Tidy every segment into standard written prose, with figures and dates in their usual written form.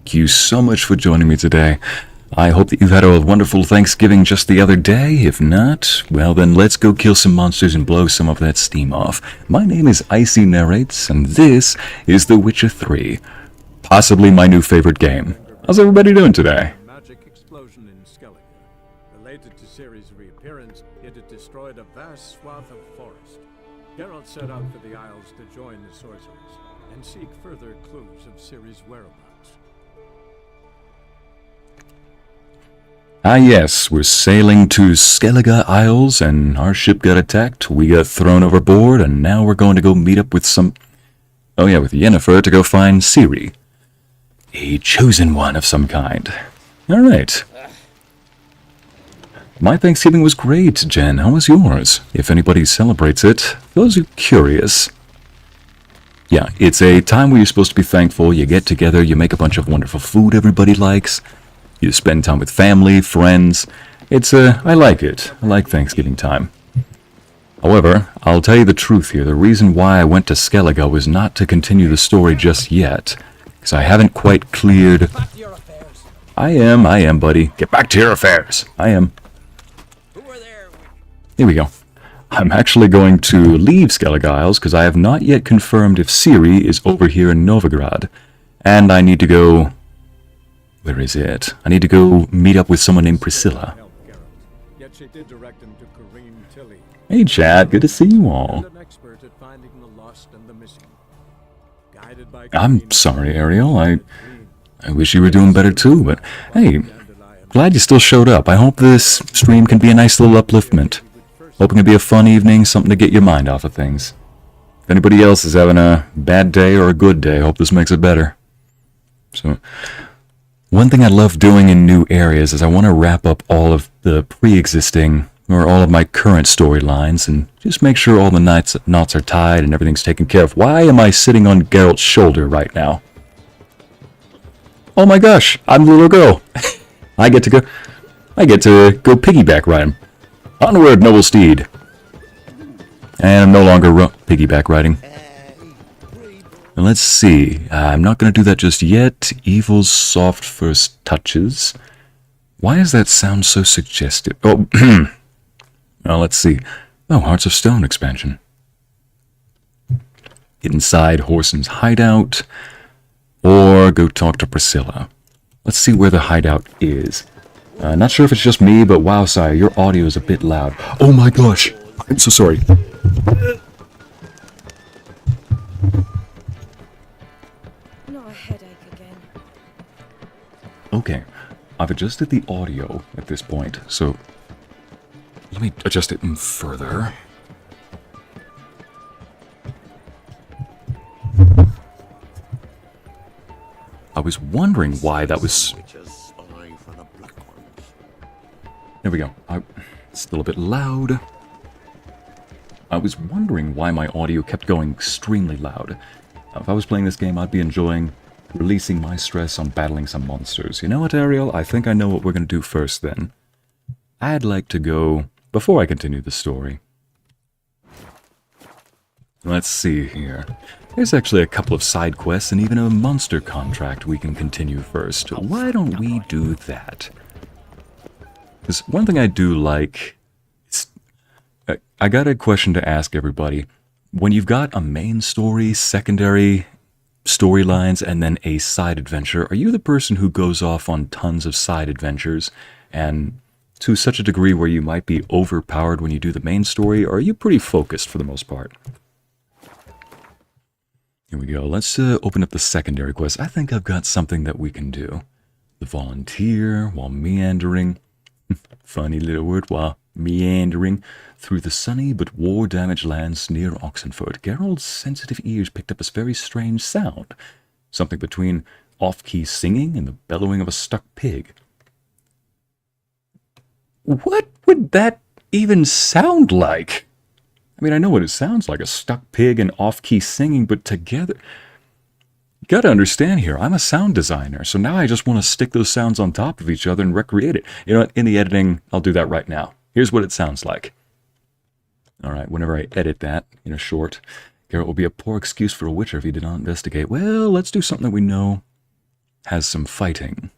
Thank you so much for joining me today. I hope that you've had a wonderful Thanksgiving just the other day. If not, well then let's go kill some monsters and blow some of that steam off. My name is Ycey Narrates, and this is The Witcher 3. Possibly my new favorite game. How's everybody doing today? Magic explosion in Skellige. Related to Ciri's reappearance, it had destroyed a vast swath of forest. Geralt set out for the Isles to join the sorcerers and seek further clues of Ciri's whereabouts. Ah yes, we're sailing to Skellige Isles, and our ship got attacked, we got thrown overboard, and now we're going to go meet up with with Yennefer to go find Ciri. A chosen one of some kind. Alright. My Thanksgiving was great, Jen. How was yours? If anybody celebrates it, those are curious. Yeah, it's a time where you're supposed to be thankful, you get together, you make a bunch of wonderful food everybody likes. You spend time with family, friends. I like it. I like Thanksgiving time. However, I'll tell you the truth here. The reason why I went to Skellige was not to continue the story just yet, because I haven't quite cleared... I am, buddy. Get back to your affairs. I am. Here we go. I'm actually going to leave Skellige Isles, because I have not yet confirmed if Ciri is over here in Novigrad. And I need to go... Where is it? I need to go meet up with someone named Priscilla. Hey Chad, good to see you all. I'm sorry, Ariel. I wish you were doing better too, but hey, glad you still showed up. I hope this stream can be a nice little upliftment. Hoping it be a fun evening, something to get your mind off of things. If anybody else is having a bad day or a good day, I hope this makes it better. So... One thing I love doing in new areas is I want to wrap up all of the pre-existing, or all of my current storylines, and just make sure all the knots are tied and everything's taken care of. Why am I sitting on Geralt's shoulder right now? Oh my gosh, I'm the little girl. I get to go piggyback ride him. Onward, noble steed. And I'm no longer piggyback riding. And let's see, I'm not going to do that just yet. Evil's soft first touches. Why does that sound so suggestive? Oh, well, let's see. Oh, Hearts of Stone expansion. Get inside Whoreson's hideout, or go talk to Priscilla. Let's see where the hideout is. Not sure if it's just me, but wow, Sire, your audio is a bit loud. Oh my gosh, I'm so sorry. Okay, I've adjusted the audio at this point, so let me adjust it further. I was wondering why that was... There we go. It's still a bit loud. I was wondering why my audio kept going extremely loud. If I was playing this game, I'd be enjoying releasing my stress on battling some monsters. You know what, Ariel? I think I know what we're going to do first, then. I'd like to go... Before I continue the story. Let's see here. There's actually a couple of side quests and even a monster contract we can continue first. Why don't we do that? Because one thing I do like... I got a question to ask everybody. When you've got a main story, secondary... storylines, and then a side adventure, are you the person who goes off on tons of side adventures, and to such a degree where you might be overpowered when you do the main story, or are you pretty focused for the most part? Here we go, let's open up the secondary quest. I think I've got something that we can do. The volunteer, while meandering, funny little word, while meandering through the sunny but war-damaged lands near Oxenford, Geralt's sensitive ears picked up a very strange sound, something between off-key singing and the bellowing of a stuck pig. What would that even sound like? I mean, I know what it sounds like, a stuck pig and off-key singing, but together... You gotta understand here, I'm a sound designer, so now I just want to stick those sounds on top of each other and recreate it. You know what, in the editing, I'll do that right now. Here's what it sounds like. Alright, whenever I edit that in a short, Geralt will be a poor excuse for a Witcher if he did not investigate. Well, let's do something that we know has some fighting.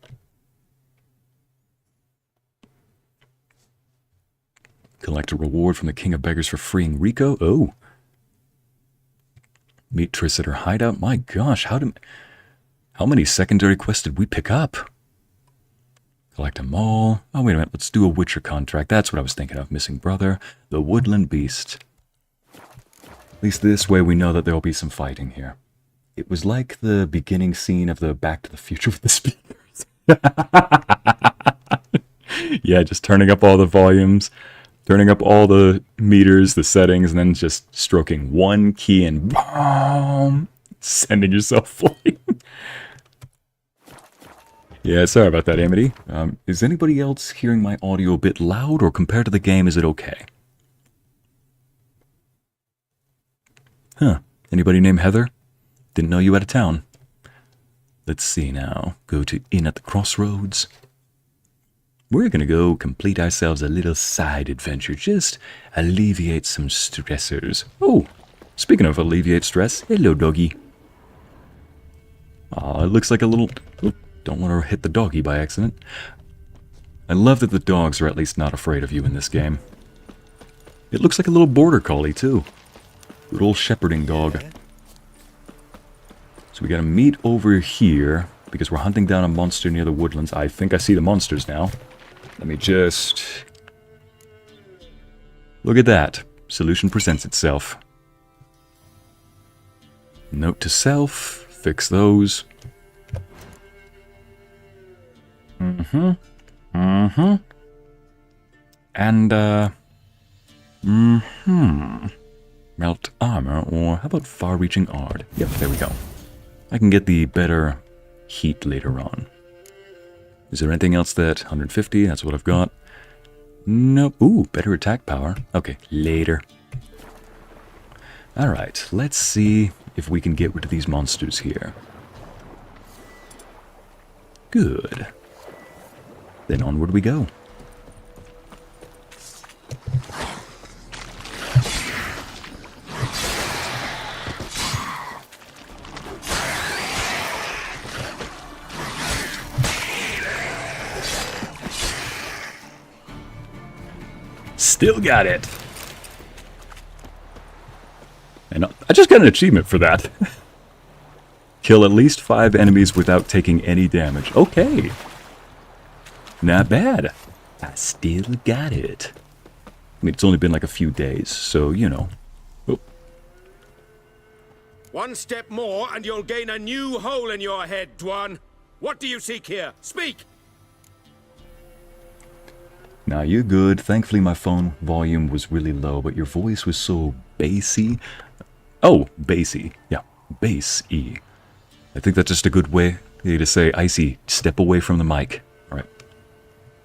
Collect a reward from the King of Beggars for freeing Rico. Oh. Meet Triss at her hideout. My gosh, how many secondary quests did we pick up? Collect them all. Oh, wait a minute. Let's do a Witcher contract. That's what I was thinking of. Missing brother. The Woodland Beast. At least this way we know that there will be some fighting here. It was like the beginning scene of the Back to the Future with the speakers. Yeah, just turning up all the volumes. Turning up all the meters, the settings, and then just stroking one key and boom, sending yourself flying. Yeah, sorry about that, Amity. Is anybody else hearing my audio a bit loud, or compared to the game, is it okay? Huh. Anybody named Heather? Didn't know you had a town. Let's see now. Go to Inn at the Crossroads. We're gonna go complete ourselves a little side adventure. Just alleviate some stressors. Oh, speaking of alleviate stress, hello, doggy. Aw, it looks like a little... Oh, don't want to hit the doggy by accident. I love that the dogs are at least not afraid of you in this game. It looks like a little border collie, too. Good old shepherding dog. So we gotta meet over here, because we're hunting down a monster near the woodlands. I think I see the monsters now. Let me just... Look at that. Solution presents itself. Note to self. Fix those. And, Melt armor, or how about far-reaching ard? Yep, there we go. I can get the better heat later on. Is there anything else that... 150, that's what I've got. Nope. Ooh, better attack power. Okay, later. Alright, let's see if we can get rid of these monsters here. Good. Then onward we go. Still got it. And I just got an achievement for that. Kill at least 5 enemies without taking any damage. Okay. Not bad. I still got it. I mean, it's only been like a few days, so, you know. Oh. One step more and you'll gain a new hole in your head, Dwan. What do you seek here? Speak! Nah, you're good. Thankfully my phone volume was really low, but your voice was so bassy. Oh, bassy. Yeah, bass-y. I think that's just a good way to say, Ycey, step away from the mic. Alright.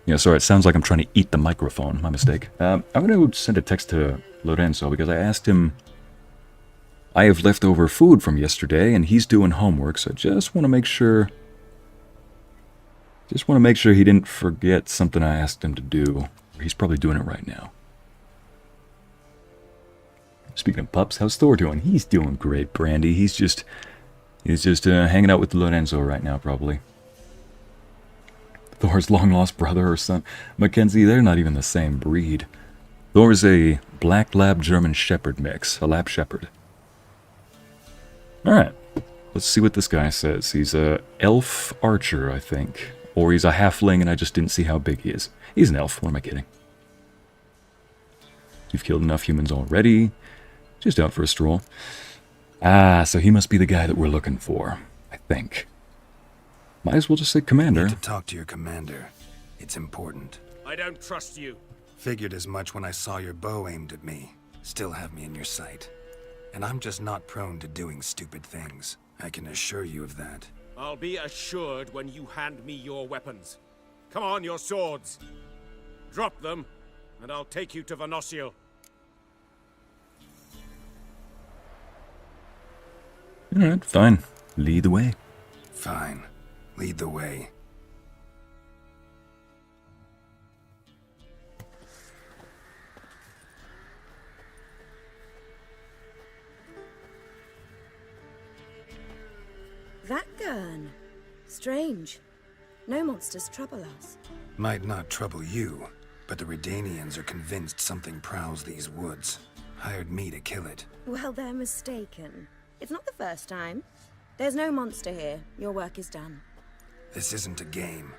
Yeah, sorry, it sounds like I'm trying to eat the microphone. My mistake. I'm going to send a text to Lorenzo because I asked him... I have leftover food from yesterday, and he's doing homework, so I just want to make sure... Just want to make sure he didn't forget something I asked him to do. He's probably doing it right now. Speaking of pups, how's Thor doing? He's doing great, Brandy. He's just hanging out with Lorenzo right now, probably. Thor's long-lost brother or son. Mackenzie, they're not even the same breed. Thor's a black lab German shepherd mix. A lab shepherd. Alright. Let's see what this guy says. He's a elf archer, I think. Or he's a halfling and I just didn't see how big he is. He's an elf. What am I kidding? You've killed enough humans already. Just out for a stroll. Ah, so he must be the guy that we're looking for. I think. Might as well just say commander. Need to talk to your commander. It's important. I don't trust you. Figured as much when I saw your bow aimed at me. Still have me in your sight. And I'm just not prone to doing stupid things. I can assure you of that. I'll be assured when you hand me your weapons. Come on, your swords. Drop them, and I'll take you to Venosio. Alright, fine. Lead the way. Fine. Lead the way. That gun. Strange. No monsters trouble us. Might not trouble you, but the Redanians are convinced something prowls these woods. Hired me to kill it. Well, they're mistaken. It's not the first time. There's no monster here. Your work is done. This isn't a game.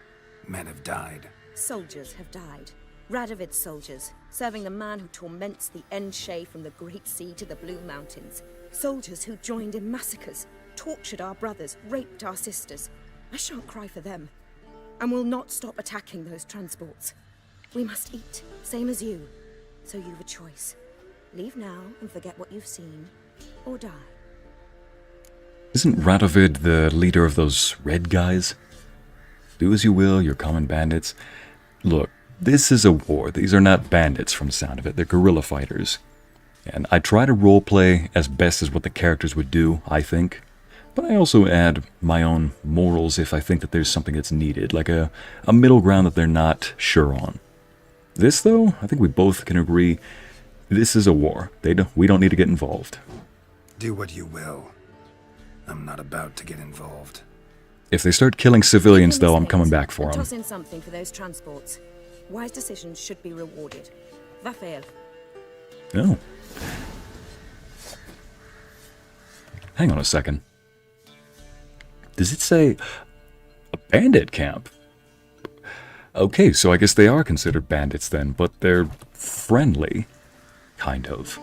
Men have died. Soldiers have died. Radovid's soldiers, serving the man who torments the Ycey from the Great Sea to the Blue Mountains. Soldiers who joined in massacres, tortured our brothers, raped our sisters. I shan't cry for them, and will not stop attacking those transports. We must eat, same as you. So you've a choice. Leave now and forget what you've seen, or die. Isn't Radovid the leader of those red guys? Do as you will, you're common bandits. Look, this is a war. These are not bandits from the sound of it. They're guerrilla fighters. And I try to roleplay as best as what the characters would do, I think. But I also add my own morals if I think that there's something that's needed, like a middle ground that they're not sure on. This, though, I think we both can agree, this is a war. We don't need to get involved. Do what you will. I'm not about to get involved. If they start killing civilians, though, I'm coming back for them. Toss in something for those transports. Wise decisions should be rewarded. Vafael. Oh. Hang on a second. Does it say a bandit camp? Okay, so I guess they are considered bandits then, but they're friendly. Kind of.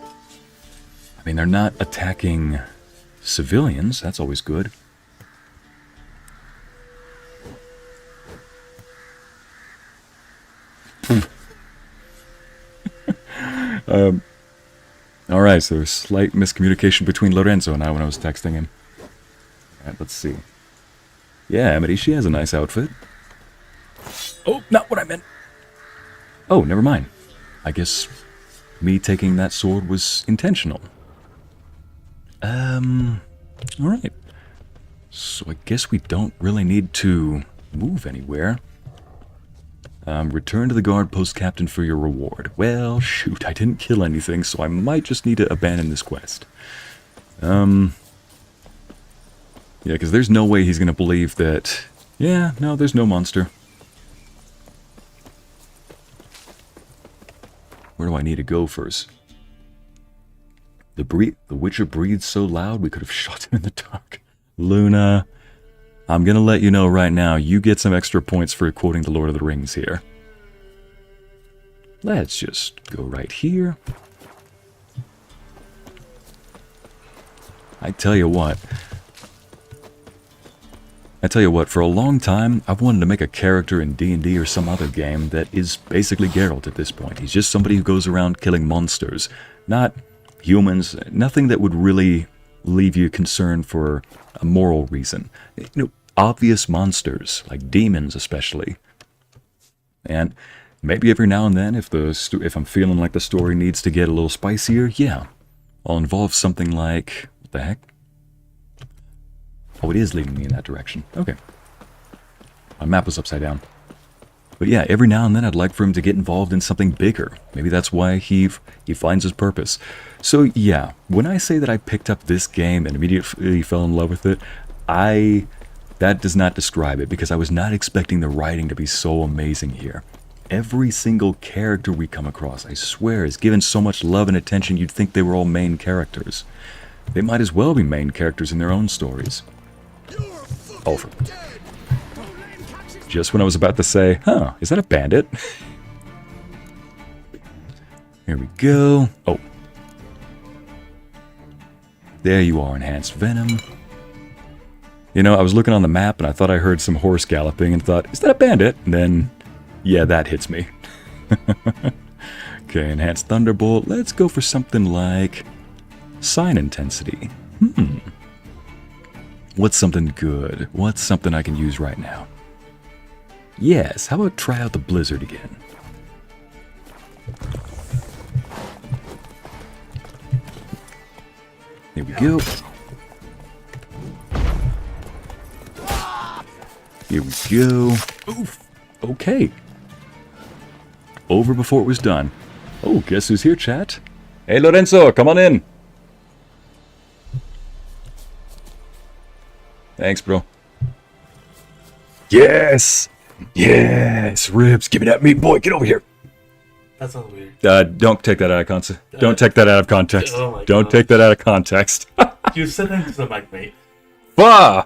I mean, they're not attacking civilians. That's always good. Alright, so there's slight miscommunication between Lorenzo and I when I was texting him. Alright, let's see. Yeah, Amity, she has a nice outfit. Oh, not what I meant. Oh, never mind. I guess me taking that sword was intentional. Alright. So I guess we don't really need to move anywhere. Return to the guard post, Captain, for your reward. Well, shoot, I didn't kill anything, so I might just need to abandon this quest. Yeah, because there's no way he's going to believe that... Yeah, no, there's no monster. Where do I need to go first? The Witcher breathes so loud we could have shot him in the dark. Luna, I'm going to let you know right now, you get some extra points for quoting the Lord of the Rings here. Let's just go right here. I tell you what, for a long time, I've wanted to make a character in D&D or some other game that is basically Geralt at this point. He's just somebody who goes around killing monsters, not humans, nothing that would really leave you concerned for a moral reason. You know, obvious monsters, like demons especially. And maybe every now and then, if I'm feeling like the story needs to get a little spicier, yeah, I'll involve something like... What the heck? Oh, it is leading me in that direction. Okay. My map was upside down. But yeah, every now and then I'd like for him to get involved in something bigger. Maybe that's why he finds his purpose. So yeah, when I say that I picked up this game and immediately fell in love with it, that does not describe it, because I was not expecting the writing to be so amazing here. Every single character we come across, I swear, is given so much love and attention you'd think they were all main characters. They might as well be main characters in their own stories. Over. Just when I was about to say, huh, is that a bandit? Here we go. Oh. There you are, enhanced venom. You know, I was looking on the map and I thought I heard some horse galloping and thought, is that a bandit? And then, yeah, that hits me. Okay, enhanced thunderbolt. Let's go for something like sign intensity. What's something good? What's something I can use right now? Yes, how about try out the blizzard again? Here we go. Here we go. Oof. Okay. Over before it was done. Oh, guess who's here, chat? Hey, Lorenzo, come on in. Thanks, bro. Yes! Yes! Ribs, give me that meat, boy. Get over here. That sounds weird. Don't take that out of context. Don't take that out of context. Oh my Don't God. take that out of context. You said that to the mic, mate. Bah!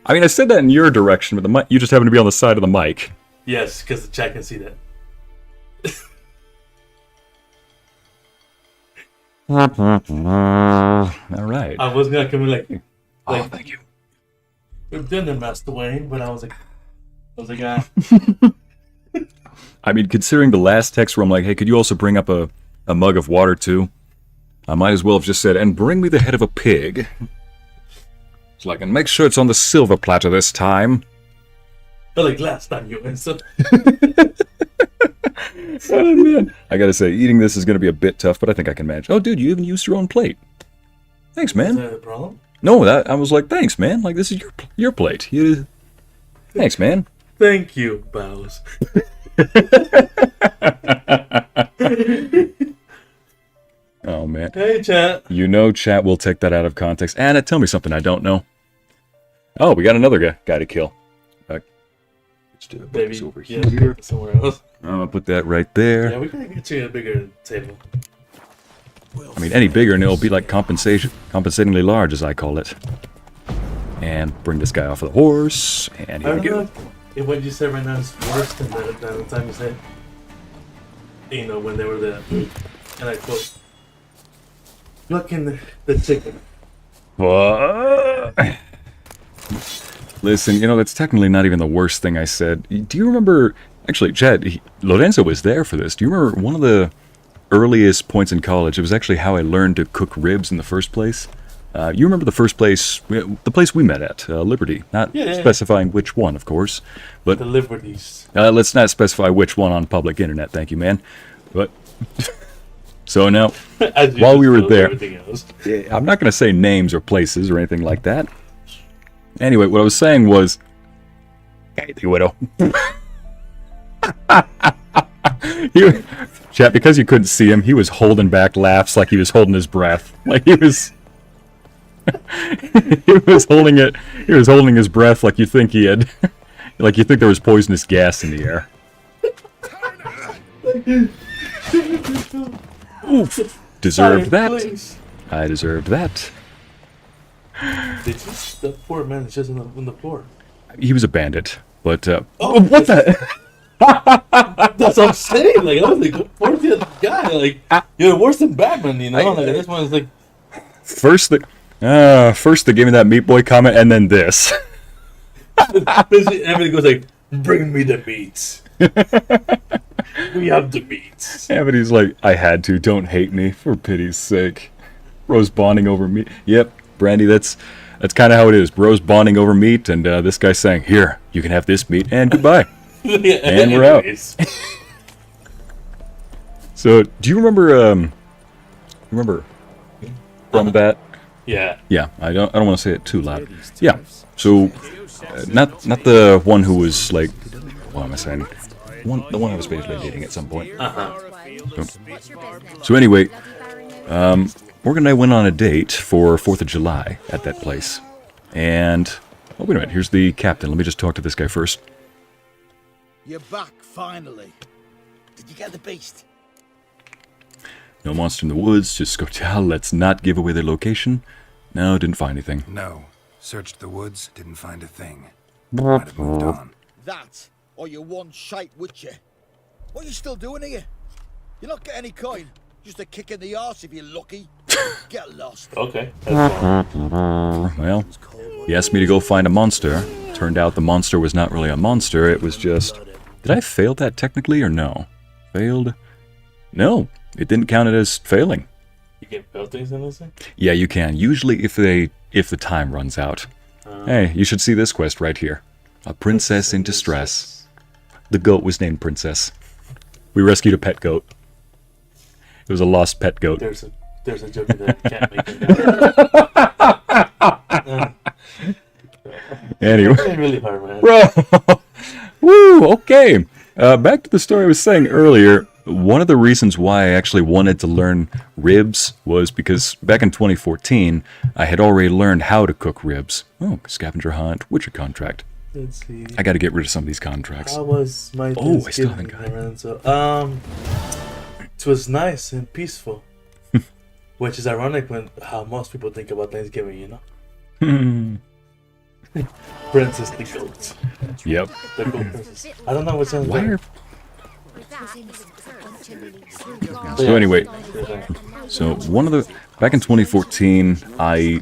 I mean, I said that in your direction, but the mic, you just happen to be on the side of the mic. Yes, because the chat can see that. All right. I was gonna come in like Oh, thank you. we've done the Master Wayne, but I was like, ah. I mean, considering the last text where I'm like, hey, could you also bring up a mug of water too? I might as well have just said, and bring me the head of a pig. So I can make sure it's on the silver platter this time. But like last time you went, so Oh, man. I gotta say, eating this is gonna be a bit tough, but I think I can manage. Oh, dude, you even used your own plate. Thanks, is man. that a problem? No, I was like, thanks, man. Like, this is your plate. Thanks, man. Thank you, Bows. Oh, man. Hey, chat. You know chat will take that out of context. Anna, tell me something I don't know. Oh, we got another guy to kill. Let's do it. Baby, This over yeah, here. somewhere else. I'm gonna put that right there. Yeah, we gotta get you a bigger table. I mean, any bigger and it'll be like compensatingly large, as I call it. And bring this guy off of the horse. And I here we don't know go. if what you said right now is worse than the time you said, you know, when they were there. And I quote, "Plucking the chicken." What? Listen, you know, that's technically not even the worst thing I said. Do you remember... Actually, Chad, Lorenzo was there for this. Do you remember one of the earliest points in college? It was actually how I learned to cook ribs in the first place. You remember the place we met at, Liberty. Not Yeah. specifying which one, of course. But The liberties. let's not specify which one on public internet, thank you, man. But... So now, As you while we just were told there... everything else. I'm not going to say names or places or anything like that. Anyway, what I was saying was... Hey, the widow. Chat, because you couldn't see him, he was holding back laughs like he was holding his breath. Like he was... he was holding it... He was holding his breath like you think he had... like you think there was poisonous gas in the air. Oof. Deserved that. Please. I deserved that. Did you? The poor man is just on the floor. He was a bandit, but Oh, what the? That's what I'm saying. Like, I was like, poor the other guy. Like, you're worse than Batman, you know? Like, this one is like, First they gave me that Meat Boy comment, and then this. everybody goes like, bring me the meats. We have the meats. Yeah, but he's like, I had to. Don't hate me, for pity's sake. Bro's bonding over meat. Yep, Brandy, that's kind of how it is. Bro's bonding over meat, and this guy's saying, here, you can have this meat, and goodbye. Yeah, And we're out. anyways. So, do you remember from that? Yeah. Yeah, I don't want to say it too loud. Yeah, so not the one who was like, what am I saying? The one I was basically dating at some point. So anyway, Morgan and I went on a date for 4th of July at that place, and oh wait a minute, here's the captain. Let me just talk to this guy first. You're back, finally. Did you get the beast? No monster in the woods, just Scotel. Let's not give away their location. No, didn't find anything. No. Searched the woods, didn't find a thing. Might have moved on. That, or you're one shite witcher. What are you still doing here? You're not getting any coin. Just a kick in the arse if you're lucky. Get lost. Okay. That's fine. Well, he asked me to go find a monster. Turned out the monster was not really a monster, it was just... Did I fail that technically or no? Failed? No, it didn't count it as failing. You can fail things in this thing? Yeah, you can. Usually if the time runs out. Hey, you should see this quest right here. A princess in distress. The goat was named Princess. We rescued a pet goat. It was a lost pet goat. There's a joke that I can't make it. Anyway. It's really hard, man. Bro! Woo! Okay. Back to the story I was saying earlier. One of the reasons why I actually wanted to learn ribs was because back in 2014, I had already learned how to cook ribs. Oh, scavenger hunt, Witcher contract. Let's see. I got to get rid of some of these contracts. How was my Oh, I still haven't Thanksgiving, got it. Lorenzo? It was nice and peaceful. Which is ironic when how most people think about Thanksgiving, you know? Princess the goat. Yep. The goat princess. I don't know what sounds Why better. are... So anyway, so one of the... Back in 2014, I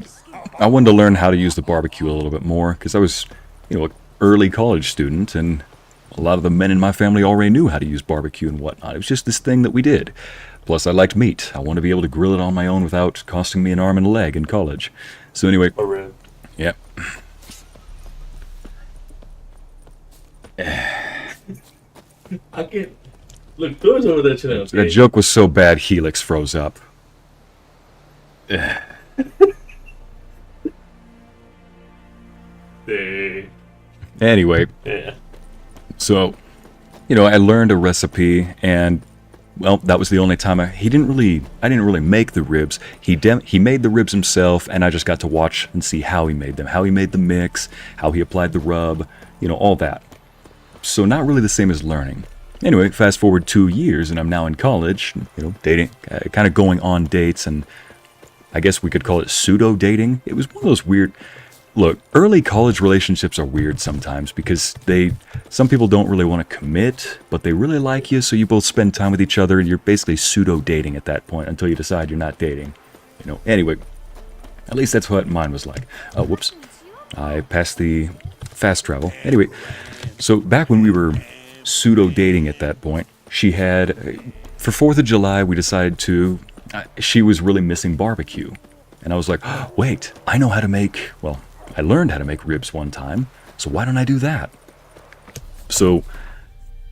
wanted to learn how to use the barbecue a little bit more, because I was, you know, an early college student, and a lot of the men in my family already knew how to use barbecue and whatnot. It was just this thing that we did. Plus, I liked meat. I wanted to be able to grill it on my own without costing me an arm and a leg in college. So anyway, Or red. yeah. I can't. Look, Thor's over there chilling. That joke was so bad, Helix froze up. Anyway, Yeah. so, you know, I learned a recipe, and, well, that was the only time I didn't really make the ribs. He made the ribs himself, and I just got to watch and see how he made them, how he made the mix, how he applied the rub, you know, all that. So not really the same as learning. Anyway, fast forward 2 years, and I'm now in college, you know, dating, kind of going on dates, and I guess we could call it pseudo-dating. It was one of those weird... Look, early college relationships are weird sometimes because some people don't really want to commit, but they really like you, so you both spend time with each other, and you're basically pseudo-dating at that point until you decide you're not dating. You know, anyway, at least that's what mine was like. Whoops. I passed the fast travel. Anyway, so back when we were pseudo-dating at that point, she had... For 4th of July, we decided to... she was really missing barbecue. And I was like, oh, wait, I know how to make... Well, I learned how to make ribs one time, so why don't I do that? So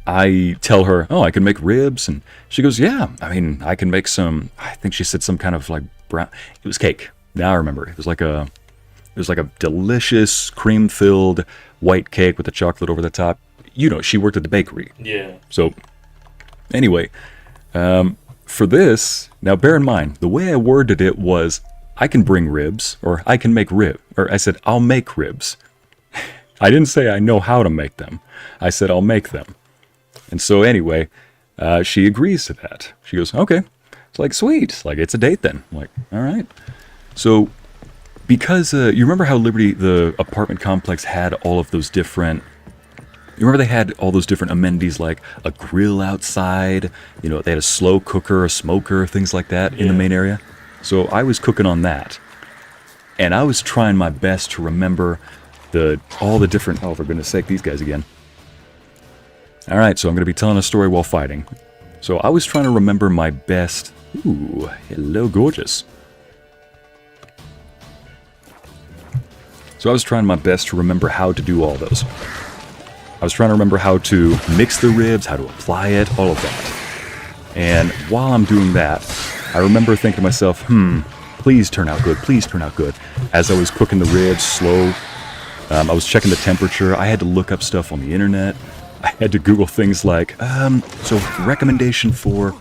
I tell her, oh, I can make ribs, and she goes, yeah, I mean, I can make some... I think she said some kind of like brown... It was cake. Now I remember. It was like a delicious cream-filled white cake with the chocolate over the top. You know, she worked at the bakery. Yeah. So, anyway, for this, now bear in mind, the way I worded it was, I can bring ribs, or I can make or I said, I'll make ribs. I didn't say I know how to make them. I said, I'll make them. And so anyway, she agrees to that. She goes, okay. It's like, sweet. Like, it's a date then. I'm like, all right. So, because, you remember how Liberty, the apartment complex, had all of those different... You remember they had all those different amenities like a grill outside, you know, they had a slow cooker, a smoker, things like that in the main area. So I was cooking on that. And I was trying my best to remember all the different... Oh, for goodness sake, these guys again. Alright, so I'm going to be telling a story while fighting. So I was trying to remember my best... Ooh, hello, gorgeous. So I was trying my best to remember how to do all those. I was trying to remember how to mix the ribs, how to apply it, all of that. And while I'm doing that, I remember thinking to myself, please turn out good, please turn out good. As I was cooking the ribs slow, I was checking the temperature. I had to look up stuff on the internet. I had to Google things like, so recommendation for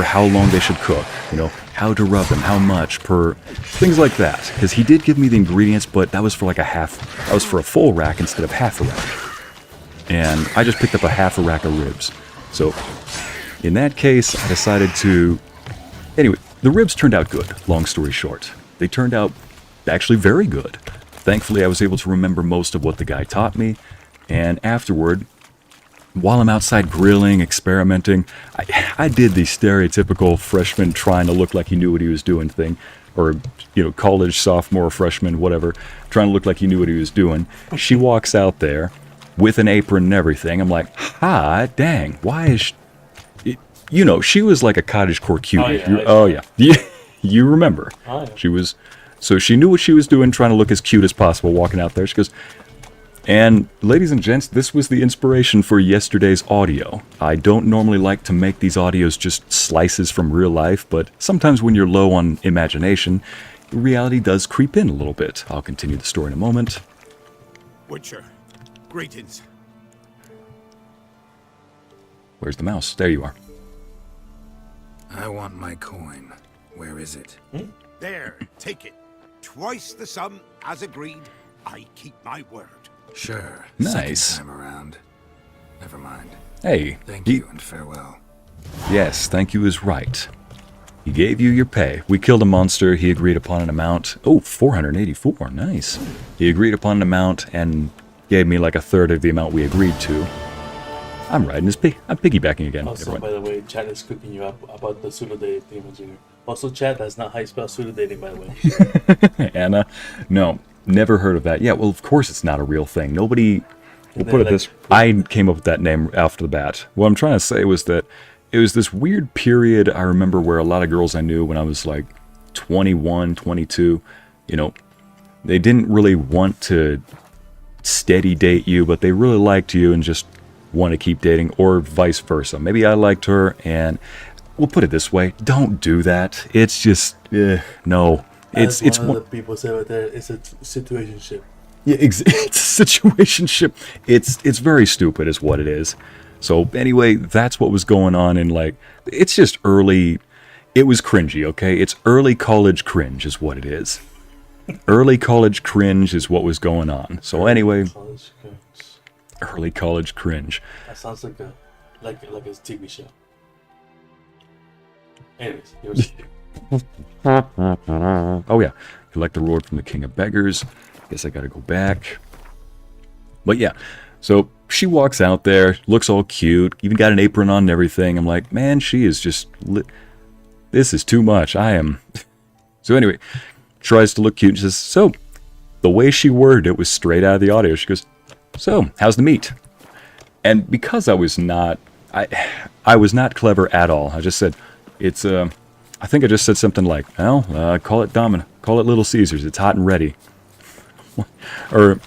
how long they should cook, you know, how to rub them, how much per, things like that. Because he did give me the ingredients, but that was for like that was for a full rack instead of half a rack. And I just picked up a half a rack of ribs. So, in that case, I decided to... Anyway, the ribs turned out good, long story short. They turned out actually very good. Thankfully, I was able to remember most of what the guy taught me, and afterward, while I'm outside grilling, experimenting, I did the stereotypical freshman trying to look like he knew what he was doing thing, or, you know, college, sophomore, freshman, whatever, trying to look like he knew what he was doing. She walks out there with an apron and everything. I'm like, dang, why is she... You know, she was like a cottagecore cutie. Oh, yeah. You remember. Oh, yeah. She was... So she knew what she was doing, trying to look as cute as possible walking out there. She goes... And, ladies and gents, this was the inspiration for yesterday's audio. I don't normally like to make these audios just slices from real life, but sometimes when you're low on imagination, reality does creep in a little bit. I'll continue the story in a moment. Witcher, greetings. Where's the mouse? There you are. I want my coin. Where is it? There, take it. Twice the sum, as agreed. I keep my word. Sure. Nice. Second time around. Never mind. Hey, Thank you and farewell. Yes, thank you is right. He gave you your pay. We killed a monster. He agreed upon an amount. Oh, 484. Nice. He agreed upon an amount and gave me like a third of the amount we agreed to. I'm riding his I'm piggybacking again. Also, by the way, Chad is cooking you up about the pseudo dating thing. Also, Chad, that's not how you spell pseudo dating, by the way. Anna? No, never heard of that. Yeah, well, of course it's not a real thing. Nobody... We'll put it this... I came up with that name after the bat. What I'm trying to say was that it was this weird period I remember where a lot of girls I knew when I was like 21, 22, you know, they didn't really want to steady date you, but they really liked you and just want to keep dating, or vice versa. Maybe I liked her, and we'll put it this way: don't do that. It's just no. It's one of the people say right there. It's a situationship. Yeah, it's a situationship. It's very stupid, is what it is. So anyway, that's what was going on, and like, it's just early. It was cringy, okay? It's early college cringe, is what it is. Early college cringe is what was going on. So anyway, early college cringe. That sounds like a TV show. Anyways, yours. Oh yeah, collect the reward from the King of Beggars. Guess I gotta go back. But yeah, so she walks out there, looks all cute, even got an apron on and everything. I'm like, man, she is just this is too much. I am. So anyway, tries to look cute. She says, so the way she worded it was straight out of the audio. She goes, so how's the meat? And because I was not clever at all. I just said, it's I think I just said something like, well, call it Little Caesars. It's hot and ready. or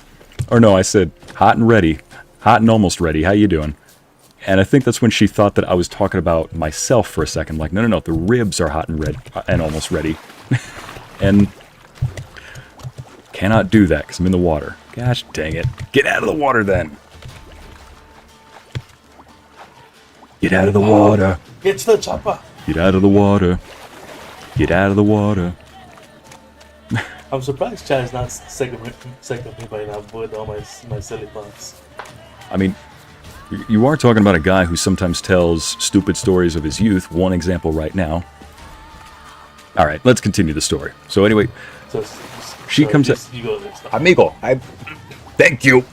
no, I said hot and ready, hot and almost ready. How you doing? And I think that's when she thought that I was talking about myself for a second. Like, no, the ribs are hot and red and almost ready. And cannot do that because I'm in the water. Gosh dang it. Get out of the water then. Get out of the water. Get to the chopper. Get out of the water. Get out of the water. I'm surprised Chad is not second me by now with all my silly puns. I mean, you are talking about a guy who sometimes tells stupid stories of his youth. One example right now. All right, let's continue the story. So anyway, she comes up. Amigo, thank you.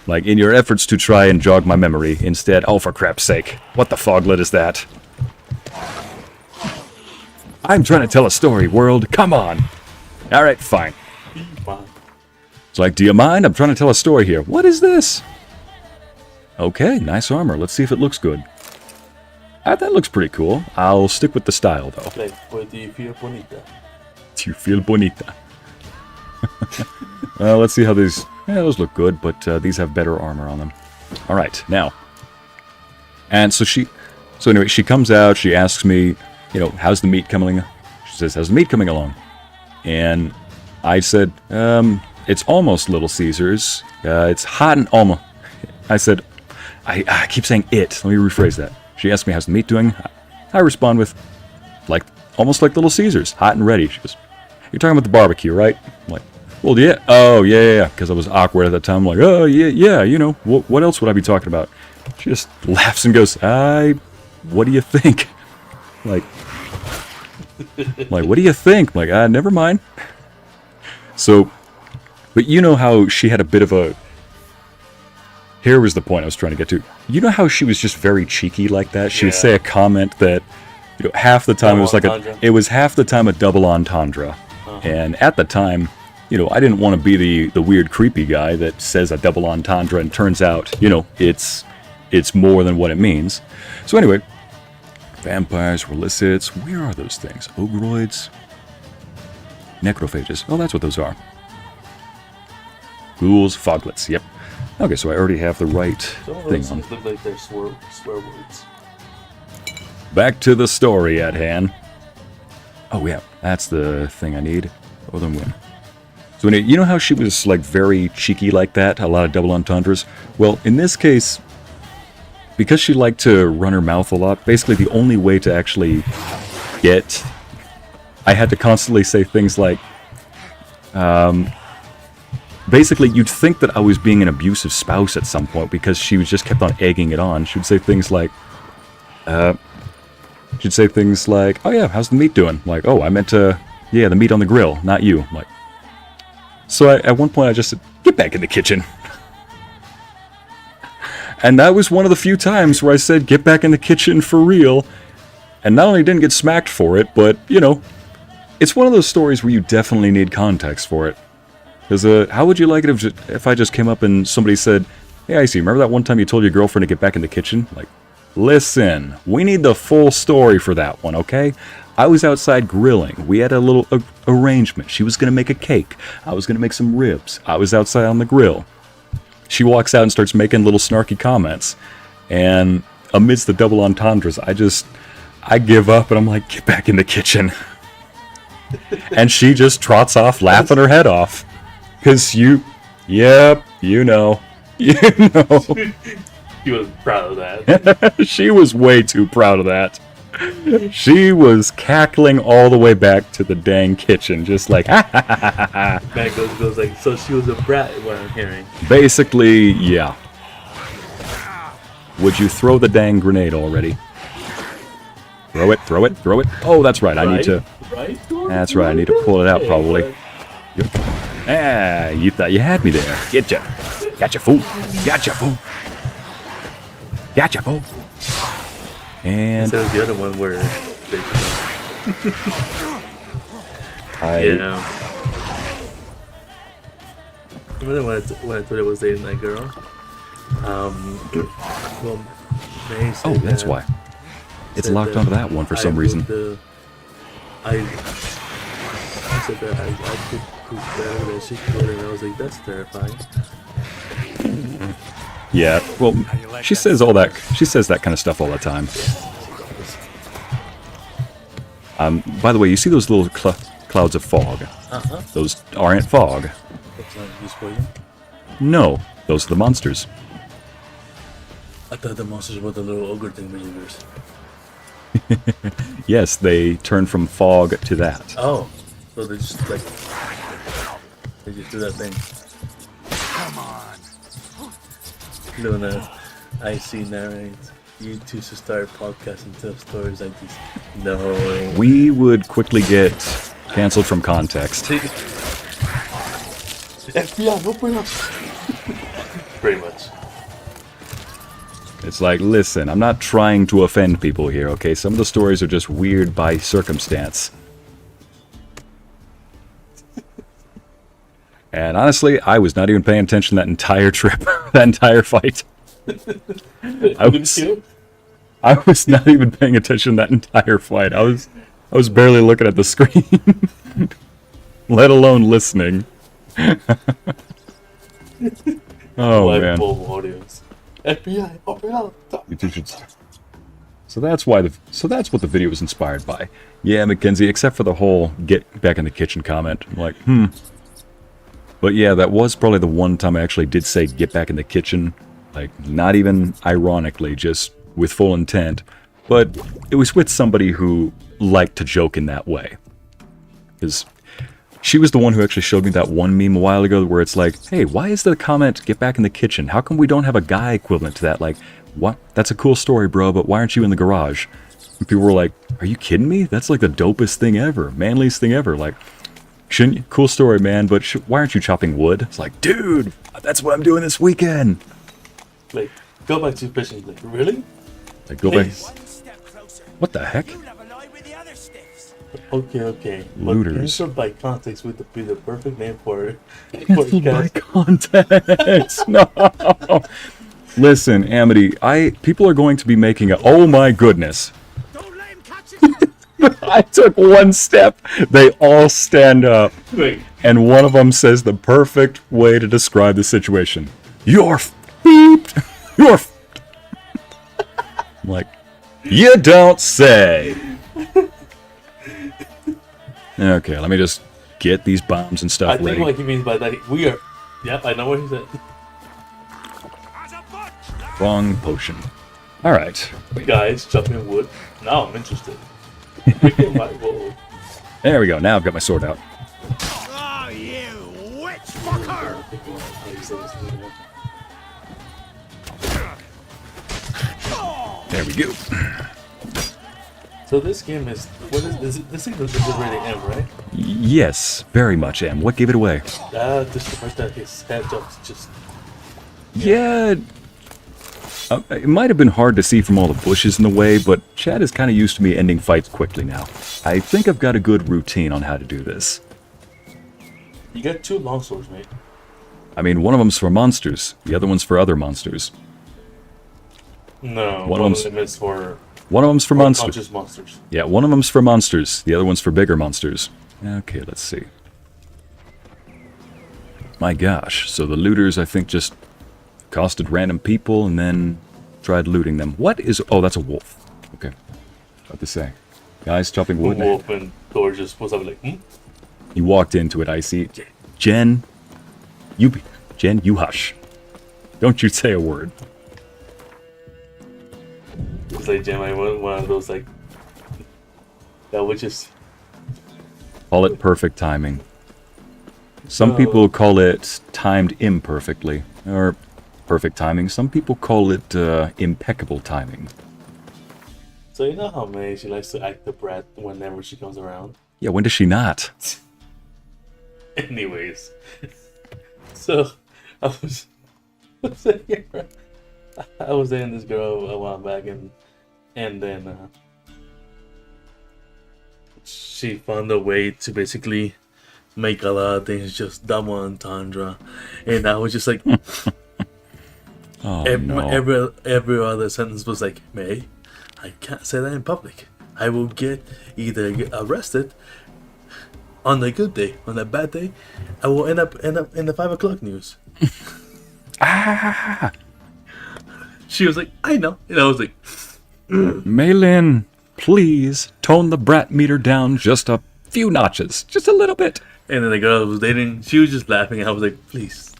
Like, in your efforts to try and jog my memory, instead, oh, for crap's sake, what the foglet is that? I'm trying to tell a story, world. Come on. All right, fine. It's like, do you mind? I'm trying to tell a story here. What is this? Okay, nice armor. Let's see if it looks good. That looks pretty cool. I'll stick with the style, though. Like, do you feel bonita? Do you feel bonita? Well, let's see how these... Yeah, those look good, but these have better armor on them. All right, now. And so anyway, she comes out. She asks me, you know, how's the meat coming? She says, how's the meat coming along? And I said, it's almost Little Caesars. It's hot and almost... I said, I keep saying it. Let me rephrase that. She asked me, how's the meat doing? I respond with, like, almost like Little Caesars, hot and ready. She goes, you're talking about the barbecue, right? I'm like, well, yeah. Oh, yeah. Because I was awkward at that time. I'm like, oh, yeah, you know, what else would I be talking about? She just laughs and goes, what do you think? Like, what do you think? I'm like, never mind. So, but you know how she had a bit of a... Here was the point I was trying to get to. You know how she was just very cheeky like that? She would say a comment that, you know, half the time it was half the time a double entendre. And at the time, you know, I didn't want to be the weird creepy guy that says a double entendre and turns out, you know, it's more than what it means. So anyway, vampires, relicits, where are those things? Ogroids? Necrophages. Oh, that's what those are. Ghouls, foglets, yep. Okay, so I already have the right thing on. Look like they're swear words. Back to the story at hand. Oh yeah, that's the thing I need. Oh, then win. So anyway, you know how she was like very cheeky like that? A lot of double entendres? Well, in this case, because she liked to run her mouth a lot, basically the only way to actually get... I had to constantly say things like, basically, you'd think that I was being an abusive spouse at some point because she was just kept on egging it on. She would say things like, oh yeah, how's the meat doing? Like, oh, I meant to, yeah, the meat on the grill, not you. I'm like, so at one point I just said, get back in the kitchen. And that was one of the few times where I said, get back in the kitchen for real. And not only didn't get smacked for it, but, you know, it's one of those stories where you definitely need context for it. Because how would you like it if I just came up and somebody said, hey, Ycey, remember that one time you told your girlfriend to get back in the kitchen? Like, listen, we need the full story for that one, okay? I was outside grilling. We had a little arrangement. She was going to make a cake. I was going to make some ribs. I was outside on the grill. She walks out and starts making little snarky comments. And amidst the double entendres, I give up and I'm like, get back in the kitchen. And she just trots off laughing her head off. Because you know. She was proud of that. She was way too proud of that. She was cackling all the way back to the dang kitchen, just like, ha ha ha ha ha. Man goes like, so she was a brat, what I'm hearing. Basically, yeah. Would you throw the dang grenade already? Throw it, throw it, throw it. Oh, that's right, I need to... That's right, I need to pull it out, probably. Yep. Ah, you thought you had me there. Getcha. Gotcha, fool. Gotcha, fool. Gotcha, fool. And... So the other one where... Yeah. Remember when I thought it was dating that girl? Well, May said that's why. It's locked onto that one for some reason. I said that I could cook better than she could, and I was like, that's terrifying. Yeah, well, she says all that. She says that kind of stuff all the time. By the way, you see those little clouds of fog? Those aren't fog. That's not used for you? No, those are the monsters. I thought the monsters were the little ogre thingamajigers. Yes, they turn from fog to that. Oh, so they just like they just do that thing. Come on. Doing that. Ycey narrates. You two should start podcasts and tell stories like these. No. We would quickly get canceled from context. FBI, open up. Pretty much. It's like, listen, I'm not trying to offend people here, okay? Some of the stories are just weird by circumstance. And honestly, I was not even paying attention that entire trip, that entire fight. I was not even paying attention that entire fight. I was barely looking at the screen, let alone listening. Oh man. FBI, open up. So that's what the video was inspired by. Yeah, Mackenzie, except for the whole get back in the kitchen comment. I'm like, But yeah, that was probably the one time I actually did say get back in the kitchen. Like, not even ironically, just with full intent. But it was with somebody who liked to joke in that way. Because she was the one who actually showed me that one meme a while ago where it's like, hey, why is the comment, get back in the kitchen? How come we don't have a guy equivalent to that? Like, what? That's a cool story, bro, but why aren't you in the garage? And people were like, are you kidding me? That's like the dopest thing ever. Manliest thing ever. Like, shouldn't you? Cool story, man, but why aren't you chopping wood? It's like, dude, that's what I'm doing this weekend. Like, go back to fishing. Like, really? Like, go back. What the heck? Okay. Looters. Cancelled by context would be the perfect name for it. Cancelled by context. No. Listen, Amity, people are going to be making a. Oh my goodness. Don't let him catch it. I took one step. They all stand up, Wait. and one of them says the perfect way to describe the situation. You're beeped. You're. I'm like, you don't say. Okay, let me just get these bombs and stuff I think ready. what he means by that, we are. Yep, I know what he said. Wrong potion. All right. Guys, chopping wood. Now I'm interested. There we go. Now I've got my sword out. Oh, you witch fucker! these things. There we go. So this game is this thing is rated M, right? Yes, very much M. What gave it away? Just the first time his head jumps just. Yeah. It might have been hard to see from all the bushes in the way, but Chad is kind of used to me ending fights quickly now. I think I've got a good routine on how to do this. You got 2 longswords, mate. I mean, one of them's for monsters, the other one's for other monsters. No, One one of of them's- them is for One of them's for monsters. unconscious monsters. Yeah, one of them's for monsters, the other one's for bigger monsters. Okay, let's see. My gosh, so the looters, I think, just accosted random people and then tried looting them. What is... Oh, that's a wolf. Okay. What to say? Guys chopping wood. Wolf and door just was up like, He walked into it, Ycey. Jen, you hush. Don't you say a word. It's like Jim, I want one of those like that would just Call it perfect timing. Some people call it timed imperfectly, or perfect timing. Some people call it impeccable timing. So you know how May she likes to act the brat whenever she comes around. Yeah, when does she not? Anyways, so I was dating this girl a while back, and then she found a way to basically make a lot of things just double entendre, and I was just like, Oh, every other sentence was like, May, I can't say that in public. I will either get arrested. On the good day, on the bad day, I will end up in the 5 o'clock news. She was like, I know. And I was like, Maylin, please tone the brat meter down just a few notches. Just a little bit. and then the girl I was dating, she was just laughing. I was like, please,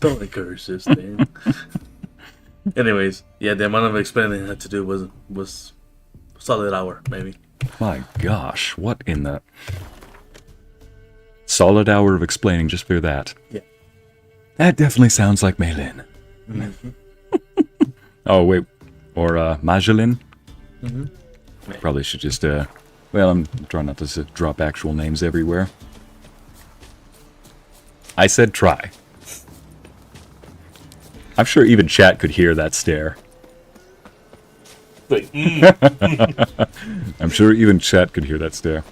don't encourage this thing. Anyways, yeah, the amount of explaining I had to do was a solid hour, maybe. My gosh, what in the... Solid hour of explaining just for that. Yeah. That definitely sounds like Maylin. Oh, wait. Or, Majelin? Probably should just, well, I'm trying not to drop actual names everywhere. I said try. I'm sure even chat could hear that stare. Like, I'm sure even chat could hear that stare.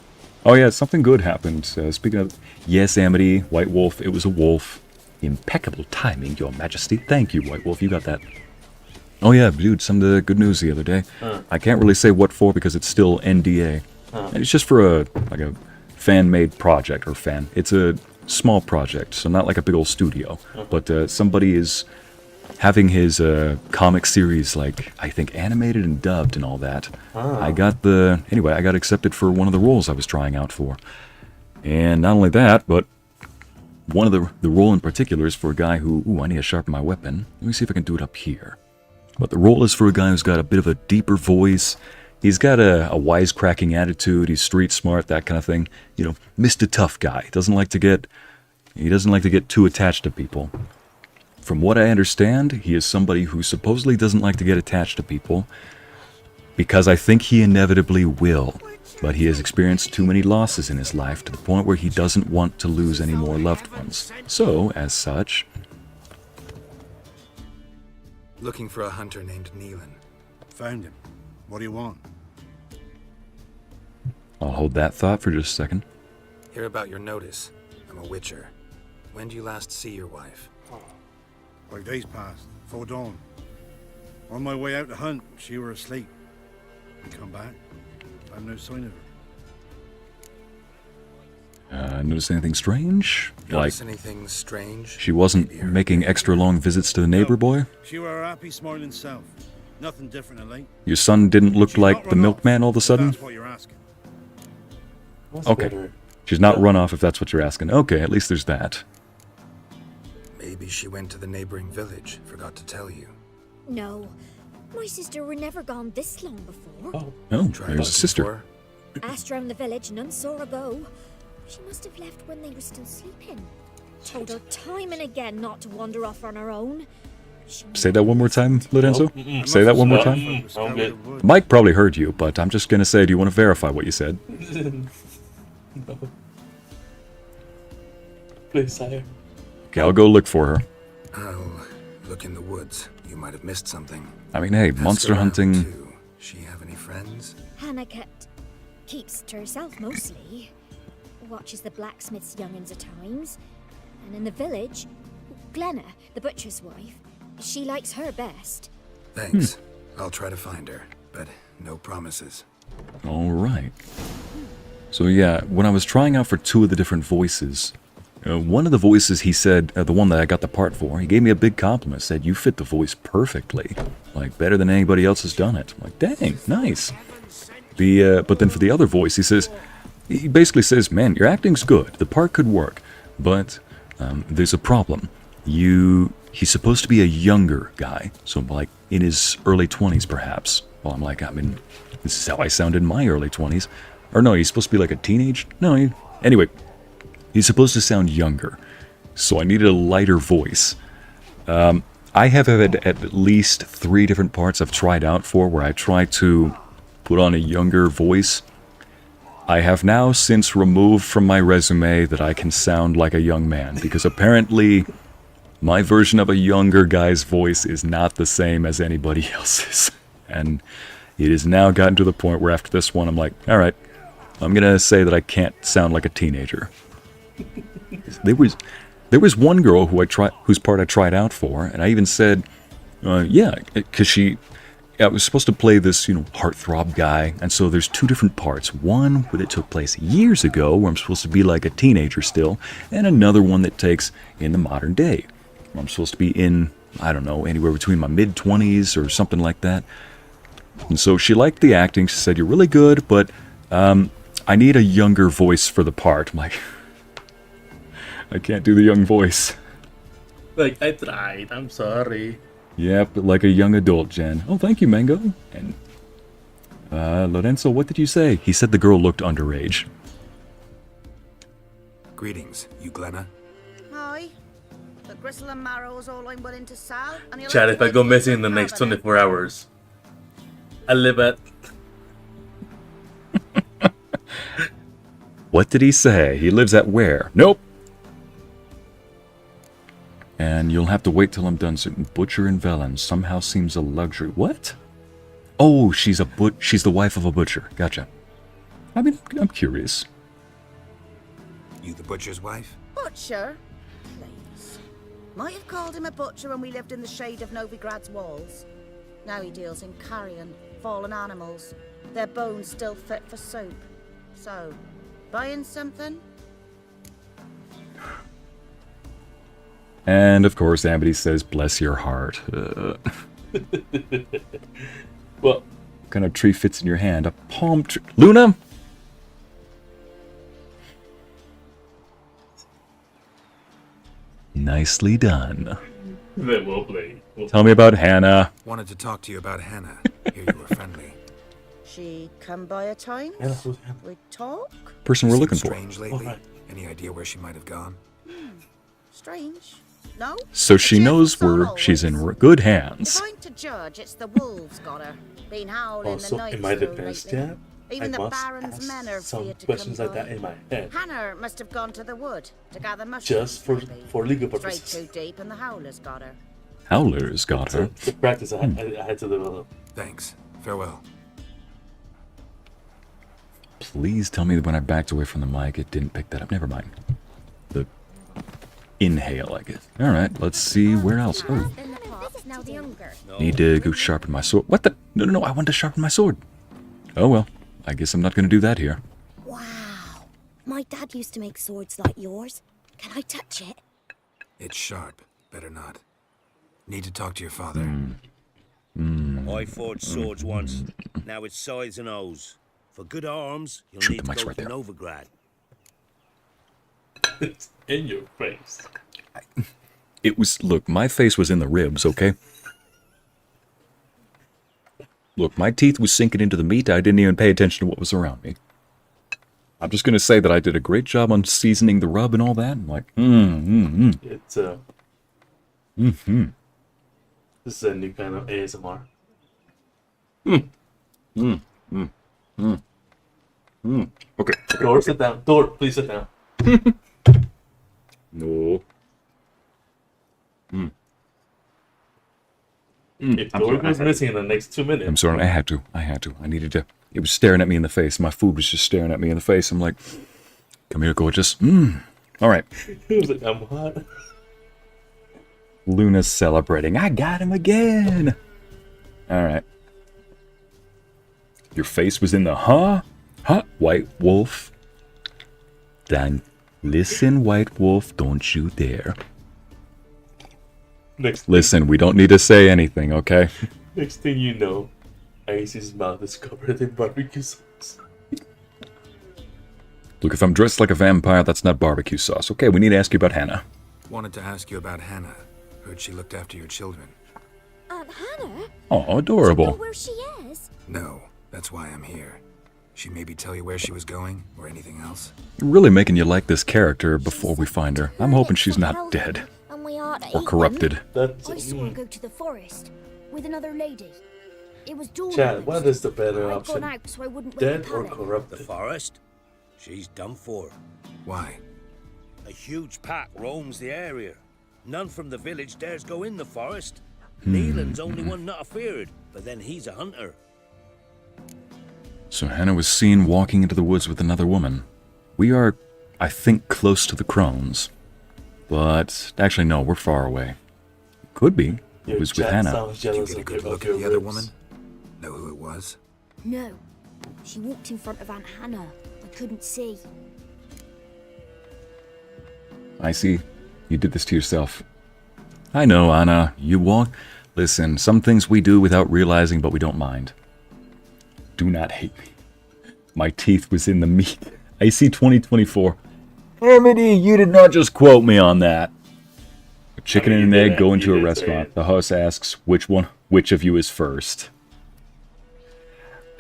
Oh yeah, something good happened. Speaking of... Yes, Amity, White Wolf, it was a wolf. Impeccable timing, Your Majesty. Thank you, White Wolf, you got that. Oh yeah, dude, some of the good news the other day. I can't really say what for because it's still NDA. It's just for a fan-made project, or fan. It's a small project, so not like a big old studio. But somebody is having his comic series, like, I think animated and dubbed and all that. I got I got accepted for one of the roles I was trying out for. And not only that, but one of the role in particular is for a guy who, I need to sharpen my weapon. Let me see if I can do it up here. But the role is for a guy who's got a bit of a deeper voice. He's got a wisecracking attitude. He's street smart, that kind of thing. You know, Mr. Tough Guy. He doesn't like to get too attached to people. From what I understand, he is somebody who supposedly doesn't like to get attached to people, because I think he inevitably will. But he has experienced too many losses in his life to the point where he doesn't want to lose any more loved ones. So, as such... Looking for a hunter named Neelan. Found him. What do you want? I'll hold that thought for just a second. Hear about your notice. I'm a witcher. When do you last see your wife? 5 days passed, 'fore dawn. On my way out to hunt, she were asleep. I come back, found no sign of her. Notice anything strange? Notice anything strange? She wasn't making extra long visits to the neighbor boy? She were her happy, smiling self. Nothing different than late. Your son didn't look She's like not the run milkman off, all of a if sudden? That's what you're asking. What's Okay. better? She's not run off if that's what you're asking. Okay, at least there's that. Maybe she went to the neighboring village. Forgot to tell you. No, my sister were never gone this long before. Oh, Tried there's a looking sister. for her? Asked round the village, none saw her go. She must have left when they were still sleeping. Told her time and again not to wander off on her own. Say that one more time, Lorenzo. Nope. Say that one more time. I'm good. Mike probably heard you, but I'm just gonna say, do you want to verify what you said? No. Please, sire. Okay, I'll go look for her. I'll look in the woods. You might have missed something. I mean, hey, Ask monster around, hunting. too. She have any friends? Hannah keeps to herself mostly. Watches the blacksmith's young'uns at times. And in the village, Glenna, the butcher's wife, she likes her best. Thanks. I'll try to find her, but no promises. All right. So yeah, when I was trying out for 2 of the different voices, one of the voices he said, the one that I got the part for, he gave me a big compliment. Said you fit the voice perfectly, like better than anybody else has done it. I'm like, dang, nice. But then for the other voice, he basically says, man, your acting's good. The part could work, but there's a problem. He's supposed to be a younger guy, so like in his early 20s perhaps. Well, I'm like, I mean, this is how I sound in my early 20s. Or no, he's supposed to be like a teenage? No, anyway, he's supposed to sound younger. So I needed a lighter voice. I have had at least 3 different parts I've tried out for where I try to put on a younger voice. I have now since removed from my resume that I can sound like a young man, because apparently my version of a younger guy's voice is not the same as anybody else's. And it has now gotten to the point where after this one I'm like, alright, I'm gonna say that I can't sound like a teenager. There was one girl whose part I tried out for, and I even said, yeah, because I was supposed to play this, heartthrob guy, and so there's 2 different parts. One where it took place years ago, where I'm supposed to be like a teenager still, and another one that takes in the modern day, where I'm supposed to be in, I don't know, anywhere between my mid-20s or something like that. And so she liked the acting. She said, you're really good, but I need a younger voice for the part. I'm like, I can't do the young voice. Like, I tried. I'm sorry. Yeah, but like a young adult, Jen. Oh, thank you, Mango. And, Lorenzo, what did you say? He said the girl looked underage. Greetings, you Glenna. Hi. The gristle and marrow's all I'm willing to sell. And you'll Chad, have if to I go wait missing in the till next Cabinet. 24 hours, I live at... What did he say? He lives at where? Nope. And you'll have to wait till I'm done. Butcher in Velen somehow seems a luxury. What? Oh, she's the wife of a butcher. Gotcha. I mean, I'm curious. You the butcher's wife? Butcher? Please. Might have called him a butcher when we lived in the shade of Novigrad's walls. Now he deals in carrion, fallen animals. Their bones still fit for soup. So, buying something? And of course, Amity says, bless your heart. Well, what kind of tree fits in your hand? A palm tree. Luna? Nicely done. then we'll play. Tell me about Hannah. Wanted to talk to you about Hannah. Hear you were friendly. She come by a time? Hannah, who's Hannah? We talk? Person we're Seemed looking for. strange lately. Alright. Any idea where she might have gone? Strange. No? So she A knows cheerful where soul she's in always. good If hands. I'm to judge, it's the wolves got her. Been howling Also, the night in my through defense, lately. yeah, Even I the must Baron's men are ask some feared to questions come like that by. in my head. Hannah must have gone to the wood to gather mushrooms. Just for maybe. legal Straight purposes. too deep, and the howlers got her. Howler's got her. The practice I had to develop. Thanks. Farewell. Please tell me that when I backed away from the mic, it didn't pick that up. Never mind. The inhale, I guess. Alright, let's see where else. Oh, In the pot, now the younger. need to go sharpen my sword. What the? No, I want to sharpen my sword. Oh well, I guess I'm not going to do that here. Wow. My dad used to make swords like yours. Can I touch it? It's sharp. Better not. Need to talk to your father. I forged swords once. Now it's size and O's. For good arms, you'll Shoot, need the to mic's go right to there. Novigrad. It's in your face. It was, look, my face was in the ribs, okay? Look, my teeth was sinking into the meat. I didn't even pay attention to what was around me. I'm just gonna say that I did a great job on seasoning the rub and all that. I'm like, It's this is a new kind of ASMR. Okay. Door, sit down. Door, please sit down. No. If Door goes missing in the next 2 minutes. I'm sorry, I had to. I needed to. It was staring at me in the face. My food was just staring at me in the face. I'm like, come here, gorgeous. All right. He was like, I'm hot. Luna's celebrating. I got him again. All right. Your face was in the White Wolf. Then listen, White Wolf, don't you dare. Listen, we don't need to say anything, okay? Next thing you know, Ycey's mouth is covered in barbecue sauce. Look, if I'm dressed like a vampire, that's not barbecue sauce. Okay, we need to ask you about Hannah. Wanted to ask you about Hannah. Heard she looked after your children. Aunt Hannah? Oh, adorable. Do you know where she is? No, that's why I'm here. She maybe tell you where she was going, or anything else? Really making you like this character before we find her. I'm hoping she's not dead. And we are to Or eat corrupted. them. I saw her go to the forest with another lady. It was dawn. Chad, what is the better I'd option? gone out so I wouldn't wake Dead the or pallet. corrupted? The forest? She's done for. Why? A huge pack roams the area. None from the village dares go in the forest. Hmm. Neelan's only one not afeared, but then he's a hunter. So Hannah was seen walking into the woods with another woman. We are, I think, close to the crones. But, actually no, we're far away. Could be. It was with Hannah. Sounds Did you jealous get a of good your- look of at the your other ribs. woman? Know who it was? No. She walked in front of Aunt Hannah. I couldn't see. I see. You did this to yourself. I know, Anna. You walk... Listen, some things we do without realizing, but we don't mind. Do not hate me. My teeth was in the meat. Ycey 2024. Amity, you did not just quote me on that. A chicken I mean, and you an did egg it. go You into a did say restaurant. it. The host asks, which of you is first?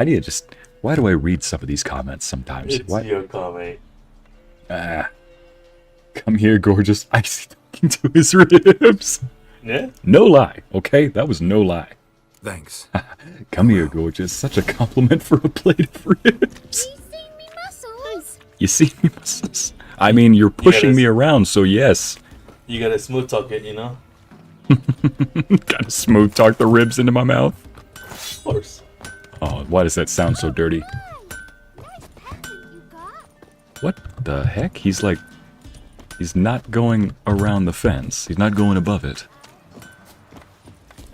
I need to just... Why do I read some of these comments sometimes? It's Why? your comment. Come here, gorgeous. Ycey talking to his ribs. Yeah? No lie, okay? That was no lie. Thanks. Come here, gorgeous. Such a compliment for a plate of ribs. You seen me muscles? You see me muscles? I mean, you're pushing gotta- me around, so yes. You gotta smooth talk it, you know? Gotta smooth talk the ribs into my mouth. Of course. Oh, why does that sound so dirty? Nice pattern you got. What the heck? He's like... He's not going around the fence. He's not going above it.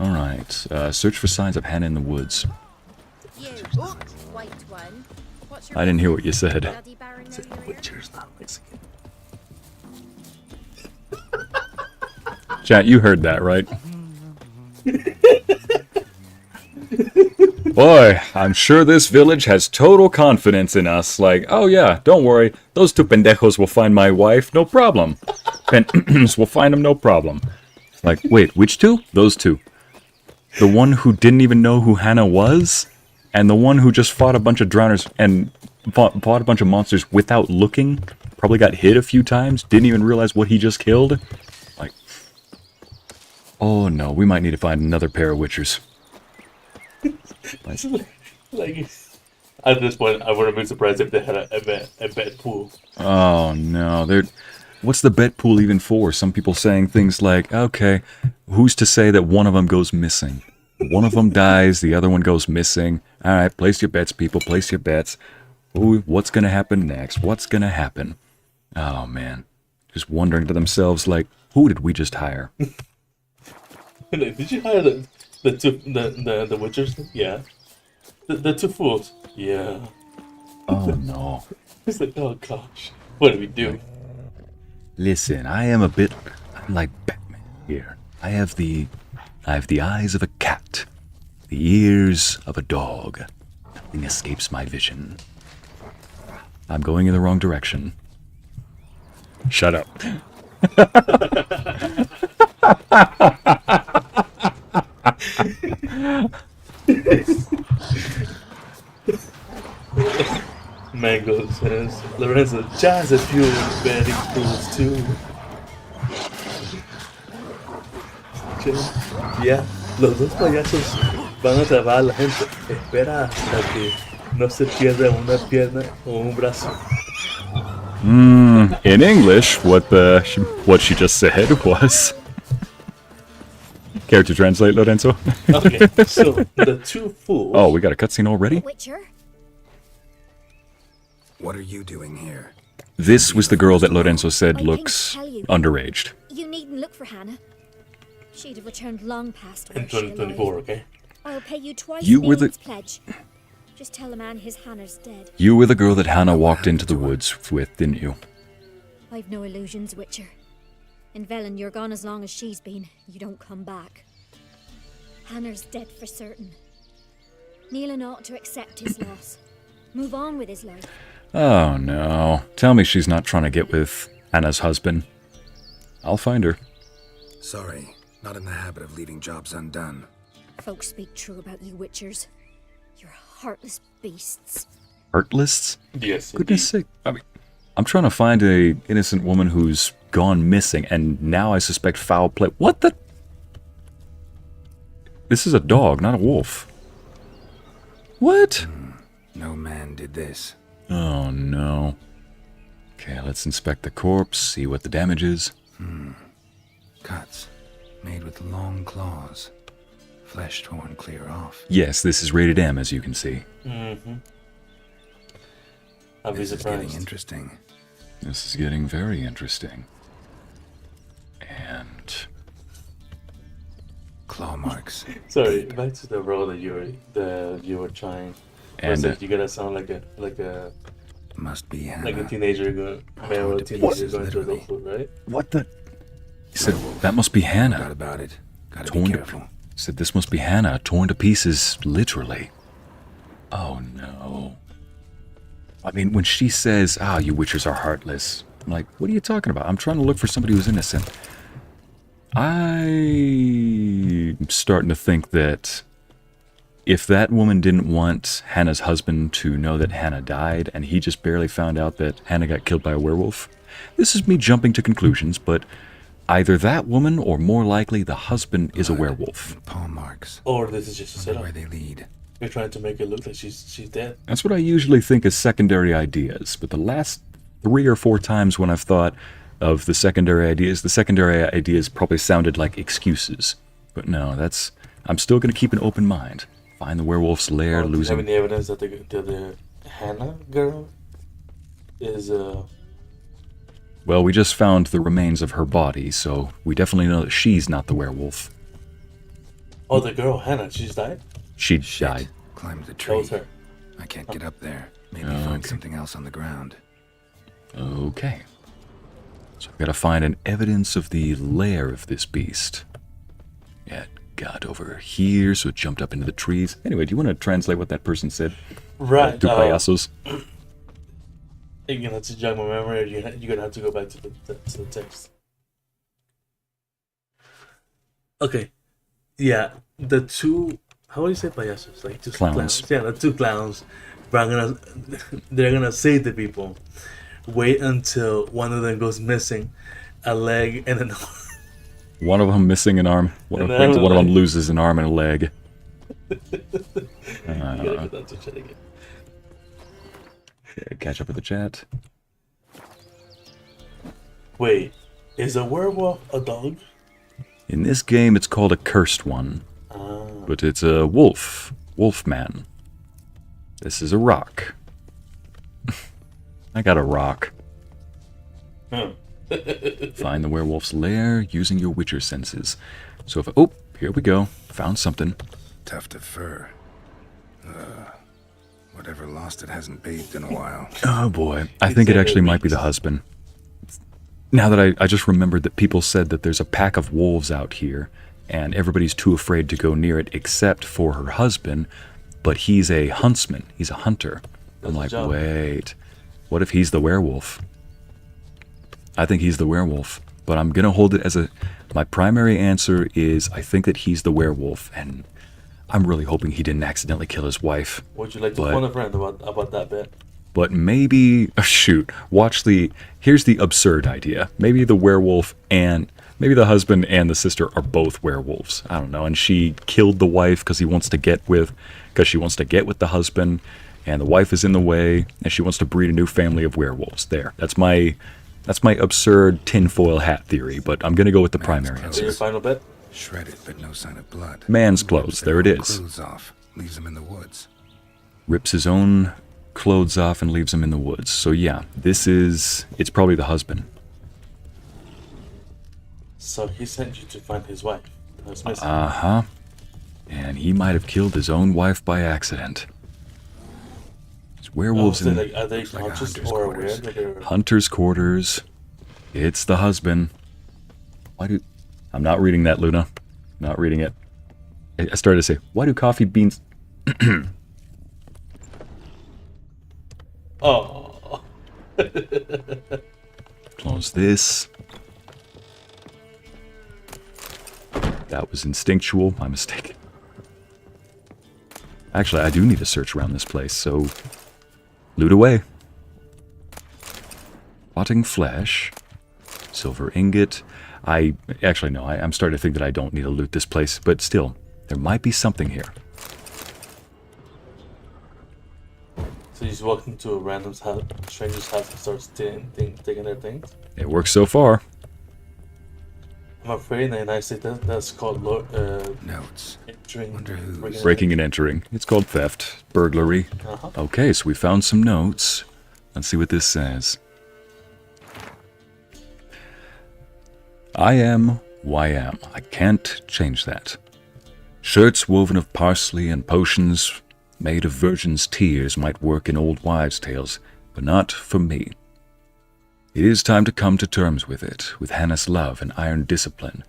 Alright, search for signs of Hannah in the woods. You, white one. What's your I didn't hear what you said. bloody baron know you're here? Witcher's not Mexican. Chat, you heard that, right? Boy, I'm sure this village has total confidence in us. Like, oh yeah, don't worry. Those two pendejos will find my wife, no problem. We'll find them, no problem. Like, wait, which two? Those two. The one who didn't even know who Hannah was, and the one who just fought a bunch of drowners and fought a bunch of monsters without looking. Probably got hit a few times, didn't even realize what he just killed. Like, oh no, we might need to find another pair of witchers. Like, at this point, I wouldn't be surprised if they had a bet pool. Oh no, they're... What's the bet pool even for? Some people saying things like, okay, who's to say that one of them goes missing? One of them dies, the other one goes missing. Alright, place your bets, people, place your bets. Ooh, what's gonna happen next? What's gonna happen? Oh man. Just wondering to themselves, like, who did we just hire? Like, did you hire the witchers? Yeah. The two fools? Yeah. Oh no. It's like, oh gosh, what do we do? Listen, I'm like Batman here. I have the eyes of a cat, the ears of a dog. Nothing escapes my vision. I'm going in the wrong direction. Shut up. Mangoes. Lorenzo, ya has a few very tools too. Ya, los dos payasos van a atrapar a la gente. Espera hasta que no se pierda una pierna o un brazo. In English, what she just said was. Care to translate, Lorenzo? Okay, so the two fools. Oh, we got a cutscene already? Witcher? What are you doing here? This was the girl that Lorenzo I said came looks to tell you. underaged. You needn't look for Hannah. She'd have returned long past In where she alive. 2024, okay? I'll pay you twice You were the- Neil's pledge. Just tell the man his Hannah's dead. You were the girl that Hannah walked into the woods with, didn't you? I've no illusions, Witcher. In Velen, you're gone as long as she's been. You don't come back. Hannah's dead for certain. Neilin ought to accept his loss. Move on with his life. Oh no. Tell me she's not trying to get with Hannah's husband. I'll find her. Sorry, not in the habit of leaving jobs undone. Folks speak true about you, Witchers. You're heartless beasts. Heartless? Yes. Goodness sake. I mean, I'm trying to find a innocent woman who's gone missing, and now I suspect foul play. What the? This is a dog, not a wolf. What? No man did this. Oh no. Okay, let's inspect the corpse, see what the damage is. Cuts, made with long claws. Flesh torn clear off. Yes, this is rated M, as you can see. Mm-hmm. I'll be This is getting surprised. interesting. This is getting very interesting. And Claw marks. Sorry, back to the role that you were trying. And, You gotta sound like a Must be Hannah. like a teenager going, male Torn to teenager pieces, going through literally. adulthood, right? what the? He said that must be Forgot Hannah. about it. Gotta Torn be to careful. said this must be Hannah, torn to pieces, literally. Oh no. I mean, when she says, you witchers are heartless, I'm like, what are you talking about? I'm trying to look for somebody who's innocent. I'm starting to think that if that woman didn't want Hannah's husband to know that Hannah died, and he just barely found out that Hannah got killed by a werewolf, this is me jumping to conclusions, but either that woman, or more likely, the husband is a werewolf. Paw marks. Or this is just a Wonder setup. where they lead. You're trying to make it look like she's dead. That's what I usually think is secondary ideas, but the last 3 or 4 times when I've thought of the secondary ideas probably sounded like excuses. But no, I'm still going to keep an open mind. Find the werewolf's lair, Do you have losing... any evidence that the Hannah girl is Well, we just found the remains of her body, so we definitely know that she's not the werewolf. Oh, the girl Hannah? She's died. She died. Climbed the That tree. was her. I can't get up there. Maybe Okay. find something else on the ground. Okay. So I've got to find an evidence of the lair of this beast. Yeah, it got over here, so it jumped up into the trees. Anyway, do you want to translate what that person said? Right. Two payasos. You're gonna have to jog my memory, or you're gonna have to go back to the text. Okay. Yeah, the two. How would you say payasos? Like two Clowns. Yeah, the two clowns. They're gonna save the people. Wait until one of them goes missing, a leg and an arm. One of them missing an arm. One of And then them like- loses an arm and a leg. You gotta get that to chat again. Okay, catch up with the chat. Wait, is a werewolf a dog? In this game, it's called a cursed one. But it's a wolf. Wolfman. This is a rock. I got a rock. Huh. Find the werewolf's lair using your witcher senses. So if... Oh, here we go. Found something. Tuft of fur. Whatever lost it hasn't bathed in a while. Oh boy. I think it actually might be the husband. Now that I just remembered that people said that there's a pack of wolves out here, and everybody's too afraid to go near it except for her husband, but he's a huntsman. He's a hunter. I'm like, wait. What if he's the werewolf? I think he's the werewolf, but I'm going to hold it as my primary answer is I think that he's the werewolf, and I'm really hoping he didn't accidentally kill his wife. Would you like to But- phone a friend about that bit? But maybe... Oh, shoot. Watch the... Here's the absurd idea. Maybe the werewolf and... Maybe the husband and the sister are both werewolves. I don't know. And she killed the wife because she wants to get with the husband. And the wife is in the way. And she wants to breed a new family of werewolves. There. That's my absurd tinfoil hat theory. But I'm going to go with the primary answer. Your final bet? Shredded, but no sign of blood. Man's clothes. There it is. Clothes off. Leaves him in the woods. Rips his own clothes off and leaves him in the woods. So yeah, it's probably the husband. So he sent you to find his wife. That's missing. Uh-huh. And he might have killed his own wife by accident. There's werewolves in... Are they conscious or aware that they're... Hunter's quarters. It's the husband. I'm not reading that, Luna. Not reading it. I started to say, why do coffee beans... Oh. Close this. That was instinctual. My mistake. Actually, I do need to search around this place, so... Loot away. Rotting flesh. Silver ingot. Actually, no. I'm starting to think that I don't need to loot this place, but still, there might be something here. So you just walked into a random house, stranger's house and starts taking their things? It works so far. I'm afraid in the United States that's called notes. Breaking and entering. It's called theft. Burglary. Okay, so we found some notes. Let's see what this says. I am who I am. I can't change that. Shirts woven of parsley and potions made of virgins' tears might work in old wives' tales, but not for me. It is time to come to terms with it, with Hannah's love and iron discipline.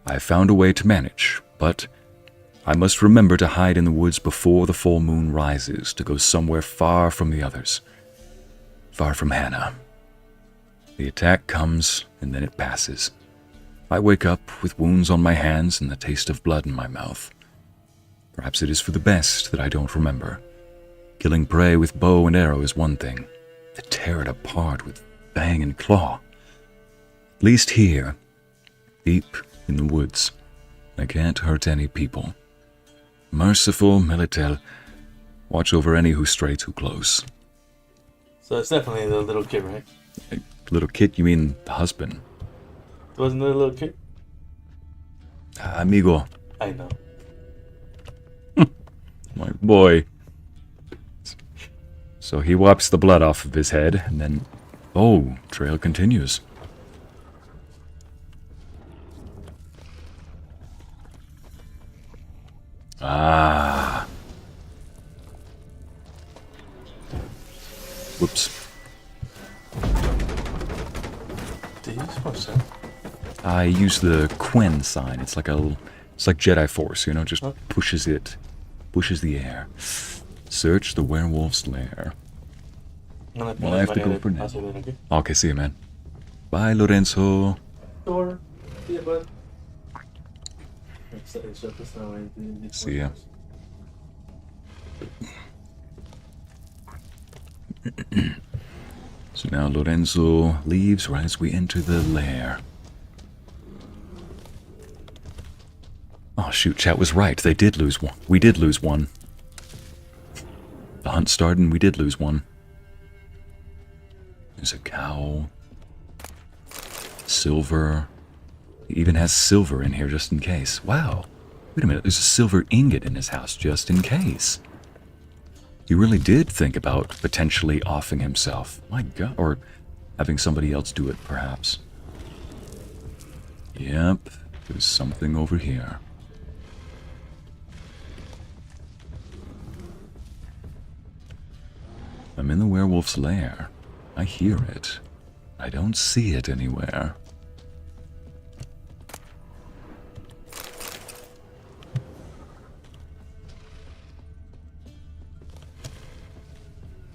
I have found a way to manage, but I must remember to hide in the woods before the full moon rises, to go somewhere far from the others. Far from Hannah. The attack comes, and then it passes. I wake up with wounds on my hands and the taste of blood in my mouth. Perhaps it is for the best that I don't remember. Killing prey with bow and arrow is one thing. To tear it apart with fang and claw. At least here, deep in the woods, I can't hurt any people. Merciful Militel, watch over any who stray too close. So it's definitely the little kid, right? Little kid, you mean the husband? Wasn't it a little kid? Amigo. I know. My boy. So he wipes the blood off of his head, and then... Oh, trail continues. Ah. Whoops. Did you suppose so? I use the Quen sign. It's like Jedi Force, you know, just pushes the air. Search the werewolf's lair. Well, I have to go for now. Okay, see you, man. Bye, Lorenzo. Sure. See ya, bud. See ya. So now Lorenzo leaves right as we enter the lair. Oh shoot, chat was right. They did lose one. We did lose one. The hunt started and we did lose one. There's a cow. Silver. He even has silver in here just in case. Wow. Wait a minute, there's a silver ingot in his house just in case. He really did think about potentially offing himself. My god. Or having somebody else do it, perhaps. Yep, there's something over here. I'm in the werewolf's lair. I hear it. I don't see it anywhere.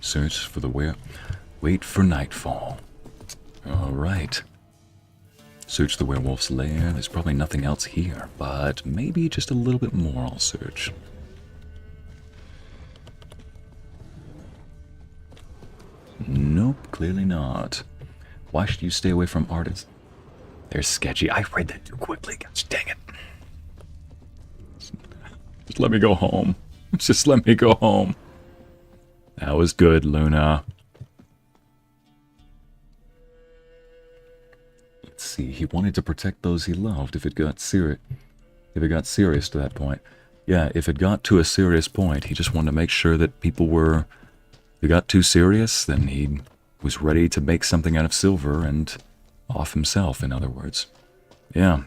Search for the wait for nightfall. Alright. Search the werewolf's lair. There's probably nothing else here, but maybe just a little bit more I'll search. Clearly not. Why should you stay away from artists? They're sketchy. I read that too quickly. Gosh dang it. Just let me go home. Just let me go home. That was good, Luna. Let's see. He wanted to protect those he loved if it got serious. If it got serious to that point. Yeah, if it got to a serious point, he just wanted to make sure that people were... If it got too serious, then he was ready to make something out of Silver and off himself, in other words. Yeah,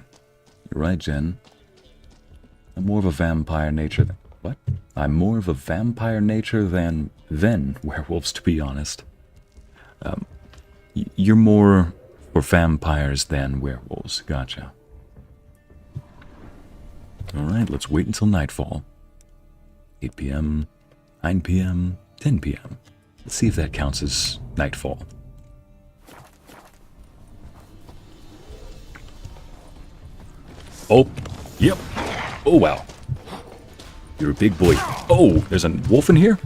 you're right, Jen. I'm more of a vampire nature than... What? I'm more of a vampire nature than werewolves, to be honest. You're more for vampires than werewolves. Gotcha. Alright, let's wait until nightfall. 8 p.m., 9 p.m., 10 p.m. Let's see if that counts as nightfall. Oh, yep. Oh, wow. You're a big boy. Oh, there's a wolf in here?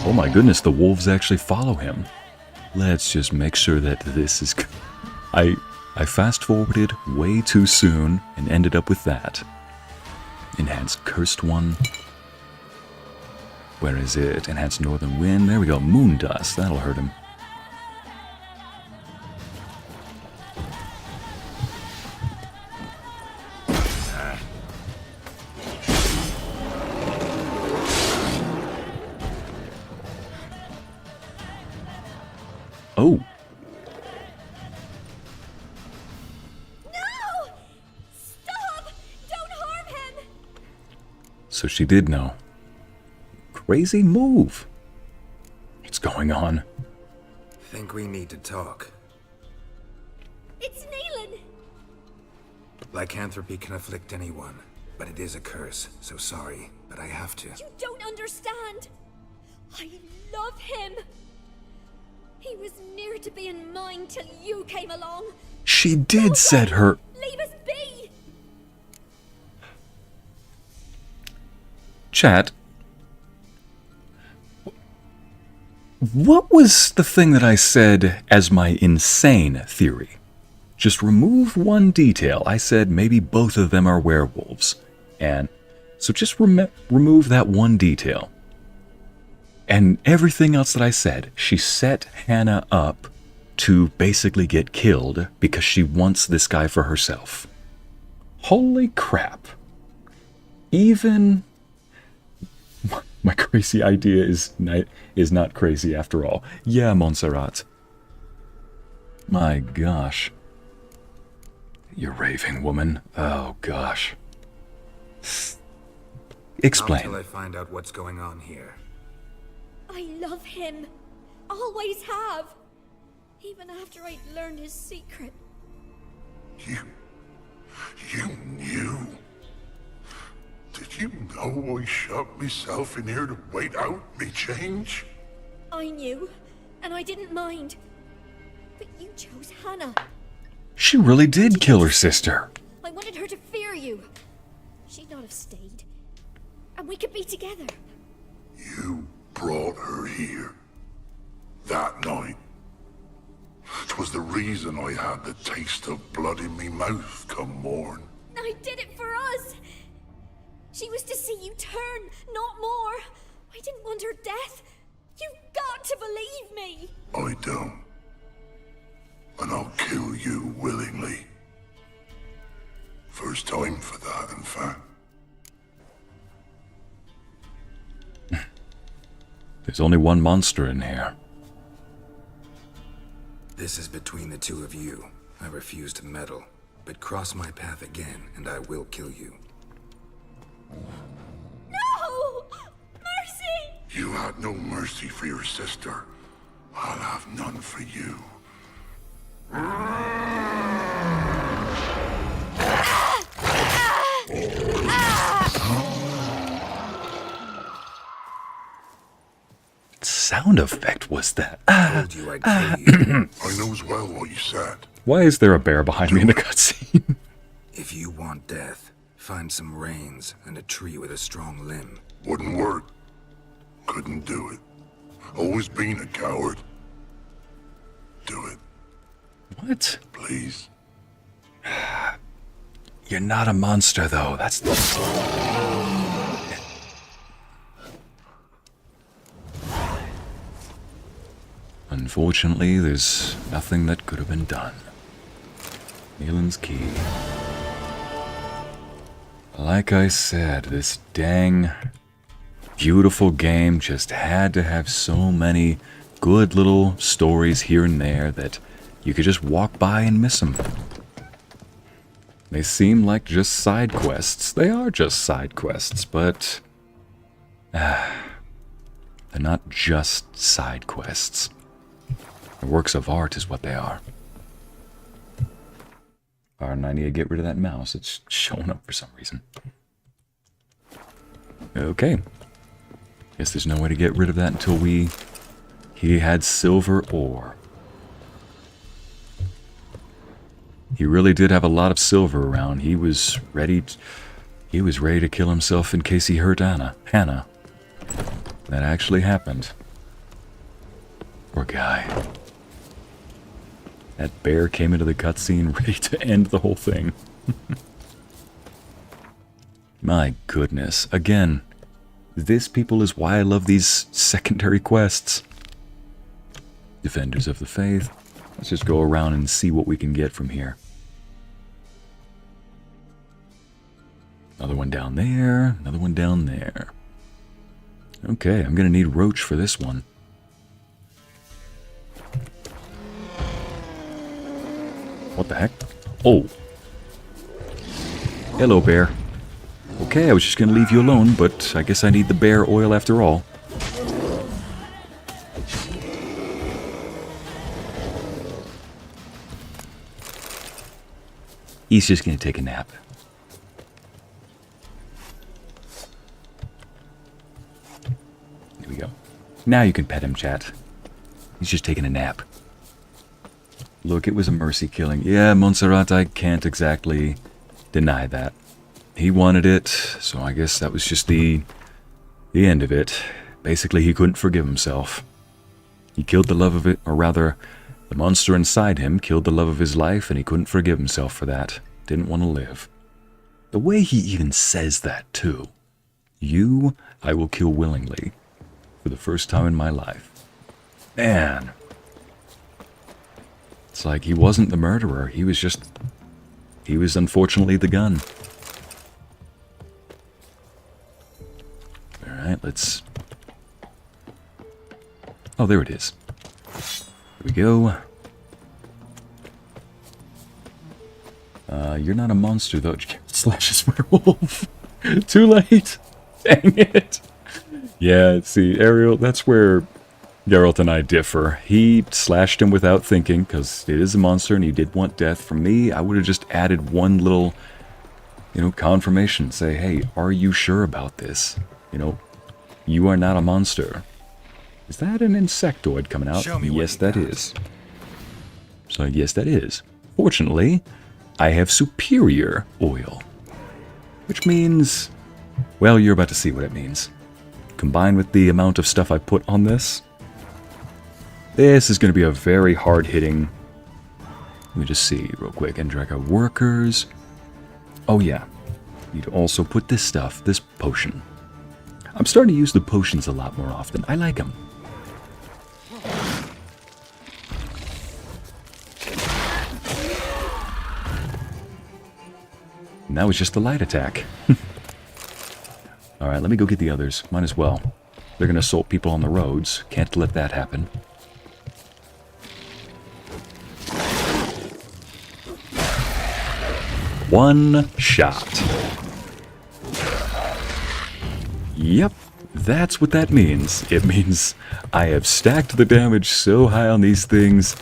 Oh my goodness, the wolves actually follow him. Let's just make sure that this is... I fast-forwarded way too soon and ended up with that. Enhanced Cursed One. Where is it? Enhanced Northern Wind. There we go. Moon Dust. That'll hurt him. Oh. No! Stop! Don't harm him! So she did know. Crazy move. What's going on? Think we need to talk. It's Neelan! Lycanthropy can afflict anyone, but it is a curse, so sorry, but I have to. You don't understand! I love him! He was near to being mine till you came along. She did set her... Leave us be! Chat. What was the thing that I said as my insane theory? Just remove one detail. I said maybe both of them are werewolves. And so just remove that one detail. And everything else that I said, she set Hannah up to basically get killed because she wants this guy for herself. Holy crap. Even my crazy idea is not crazy after all. Yeah, Montserrat. My gosh. You raving woman. Oh gosh. Explain. Not until I find out what's going on here. I love him. Always have. Even after I'd learned his secret. You knew? Did you know I shut myself in here to wait out me change? I knew, and I didn't mind. But you chose Hannah. She really did kill her sister. I wanted her to fear you. She'd not have stayed. And we could be together. You brought her here. That night. 'Twas the reason I had the taste of blood in me mouth come morn. I did it for us. She was to see you turn, not more. I didn't want her death. You've got to believe me. I don't. And I'll kill you willingly. First time for that, in fact. There's only one monster in here. This is between the two of you. I refuse to meddle, but cross my path again and I will kill you. No! Mercy! You had no mercy for your sister. I'll have none for you. Sound effect was that? Told you I'd kill you. I knows well what you said. Why is there a bear behind me in the cutscene? If you want death, Find some reins and a tree with a strong limb. Wouldn't work. Couldn't do it. Always been a coward. Do it, What? please. You're not a monster, though. That's the... Unfortunately, there's nothing that could have been done. Nealon's key. Like I said, this dang beautiful game just had to have so many good little stories here and there that you could just walk by and miss them. They seem like just side quests. They are just side quests, but they're not just side quests. They're works of art is what they are. Pardon, I need to get rid of that mouse. It's showing up for some reason. Okay. Guess there's no way to get rid of that until he had silver ore. He really did have a lot of silver around. He was ready to kill himself in case he hurt Hannah. That actually happened. Poor guy. That bear came into the cutscene ready to end the whole thing. My goodness. Again, this, people, is why I love these secondary quests. Defenders of the Faith. Let's just go around and see what we can get from here. Another one down there. Another one down there. Okay, I'm gonna need Roach for this one. What the heck? Oh. Hello, bear. Okay, I was just gonna leave you alone, but I guess I need the bear oil after all. He's just gonna take a nap. There we go. Now you can pet him, chat. He's just taking a nap. Look, it was a mercy killing. Yeah, Montserrat, I can't exactly deny that. He wanted it, so I guess that was just the end of it. Basically, he couldn't forgive himself. He killed the love of it, or rather, the monster inside him killed the love of his life, and he couldn't forgive himself for that. Didn't want to live. The way he even says that, too. You, I will kill willingly. For the first time in my life. Man. It's like he wasn't the murderer. He was unfortunately the gun. Alright, let's... Oh, there it is. Here we go. You're not a monster, though. Slashes werewolf. Too late. Dang it. Yeah, see, Ariel, that's where Geralt and I differ. He slashed him without thinking, because it is a monster and he did want death. For me, I would have just added one little, confirmation. Say, hey, are you sure about this? You are not a monster. Is that an insectoid coming out? Yes, that is. So, yes, that is. Fortunately, I have superior oil. Which means... Well, you're about to see what it means. Combined with the amount of stuff I put on this, this is going to be a very hard-hitting... Let me just see real quick. Andreka workers. Oh, yeah. Need to also put this stuff, this potion. I'm starting to use the potions a lot more often. I like them. And that was just the light attack. Alright, let me go get the others. Might as well. They're gonna assault people on the roads. Can't let that happen. One shot. Yep, that's what that means. It means I have stacked the damage so high on these things,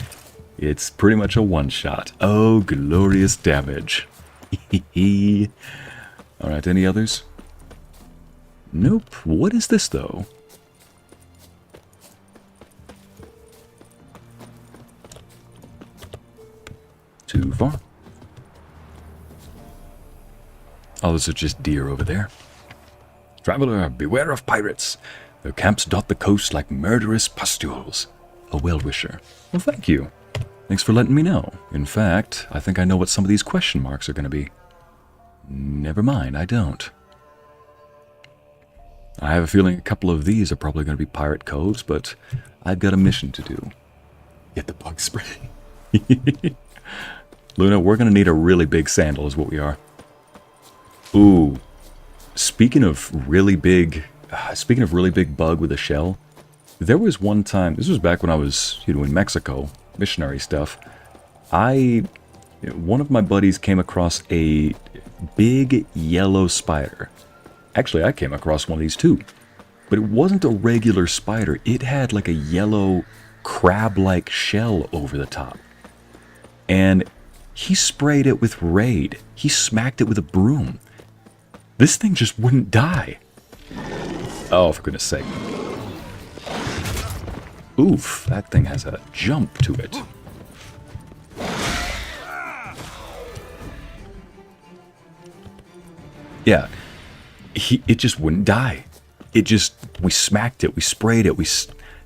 it's pretty much a one-shot. Oh, glorious damage. Alright, any others? Nope. What is this, though? Too far. Oh, those are just deer over there. Traveler, beware of pirates. Their camps dot the coast like murderous pustules. A well-wisher. Well, thank you. Thanks for letting me know. In fact, I think I know what some of these question marks are going to be. Never mind, I don't. I have a feeling a couple of these are probably going to be pirate coves, but I've got a mission to do. Get the bug spray. Luna, we're going to need a really big sandal is what we are. Ooh. Speaking of really big bug with a shell, there was one time, this was back when I was, in Mexico, missionary stuff. One of my buddies came across a big yellow spider. Actually, I came across one of these too. But it wasn't a regular spider. It had like a yellow crab-like shell over the top. And he sprayed it with Raid. He smacked it with a broom. This thing just wouldn't die. Oh, for goodness sake. Oof, that thing has a jump to it. Yeah, it just wouldn't die. We smacked it, we sprayed it, we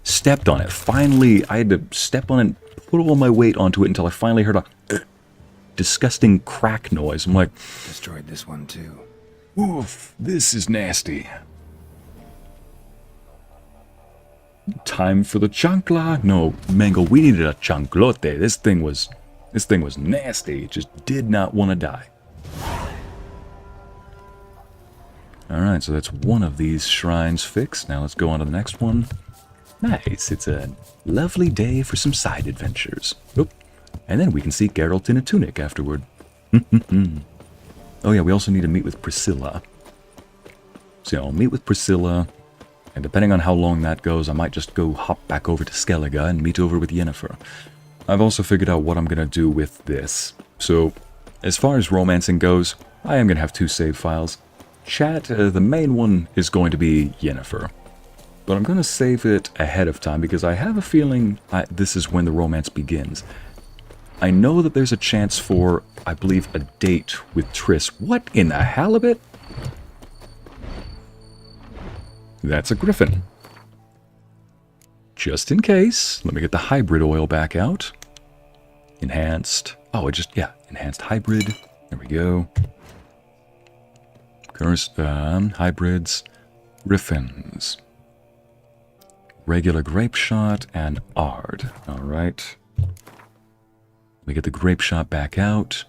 stepped on it. Finally, I had to step on it, put all my weight onto it until I finally heard a disgusting crack noise. I'm like, Destroyed this one too. oof, this is nasty. Time for the chancla. No, Mango, we needed a chanclote. This thing was nasty. It just did not want to die. Alright, so that's one of these shrines fixed. Now let's go on to the next one. Nice, it's a lovely day for some side adventures. Oop. And then we can see Geralt in a tunic afterward. Oh yeah, we also need to meet with Priscilla. So I'll meet with Priscilla, and depending on how long that goes, I might just go hop back over to Skellige and meet over with Yennefer. I've also figured out what I'm going to do with this. So, as far as romancing goes, I am going to have 2 save files. Chat, the main one is going to be Yennefer. But I'm going to save it ahead of time because I have a feeling this is when the romance begins. I know that there's a chance for, I believe, a date with Triss. What in the halibut? That's a griffin. Just in case, let me get the hybrid oil back out. Enhanced. Oh, enhanced hybrid. There we go. Cursed, hybrids, griffins. Regular grape shot and Ard. Alright. We get the grape shot back out.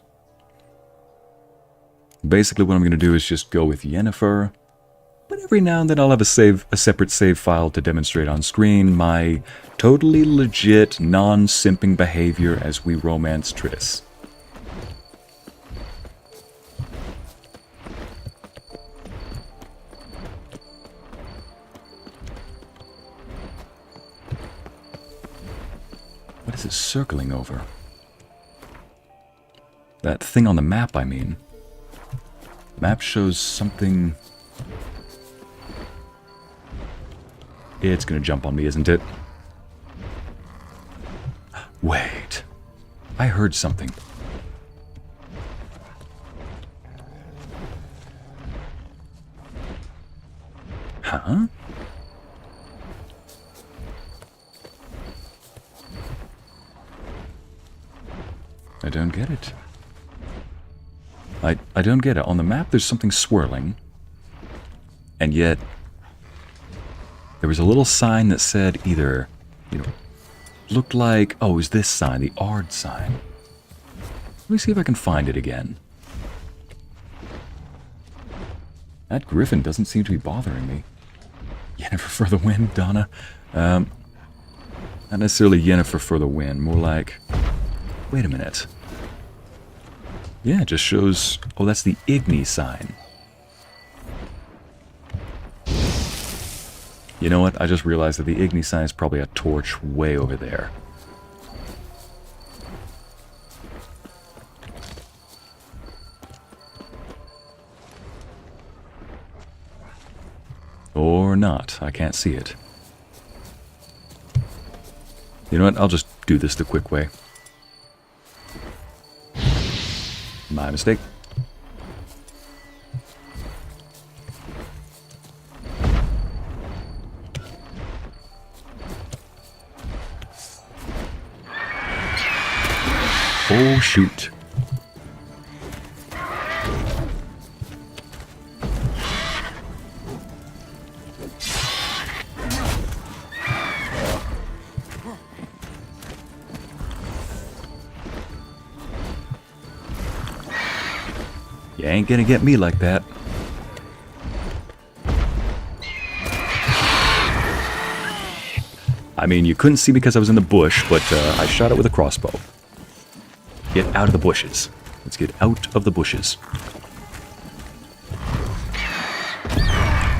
Basically what I'm going to do is just go with Yennefer. But every now and then I'll have a separate save file to demonstrate on screen my totally legit, non-simping behavior as we romance Triss. What is it circling over? That thing on the map, I mean. Map shows something... It's gonna jump on me, isn't it? Wait. I heard something. Huh? I don't get it. I don't get it. On the map, there's something swirling. And yet, there was a little sign that said either, looked like, oh, it was this sign, the Ard sign. Let me see if I can find it again. That griffin doesn't seem to be bothering me. Yennefer for the win, Donna. Not necessarily Yennefer for the win, more like... Wait a minute. Yeah, it just shows... Oh, that's the Igni sign. You know what? I just realized that the Igni sign is probably a torch way over there. Or not. I can't see it. You know what? I'll just do this the quick way. My mistake. Oh, shoot. You ain't gonna get me like that. I mean, you couldn't see because I was in the bush, but I shot it with a crossbow. Get out of the bushes. Let's get out of the bushes.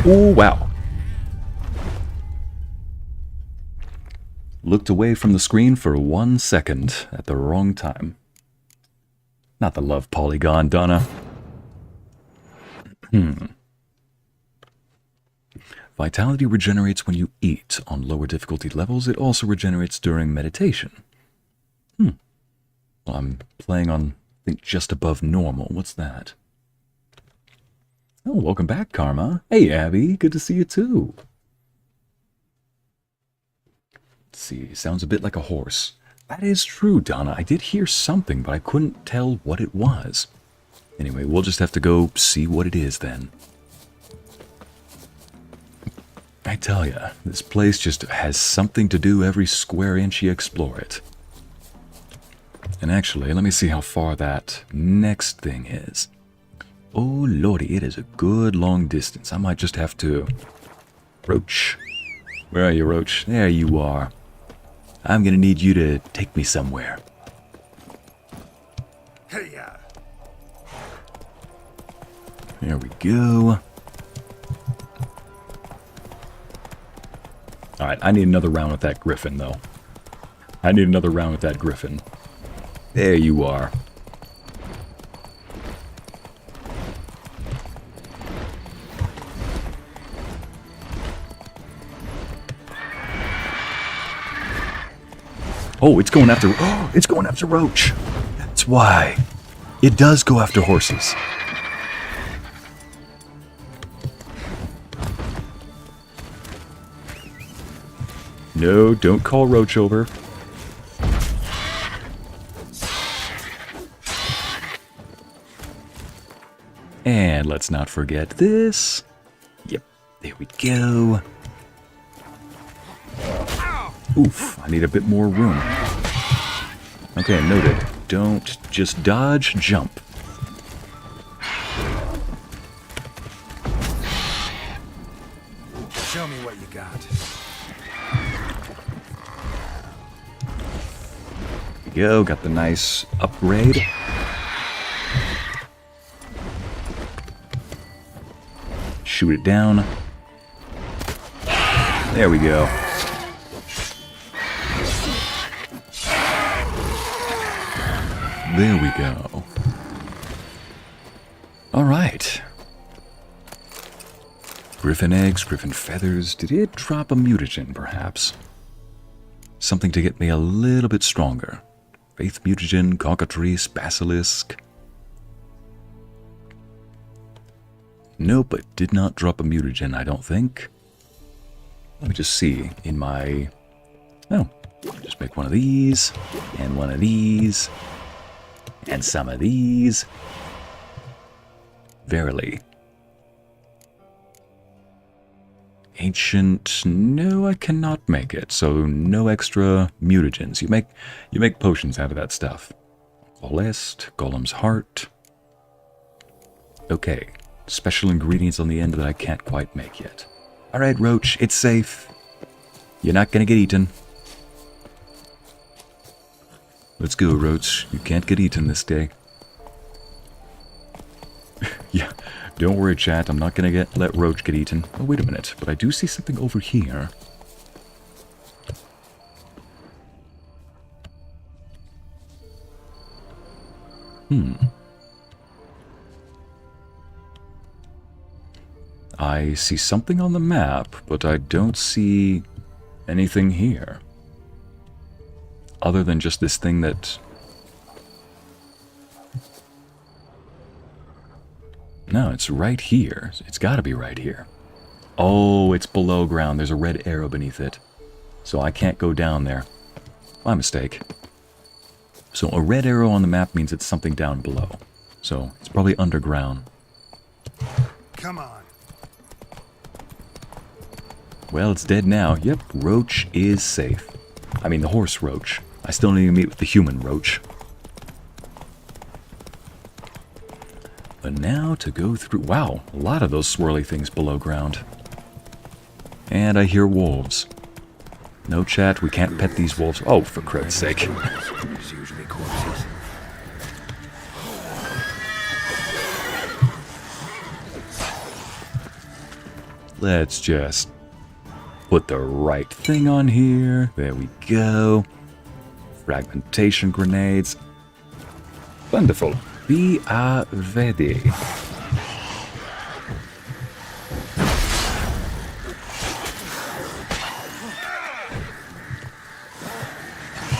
Oh, wow. Looked away from the screen for 1 second at the wrong time. Not the love polygon, Donna. Vitality regenerates when you eat. On lower difficulty levels, it also regenerates during meditation. Well, I'm playing on, I think, just above normal. What's that? Oh, welcome back, Karma. Hey, Abby. Good to see you, too. Let's see. Sounds a bit like a horse. That is true, Donna. I did hear something, but I couldn't tell what it was. Anyway, we'll just have to go see what it is, then. I tell ya, this place just has something to do every square inch you explore it. And actually, let me see how far that next thing is. Oh lordy, it is a good long distance. I might just have to... Roach. Where are you, Roach? There you are. I'm gonna need you to take me somewhere. Hey-ya! There we go. Alright, I need another round with that griffin, though. I need another round with that griffin. There you are. Oh, it's going after... Oh, it's going after Roach. That's why. It does go after horses. No, don't call Roach over. And let's not forget this. Yep, there we go. Oof, I need a bit more room. Okay, noted. Don't just dodge, jump. Show me what you got. There we go, got the nice upgrade. Shoot it down. There we go. There we go. All right. Griffin eggs, griffin feathers. Did it drop a mutagen, perhaps? Something to get me a little bit stronger. Faith mutagen, cockatrice, basilisk. Nope, it did not drop a mutagen, I don't think. Let me just see in my... Oh, just make one of these, and one of these, and some of these. Verily. Ancient... No, I cannot make it, so no extra mutagens. You make potions out of that stuff. Celeste, Golem's Heart. Okay, special ingredients on the end that I can't quite make yet. Alright, Roach, it's safe. You're not gonna get eaten. Let's go, Roach. You can't get eaten this day. Yeah, don't worry, chat. I'm not gonna let Roach get eaten. Oh, wait a minute. But I do see something over here. I see something on the map, but I don't see anything here. Other than just this thing that... No, it's right here. It's gotta be right here. Oh, it's below ground. There's a red arrow beneath it. So I can't go down there. My mistake. So a red arrow on the map means it's something down below. So it's probably underground. Come on. Well, it's dead now. Yep, Roach is safe. I mean, the horse Roach. I still need to meet with the human Roach. But now to go through... Wow, a lot of those swirly things below ground. And I hear wolves. No chat, we can't pet these wolves. Oh, for crud's sake. There's usually corpses. Let's just put the right thing on here. There we go. Fragmentation grenades. Wonderful. We are ready.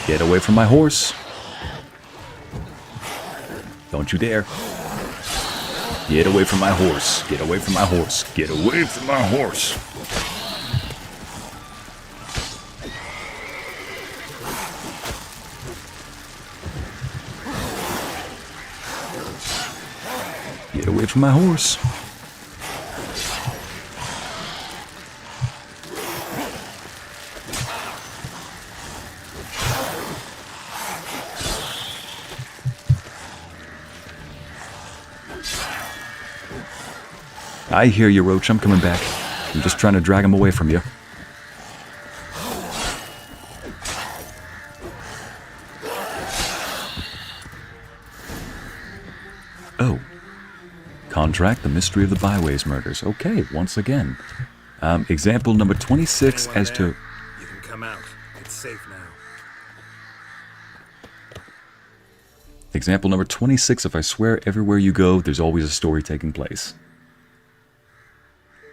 Get away from my horse. Don't you dare. Get away from my horse. Get away from my horse. Get away from my horse. Get away from my horse. I hear you, Roach. I'm coming back. I'm just trying to drag him away from you. Oh. Contract the mystery of the byways murders. Okay, once again. Example number 26 as to... You can come out. It's safe now. Example number 26, if I swear everywhere you go, there's always a story taking place.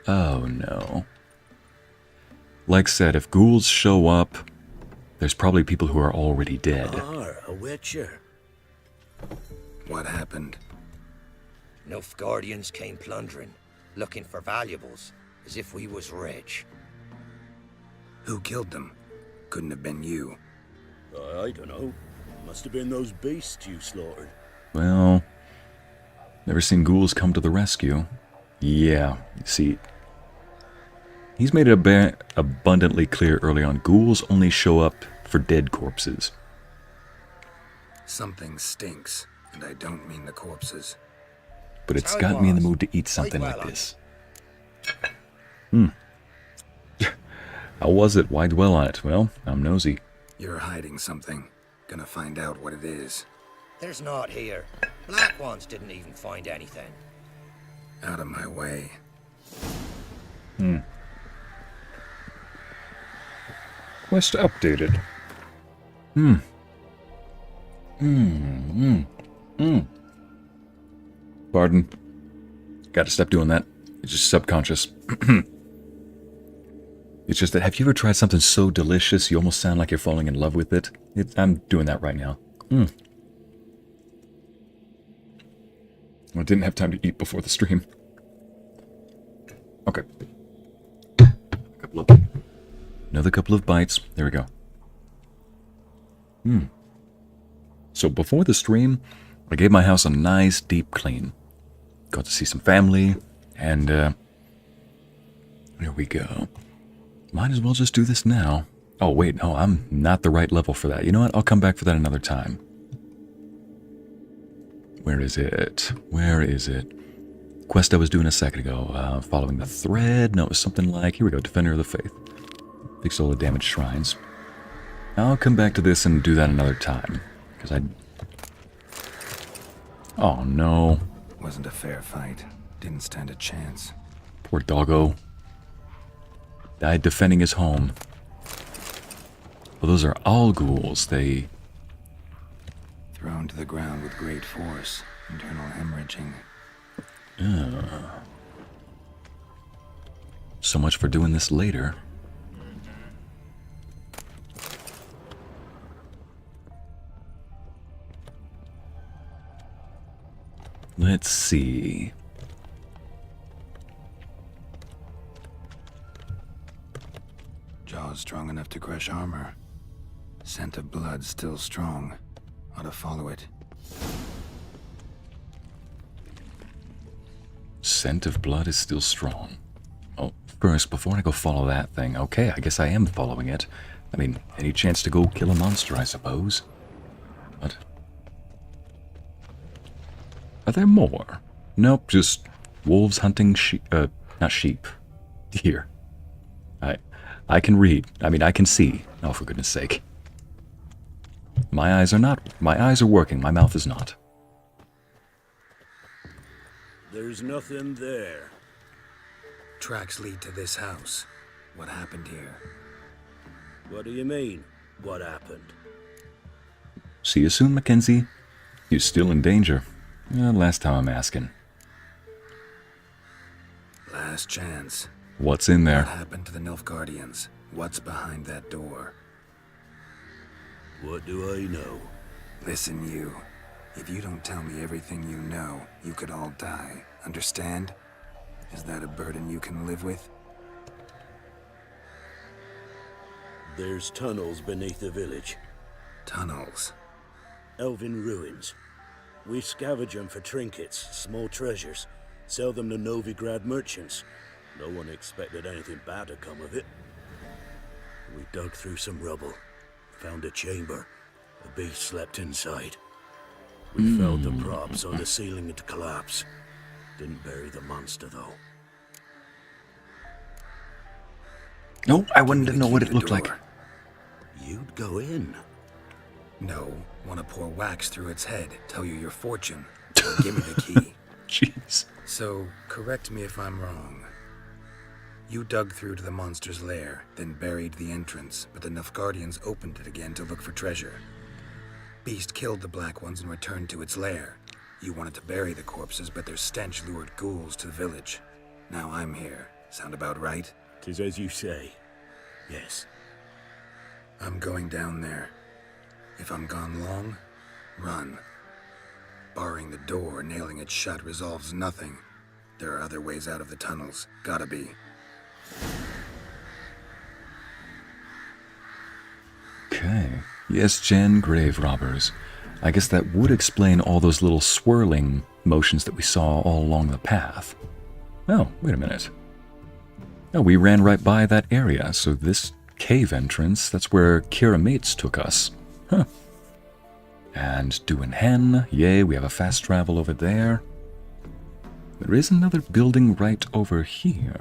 Oh no. Like said, if ghouls show up, there's probably people who are already dead. A witcher. What happened? Enough guardians came plundering, looking for valuables, as if we was rich. Who killed them? Couldn't have been you. I don't know. Must have been those beasts you slaughtered. Well, never seen ghouls come to the rescue. Yeah, you see, he's made it abundantly clear early on, ghouls only show up for dead corpses. Something stinks, and I don't mean the corpses. But it's got me in the mood to eat something like this. How was it? Why dwell on it? Well, I'm nosy. You're hiding something. Gonna find out what it is. There's not here. Black ones didn't even find anything. Out of my way. Quest updated. Pardon. Gotta stop doing that. It's just subconscious. It's just that, have you ever tried something so delicious you almost sound like you're falling in love with it? I'm doing that right now. I didn't have time to eat before the stream. Okay. Another couple of bites. There we go. So before the stream, I gave my house a nice deep clean. Got to see some family, and there we go. Might as well just do this now. Oh wait, no, I'm not the right level for that. You know what? I'll come back for that another time. Where is it? Where is it? Quest I was doing a second ago. Following the thread. No, it was something like, here we go, Defender of the Faith. Fix all the damaged shrines. I'll come back to this and do that another time. Because I... Oh no. Wasn't a fair fight. Didn't stand a chance. Poor doggo. Died defending his home. Well, those are all ghouls. They... Thrown to the ground with great force. Internal hemorrhaging. So much for doing this later. Let's see. Jaws strong enough to crush armor. Scent of blood still strong. Ought to follow it. Scent of blood is still strong. Oh, first, before I go follow that thing, okay, I guess I am following it. I mean, any chance to go kill a monster, I suppose. But... are there more? Nope, just wolves hunting sheep, not sheep. Deer. I can read. I mean, I can see. Oh, for goodness sake. My eyes are working, my mouth is not. There's nothing there. Tracks lead to this house. What happened here? What do you mean, what happened? See you soon, Mackenzie. You're still in danger. Last time I'm asking. Last chance. What's in there? What happened to the Nilfgaardians? What's behind that door? What do I know? Listen, you. If you don't tell me everything you know, you could all die. Understand? Is that a burden you can live with? There's tunnels beneath the village. Tunnels? Elven ruins. We scavenge them for trinkets, small treasures. Sell them to Novigrad merchants. No one expected anything bad to come of it. We dug through some rubble. Found a chamber. A beast slept inside. We felled the props on the ceiling to collapse. Didn't bury the monster, though. No, I wanted to know what it looked like. You'd go in. No. Want to pour wax through its head, tell you your fortune. Give me the key. Jeez. So, correct me if I'm wrong. You dug through to the monster's lair, then buried the entrance, but the Nilfgaardians opened it again to look for treasure. Beast killed the Black Ones and returned to its lair. You wanted to bury the corpses, but their stench lured ghouls to the village. Now I'm here. Sound about right? 'Tis as you say. Yes. I'm going down there. If I'm gone long, run. Barring the door, nailing it shut resolves nothing. There are other ways out of the tunnels. Gotta be. Okay. Yes, Jen, grave robbers. I guess that would explain all those little swirling motions that we saw all along the path. Oh, wait a minute. No, we ran right by that area, so this cave entrance, that's where Kira Mates took us. Huh. And Duin Hen, yay, we have a fast travel over there. There is another building right over here.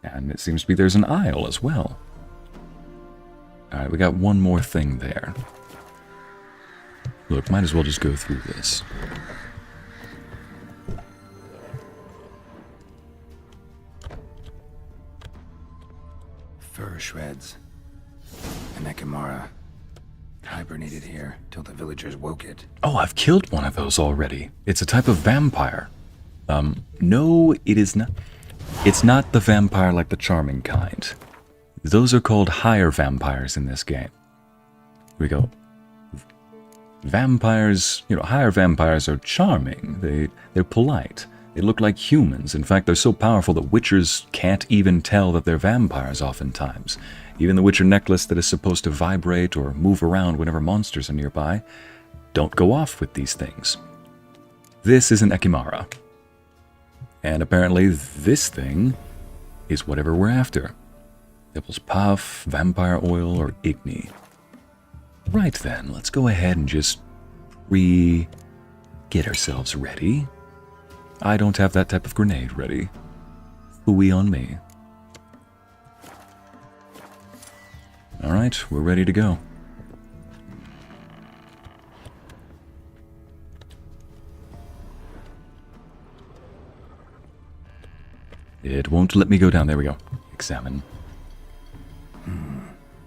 And it seems to be there's an aisle as well. Alright, we got one more thing there. Look, might as well just go through this. Fur shreds. An Ekimara. Hibernated here till the villagers woke it. Oh, I've killed one of those already. It's a type of vampire. No, it is not. It's not the vampire like the charming kind. Those are called higher vampires in this game. Here we go. Vampires, higher vampires are charming. They're polite. They look like humans. In fact, they're so powerful that witchers can't even tell that they're vampires oftentimes. Even the witcher necklace that is supposed to vibrate or move around whenever monsters are nearby don't go off with these things. This is an Ekimara. And apparently this thing is whatever we're after. Devil's Puff, Vampire Oil, or Igni. Right then, let's go ahead and just get ourselves ready. I don't have that type of grenade ready. Fooey on me. Alright, we're ready to go. It won't let me go down. There we go. Examine.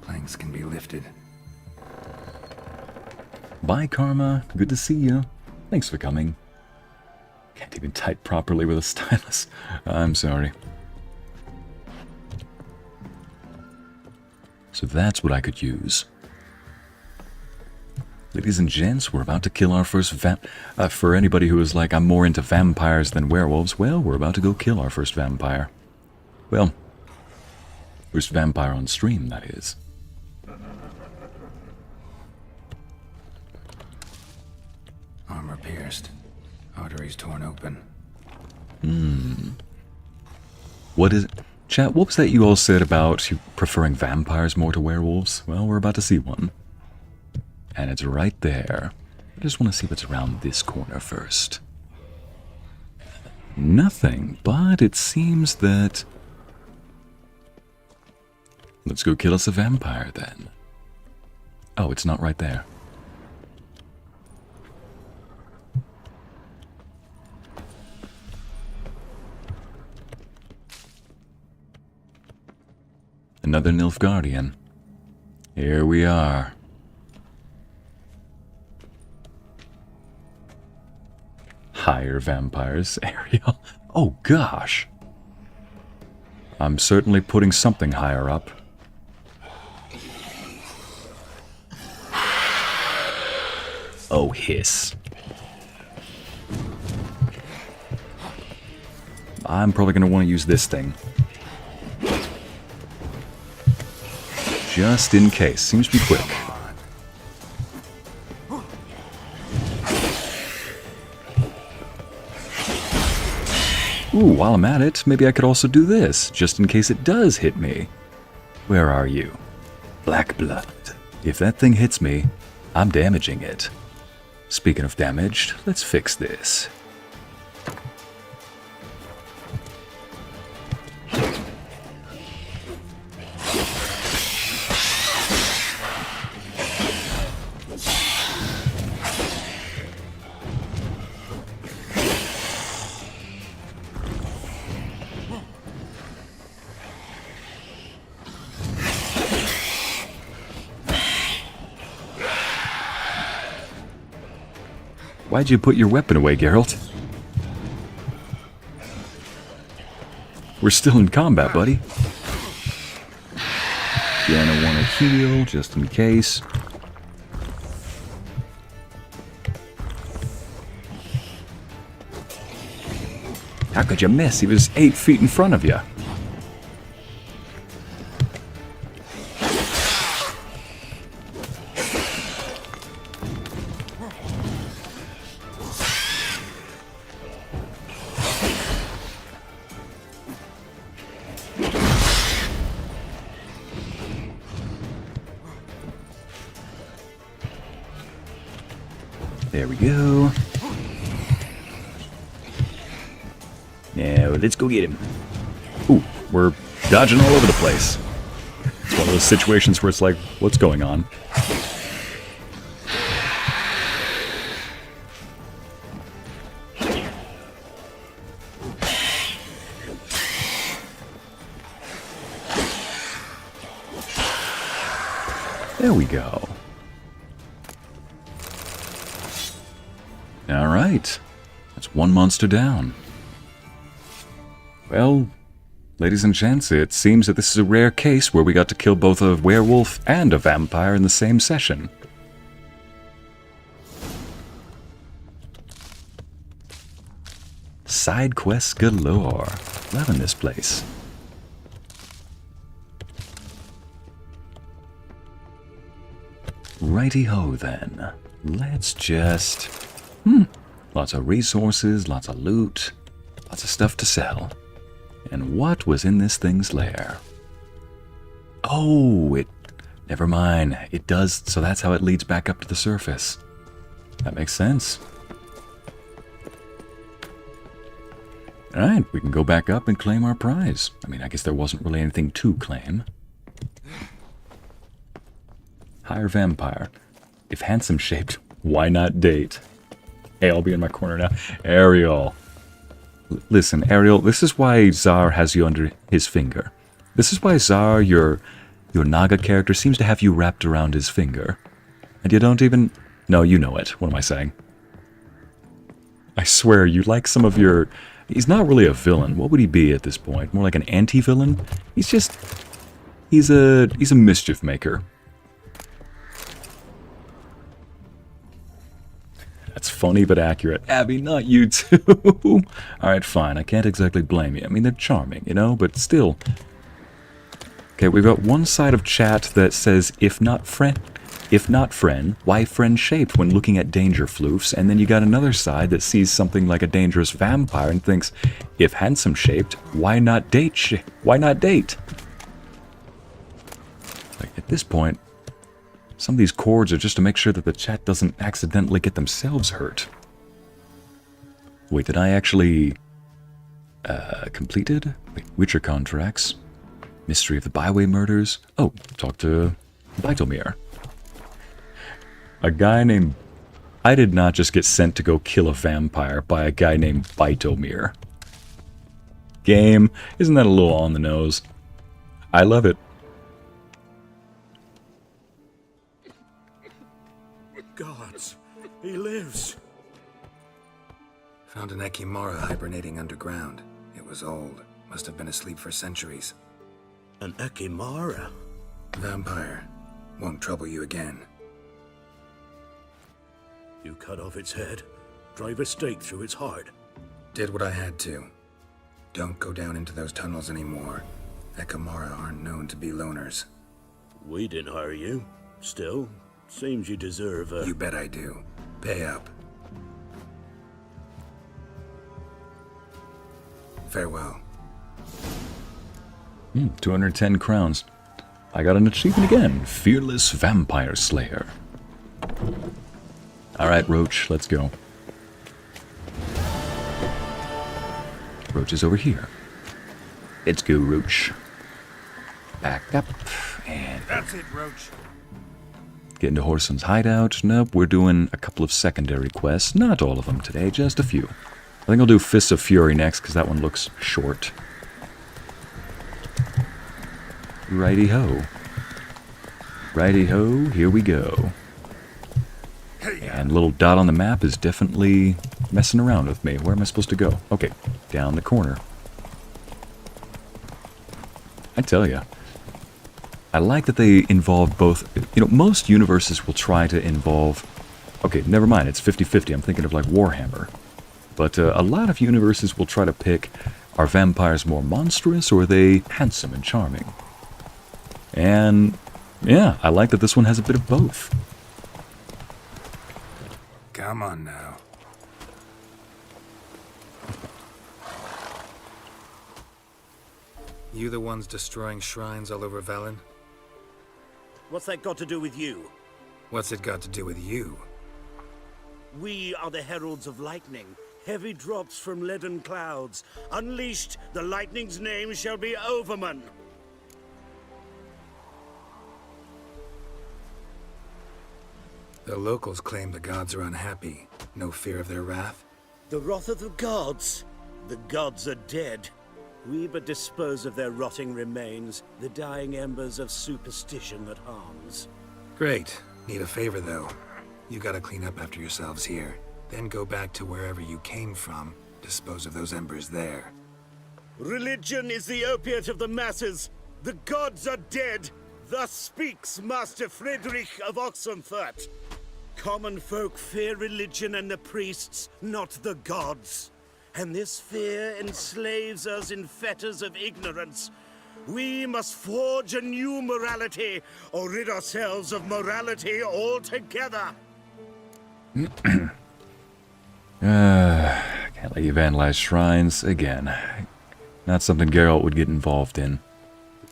Planks can be lifted. Bye, Karma. Good to see you. Thanks for coming. Can't even type properly with a stylus. I'm sorry. So that's what I could use. Ladies and gents, we're about to kill our first for anybody who is like, I'm more into vampires than werewolves, well, we're about to go kill our first vampire. Well, first vampire on stream, that is. Armor pierced. Arteries torn open. What is... Chat, what was that you all said about you preferring vampires more to werewolves? Well, we're about to see one. And it's right there. I just want to see what's around this corner first. Nothing, but it seems that... Let's go kill us a vampire, then. Oh, it's not right there. Another Nilfgaardian. Here we are. Higher vampires, Ariel. Oh gosh. I'm certainly putting something higher up. Oh, hiss. I'm probably going to want to use this thing. Just in case. Seems to be quick. Ooh, while I'm at it, maybe I could also do this, just in case it does hit me. Where are you? Black blood. If that thing hits me, I'm damaging it. Speaking of damaged, let's fix this. Why'd you put your weapon away, Geralt? We're still in combat, buddy. Gonna want to heal, just in case. How could you miss? He was 8 feet in front of you. There we go. Now, let's go get him. Ooh, we're dodging all over the place. It's one of those situations where it's like, what's going on? There we go. Alright. That's one monster down. Well, ladies and gents, it seems that this is a rare case where we got to kill both a werewolf and a vampire in the same session. Side quests galore. Loving this place. Righty-ho then. Let's just... Lots of resources, lots of loot, lots of stuff to sell. And what was in this thing's lair? Oh, it... Never mind. It does, so that's how it leads back up to the surface. That makes sense. Alright, we can go back up and claim our prize. I mean, I guess there wasn't really anything to claim. Hire vampire. If handsome shaped, why not date? Hey, I'll be in my corner now. Ariel. Listen, Ariel, this is why Zar has you under his finger. This is why Zar, your Naga character, seems to have you wrapped around his finger. And you don't even... No, you know it. What am I saying? I swear, you like some of your... He's not really a villain. What would he be at this point? More like an anti-villain? He's just... He's a mischief maker. That's funny but accurate. Abby, not you too. Alright, fine. I can't exactly blame you. I mean, they're charming, you know, but still. Okay, we've got one side of chat that says, if not If not friend, why friend-shaped when looking at danger floofs? And then you got another side that sees something like a dangerous vampire and thinks, if handsome-shaped, why not date? Why not date? Like, at this point, some of these chords are just to make sure that the chat doesn't accidentally get themselves hurt. Wait, did I actually... completed? Wait, Witcher contracts. Mystery of the Byway murders. Oh, talk to Vitalmir. A guy named... I did not just get sent to go kill a vampire by a guy named Vitalmir. Game, isn't that a little on the nose? I love it. Gods, he lives. Found an Ekimara hibernating underground. It was old. Must have been asleep for centuries. An Ekimara? Vampire. Won't trouble you again. You cut off its head, drive a stake through its heart. Did what I had to. Don't go down into those tunnels anymore. Ekimara aren't known to be loners. We didn't hire you. Still, seems you deserve a... You bet I do. Pay up. Farewell. 210 crowns. I got an achievement again. Fearless Vampire Slayer. Alright, Roach, let's go. Roach is over here. Let's go, Roach. Back up, and... That's it, Roach. Get into Whoreson's hideout. Nope, we're doing a couple of secondary quests. Not all of them today, just a few. I think I'll do Fists of Fury next, because that one looks short. Righty-ho. Righty-ho, here we go. And little dot on the map is definitely messing around with me. Where am I supposed to go? Okay, down the corner. I tell ya, I like that they involve both... You know, most universes will try to involve... Okay, never mind, it's 50-50. I'm thinking of like Warhammer. But a lot of universes will try to pick, are vampires more monstrous or are they handsome and charming? And yeah, I like that this one has a bit of both. Come on now. You the ones destroying shrines all over Velen? What's that got to do with you? What's it got to do with you? We are the heralds of lightning. Heavy drops from leaden clouds. Unleashed, the lightning's name shall be Overman. The locals claim the gods are unhappy. No fear of their wrath? The wrath of the gods? The gods are dead. We but dispose of their rotting remains, the dying embers of superstition that harms. Great. Need a favor, though. You gotta clean up after yourselves here. Then go back to wherever you came from. Dispose of those embers there. Religion is the opiate of the masses. The gods are dead. Thus speaks Master Friedrich of Oxenfurt. Common folk fear religion and the priests, not the gods. And this fear enslaves us in fetters of ignorance. We must forge a new morality, or rid ourselves of morality altogether. Can't let you vandalize shrines again. Not something Geralt would get involved in.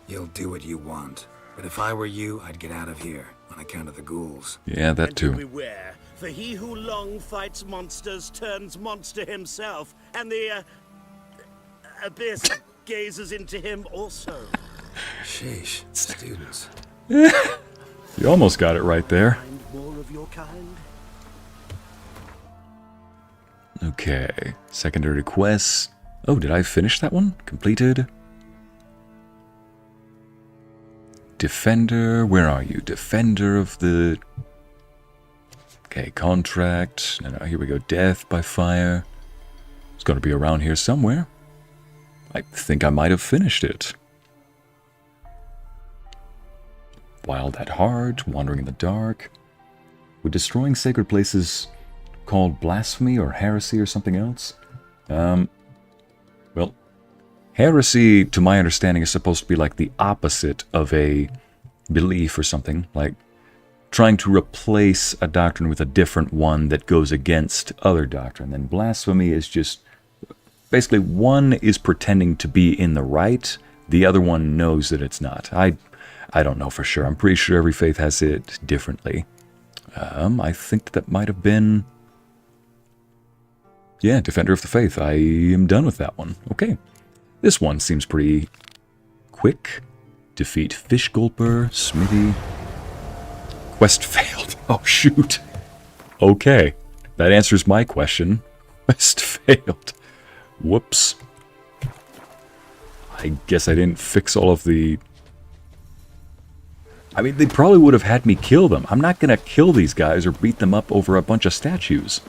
You'll do what you want. But if I were you, I'd get out of here, on account of the ghouls. Yeah, that And too. beware, for he who long fights monsters turns monster himself, and the abyss gazes into him also. Sheesh, students. You almost got it right there. Find more of your kind? Okay, secondary quests. Oh, did I finish that one? Completed. Defender, where are you? Defender of the... Okay, contract. No, here we go. Death by fire. It's going to be around here somewhere. I think I might have finished it. Wild at heart, wandering in the dark. Would destroying sacred places called blasphemy or heresy or something else? Well, heresy, to my understanding, is supposed to be like the opposite of a belief or something. Like, trying to replace a doctrine with a different one that goes against other doctrine. Then blasphemy is just basically one is pretending to be in the right, the other one knows that it's not. I don't know for sure. I'm pretty sure every faith has it differently. I think that might have been... Yeah, Defender of the Faith. I am done with that one. Okay. This one seems pretty quick. Defeat Fish Gulper, Smithy. Quest failed. Oh, shoot. Okay. That answers my question. Quest failed. Whoops. I guess I didn't fix all of the... I mean, they probably would have had me kill them. I'm not going to kill these guys or beat them up over a bunch of statues.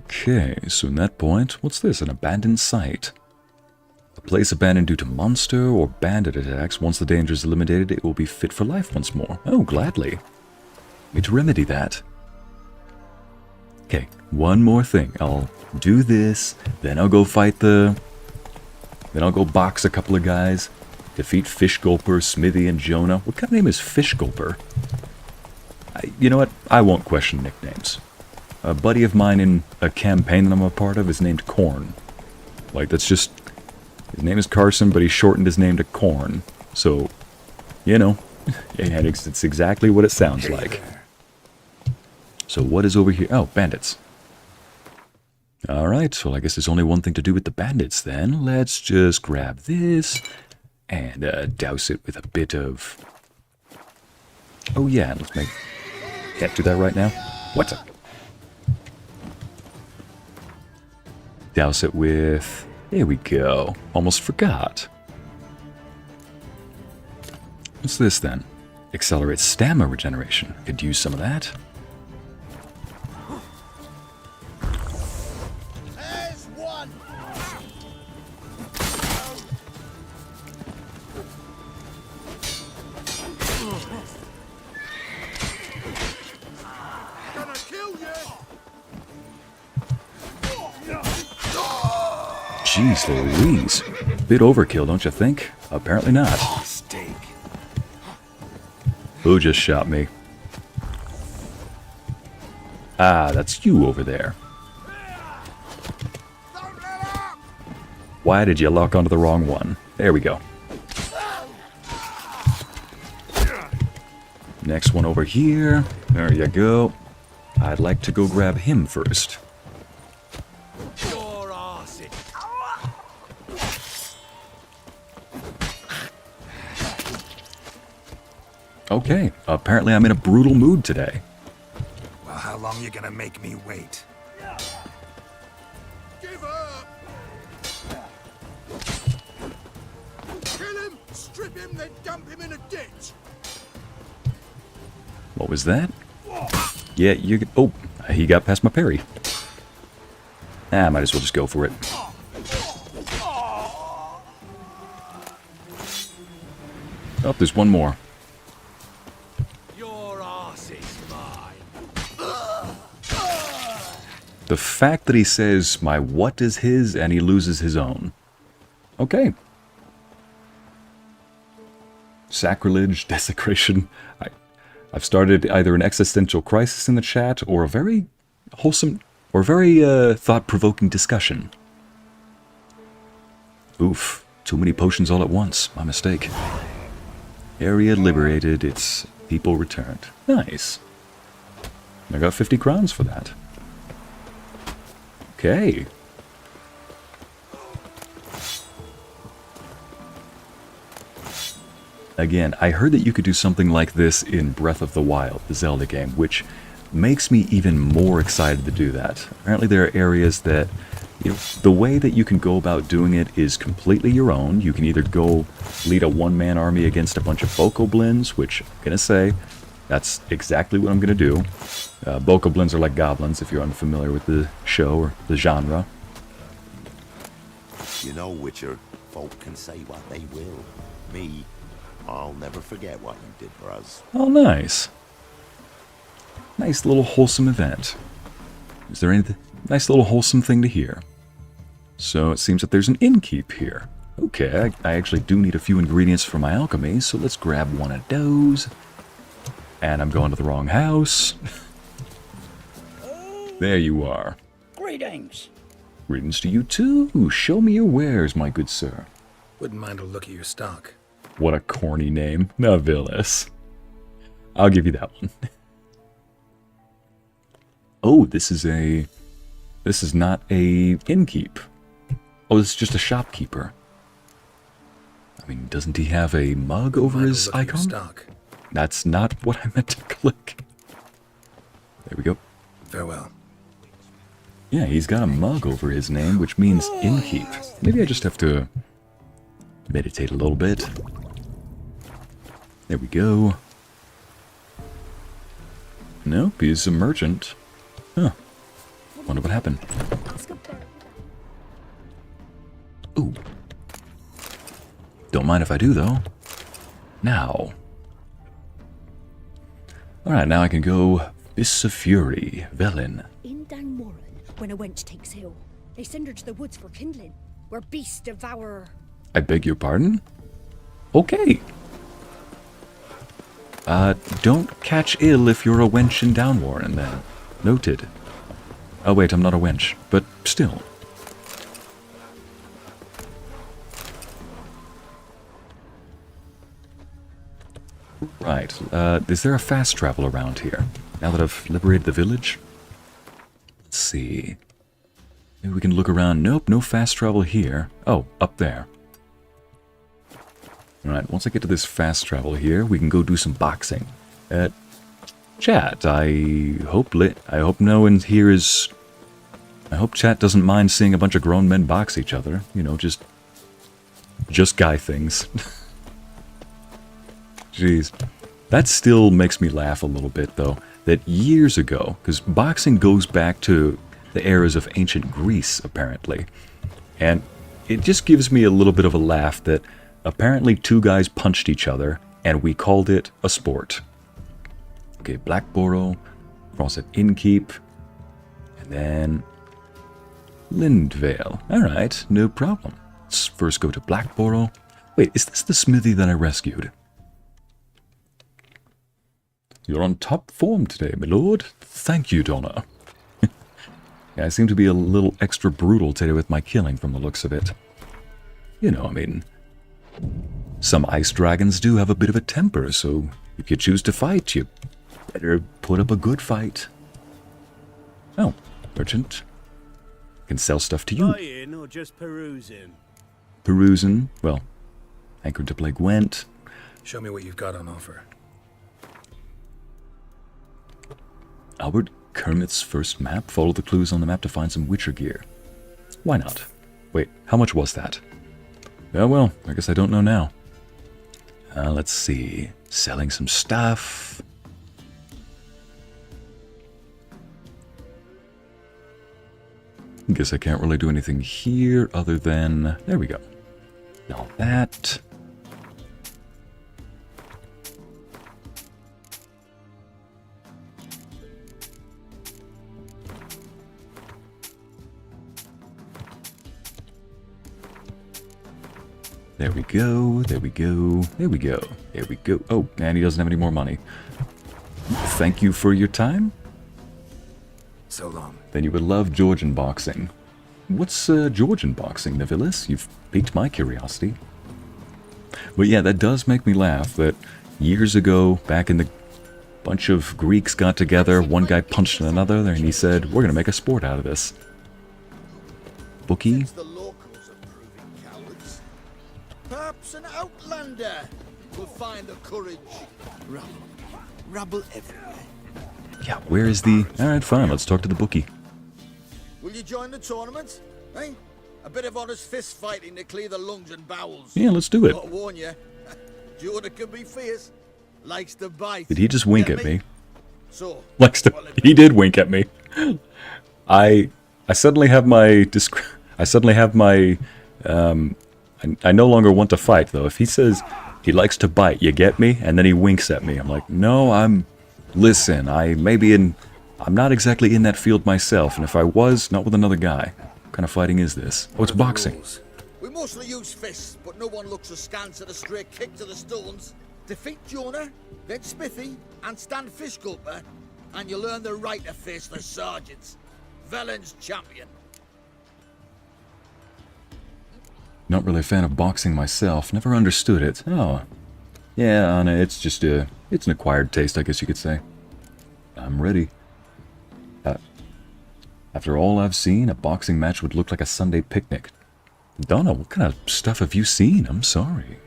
Okay, so in that point, what's this? An abandoned site. A place abandoned due to monster or bandit attacks. Once the danger is eliminated, it will be fit for life once more. Oh, gladly. Need to remedy that. Okay, one more thing. I'll do this, then I'll go fight the... Then I'll go box a couple of guys. Defeat Fish Gulper, Smithy, and Jonah. What kind of name is Fish Gulper? You know what? I won't question nicknames. A buddy of mine in a campaign that I'm a part of is named Corn. Like, that's just... His name is Carson, but he shortened his name to Corn. So, you know, it's exactly what it sounds like. So what is over here? Oh, bandits. Alright, well I guess there's only one thing to do with the bandits then. Let's just grab this and douse it with a bit of... Oh yeah, let's make... Can't do that right now. What? Douse it with... There we go. Almost forgot. What's this then? Accelerates stamina regeneration. Could use some of that. Jeez Louise. Bit overkill, don't you think? Apparently not. Who just shot me? Ah, that's you over there. Why did you lock onto the wrong one? There we go. Next one over here. There you go. I'd like to go grab him first. Okay, apparently I'm in a brutal mood today. Well, how long you gonna make me wait? Give up! Kill him, strip him, then dump him in a ditch! What was that? Yeah, you... Oh, he got past my parry. Ah, might as well just go for it. Oh, there's one more. The fact that he says, my what is his, and he loses his own. Okay. Sacrilege, desecration. I've started either an existential crisis in the chat, or a very wholesome, or very thought-provoking discussion. Oof. Too many potions all at once. My mistake. Area liberated, its people returned. Nice. I got 50 crowns for that. Okay. Again, I heard that you could do something like this in Breath of the Wild, the Zelda game, which makes me even more excited to do that. Apparently there are areas that, you know, the way that you can go about doing it is completely your own. You can either go lead a one-man army against a bunch of bokoblins, which I'm gonna say, that's exactly what I'm gonna do. Bokoblins are like goblins, if you're unfamiliar with the show or the genre. You know, Witcher, folk can say what they will. Me, I'll never forget what you did for us. Oh, nice. Nice little wholesome event. Is there anything? Nice little wholesome thing to hear. So it seems that there's an innkeep here. Okay, I actually do need a few ingredients for my alchemy, so let's grab one of those. And I'm going to the wrong house. There you are. Greetings. Greetings to you too. Show me your wares, my good sir. Wouldn't mind a look at your stock. What a corny name. Navilis. I'll give you that one. Oh, this is not a innkeep. Oh, this is just a shopkeeper. I mean, doesn't he have a mug over his icon? That's not what I meant to click. There we go. Farewell. Yeah, he's got a mug over his name, which means innkeep. Maybe I just have to meditate a little bit. There we go. Nope, he's a merchant. Huh. Wonder what happened. Ooh. Don't mind if I do, though. Now. Alright, now I can go Fists of Fury, Velen. In down Warren, when a wench takes hill, they send her to the woods for kindling, where beasts devour her. I beg your pardon? Okay. Don't catch ill if you're a wench in Downwarren, then. Noted. Oh wait, I'm not a wench, but still. Right, is there a fast travel around here? Now that I've liberated the village? Let's see. Maybe we can look around. Nope, no fast travel here. Oh, up there. Alright, once I get to this fast travel here, we can go do some boxing. Chat, I hope no one here is... I hope chat doesn't mind seeing a bunch of grown men box each other. You know, just guy things. Jeez. That still makes me laugh a little bit, though, that years ago, because boxing goes back to the eras of ancient Greece, apparently, and it just gives me a little bit of a laugh that apparently two guys punched each other, and we called it a sport. Okay, Blackborough, cross at Innkeep, and then Lindvale. Alright, no problem. Let's first go to Blackborough. Wait, is this the smithy that I rescued? You're on top form today, my lord. Thank you, Donna. Yeah, I seem to be a little extra brutal today with my killing from the looks of it. You know, I mean, some ice dragons do have a bit of a temper, so if you choose to fight, you better put up a good fight. Oh, merchant. Can sell stuff to you. Buying or just perusing? Perusing. Well, anchored to play Gwent. Show me what you've got on offer. Albert Kermit's first map. Follow the clues on the map to find some Witcher gear. Why not? Wait, how much was that? Oh well, I guess I don't know now. Let's see. Selling some stuff. Guess I can't really do anything here other than... There we go. All that. There we go, there we go, there we go, there we go. Oh, and he doesn't have any more money. Thank you for your time. So long. Then you would love Georgian boxing. What's Georgian boxing, Navilis? You've piqued my curiosity. But yeah, that does make me laugh that years ago, back in the bunch of Greeks got together, one guy punched another, and he said, we're going to make a sport out of this. Bookie? Perhaps an outlander will find the courage. Rubble everywhere. Yeah, where is the... Alright, fine, let's talk to the bookie. Will you join the tournament? Eh? A bit of honest fist fighting to clear the lungs and bowels. Yeah, let's do it. I'll warn you, Jordan can be fierce. Likes to bite. Did he just wink at me? So, Likes to... He did wink at me. I suddenly have my... I suddenly have my... I no longer want to fight, though. If he says he likes to bite, you get me? And then he winks at me. I'm like, no, listen, I'm not exactly in that field myself, and if I was, not with another guy. What kind of fighting is this? Oh, it's boxing. we mostly use fists, but no one looks askance at a straight kick to the stones. Defeat Jonah, then Smithy, and stand Fish Gulper, and you'll earn the right to face the sergeants. Velen's champion. Not really a fan of boxing myself. Never understood it. Oh. Yeah, Anna, it's just it's an acquired taste, I guess you could say. I'm ready. After all I've seen, a boxing match would look like a Sunday picnic. Donna, what kind of stuff have you seen? I'm sorry.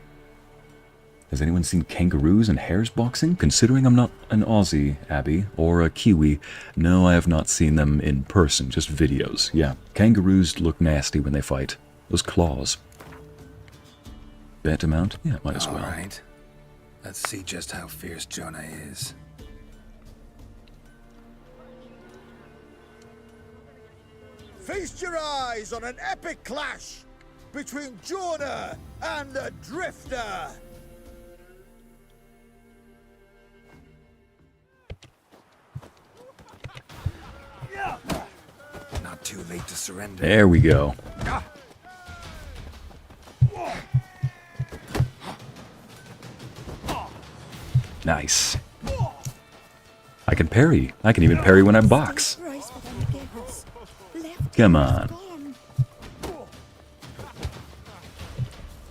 Has anyone seen kangaroos and hares boxing? Considering I'm not an Aussie, Abby, or a Kiwi, no, I have not seen them in person, just videos. Yeah, kangaroos look nasty when they fight. Those claws. Bet amount? Yeah, might as well. Alright. Let's see just how fierce Jonah is. Feast your eyes on an epic clash between Jonah and the Drifter. Not too late to surrender. There we go. Nice. I can parry. I can even parry when I box. Come on.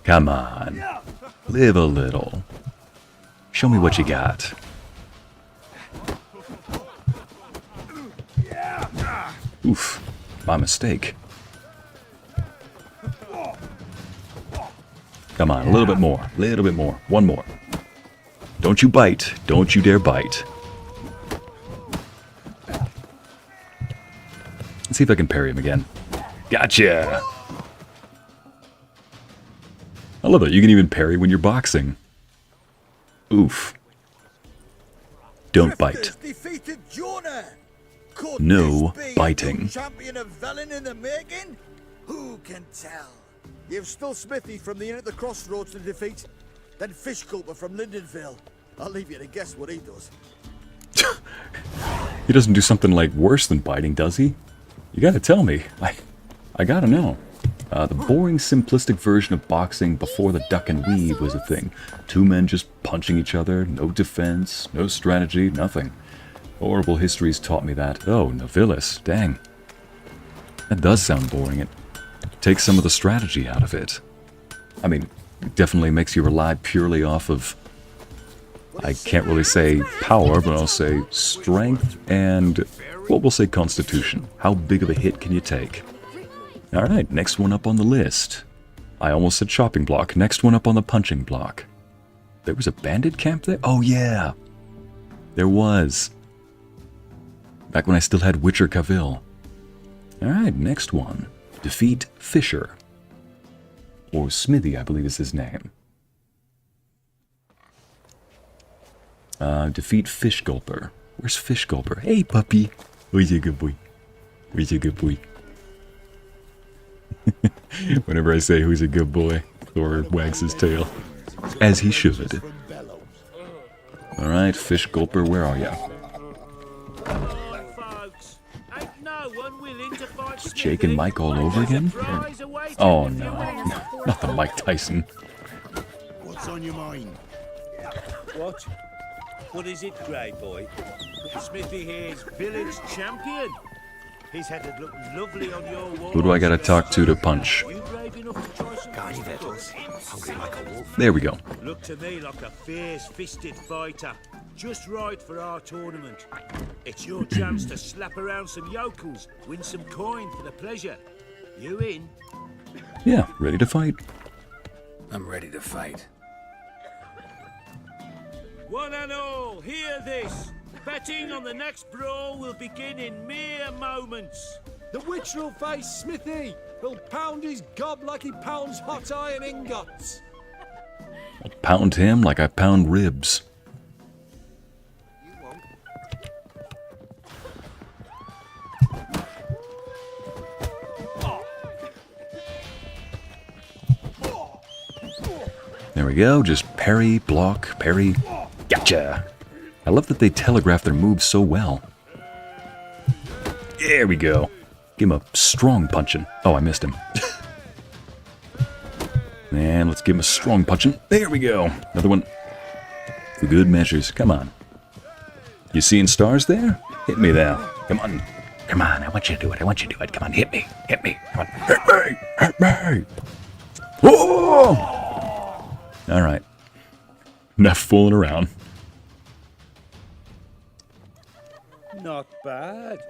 Come on. Live a little. Show me what you got. Oof. My mistake. Come on, a little bit more. A little bit more. One more. Don't you bite. Don't you dare bite. Let's see if I can parry him again. Gotcha! I love it. You can even parry when you're boxing. Oof. Don't bite. Defeated Jonah. Could No this be biting. a champion of Velen in the making? Who can tell? You've still Smithy from the inn at the crossroads to defeat, then Fish Gulper from Lindenville. I'll leave you to guess what he does. He doesn't do something like worse than biting, does he? You gotta tell me. I gotta know. The boring, simplistic version of boxing before the duck and weave was a thing. Two men just punching each other, no defense, no strategy, nothing. Horrible histories taught me that. Oh, Novillis, dang. That does sound boring. It takes some of the strategy out of it. I mean, it definitely makes you rely purely off of, I can't really say power, but I'll say strength and, well, we'll say constitution. How big of a hit can you take? Alright, next one up on the list. I almost said chopping block. Next one up on the punching block. There was a bandit camp there? Oh yeah! There was. Back when I still had Witcher Cavill. Alright, next one. Defeat Fisher. Or Smithy, I believe is his name. Defeat Fish Gulper. Where's Fish Gulper? Hey, puppy! Where's your good boy? Where's your good boy? Whenever I say who's a good boy, Thor wags his tail. As he should. Alright, Fish Gulper, where are ya? Is Jake and Mike all over again? Oh no, not the Mike Tyson. What's on your mind? What? What is it, Grey Boy? Smithy here's village champion. His head would look lovely on your wall. Who do I gotta talk to punch? There we go. Look to me like a fierce-fisted fighter. Just right for our tournament. It's your chance to slap around some yokels, win some coin for the pleasure. You in? Yeah, ready to fight. I'm ready to fight. One and all, hear this. Betting on the next brawl will begin in mere moments. The witch will face Smithy. He'll pound his gob like he pounds hot iron ingots. I'll pound him like I pound ribs. There we go, just parry, block, parry. Gotcha! I love that they telegraph their moves so well. There we go. Give him a strong punching. Oh, I missed him. And let's give him a strong punching. There we go. Another one. For good measures. Come on. You seeing stars there? Hit me there. Come on. Come on. I want you to do it. I want you to do it. Come on. Hit me. Hit me. Come on. Hit me. Hit me. Whoa! All right. Enough fooling around. Not bad.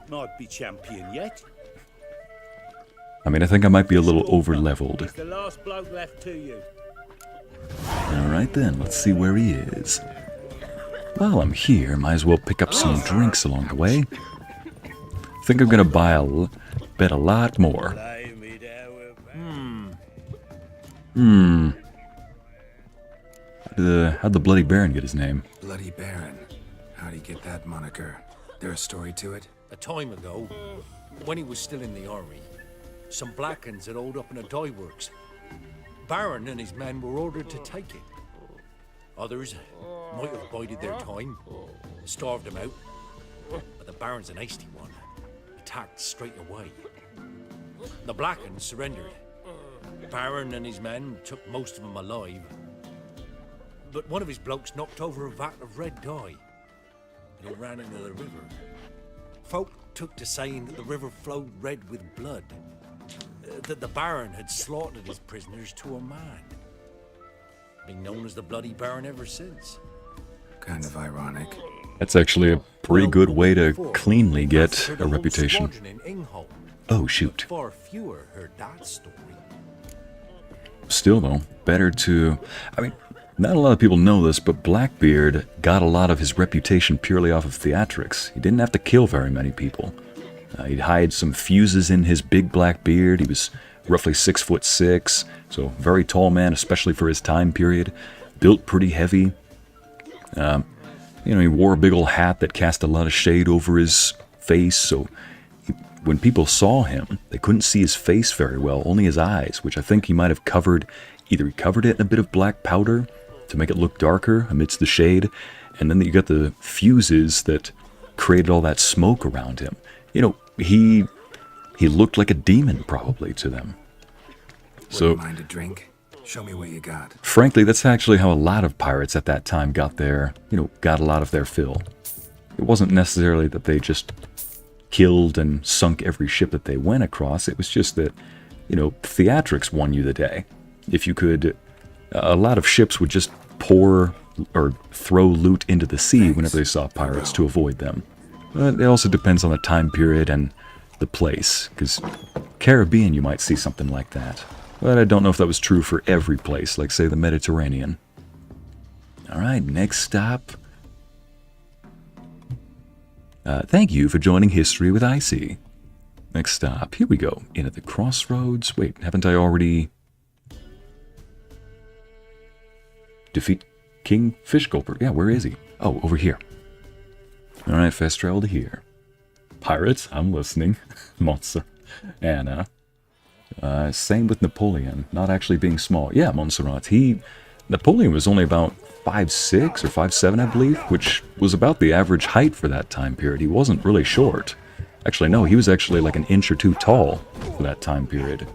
Might be champion yet. I mean, I think I might be a little over-leveled. It's the last bloke left to you. All right then, let's see where he is. While I'm here, might as well pick up some drinks along the way. Think I'm gonna bet a lot more. How'd the Bloody Baron get his name? Bloody Baron. How'd he get that moniker? There a story to it? A time ago, when he was still in the army, some Blackens had holed up in a dye works. Baron and his men were ordered to take it. Others might have bided their time, starved them out, but the Baron's an hasty one, attacked straight away. The Blackens surrendered. Baron and his men took most of them alive, but one of his blokes knocked over a vat of red dye, and it ran into the river. Folk took to saying that the river flowed red with blood, that the Baron had slaughtered his prisoners to a man. Been known as the Bloody Baron ever since. Kind of ironic. That's actually a pretty good way to cleanly get a reputation. Oh, shoot. Far fewer heard that story. Still, though, better to... I mean, not a lot of people know this, but Blackbeard got a lot of his reputation purely off of theatrics. He didn't have to kill very many people. He'd hide some fuses in his big black beard. He was roughly 6'6", so very tall man, especially for his time period. Built pretty heavy. He wore a big old hat that cast a lot of shade over his face, so when people saw him, they couldn't see his face very well, only his eyes, which I think he might have covered. Either he covered it in a bit of black powder to make it look darker amidst the shade, and then you got the fuses that created all that smoke around him. He looked like a demon, probably, to them. So, Wouldn't mind a drink? Show me what you got. Frankly, that's actually how a lot of pirates at that time got a lot of their fill. It wasn't necessarily that they just killed and sunk every ship that they went across. It was just that, theatrics won you the day. If you could, a lot of ships would just pour or throw loot into the sea whenever they saw pirates to avoid them. But it also depends on the time period and the place, because Caribbean you might see something like that. But I don't know if that was true for every place, like say the Mediterranean. Alright, next stop. Thank you for joining History with Ycey. Next stop, here we go. In at the crossroads. Wait, haven't I already... Defeat King Fishgulper. Yeah, where is he? Oh, over here. Alright, fast travel to here. Pirates, I'm listening. Monster. Anna. Same with Napoleon, not actually being small. Yeah, Montserrat. Napoleon was only about 5'6" or 5'7", I believe, which was about the average height for that time period. He wasn't really short. Actually, no, he was actually like an inch or two tall for that time period.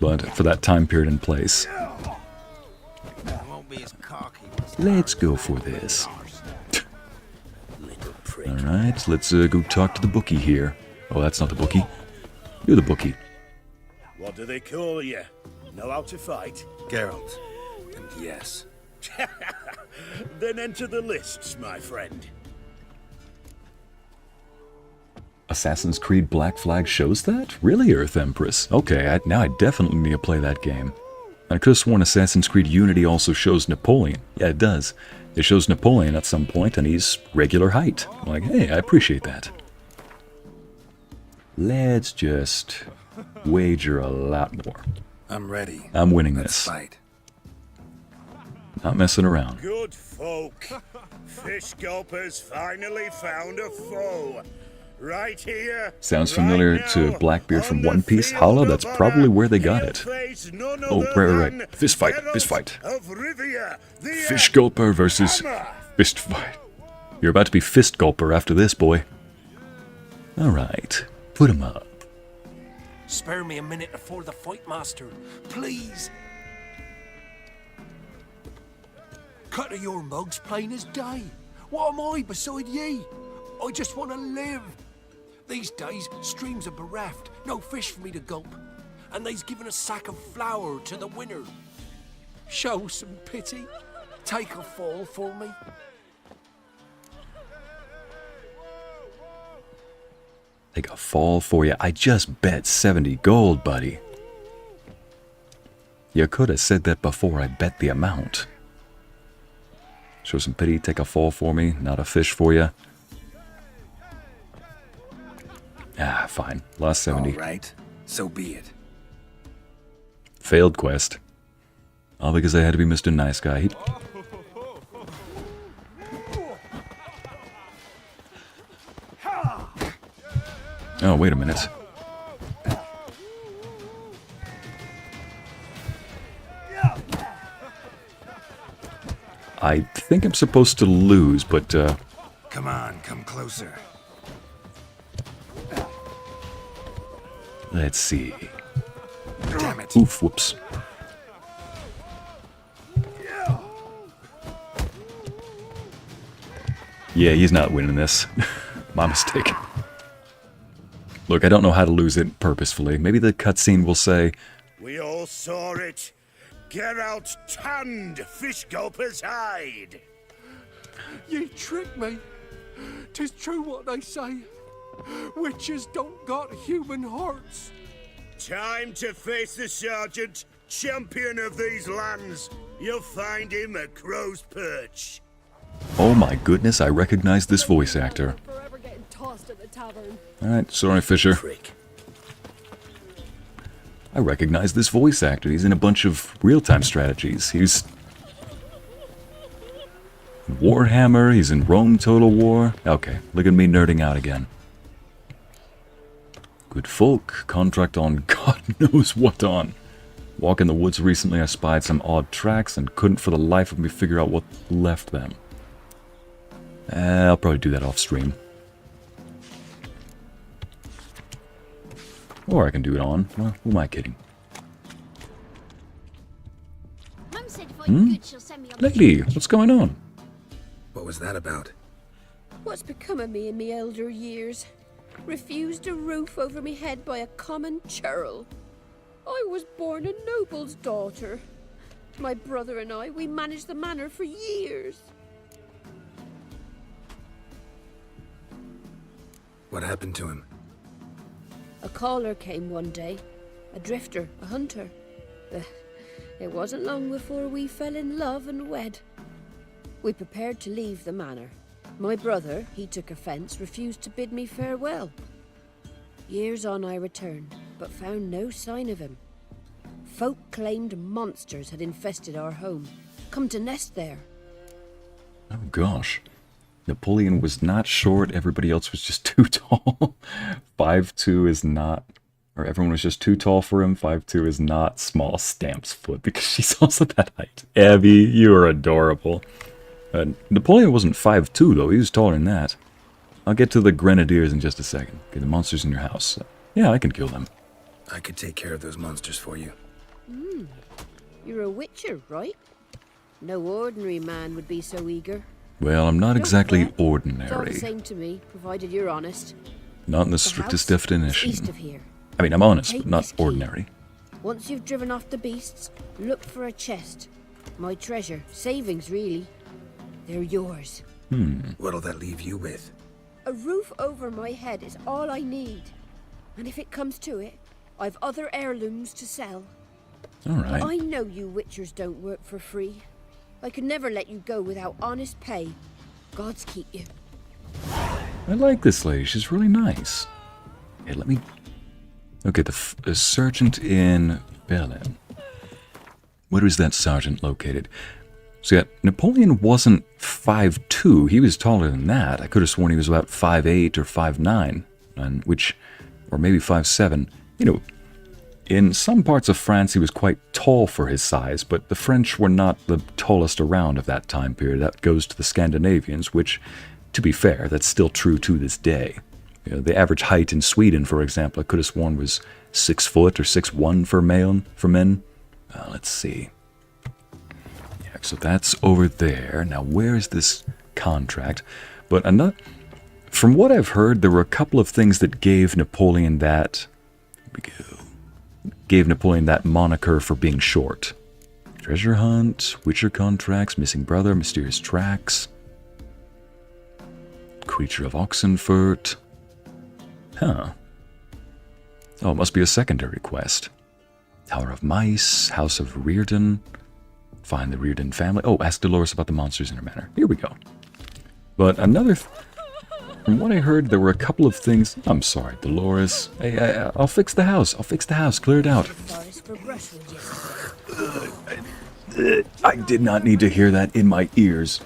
But for that time period and place. Let's go for this. Alright, let's go talk to the bookie here. Oh, that's not the bookie. You're the bookie. What do they call you? Know how to fight? Geralt. And yes. Then enter the lists, my friend. Assassin's Creed Black Flag shows that? Really, Earth Empress? Okay, now I definitely need to play that game. I could have sworn Assassin's Creed Unity also shows Napoleon. Yeah, it does. It shows Napoleon at some point, and he's regular height. I'm like, hey, I appreciate that. Let's just wager a lot more. I'm ready. I'm winning Let's this. Fight. Not messing around. Good folk. Fish Gulper's finally found a foe. Right here. Sounds familiar to Blackbeard from One Piece. Hollow, that's probably where they got it. Oh, right. Fist fight, fist fight. Fish Gulper versus Fist fight. You're about to be Fist Gulper after this, boy. Alright, put him up. Spare me a minute before the fight, master. Please. Cut of your mug's plain as day. What am I beside ye? I just want to live. These days, streams are bereft. No fish for me to gulp. And they's given a sack of flour to the winner. Show some pity. Take a fall for me. Take a fall for you. I just bet 70 gold, buddy. You could have said that before I bet the amount. Show some pity, take a fall for me, not a fish for you. Ah, fine. Lost 70. All right, so be it. Failed quest. All because I had to be Mr. Nice Guy. Oh, wait a minute. I think I'm supposed to lose, but, Come on, come closer. let's see. Damn it. Oof, whoops. Yeah, he's not winning this. My mistake. Look, I don't know how to lose it purposefully. Maybe the cutscene will say, We all saw it. Geralt tanned Fish Gulper's hide. Ye tricked me. 'Tis true what they say. Witches don't got human hearts. Time to face the sergeant, champion of these lands. You'll find him at Crow's Perch. oh my goodness, I recognize this voice actor. Forever getting tossed at the tavern. Alright, sorry, Fisher. I recognize this voice actor. He's in a bunch of real-time strategies. He's Warhammer, he's in Rome Total War. Okay, look at me nerding out again. Good folk, contract on God knows what on. Walk in the woods recently, I spied some odd tracks and couldn't for the life of me figure out what left them. I'll probably do that off stream. Or I can do it on. Well, who am I kidding? Mum said if I'm good, she'll send me on Lady, what's going on? What was that about? What's become of me in me elder years? Refused a roof over me head by a common churl. I was born a noble's daughter. My brother and I, we managed the manor for years. What happened to him? A caller came one day, a drifter, a hunter. It wasn't long before we fell in love and wed. We prepared to leave the manor. My brother, he took offence, refused to bid me farewell. Years on I returned, but found no sign of him. Folk claimed monsters had infested our home, come to nest there. Oh gosh. Napoleon was not short, everybody else was just too tall. 5'2" is not, or everyone was just too tall for him. 5'2" is not small Stamp's foot, because she's also that height. Abby, you are adorable. Napoleon wasn't 5'2", though, he was taller than that. I'll get to the grenadiers in just a second. Okay, the monsters in your house. Yeah, I can kill them. I could take care of those monsters for you. You're a witcher, right? No ordinary man would be so eager. Well, I'm not exactly It's all the ordinary. same to me, provided you're honest. Not in the The strictest house is definition. east of here. I mean, I'm honest, Take but not this key. ordinary. Once you've driven off the beasts, look for a chest. My treasure, savings really. They're yours. What'll that leave you with? A roof over my head is all I need. And if it comes to it, I've other heirlooms to sell. Alright. I know you witchers don't work for free. I could never let you go without honest pay. Gods keep you. I like this lady. She's really nice. Hey, let me... Okay, the sergeant in Berlin. Where is that sergeant located? So yeah, Napoleon wasn't 5'2". He was taller than that. I could have sworn he was about 5'8" or 5'9", or maybe 5'7". You know, in some parts of France he was quite tall for his size, but the French were not the tallest around of that time period. That goes to the Scandinavians, which, to be fair, that's still true to this day. You know, the average height in Sweden, for example, I could have sworn was 6 foot or 6'1" for men. Let's see. Yeah, so that's over there. Now, where is this contract? But from what I've heard, there were a couple of things that gave Napoleon that... Gave Napoleon that moniker for being short. Treasure hunt, Witcher contracts, missing brother, mysterious tracks, creature of Oxenfurt. Huh. Oh, it must be a secondary quest. Tower of Mice, House of Reardon, find the Reardon family. Oh, ask Dolores about the monsters in her manor. Here we go. But from what I heard, there were a couple of things... I'm sorry, Dolores. Hey, I'll fix the house. Clear it out. I did not need to hear that in my ears.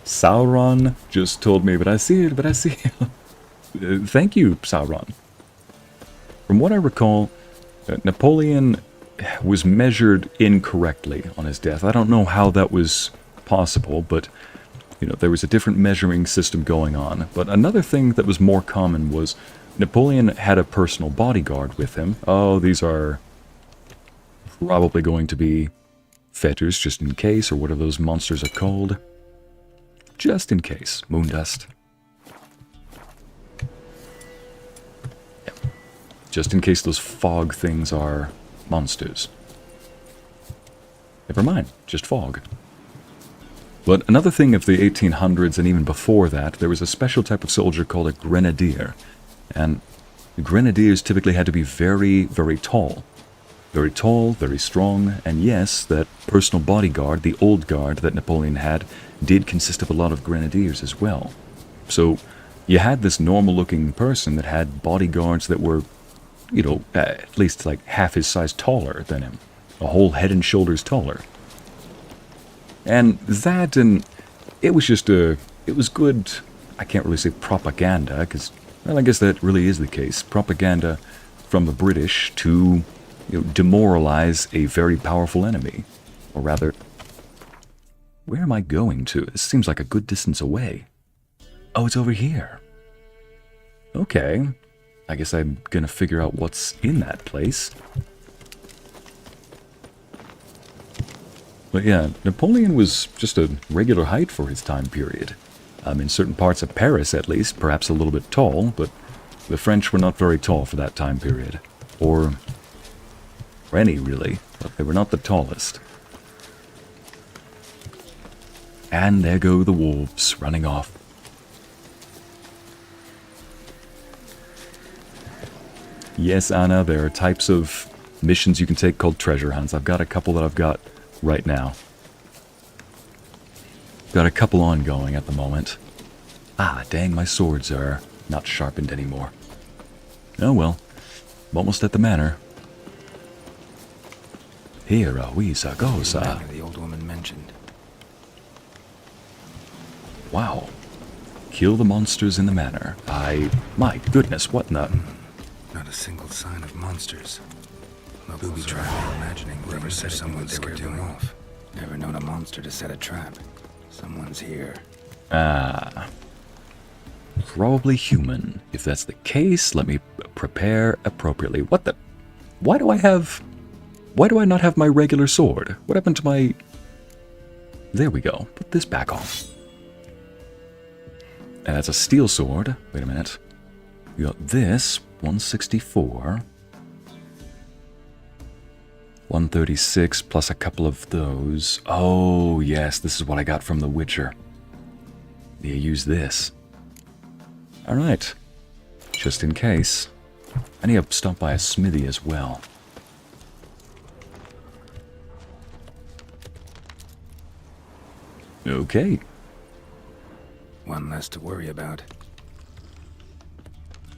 Sauron just told me, but I see it. Thank you, Sauron. From what I recall, Napoleon was measured incorrectly on his death. I don't know how that was possible, but... You know, there was a different measuring system going on. But another thing that was more common was Napoleon had a personal bodyguard with him. Oh, these are probably going to be fetters, just in case, or what are those monsters are called? Just in case. Moondust. Yep. Just in case those fog things are monsters. Never mind, just fog. But another thing of the 1800s and even before that, there was a special type of soldier called a grenadier. And grenadiers typically had to be very, very tall. Very tall, very strong, and yes, that personal bodyguard, the old guard that Napoleon had, did consist of a lot of grenadiers as well. So you had this normal-looking person that had bodyguards that were, you know, at least like half his size taller than him. A whole head and shoulders taller. And that, and it was just it was good, I can't really say propaganda, because, well, I guess that really is the case. Propaganda from the British to, you know, demoralize a very powerful enemy. Or rather, where am I going to? This seems like a good distance away. Oh, it's over here. Okay. I guess I'm gonna figure out what's in that place. But yeah, Napoleon was just a regular height for his time period. In certain parts of Paris, at least, perhaps a little bit tall, but the French were not very tall for that time period. Or any, really, but they were not the tallest. And there go the wolves, running off. Yes, Anna, there are types of missions you can take called treasure hunts. I've got a couple that I've got right now. Got a couple ongoing at the moment. Ah, dang, my swords are not sharpened anymore. Oh well, I'm almost at the manor. Here we go, sir. The old woman mentioned. Wow. Kill the monsters in the manor. My goodness, what in the... Not a single sign of monsters. Booby trap, imagining whoever set someone they were doing off. Never known a monster to set a trap. Someone's here. Ah. Probably human. If that's the case, let me prepare appropriately. What the... Why do I not have my regular sword? What happened to my... There we go. Put this back on. And that's a steel sword. Wait a minute. We got this. 164. 136 plus a couple of those. Oh, yes, this is what I got from The Witcher. Yeah, use this. Alright. Just in case. I need to stop by a smithy as well. Okay. One less to worry about.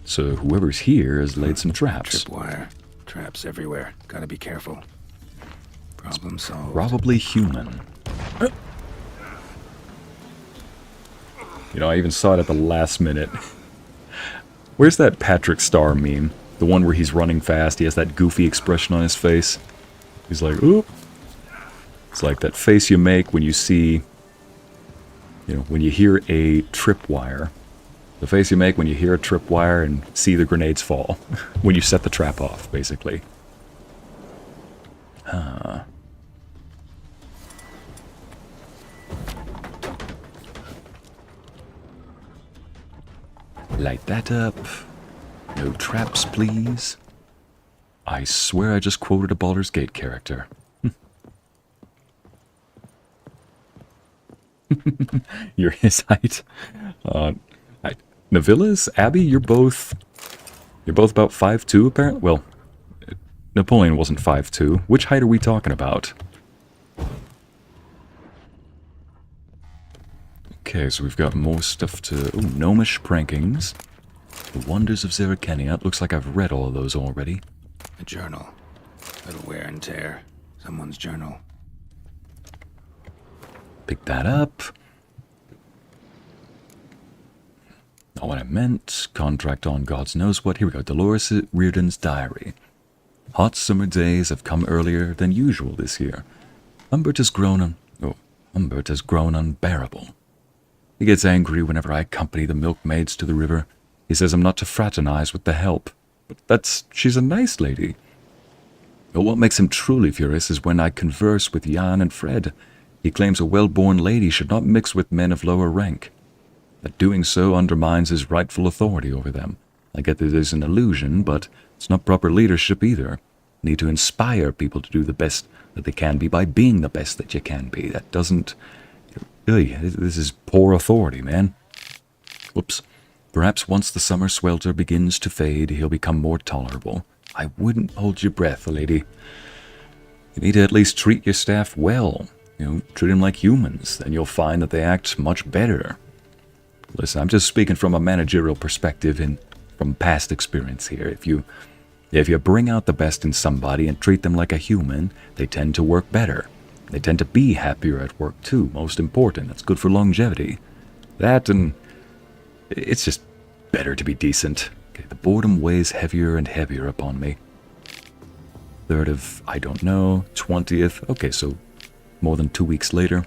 So whoever's here has laid some traps. Tripwire. Traps everywhere. Gotta be careful. Problem solved. Probably human. You know, I even saw it at the last minute. Where's that Patrick Star meme? The one where he's running fast, he has that goofy expression on his face. He's like, oop. It's like that face you make when you see, you know, when you hear a tripwire The face you make when you hear a tripwire and see the grenades fall. When you set the trap off, basically. Huh. Light that up. No traps, please. I swear I just quoted a Baldur's Gate character. You're his height. Navilla's, Abby, you're both about 5'2", apparently. Well, Napoleon wasn't 5'2". Which height are we talking about? Okay, so we've got more stuff to... Ooh, gnomish prankings. The Wonders of Zerikenia. It looks like I've read all of those already. A journal. Little wear and tear. Someone's journal. Pick that up. Not what I meant. Contract on God's knows what. Here we go. Dolores Reardon's diary. Hot summer days have come earlier than usual this year. Humbert has grown unbearable. He gets angry whenever I accompany the milkmaids to the river. He says I'm not to fraternize with the help. But she's a nice lady. But what makes him truly furious is when I converse with Jan and Fred. He claims a well-born lady should not mix with men of lower rank. That doing so undermines his rightful authority over them. I get that it is an illusion, but it's not proper leadership either. You need to inspire people to do the best that they can be by being the best that you can be. That doesn't... This is poor authority, man. Whoops. Perhaps once the summer swelter begins to fade, he'll become more tolerable. I wouldn't hold your breath, lady. You need to at least treat your staff well. Treat them like humans, then you'll find that they act much better. Listen, I'm just speaking from a managerial perspective and from past experience here. If you bring out the best in somebody and treat them like a human, they tend to work better. They tend to be happier at work too, most important. That's good for longevity. That and it's just better to be decent. Okay, the boredom weighs heavier and heavier upon me. 3rd of, I don't know, 20th. Okay, so more than 2 weeks later.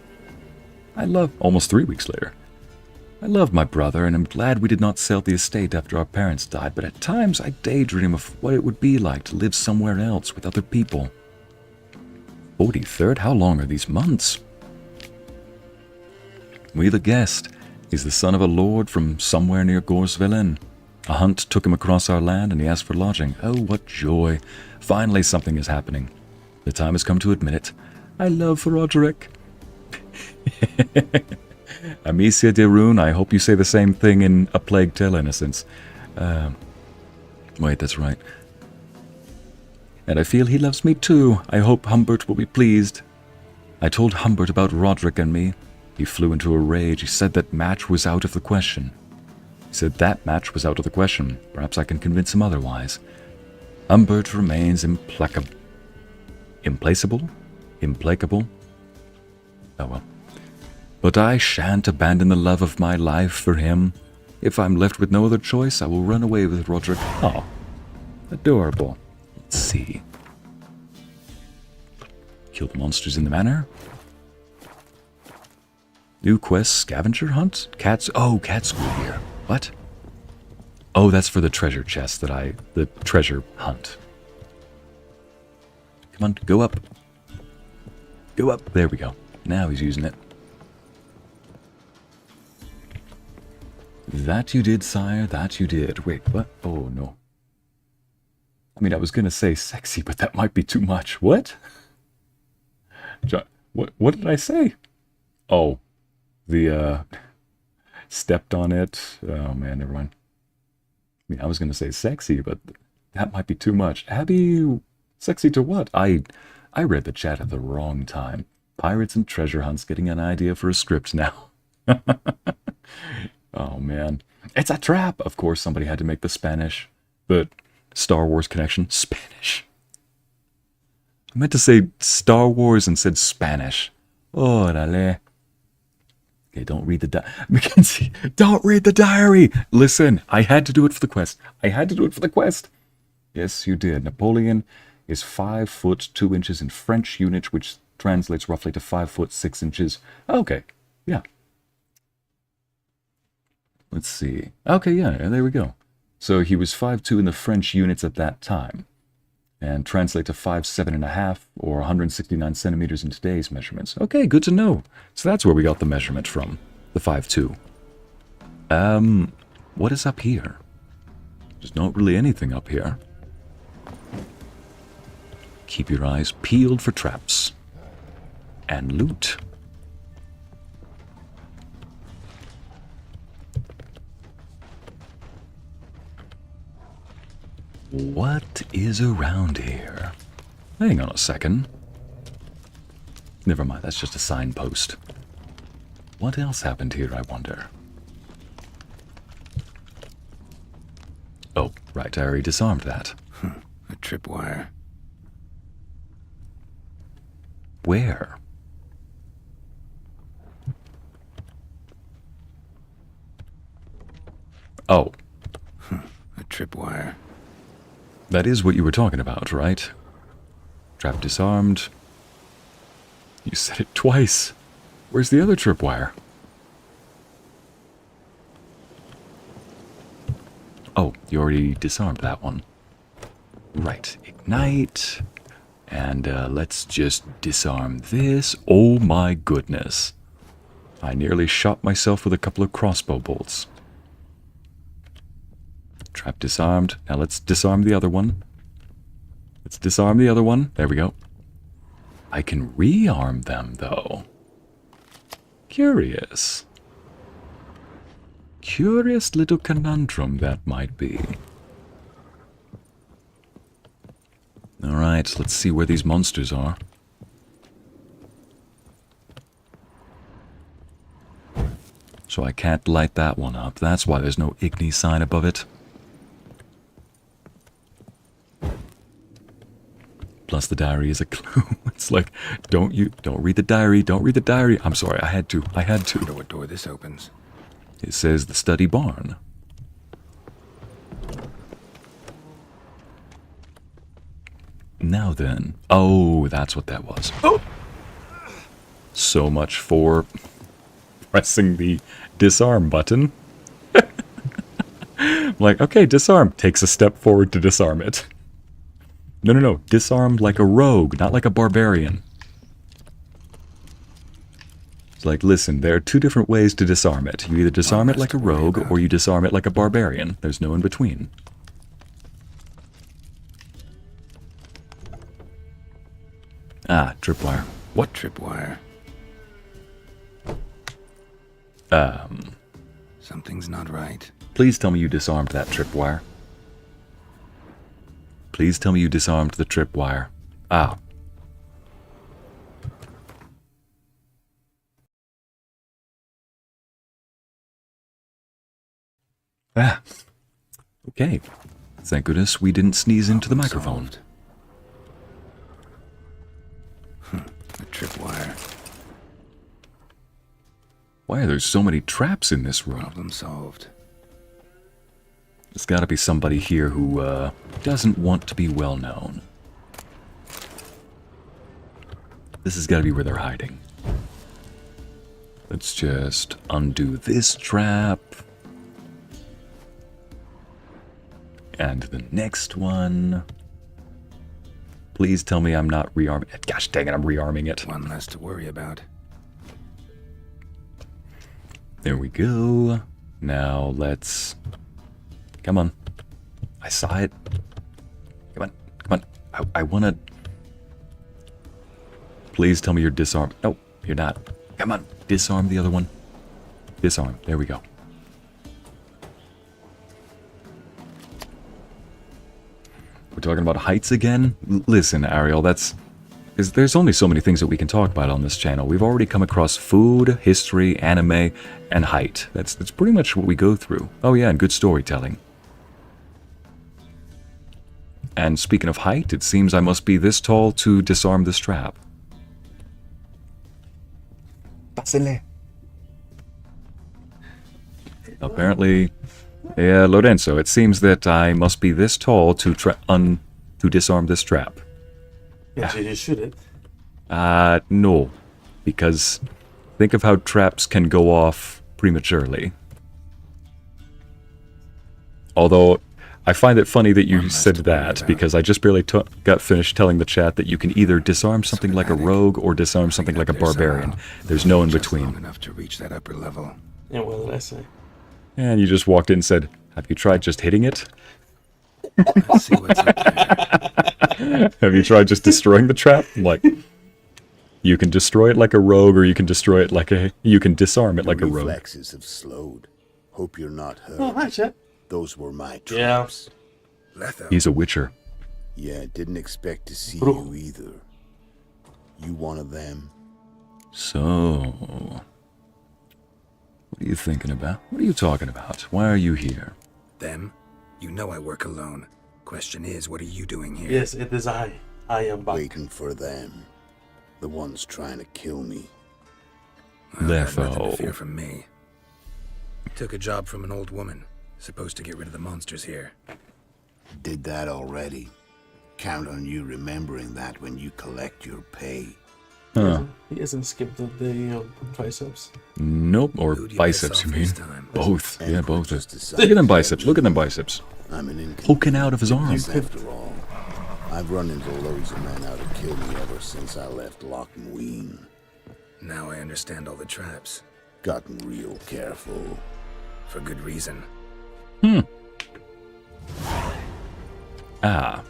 Almost 3 weeks later. I love my brother, and I'm glad we did not sell the estate after our parents died, but at times I daydream of what it would be like to live somewhere else with other people. 43rd? How long are these months? We the guest. He's the son of a lord from somewhere near Gorsvelen. A hunt took him across our land, and he asked for lodging. Oh, what joy. Finally something is happening. The time has come to admit it. I love Roderick. Amicia de Rune, I hope you say the same thing in A Plague Tale Innocence. Wait, that's right. And I feel he loves me too. I hope Humbert will be pleased. I told Humbert about Roderick and me. He flew into a rage. He said that match was out of the question. Perhaps I can convince him otherwise. Humbert remains implacable. Implacable? Oh well. But I shan't abandon the love of my life for him. If I'm left with no other choice, I will run away with Roderick. Oh, adorable. Let's see. Kill the monsters in the manor. New quest, scavenger hunt? Cat school here. What? Oh, that's for the treasure chest the treasure hunt. Come on, go up. Go up. There we go. Now he's using it. That you did, sire, that you did. Wait, what? Oh, no. I mean, I was going to say sexy, but that might be too much. What? What did I say? Oh, stepped on it. Oh, man, never mind. I mean, I was going to say sexy, but that might be too much. Abby, sexy to what? I read the chat at the wrong time. Pirates and treasure hunts, getting an idea for a script now. Oh, man. It's a trap! Of course, somebody had to make the Star Wars connection. Spanish. I meant to say Star Wars and said Spanish. Orale. Okay, don't read the Mackenzie, don't read the diary! Listen, I had to do it for the quest. Yes, you did. Napoleon is 5 foot 2 inches in French units, which translates roughly to 5 foot 6 inches. Okay, yeah. Let's see. Okay, yeah, there we go. So he was 5'2" in the French units at that time. And translate to 5'7.5" or 169 centimeters in today's measurements. Okay, good to know. So that's where we got the measurement from. The 5'2". What is up here? There's not really anything up here. Keep your eyes peeled for traps. And loot. What is around here? Hang on a second. Never mind, that's just a signpost. What else happened here, I wonder? Oh, right, I already disarmed that. A tripwire. Where? Oh. A tripwire. That is what you were talking about, right? Trap disarmed. You said it twice. Where's the other tripwire? Oh, you already disarmed that one. Right, ignite. And let's just disarm this. Oh my goodness. I nearly shot myself with a couple of crossbow bolts. Trap disarmed. Now let's disarm the other one. Let's disarm the other one. There we go. I can rearm them, though. Curious. Curious little conundrum that might be. Alright, let's see where these monsters are. So I can't light that one up. That's why there's no Igni sign above it. Plus the diary is a clue. It's like, don't read the diary, don't read the diary. I'm sorry, I had to. I wonder what door this opens. It says the study barn. Now then. Oh, that's what that was. Oh! So much for pressing the disarm button. Like, okay, disarm. Takes a step forward to disarm it. No. Disarm like a rogue, not like a barbarian. It's like, listen, there are two different ways to disarm it. You either disarm it like a rogue, or you disarm it like a barbarian. There's no in between. Ah, tripwire. What tripwire? Something's not right. Please tell me you disarmed that tripwire. Please tell me you disarmed the tripwire. Ah. Ah. Okay. Thank goodness we didn't sneeze into the microphone. A tripwire. Why are there so many traps in this room? Problem solved. There's gotta be somebody here who, doesn't want to be well known. This has gotta be where they're hiding. Let's just undo this trap. And the next one. Please tell me I'm not rearming it. Gosh dang it, I'm rearming it. One less to worry about. There we go. Now let's... Come on. I saw it. Come on. I want to... Please tell me you're disarmed. No, you're not. Come on. Disarm the other one. Disarm. There we go. We're talking about heights again? Listen, Ariel, there's only so many things that we can talk about on this channel. We've already come across food, history, anime, and height. That's pretty much what we go through. Oh yeah, and good storytelling. And speaking of height, it seems I must be this tall to disarm this trap. Pásale. Apparently, yeah, Lorenzo, it seems that I must be this tall to disarm this trap. Yeah, so you shoot it. No. Because think of how traps can go off prematurely. Although, I find it funny that you said that, because I just barely got finished telling the chat that you can either disarm something like a rogue or disarm something like a barbarian. There's no in between. Enough to reach that upper level. Yeah, what did I say? And you just walked in and said, have you tried just hitting it? Let's see what's up there. Have you tried just destroying the trap? Like, you can destroy it like a rogue, or you can destroy it like a... You can disarm it like a rogue. Reflexes have slowed. Hope you're not hurt. Oh, hi, chat. Those were my Yeah. traps. Letho. He's a witcher. Yeah, didn't expect to see Bro. you either. You one of them? So... What are you thinking about? What are you talking about? Why are you here? Them? You know I work alone. Question is, what are you doing here? Yes, it is I. I am back. Waiting for them. The ones trying to kill me. Well, got nothing Letho. to fear from me. Took a job from an old woman. Supposed to get rid of the monsters here. Did that already. Count on you remembering that when you collect your pay. Huh. He hasn't skipped the triceps. Nope, or Who'd you biceps, piss you off mean? this time? Both. Yeah, both. Just Look decided at them biceps. Look at them biceps. I'm an Poking out of his arm. After all, I've run into loads of men out to kill me ever since I left Loch Mween. Now I understand all the traps. Gotten real careful. For good reason. Ah.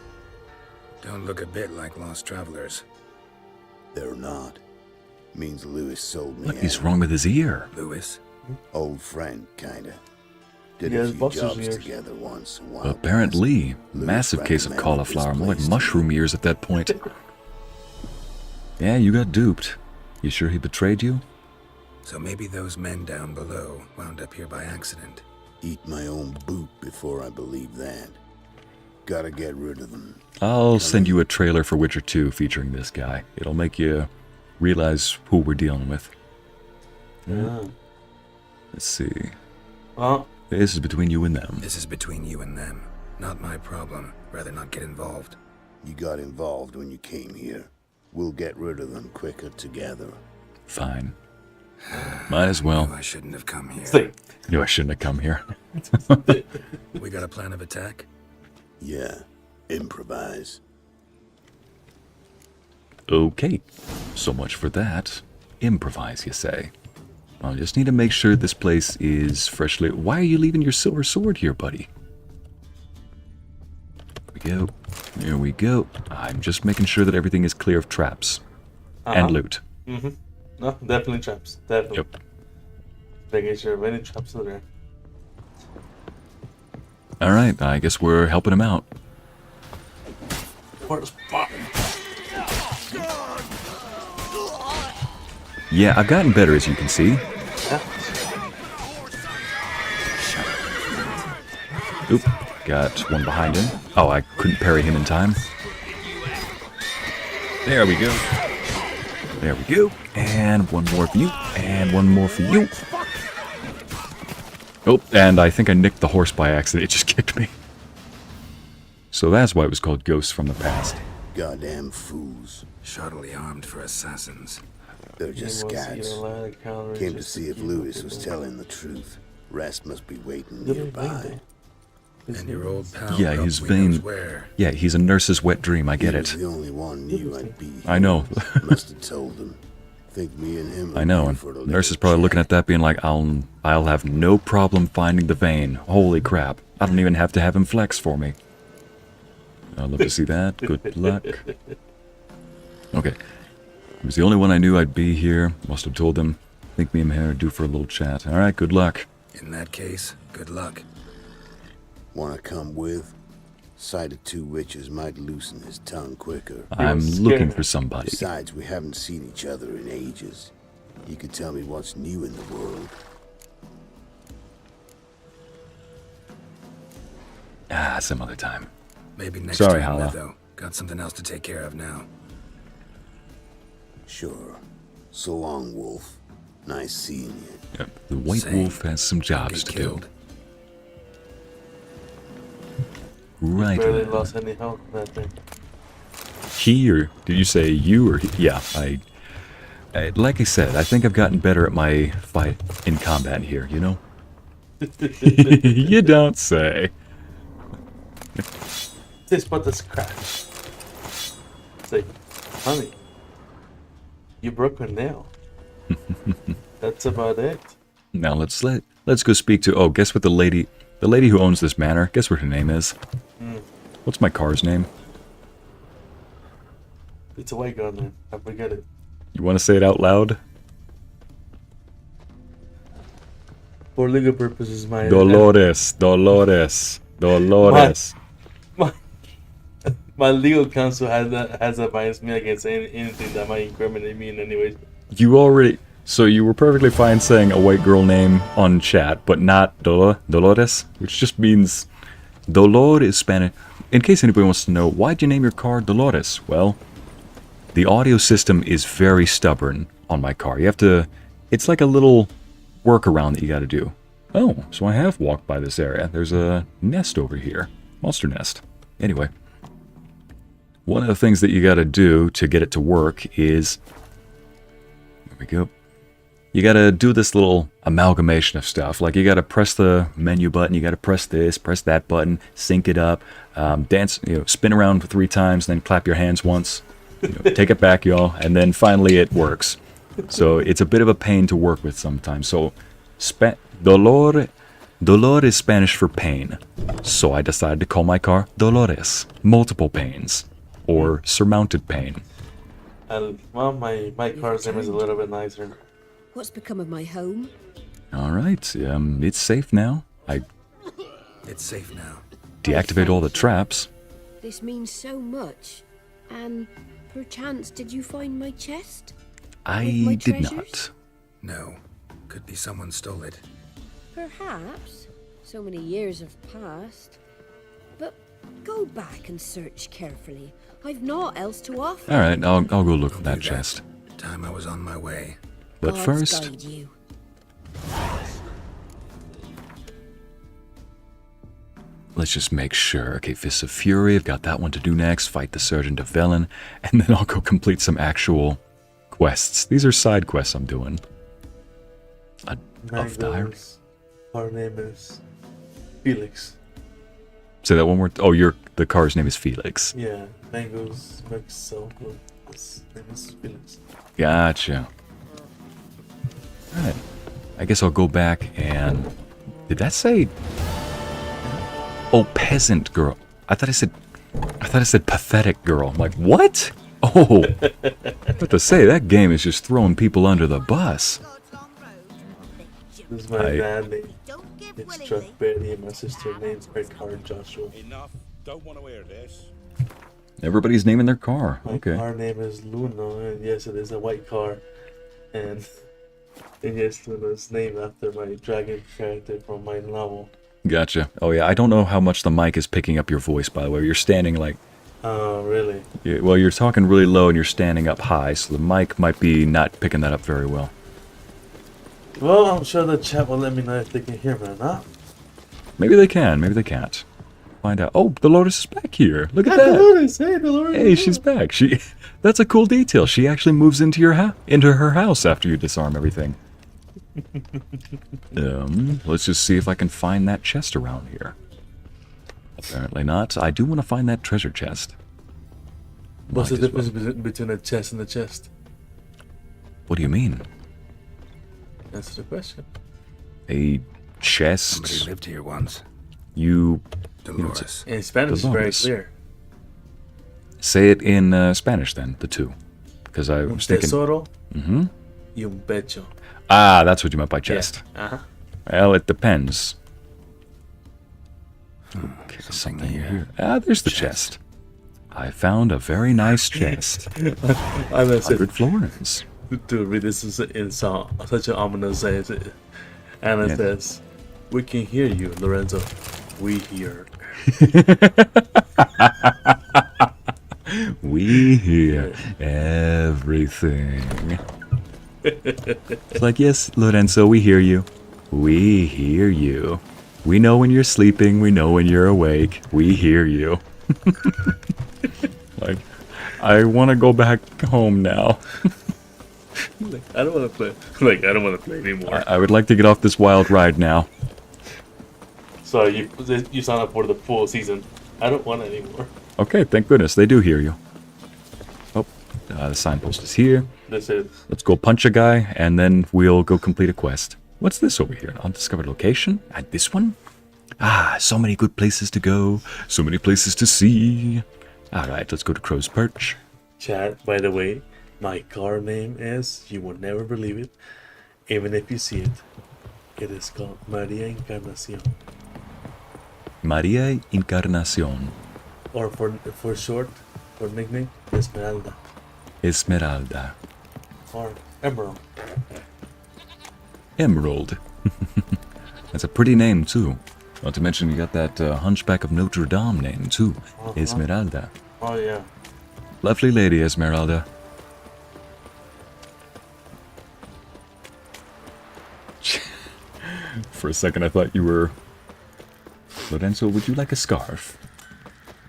Don't look a bit like lost travelers. They're not. Means Lewis sold me What is out. wrong with his ear? Lewis? Old friend, kinda. Did Yeah, a his few boxer's jobs ears. together once. A while Apparently. Lewis Massive case of recommended cauliflower. this More like place to mushroom ears at that point. Yeah, you got duped. You sure he betrayed you? So maybe those men down below wound up here by accident. Eat my own boot before I believe that. Gotta get rid of them. I'll send you a trailer for Witcher 2 featuring this guy. It'll make you realize who we're dealing with. Yeah. Let's see. Well, This is between you and them. This is between you and them. Not my problem. Rather not get involved. You got involved when you came here. We'll get rid of them quicker together. Fine. Might as well. I shouldn't have come here. see. Knew I shouldn't have come here. We got a plan of attack? Yeah, improvise. Okay. So much for that. Improvise, you say. I just need to make sure this place is freshly... Why are you leaving your silver sword here, buddy? There we go. There we go. I'm just making sure that everything is clear of traps. And loot. Mm-hmm. No, definitely traps. Definitely. Yep. Making sure many traps are there. Alright, I guess we're helping him out. Where's fuck? Yeah, I've gotten better, as you can see. Yeah. Oop, got one behind him. Oh, I couldn't parry him in time. There we go. There we go. And one more for you. And one more for you. Oh, and I think I nicked the horse by accident. It just kicked me. So that's why it was called Ghosts from the Past. Goddamn fools. Shoddily armed for assassins. They're just He wants scats. to land a counter Came to just see if keep Lewis looking was at telling the truth. Rest must be waiting Good nearby. evening, And your old pal Yeah, up his we vein. knows where. Yeah, he's a nurse's wet dream. I get He it. was the only one knew I'd be here. I know. Must have told him. Think me and him. I know. And nurse is probably looking at that, being like, "I'll have no problem finding the vein. Holy crap! I don't even have to have him flex for me." I'd love to see that. Good luck. Okay. He was the only one I knew I'd be here. Must have told them. Think me and him are due for a little chat. All right. Good luck. In that case, good luck. Wanna come with? Sight of two witches might loosen his tongue quicker. I'm looking for somebody. Besides, we haven't seen each other in ages. You could tell me what's new in the world. Ah, some other time. Maybe next Sorry, time, Hala. though. Got something else to take care of now. Sure. So long, Wolf. Nice seeing you. Yep. The White Same. Wolf has some jobs Get to do. killed. Right. Barely lost any health in that thing. He, or did you say you or he? Yeah, I like I said, I think I've gotten better at my fight in combat here, you know? You don't say. This but the scratch. It's like, honey, you broke a nail. That's about it. Now let's go speak to. Oh, guess what the lady who owns this manor. Guess what her name is? What's my car's name? It's a white girl, man. I forget it. You want to say it out loud? For legal purposes, my Dolores. My legal counsel has advised me against anything that might incriminate me in any way. So you were perfectly fine saying a white girl name on chat, but not Dolores, which just means Dolor is Spanish. In case anybody wants to know, why'd you name your car Dolores? Well, the audio system is very stubborn on my car. You have to, it's like a little workaround that you gotta do. Oh, so I have walked by this area. There's a nest over here. Monster nest. Anyway. One of the things that you gotta do to get it to work is... There we go. You gotta do this little amalgamation of stuff. Like, you gotta press the menu button, you gotta press this, press that button, sync it up, dance, spin around 3 times, then clap your hands once. Take it back, y'all, and then finally it works. So it's a bit of a pain to work with sometimes. So Dolor is Spanish for pain. So I decided to call my car Dolores. Multiple pains. Or surmounted pain. Well, my car's name is a little bit nicer. What's become of my home? Alright, it's safe now. It's safe now. Deactivate all the traps. This means so much. And perchance, did you find my chest? I did not. No. Could be someone stole it. Perhaps. So many years have passed. But go back and search carefully. I've naught else to offer. Alright, I'll go look at that chest. Time I was on my way. But God's first... guide you. Let's just make sure. Okay, Fists of Fury, I've got that one to do next. Fight the Sergeant of Velen. And then I'll go complete some actual quests. These are side quests I'm doing. Of Diary. Our name is Felix. Say that one more. Oh, the car's name is Felix. Yeah, Mango's makes so good. His name is Felix. Gotcha. Alright. I guess I'll go back and... Did that say... Oh, peasant girl. I thought I said pathetic girl. I'm like, what? Oh. But to say, that game is just throwing people under the bus. This is my dad name. It's Chuck Betty and my sister named Rickard Joshua. Enough. Don't want to hear this. Everybody's naming their car. Okay. Our name is Luna, and yes, it is a white car. And yes, Luna is named after my dragon character from my novel. Gotcha. Oh yeah, I don't know how much the mic is picking up your voice, by the way. You're standing like... Oh, really? Yeah, well, you're talking really low and you're standing up high, so the mic might be not picking that up very well. Well, I'm sure the chat will let me know if they can hear me or not. Maybe they can, maybe they can't. Find out. Oh, Dolores is back here. Look at Hey, that. Dolores! Hey, Dolores! Hey, she's back. That's a cool detail. She actually moves into her house after you disarm everything. Let's just see if I can find that chest around here. Apparently not. I do want to find that treasure chest. What's the difference between a chest and a chest? What do you mean? That's the question. A chest. Somebody lived here once. Dolores. In Spanish, Dolores. it's very clear. Say it in Spanish then, the two. Because I was thinking... Tesoro Mm-hmm. y un pecho. Ah, that's what you meant by chest. Yeah. Uh-huh. Well, it depends. Okay, something here. Ah, there's the chest. I found a very nice chest. 100 florins. To read this in such an ominous way. And it says, "We can hear you, Lorenzo. We hear." We hear everything. It's like, yes, Lorenzo, we hear you. We hear you. We know when you're sleeping. We know when you're awake. We hear you. Like, I want to go back home now. I don't want to play. I don't want to play anymore. I would like to get off this wild ride now. So you signed up for the full season? I don't want any more. Okay, thank goodness. They do hear you. Oh, the signpost is here. That's it. Let's go punch a guy, and then we'll go complete a quest. What's this over here? An undiscovered location? This one? Ah, so many good places to go. So many places to see. Alright, let's go to Crow's Perch. Chat, by the way, my car name is, you would never believe it, even if you see it, it is called Maria Encarnacion. Maria Encarnacion. Or for short, for nickname, Esmeralda. Esmeralda. Or Emerald. Emerald. That's a pretty name, too. Not to mention you got that Hunchback of Notre Dame name, too. Esmeralda. Oh, yeah. Lovely lady, Esmeralda. For a second, I thought you were... Lorenzo, would you like a scarf?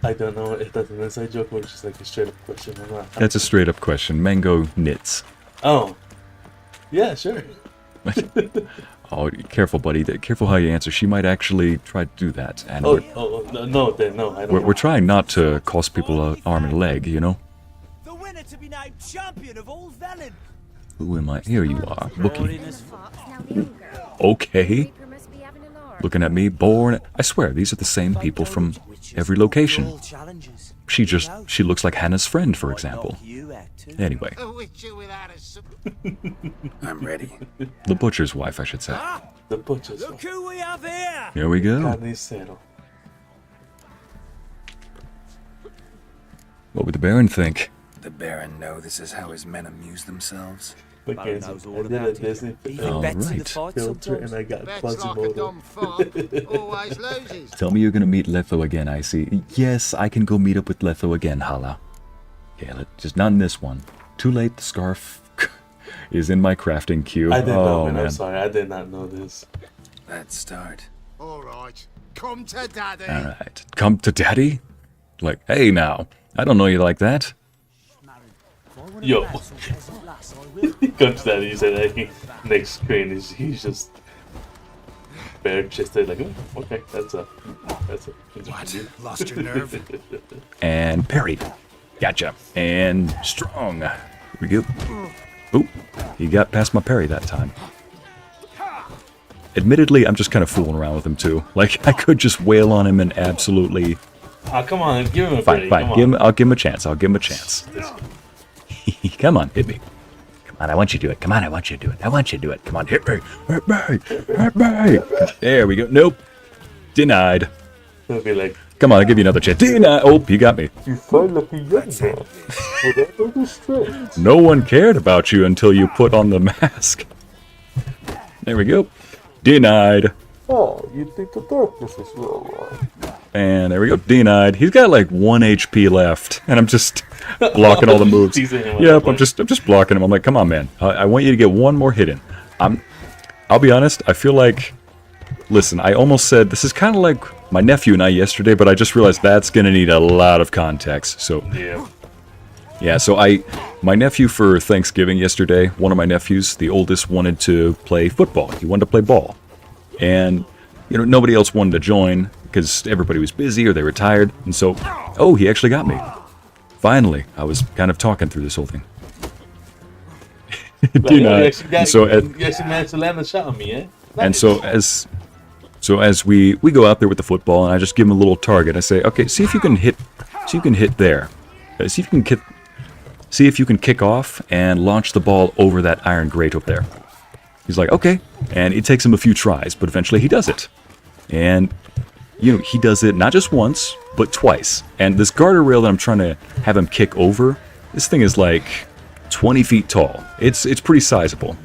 I don't know if that's an inside joke or just like a straight up question or not. That's a straight up question. Mango knits. Oh. Yeah, sure. Oh, careful, buddy. Careful how you answer. She might actually try to do that. And no, I don't. We're trying not to cost people an arm and a leg, you know? The winner to be named champion of all Velen. Who am I? Here you are, Bookie. Okay. Looking at me, born. I swear, these are the same people from every location. She looks like Hannah's friend, for example. Anyway. I'm ready. The butcher's wife, I should say. The butcher's wife. Look who we have here! Here we go. What would the Baron think? The Baron know this is how his men amuse themselves. Mackenzie, I did a Disney filter and I got Quasimodo. Tell me you're gonna meet Letho again, Ycey. Yes, I can go meet up with Letho again, Hala. Yeah, just not in this one. Too late, the scarf is in my crafting queue. I didn't know, man. I'm sorry, I did not know this. Let's start. Alright, come to daddy. Alright, come to daddy? Like, hey now, I don't know you like that. Yo. He comes down and he said, hey, next screen is he's just bare chested like, oh, okay, that's a what? Lost your nerve? And parried. Gotcha. And strong. Here we go. Oop. He got past my parry that time. Admittedly, I'm just kind of fooling around with him too. Like, I could just wail on him and absolutely... Oh, come on, give him a fine, fine. I'll give him a chance. I'll give him a chance. Come on, hit me. Come on, I want you to do it. Come on, I want you to do it. I want you to do it. Come on, hit me. Hit me. Hit me. There we go. Nope. Denied. He'll be like, come on, I'll give you another chance. Denied. Oh, you got me. You fight like a young man. Without the strength. No one cared about you until you put on the mask. There we go. Denied. Oh, you think the darkness is real? And there we go. Denied. He's got like 1 HP left, and I'm just blocking all the moves. Yep, I'm just blocking him. I'm like, come on, man. I want you to get one more hit in. I'll be honest. I feel like, listen, I almost said this is kind of like my nephew and I yesterday, but I just realized that's gonna need a lot of context. So yeah. So my nephew for Thanksgiving yesterday, one of my nephews, the oldest, wanted to play football. He wanted to play ball, and you know nobody else wanted to join because everybody was busy or they were tired. And so, oh, he actually got me. Finally, I was kind of talking through this whole thing. You actually managed to land a shot on me, eh? And so as we go out there with the football, and I just give him a little target. I say, okay, see if you can hit there. See if you can kick off and launch the ball over that iron grate over there. He's like, okay, and it takes him a few tries, but eventually he does it. And you know, he does it not just once, but twice. And this garter rail that I'm trying to have him kick over, this thing is like 20 feet tall. It's pretty sizable.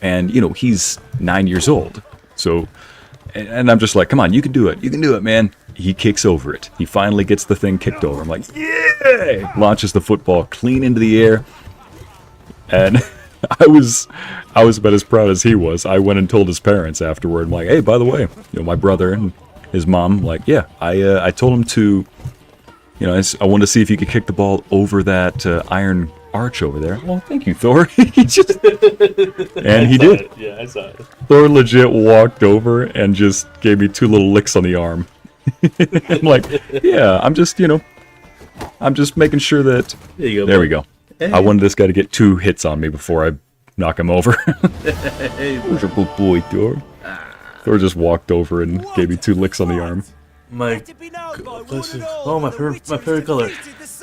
And, you know, he's 9 years old. So, and I'm just like, come on, you can do it. You can do it, man. He kicks over it. He finally gets the thing kicked over. I'm like, yeah! Launches the football clean into the air. And I was about as proud as he was. I went and told his parents afterward. I'm like, hey, by the way, you know, my brother and his mom, like, yeah, I told him to, you know, I wanted to see if he could kick the ball over that iron arch over there. Well, thank you, Thor. He just, and he did. Yeah, I saw it. Thor legit walked over and just gave me 2 little licks on the arm. I'm like, yeah, I'm just, I'm just making sure that... There you go. There we go. Hey. I wanted this guy to get 2 hits on me before I knock him over. Hey, Where's your good boy, Thor? Thor just walked over and gave me 2 licks on the arm. My... Oh, my favorite color.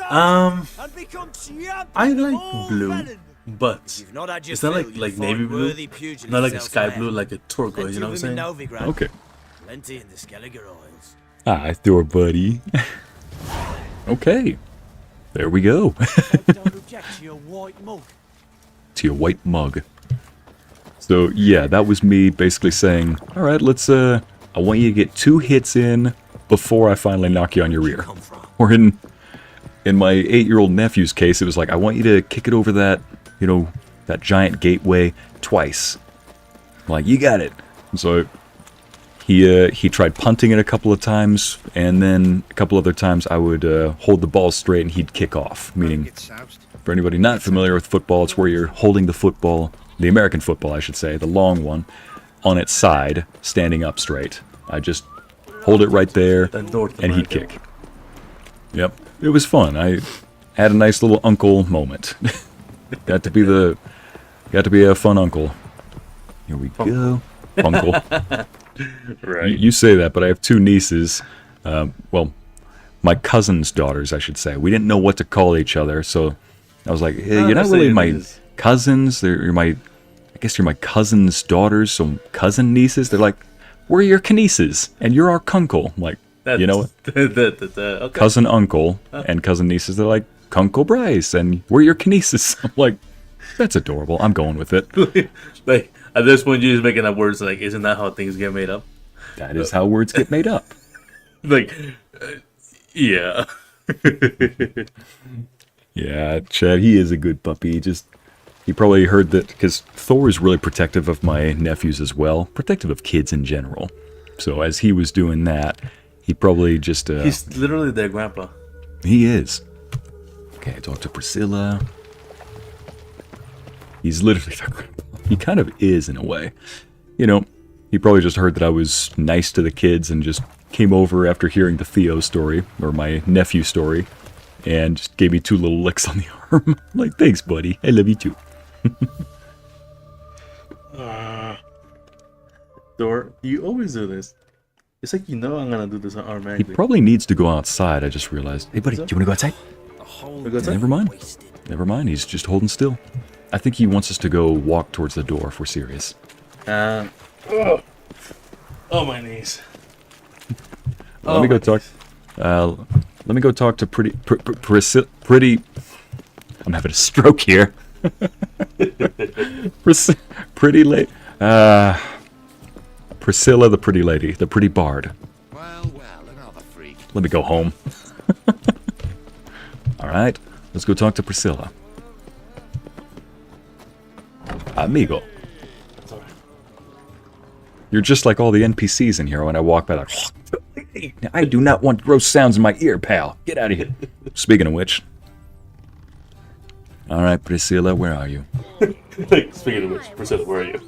I like blue, but it's not like navy blue, not like a sky blue, like a turquoise, you know what I'm saying? Okay. Plenty in the Skellige Isles. Hi, Thor, buddy. Okay. There we go. Don't object to your white mug. To your white mug. So, yeah, that was me basically saying, alright, let's, I want you to get 2 hits in before I finally knock you on your rear. Or in my 8-year-old nephew's case, it was like, I want you to kick it over that, that giant gateway twice. I'm like, you got it. And so he tried punting it a couple of times, and then a couple other times I would hold the ball straight and he'd kick off. Meaning, for anybody not familiar with football, it's where you're holding the football, the American football I should say, the long one, on its side, standing up straight. I just hold it right there, and he'd kick. Yep, it was fun. I had a nice little uncle moment. got to be a fun uncle. Here we go, uncle. Right. You say that, but I have 2 nieces. Well, my cousin's daughters, I should say. We didn't know what to call each other, so I was like, hey, you're not really my cousins. I guess you're my cousin's daughters, so cousin nieces. They're like, we're your knieces, and you're our kunkle. I'm like, you know what? Okay. Cousin uncle and cousin nieces. They're like, Kunkle Bryce, and we're your knieces. I'm like, that's adorable. I'm going with it. Like, at this point, you're just making up words like, isn't that how things get made up? That is how words get made up. Like, yeah. Yeah, Chad, he is a good puppy. He probably heard that, because Thor is really protective of my nephews as well. Protective of kids in general. So as he was doing that, he probably just... He's literally their grandpa. He is. Okay, I talked to Priscilla. He's literally their grandpa. He kind of is, in a way. He probably just heard that I was nice to the kids and just came over after hearing the Theo story, or my nephew story, and just gave me 2 little licks on the arm. Like, thanks, buddy. I love you too. Thor, you always do this. It's like I'm gonna do this automatically. He probably needs to go outside, I just realized. Hey, buddy, do you want to go outside? Never mind. Never mind, he's just holding still. I think he wants us to go walk towards the door, if we're serious. Oh, my knees. Let me go talk. Let me go talk to pretty. I'm having a stroke here. Pretty lady. Priscilla, the pretty lady, the pretty bard. Well, another freak. Let me go home. All right, let's go talk to Priscilla. Amigo. You're just like all the NPCs in here when I walk by, like, I do not want gross sounds in my ear, pal. Get out of here. Speaking of which. All right, Priscilla, where are you? Speaking of which, Priscilla, where are you?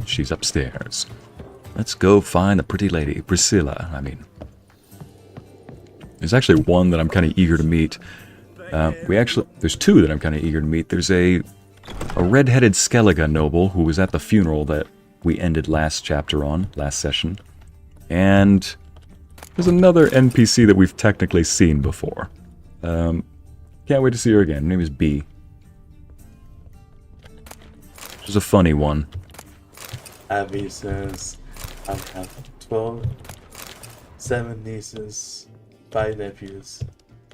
She's upstairs. Let's go find the pretty lady, Priscilla, I mean. There's actually one that I'm kind of eager to meet. There's 2 that I'm kind of eager to meet. There's a red-headed Skellige noble who was at the funeral that we ended last session. And there's another NPC that we've technically seen before. Can't wait to see her again. Her name is B. She's a funny one. Abby says, I have 12, 7 nieces, 5 nephews,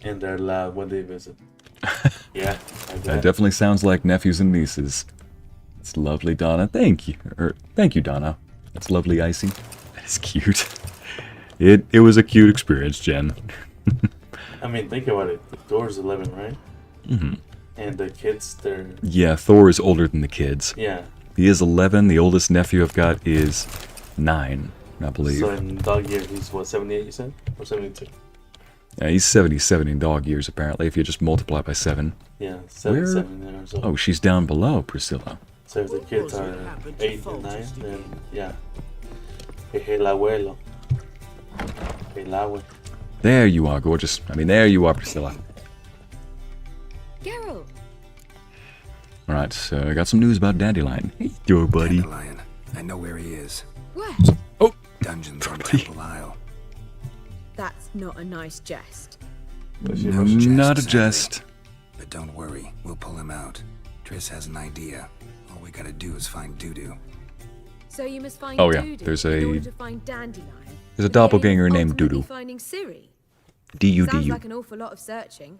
and they're loud when they visit. Yeah, that definitely sounds like nephews and nieces. It's lovely, Donna. Thank you. Thank you, Donna. That's lovely, Ycey. That is cute. It was a cute experience, Jen. I mean, think about it. Thor's 11, right? Mm-hmm. And the kids, they're... Yeah, Thor is older than the kids. Yeah. He is 11. The oldest nephew I've got is 9, I believe. So in dog years, he's what, 78, you said? Or 72? Yeah, he's 77 in dog years, apparently, if you just multiply by 7. Yeah, 77 there or so. Oh, she's down below, Priscilla. So if the kids are 8 and 9, then, yeah. Es el abuelo. El abuelo. There you are, gorgeous. I mean, there you are, Priscilla. Geralt! Alright, so I got some news about Dandelion. Hey, yo, buddy. Dandelion. I know where he is. Where? Oh! Dungeons on Temple Isle. That's not a nice jest. No Not a sadly. jest. But don't worry, we'll pull him out. Triss has an idea. All we gotta do is find Dudu. So you must find Oh, yeah, Dudu there's in a- order to find Dandelion. There's a with the aim of doppelganger named ultimately Dudu. Finding Ciri. Sounds D-U-D-U. like an awful lot of searching,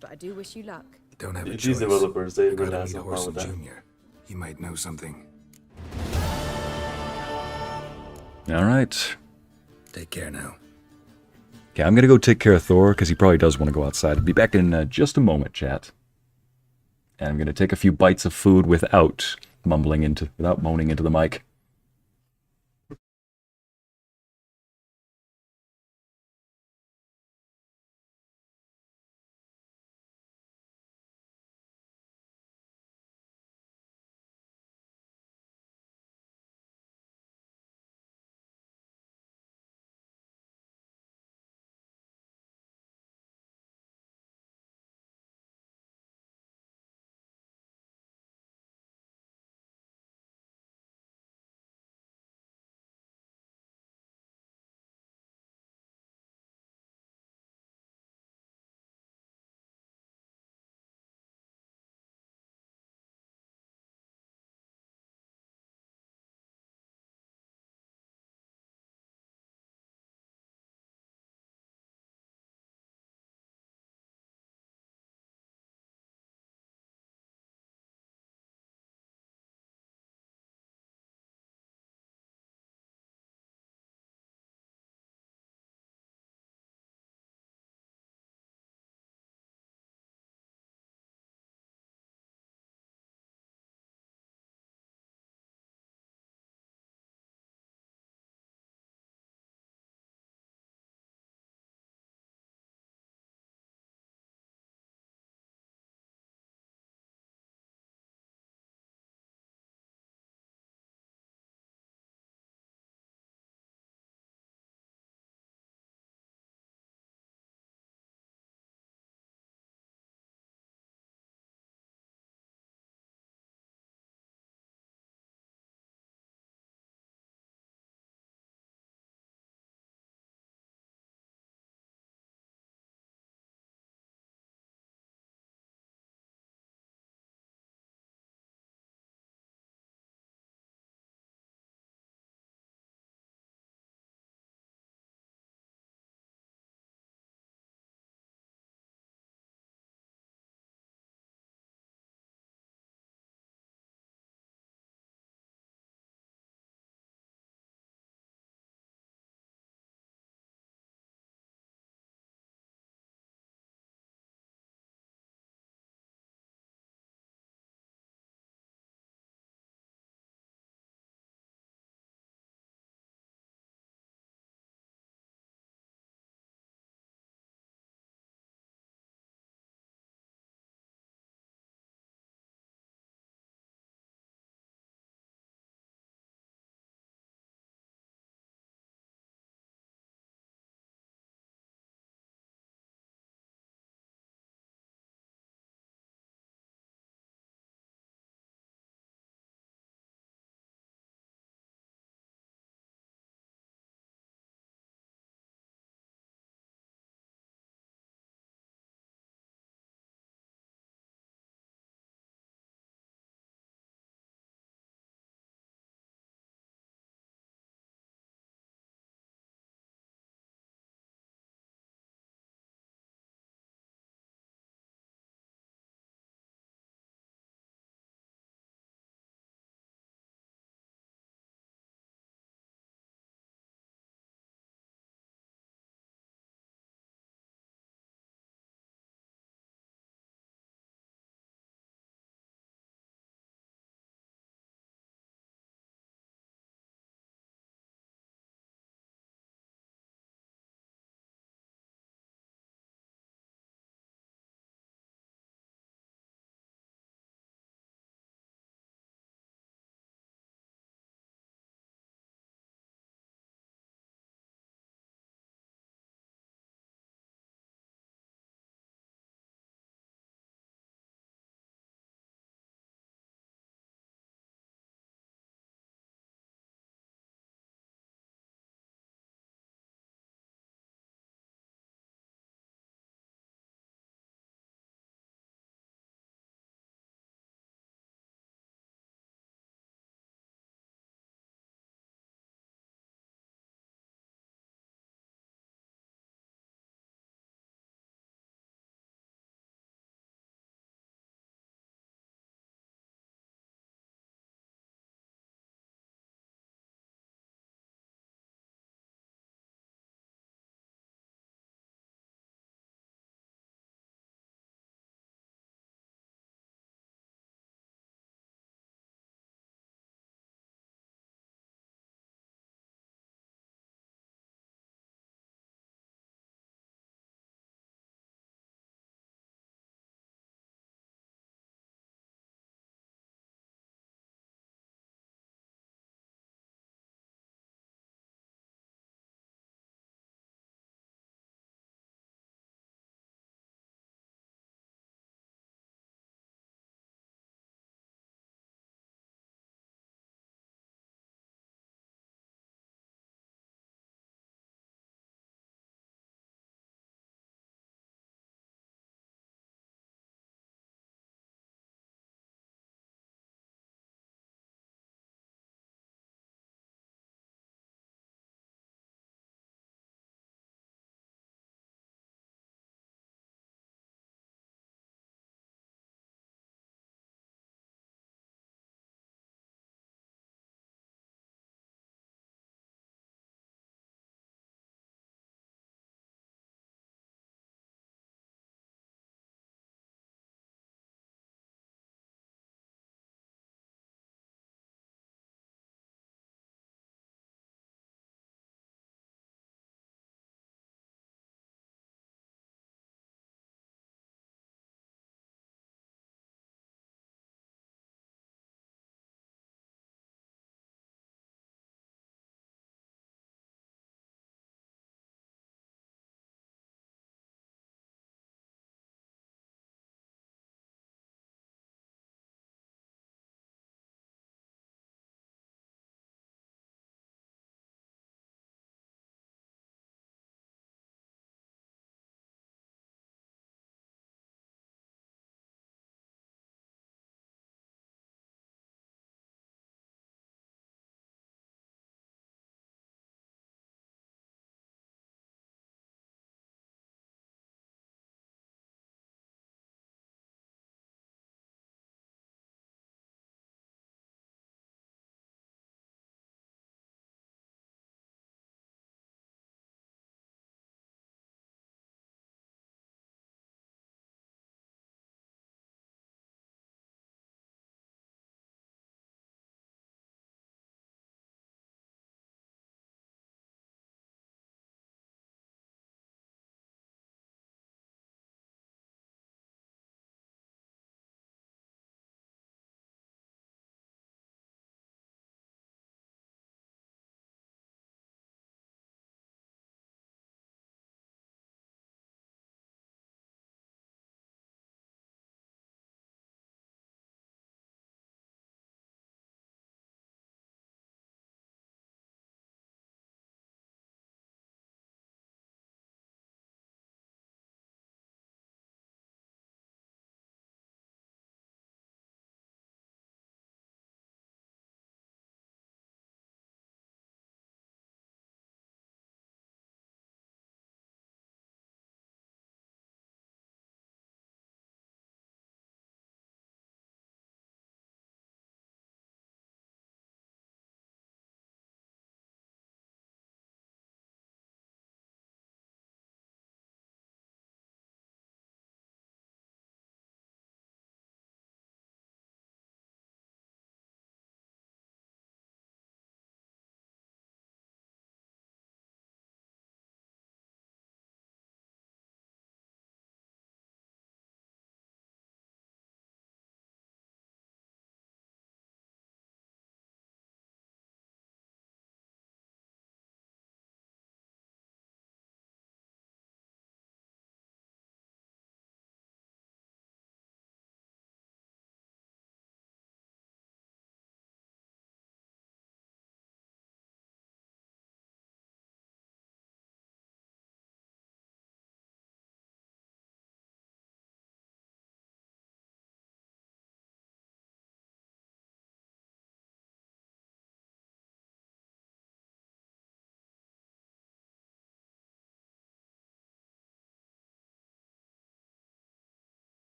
but I do wish you luck. Don't have a These choice. developers, they I really gotta have meet some Orson fun with that. Jr. He might know something. Alright. Take care now. Okay, I'm gonna go take care of Thor, because he probably does want to go outside. I'll be back in just a moment, chat. And I'm gonna take a few bites of food without moaning into the mic.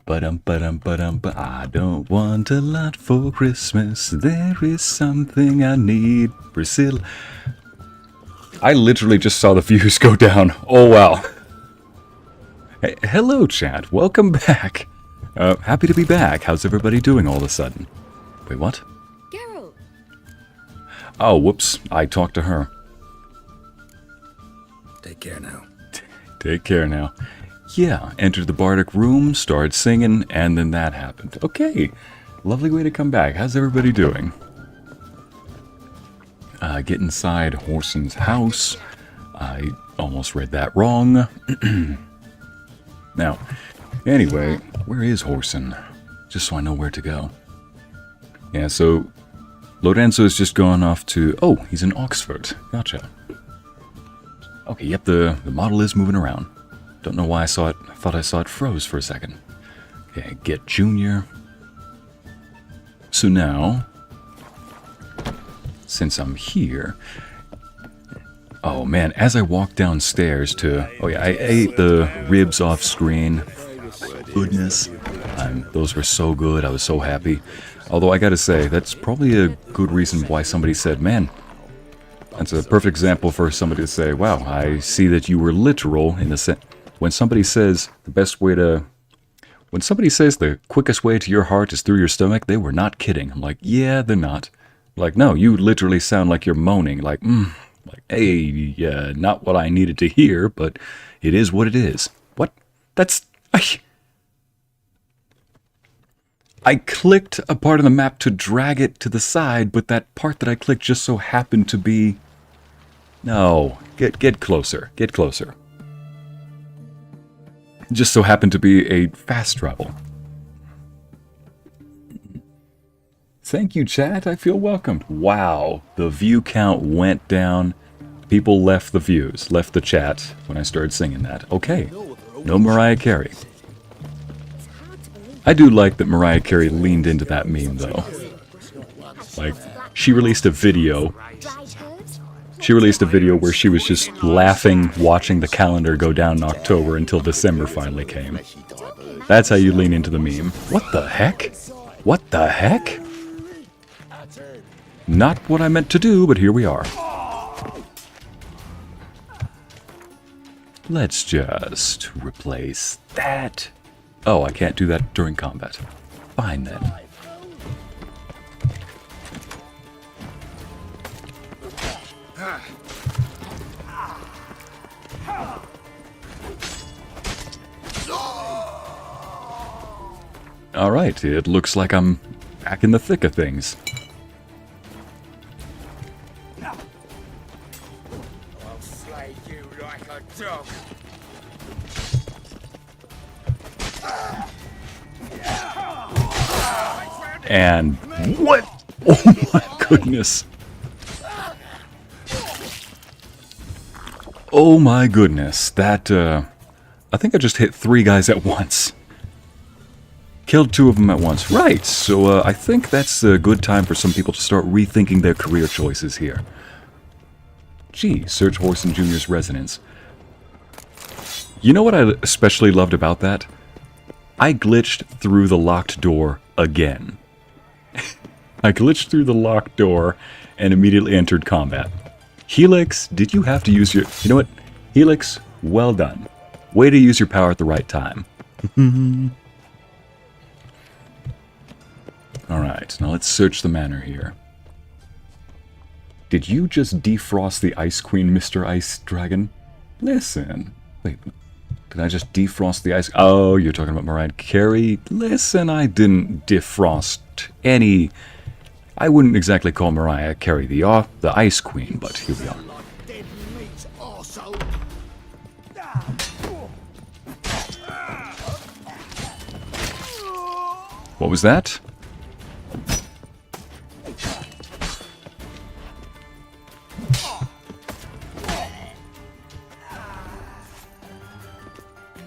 Ba-dum-ba-dum-ba-dum-ba. I don't want a lot for Christmas. There is something I need. Priscilla. I literally just saw the views go down. Oh, wow. Hey, hello, chat. Welcome back. Happy to be back. How's everybody doing all of a sudden? Wait, what? Geralt! Oh, whoops. I talked to her. Take care now. Take care now. Yeah, entered the bardic room, started singing, and then that happened. Okay, lovely way to come back. How's everybody doing? Get inside Horson's house. I almost read that wrong. Now, anyway, where is Horson? Just so I know where to go. Yeah, so Lorenzo has just gone off to... Oh, he's in Oxford. Gotcha. Okay, yep, the model is moving around. Don't know why I saw it. I thought I saw it froze for a second. Okay, get Junior. So now, since I'm here... Oh man, as I walk downstairs to... Oh yeah, I ate the ribs off screen. Goodness. Those were so good, I was so happy. Although I gotta say, that's probably a good reason why somebody said, man, that's a perfect example for somebody to say, wow, I see that you were literal in the sense... When somebody says the best way to... When somebody says the quickest way to your heart is through your stomach, they were not kidding. I'm like, yeah, they're not. Like, no, you literally sound like you're moaning. Like, like, hey, yeah, not what I needed to hear, but it is what it is. What? That's... I clicked a part of the map to drag it to the side, but that part that I clicked just so happened to be... No, get closer, get closer. Just so happened to be a fast travel. Thank you, chat. I feel welcomed. Wow, the view count went down. People left the views, left the chat when I started singing that. Okay, no Mariah Carey. I do like that Mariah Carey leaned into that meme, though. Like, she released a video. She released a video where she was just laughing, watching the calendar go down in October until December finally came. That's how you lean into the meme. What the heck? What the heck? Not what I meant to do, but here we are. Let's just replace that. Oh, I can't do that during combat. Fine then. Alright, it looks like I'm back in the thick of things. I'll slay you like a dog. And what? Oh my goodness. Oh my goodness. That, I think I just hit 3 guys at once. Killed 2 of them at once. Right, so I think that's a good time for some people to start rethinking their career choices here. Gee, search Horson Jr.'s residence. You know what I especially loved about that? I glitched through the locked door again. I glitched through the locked door and immediately entered combat. Helix, did you have to use your... You know what? Helix, well done. Way to use your power at the right time. Alright, now let's search the manor here. Did you just defrost the Ice Queen, Mr. Ice Dragon? Listen. Wait, did I just defrost the ice... Oh, you're talking about Mariah Carey? Listen, I didn't defrost any... I wouldn't exactly call Mariah Carey the Ice Queen, but here we are. What was that?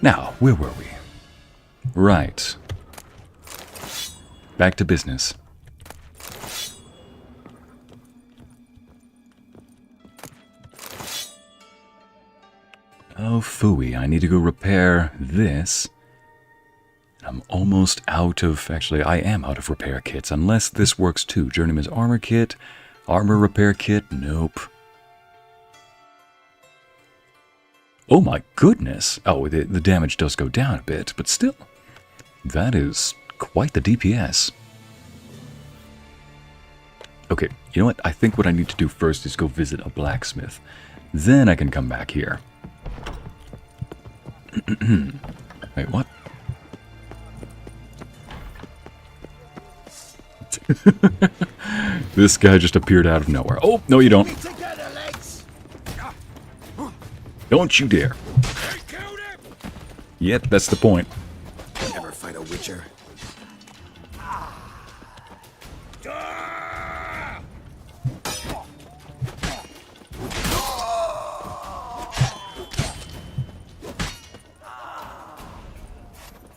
Now, where were we? Right. Back to business. Oh, phooey, I need to go repair this. I'm almost out of... Actually, I am out of repair kits. Unless this works too. Journeyman's armor kit. Armor repair kit. Nope. Oh my goodness. Oh, the damage does go down a bit, but still. That is quite the DPS. Okay, you know what? I think what I need to do first is go visit a blacksmith. Then I can come back here. Wait, what? This guy just appeared out of nowhere. Oh, no you don't. Don't you dare. Yep, that's the point. Never fight a witcher.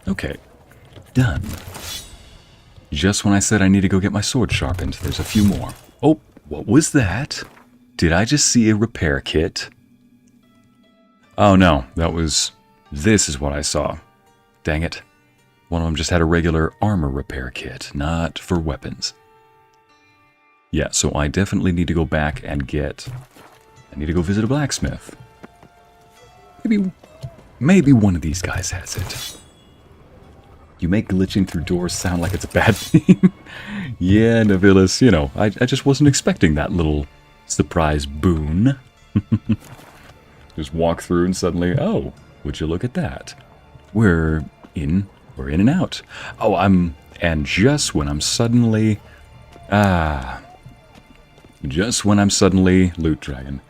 Okay, done. Just when I said I need to go get my sword sharpened, there's a few more. Oh, what was that? Did I just see a repair kit? Oh no, that was... This is what I saw. Dang it. One of them just had a regular armor repair kit, not for weapons. Yeah, so I definitely need to go back and get... I need to go visit a blacksmith. Maybe one of these guys has it. You make glitching through doors sound like it's a bad thing. Yeah, Navilis, you know, I just wasn't expecting that little surprise boon. Just walk through and suddenly, oh, would you look at that? We're in and out. Oh, and just when I'm suddenly, Loot Dragon.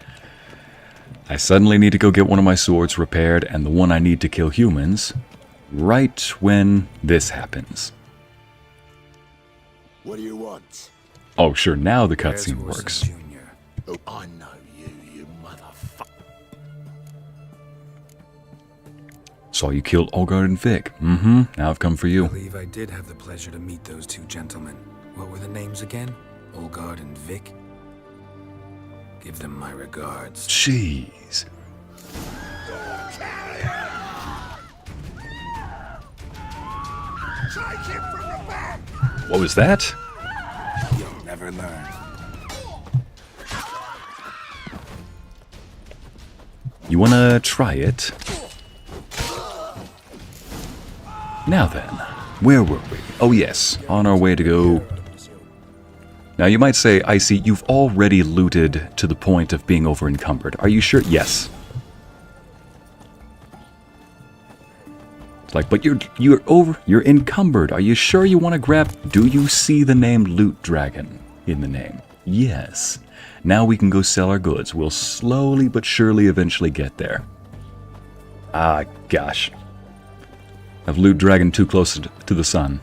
I suddenly need to go get one of my swords repaired and the one I need to kill humans. Right when this happens. What do you want? Oh, sure, now the cutscene works. Oh, I know you motherfucker. Saw you killed Olgard and Vic. Mm-hmm, now I've come for you. I believe I did have the pleasure to meet those two gentlemen. What were the names again? Olgard and Vic? Give them my regards. Jeez. What was that? You'll never learn. You wanna try it? Now then, where were we? Oh yes, on our way to go... Now you might say, Ycey, you've already looted to the point of being over-encumbered. Are you sure? Yes. Like, but you're encumbered. Are you sure you want to grab? Do you see the name Loot Dragon in the name? Yes. Now we can go sell our goods. We'll slowly but surely eventually get there. Ah, gosh. I've Loot Dragon too close to the sun.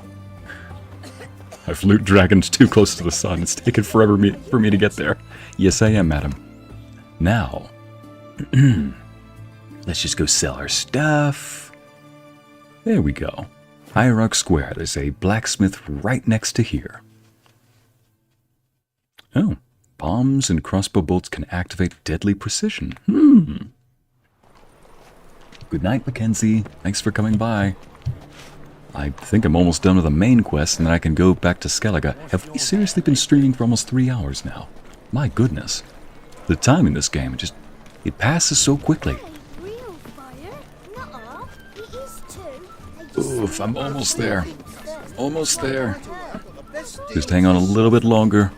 I've Loot Dragoned too close to the sun. It's taken forever for me to get there. Yes, I am, madam. Now, let's just go sell our stuff. There we go. Hierarch Square. There's a blacksmith right next to here. Oh, bombs and crossbow bolts can activate deadly precision. Good night, Mackenzie. Thanks for coming by. I think I'm almost done with the main quest and then I can go back to Skellige. Have we seriously been streaming for almost 3 hours now? My goodness. The time in this game, it passes so quickly. Oof, I'm almost there. Almost there. Just hang on a little bit longer.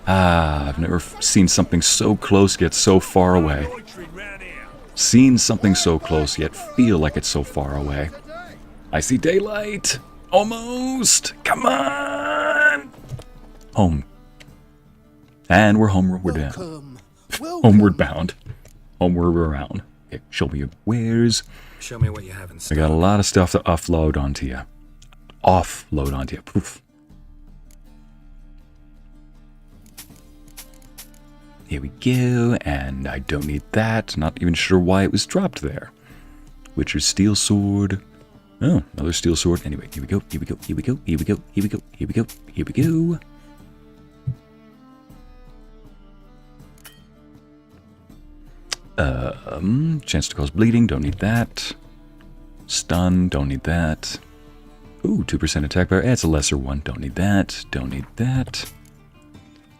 Ah, I've never seen something so close yet so far away. Seen something so close yet feel like it's so far away. I see daylight. Almost. Come on. Home. And we're homeward down. Homeward bound. Homeward around. Okay, show me your wares. Show me what you have in stock. I got a lot of stuff to offload onto you. Offload onto you. Poof. Here we go, and I don't need that. Not even sure why it was dropped there. Witcher's steel sword. Oh, another steel sword. Anyway, here we go, here we go, here we go, here we go, here we go, here we go, here we go. Chance to cause bleeding, don't need that. Stun, don't need that. Ooh, 2% attack power. It's a lesser one. Don't need that. Don't need that.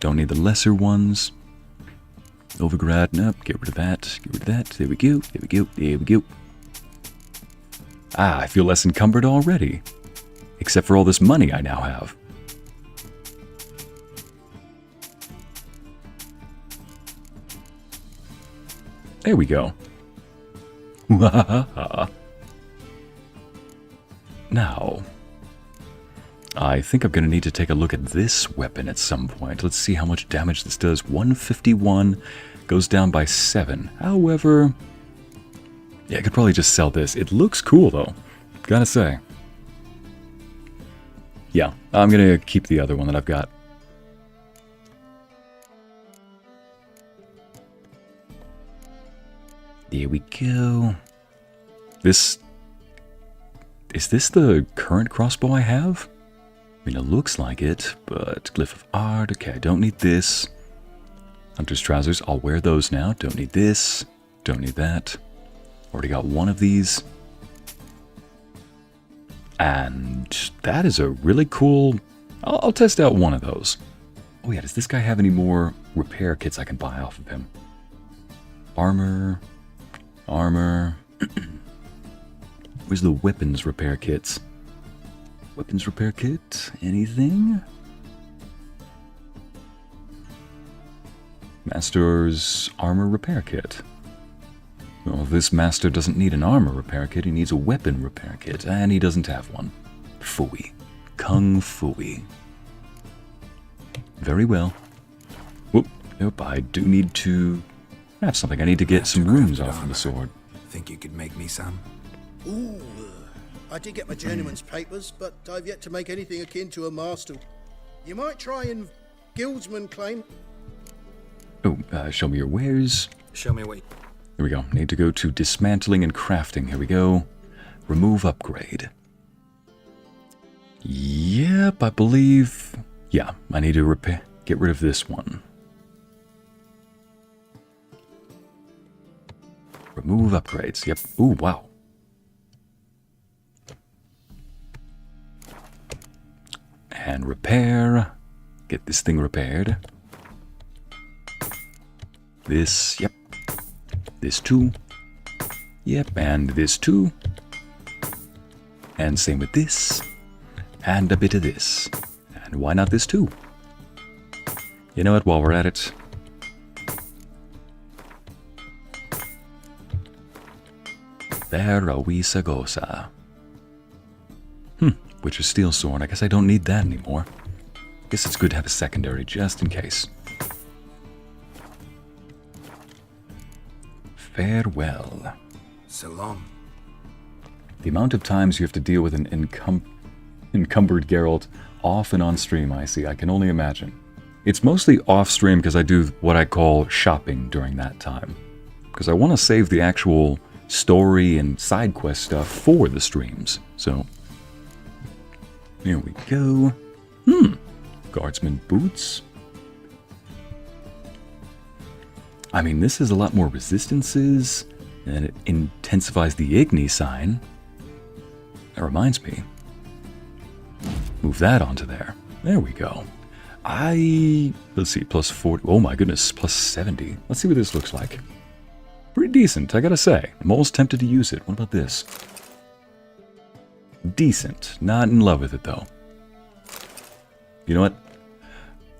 Don't need the lesser ones. Novigrad, nope. Get rid of that. Get rid of that. There we go. There we go. There we go. Ah, I feel less encumbered already. Except for all this money I now have. There we go. Now, I think I'm going to need to take a look at this weapon at some point. Let's see how much damage this does. 151 goes down by 7. However, yeah, I could probably just sell this. It looks cool, though. Gotta say. Yeah, I'm going to keep the other one that I've got. There we go. Is this the current crossbow I have? I mean, it looks like it, but Glyph of Art. Okay, I don't need this. Hunter's Trousers, I'll wear those now. Don't need this. Don't need that. Already got one of these. And that is a really cool... I'll test out one of those. Oh yeah, does this guy have any more repair kits I can buy off of him? Armor... Armor. Where's the weapons repair kits? Weapons repair kit? Anything? Master's armor repair kit. Well, this master doesn't need an armor repair kit, he needs a weapon repair kit, and he doesn't have one. Fooey. Kung Fooey. Very well. Whoop. Nope, I do need to... I have something. I need to get some runes off of the sword. Think you could make me some? Ooh, I did get my journeyman's papers, but I've yet to make anything akin to a master. You might try and guildsman claim. Oh, show me your wares. Show me what... Here we go. Need to go to dismantling and crafting. Here we go. Remove upgrade. Yep, I believe... Yeah, I need to get rid of this one. Remove upgrades. Yep. Ooh, wow. And repair. Get this thing repaired. This, yep. This too. Yep, and this too. And same with this. And a bit of this. And why not this too? You know what, while we're at it... There a wee Sagosa. Witcher's Steel Sword. I guess I don't need that anymore. Guess it's good to have a secondary, just in case. Farewell. So long. The amount of times you have to deal with an encumbered Geralt off and on stream, Ycey, I can only imagine. It's mostly off stream because I do what I call shopping during that time. Because I want to save the actual story and side quest stuff for the streams. So, here we go. Guardsman boots. I mean, this is a lot more resistances, and it intensifies the Igni sign. That reminds me. Move that onto there. There we go. Let's see, plus 40. Oh my goodness, plus 70. Let's see what this looks like. Pretty decent, I gotta say. I'm almost tempted to use it. What about this? Decent. Not in love with it, though. You know what?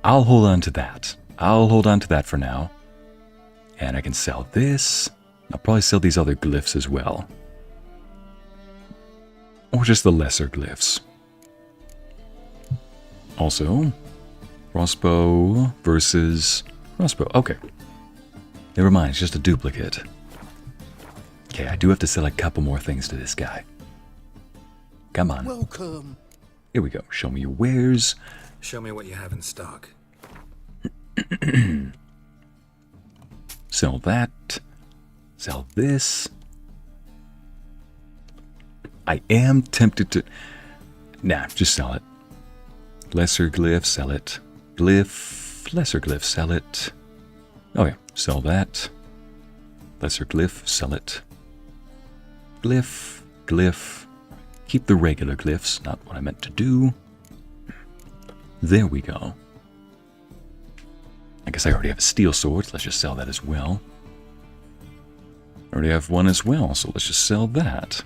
I'll hold on to that. I'll hold on to that for now. And I can sell this. I'll probably sell these other glyphs as well. Or just the lesser glyphs. Also, crossbow versus crossbow. Okay. Never mind, it's just a duplicate. Okay, I do have to sell a couple more things to this guy. Come on. Welcome. Here we go. Show me your wares. Show me what you have in stock. Sell that. Sell this. I am tempted to... Nah, just sell it. Lesser glyph, sell it. Glyph, lesser glyph, sell it. Oh yeah, sell that. Lesser glyph, sell it. Glyph, glyph. Keep the regular glyphs, not what I meant to do. There we go. I guess I already have a steel sword, so let's just sell that as well. I already have one as well, so let's just sell that.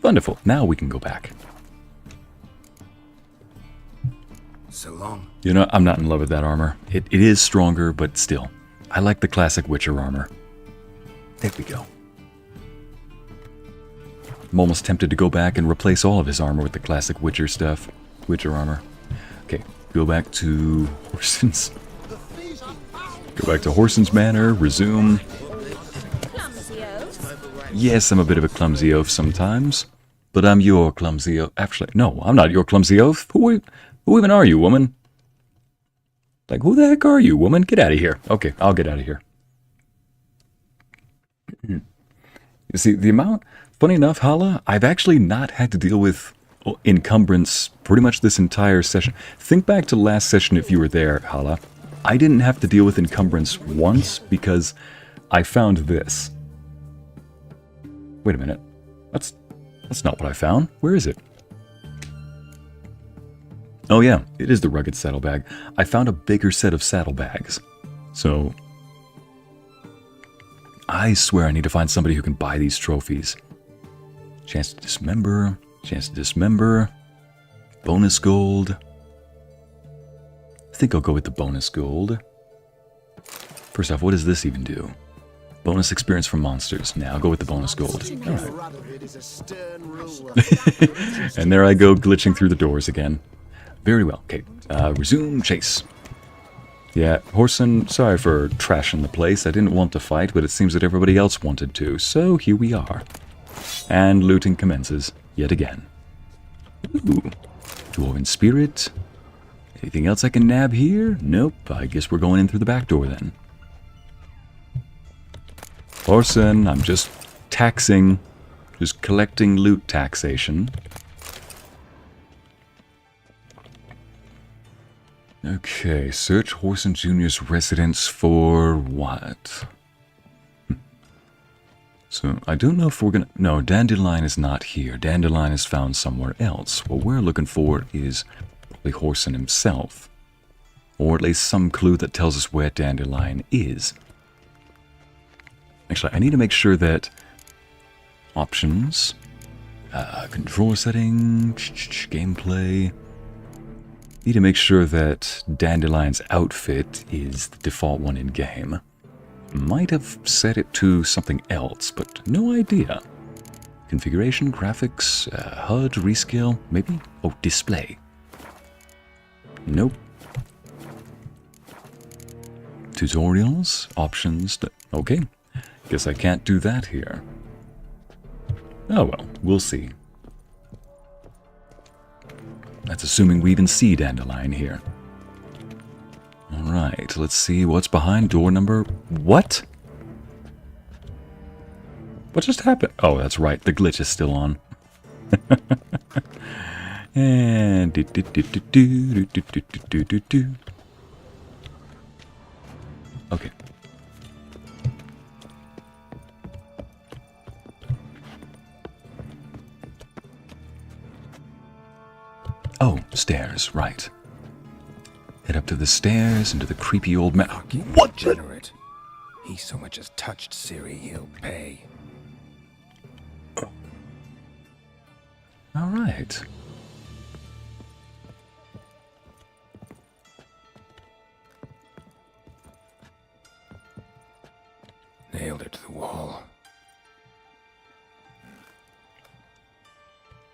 Wonderful, now we can go back. So long. You know, I'm not in love with that armor. It is stronger, but still. I like the classic Witcher armor. There we go. I'm almost tempted to go back and replace all of his armor with the classic Witcher stuff. Witcher armor. Okay, go back to Horson's. Go back to Horson's Manor, resume. Yes, I'm a bit of a clumsy oaf sometimes, but I'm your clumsy oaf. Actually, no, I'm not your clumsy oaf. Who even are you, woman? Like, who the heck are you, woman? Get out of here. Okay, I'll get out of here. You see, the amount... Funny enough, Hala, I've actually not had to deal with encumbrance pretty much this entire session. Think back to last session if you were there, Hala. I didn't have to deal with encumbrance once because I found this. Wait a minute. That's not what I found. Where is it? Oh yeah, it is the rugged saddlebag. I found a bigger set of saddlebags. So... I swear I need to find somebody who can buy these trophies. Chance to dismember. Chance to dismember. Bonus gold. I think I'll go with the bonus gold. First off, what does this even do? Bonus experience from monsters. Now I'll go with the bonus gold. Alright. And there I go, glitching through the doors again. Very well. Okay, resume chase. Yeah, Horson, sorry for trashing the place. I didn't want to fight, but it seems that everybody else wanted to, so here we are. And looting commences, yet again. Ooh, Dwarven Spirit. Anything else I can nab here? Nope, I guess we're going in through the back door then. Horson, I'm just taxing, just collecting loot taxation. Okay, search Horson Jr.'s residence for what? So, I don't know if we're gonna... No, Dandelion is not here. Dandelion is found somewhere else. What we're looking for is probably Horson himself. Or at least some clue that tells us where Dandelion is. Actually, I need to make sure that... Options... control setting... gameplay... Need to make sure that Dandelion's outfit is the default one in-game. Might have set it to something else, but no idea. Configuration, graphics, HUD, rescale, maybe? Oh, display. Nope. Tutorials, options, okay. Guess I can't do that here. Oh well, we'll see. That's assuming we even see Dandelion here. Alright, let's see what's behind door number... What? What just happened? Oh, that's right, the glitch is still on. And... Okay. Oh, stairs, right. Head up to the stairs, into the creepy old man. What? Degenerate. He so much as touched Ciri, he'll pay. All right. Nailed it to the wall.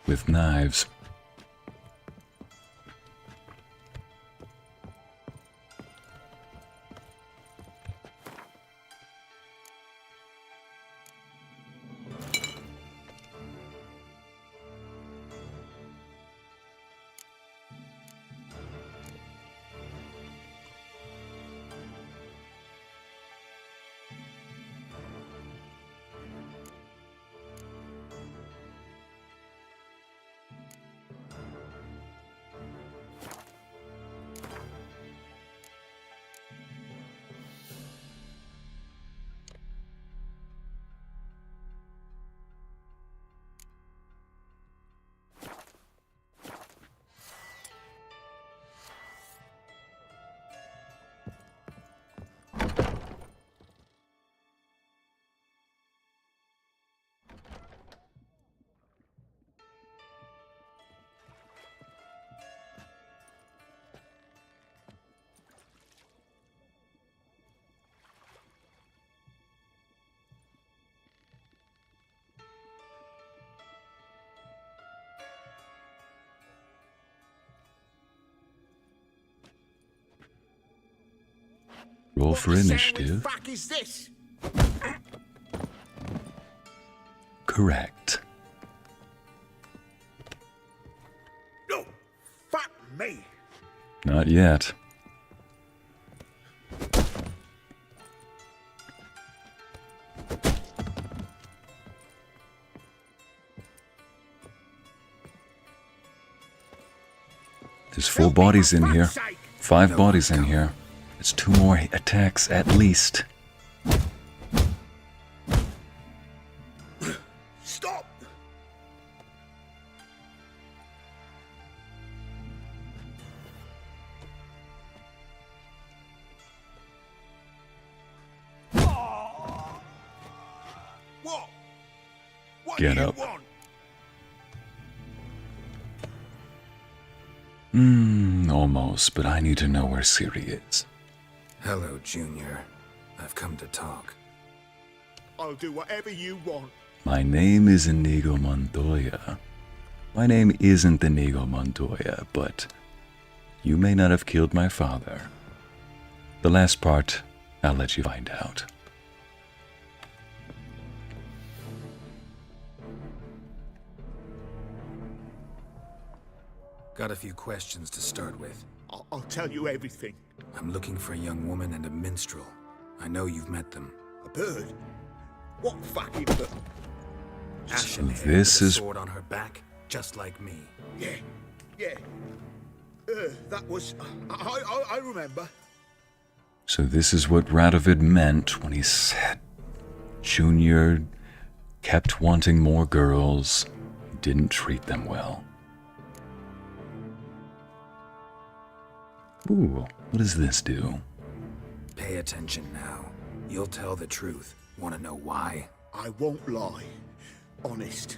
With knives. Roll for initiative. Fuck is this? Correct. No, fuck me. Not yet. There's 4 bodies in here. 5 bodies in here. It's 2 more attacks at least. Stop! What? What Get do you up. want? Almost, but I need to know where Ciri is. Hello, Junior. I've come to talk. I'll do whatever you want. My name is Inigo Montoya. My name isn't Inigo Montoya, but you may not have killed my father. The last part, I'll let you find out. Got a few questions to start with. I'll tell you everything. I'm looking for a young woman and a minstrel. I know you've met them. A bird? What fucking bird? Ashen hair this with a is- sword on her back, just like me. Yeah. That was... I remember. So this is what Radovid meant when he said Junior kept wanting more girls, didn't treat them well. Ooh, what does this do? Pay attention now. You'll tell the truth. Want to know why? I won't lie. Honest.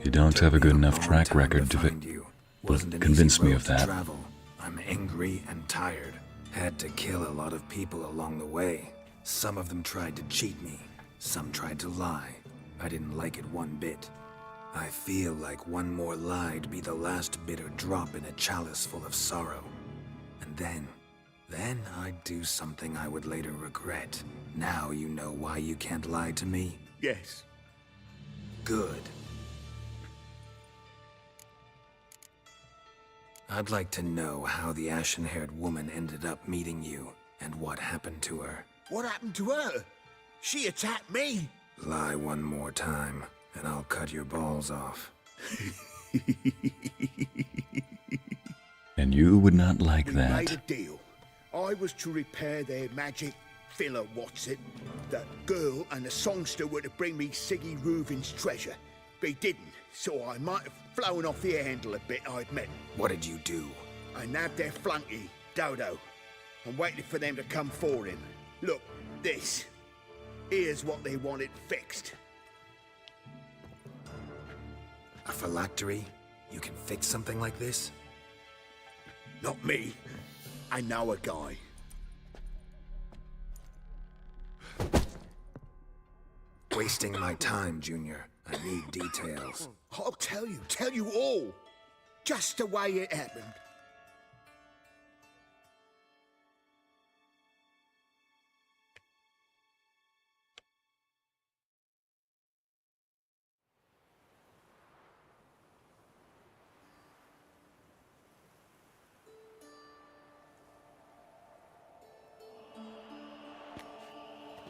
You don't have a good enough track record to find you. but Wasn't an convince easy me road of to that. travel. I'm angry and tired. Had to kill a lot of people along the way. Some of them tried to cheat me. Some tried to lie. I didn't like it one bit. I feel like one more lie'd be the last bitter drop in a chalice full of sorrow. And then I'd do something I would later regret. Now you know why you can't lie to me? Yes. Good. I'd like to know how the ashen-haired woman ended up meeting you, and what happened to her. What happened to her? She attacked me. Lie one more time, and I'll cut your balls off. And you would not like We that. made a deal. I was to repair their magic filler, what's it? That girl and the songster were to bring me Siggy Reuven's treasure. They didn't, so I might have flown off the handle a bit, I admit. What did you do? I nabbed their flunky, Dodo, and waited for them to come for him. Look, this. Here's what they wanted fixed. A phylactery? You can fix something like this? Not me. I know a guy. Wasting my time, Junior. I need details. I'll tell you all. Just the way it happened.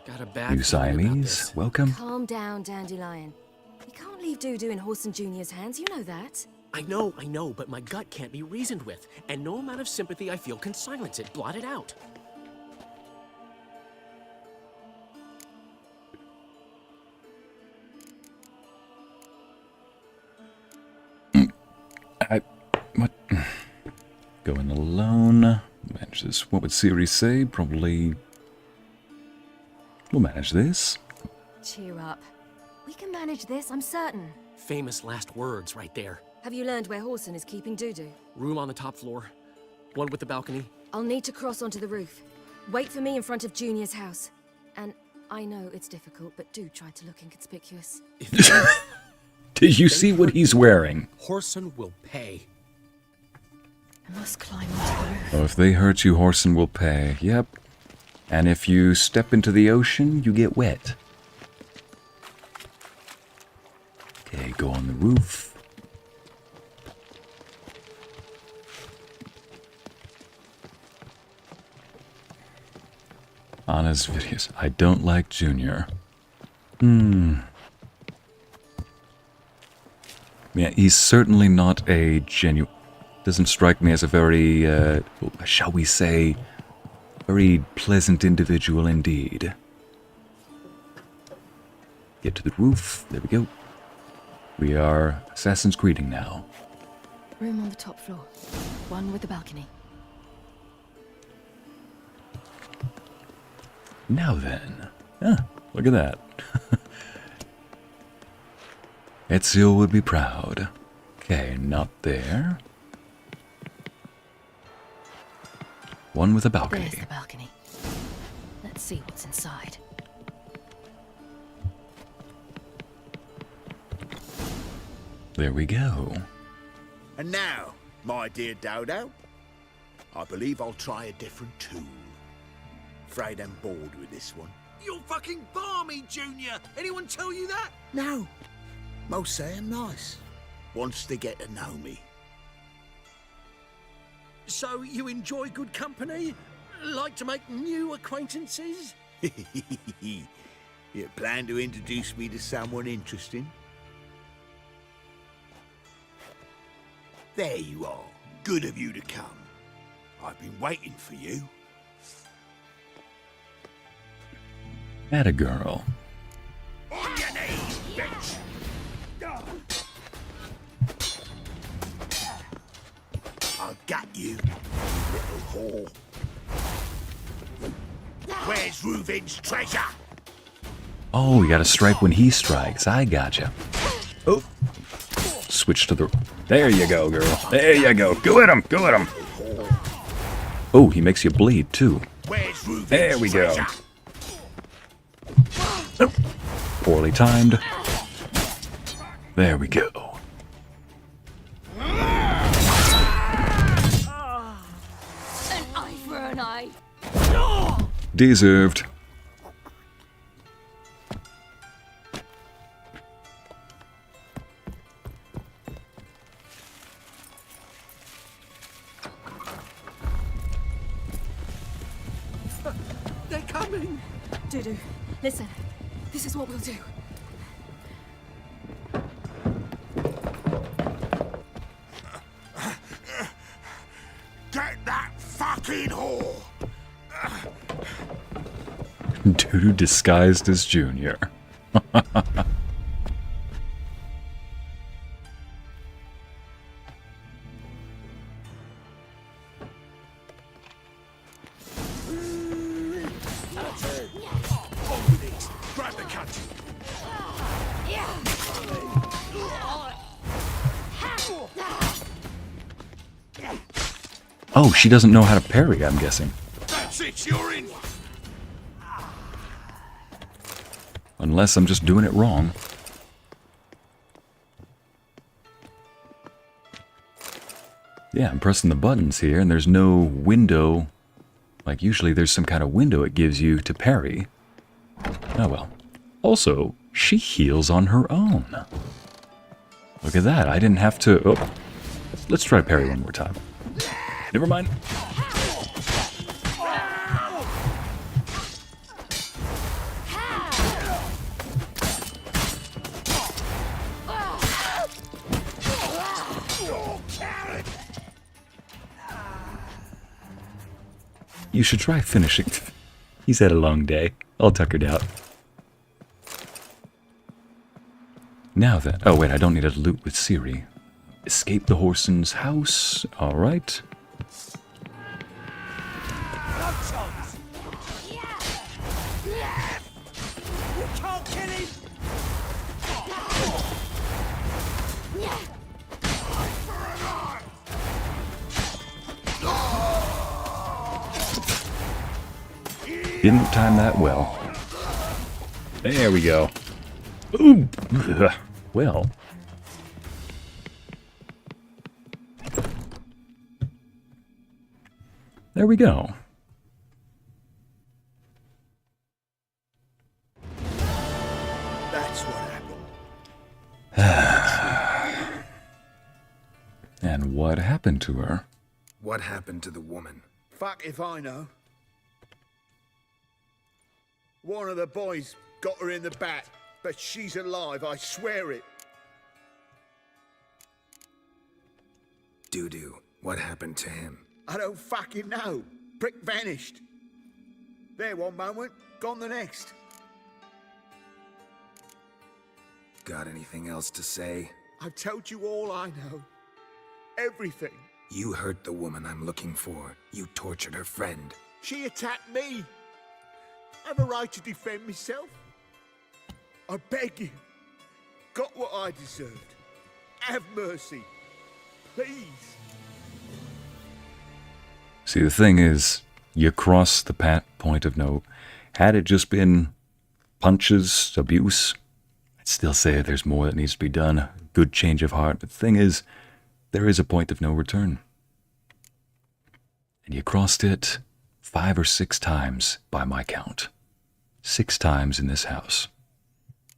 Got a bad You feeling about Siamese, this. welcome. Calm down, Dandelion. You can't leave Dudu in Horson Jr.'s hands, you know that. I know, but my gut can't be reasoned with, and no amount of sympathy I feel can silence it, blot it out. What? Going alone. Manage this. What would Ciri say? Probably. We'll manage this. Cheer up. We can manage this, I'm certain. Famous last words right there. Have you learned where Horson is keeping Dudu? Room on the top floor. One with the balcony. I'll need to cross onto the roof. Wait for me in front of Junior's house. And I know it's difficult, but do try to look inconspicuous. Did you see what he's wearing? Horson will pay. I must climb onto the roof. Oh, if they hurt you, Horson will pay. Yep. And if you step into the ocean, you get wet. Okay, go on the roof. Honest videos. I don't like Junior. Yeah, he's certainly not a genuine... Doesn't strike me as a very, shall we say, very pleasant individual indeed. Get to the roof. There we go. We are Assassin's Creeding now. Room on the top floor. One with a balcony. Now then. Ah, look at that. Ezio would be proud. Okay, not there. One with a balcony. There's the balcony. Let's see what's inside. There we go. And now, my dear Dodo, I believe I'll try a different tool. Afraid I'm bored with this one. You're fucking balmy, Junior! Anyone tell you that? No. Most say I'm nice. Wants to get to know me. So you enjoy good company? Like to make new acquaintances? You plan to introduce me to someone interesting? There you are. Good of you to come. I've been waiting for you. Atta girl. On your knees, bitch! I'll get you, little whore. Where's Reuven's treasure? Oh, we gotta strike when he strikes. I gotcha. Oh. Switch to the... There you go, girl. There you go. Go at him. Go at him. Oh, he makes you bleed, too. Where's Reuven's there we go. treasure? Oh. Poorly timed. There we go. An eye for an eye. Deserved. They're coming! Dudu, listen. This is what we'll do. Get that fucking whore! Dude disguised as Junior. Grab the cut. Oh, she doesn't know how to parry, I'm guessing. That's it, you're in. Unless I'm just doing it wrong. Yeah, I'm pressing the buttons here, and there's no window. Like, usually there's some kind of window it gives you to parry. Oh well. Also, she heals on her own. Look at that, I didn't have to... Oh, let's try parry one more time. Never mind. You should try finishing. He's had a long day. All tuckered out. Now then... Oh wait, I don't need to loot with Ciri. Escape the Whoreson's house. Alright. Didn't time that well. There we go. Ooh. Well. There we go. That's what happened. And what happened to her? What happened to the woman? Fuck if I know. One of the boys got her in the back, but she's alive, I swear it. Doo-doo, what happened to him? I don't fucking know. Prick vanished. There one moment, gone the next. Got anything else to say? I've told you all I know. Everything. You hurt the woman I'm looking for. You tortured her friend. She attacked me. I have a right to defend myself. I beg you. Got what I deserved. Have mercy. Please. See, the thing is, you cross the point of no. Had it just been punches, abuse, I'd still say there's more that needs to be done. Good change of heart. But the thing is, there is a point of no return. And you crossed it 5 or 6 times by my count. 6 times in this house.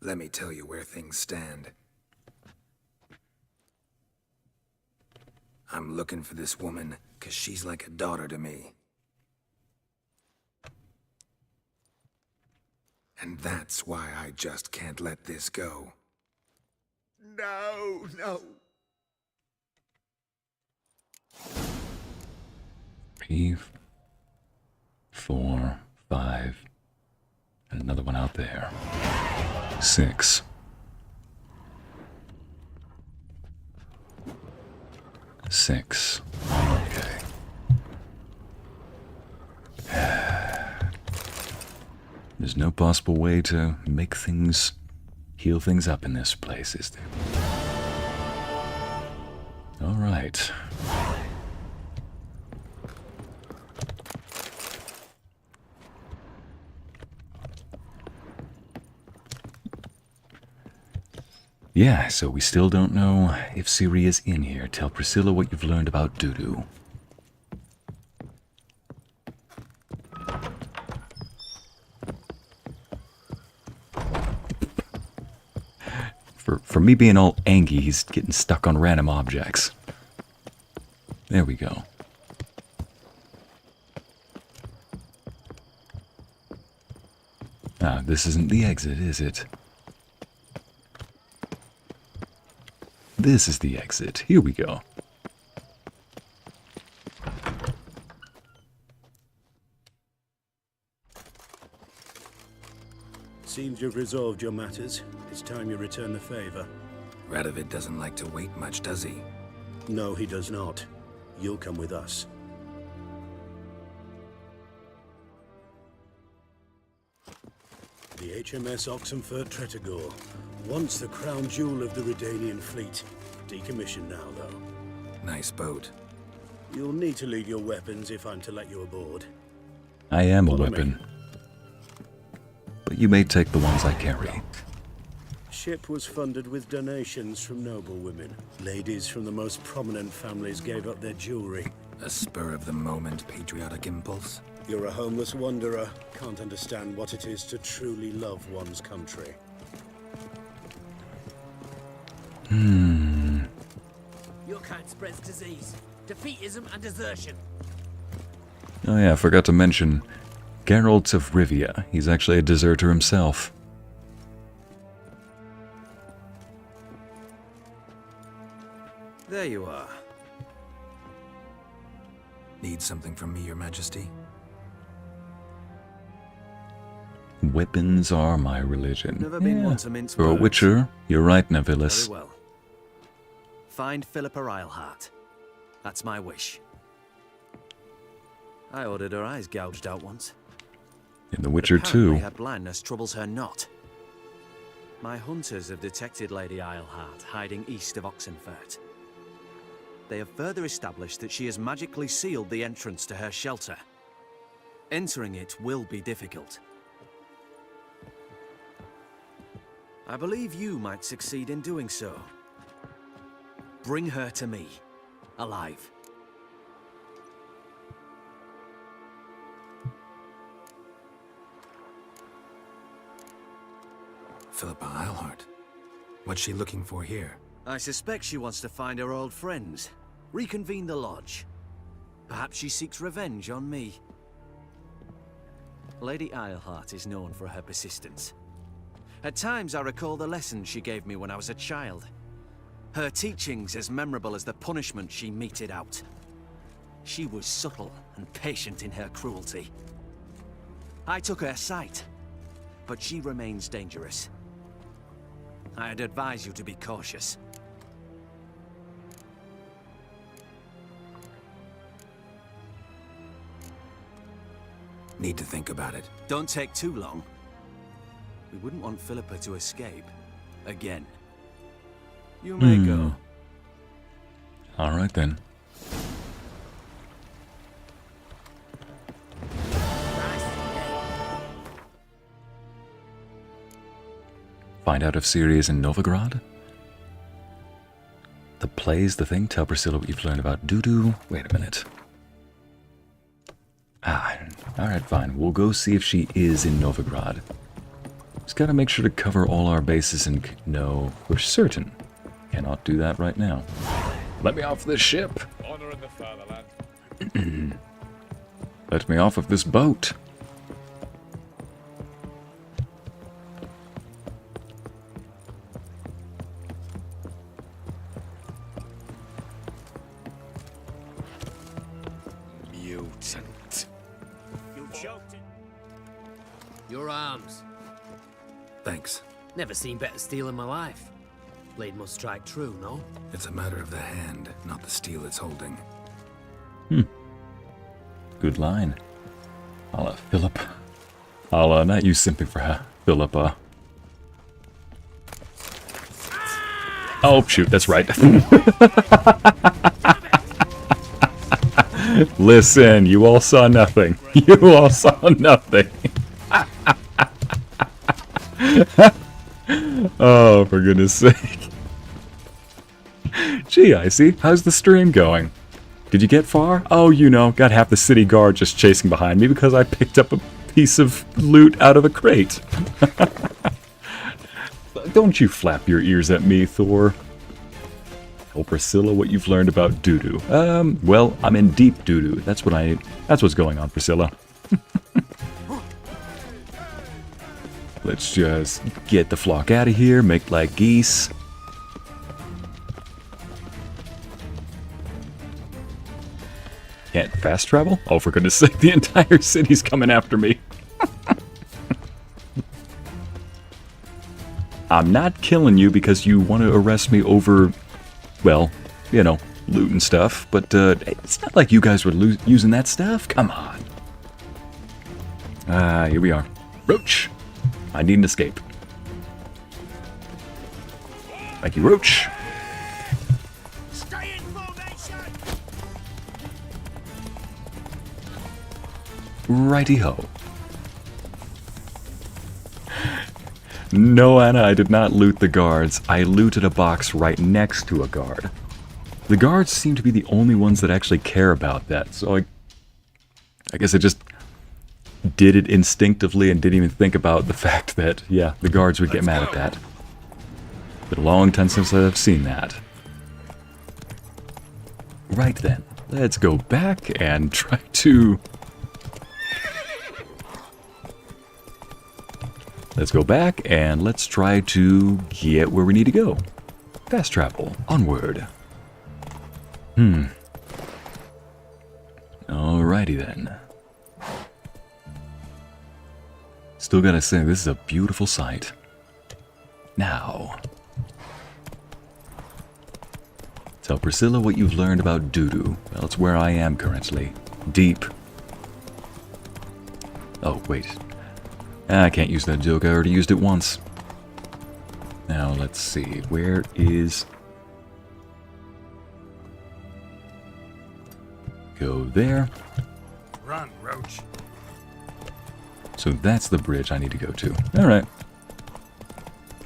Let me tell you where things stand. I'm looking for this woman because she's like a daughter to me. And that's why I just can't let this go. No, no. 3, 4, 5, and another one out there. 6. Six. Okay. There's no possible way to make things, heal things up in this place, is there? All right. Yeah, so we still don't know if Ciri is in here. Tell Priscilla what you've learned about Doo-Doo. For me being all angry, he's getting stuck on random objects. There we go. Ah, this isn't the exit, is it? This is the exit. Here we go. Seems you've resolved your matters. It's time you return the favor. Radovid doesn't like to wait much, does he? No, he does not. You'll come with us. The HMS Oxenfurt Tretogor, once the crown jewel of the Redanian fleet. Decommissioned now, though. Nice boat. You'll need to leave your weapons if I'm to let you aboard. I am a Follow weapon. me. But you may take the ones I carry. Ship was funded with donations from noble women. Ladies from the most prominent families gave up their jewelry. A spur-of-the-moment patriotic impulse? You're a homeless wanderer. Can't understand what it is to truly love one's country. Your kind spreads disease, defeatism, and desertion. Oh yeah, I forgot to mention Geralt of Rivia. He's actually a deserter himself. There you are. Need something from me, Your Majesty? Weapons are my religion. Never been one to mince For a words. witcher, you're right, Nevillis. Very well. Find Philippa Eilhart. That's my wish. I ordered her eyes gouged out once. In The Witcher Apparently 2. her blindness troubles her not. My hunters have detected Lady Eilhart hiding east of Oxenfurt. They have further established that she has magically sealed the entrance to her shelter. Entering it will be difficult. I believe you might succeed in doing so. Bring her to me, alive. Philippa Eilhart. What's she looking for here? I suspect she wants to find her old friends, reconvene the lodge. Perhaps she seeks revenge on me. Lady Eilhart is known for her persistence. At times I recall the lessons she gave me when I was a child. Her teachings as memorable as the punishment she meted out. She was subtle and patient in her cruelty. I took her sight, but she remains dangerous. I'd advise you to be cautious. Need to think about it. Don't take too long. We wouldn't want Philippa to escape. Again. You may go. Alright then. Find out if Ciri is in Novigrad? The play's the thing? Tell Priscilla what you've learned about Dudu. Wait a minute. Alright, fine. We'll go see if she is in Novigrad. Just gotta make sure to cover all our bases and no, we're certain. Cannot do that right now. Let me off this ship. Honor in the fatherland. Let me off of this boat. Mutant. You choked it. Your arms. Thanks. Never seen better steel in my life. Blade must strike true, no? It's a matter of the hand, not the steel it's holding. Good line. Philip. Not you simping for her, Philippa. Oh, shoot, that's right. Listen, you all saw nothing. You all saw nothing. Oh, for goodness sake. Gee, Ycey, how's the stream going? Did you get far? Oh, you know, got half the city guard just chasing behind me because I picked up a piece of loot out of a crate. Don't you flap your ears at me, Thor. Tell Priscilla what you've learned about Dudu. Well, I'm in deep Dudu. That's what's going on, Priscilla. Let's just get the flock out of here, make like geese. Can't fast travel? Oh, for goodness sake, the entire city's coming after me. I'm not killing you because you want to arrest me over, well, you know, loot and stuff, but it's not like you guys were using that stuff. Come on. Here we are. Roach. I need an escape. Thank you, Roach. Stay in formation. Righty-ho. No, Anna, I did not loot the guards. I looted a box right next to a guard. The guards seem to be the only ones that actually care about that, so I guess I just did it instinctively and didn't even think about the fact that, yeah, the guards would get mad at that. Been a long time since I've seen that. Right then, let's go back and try to... Let's go back and let's try to get where we need to go. Fast travel. Onward. Alrighty then. Still gotta say, this is a beautiful sight. Now, tell Priscilla what you've learned about Dudu. Well, it's where I am currently. Deep. Oh, wait. I can't use that joke, I already used it once. Now, let's see, where is... Go there. Run, Roach. So that's the bridge I need to go to. Alright.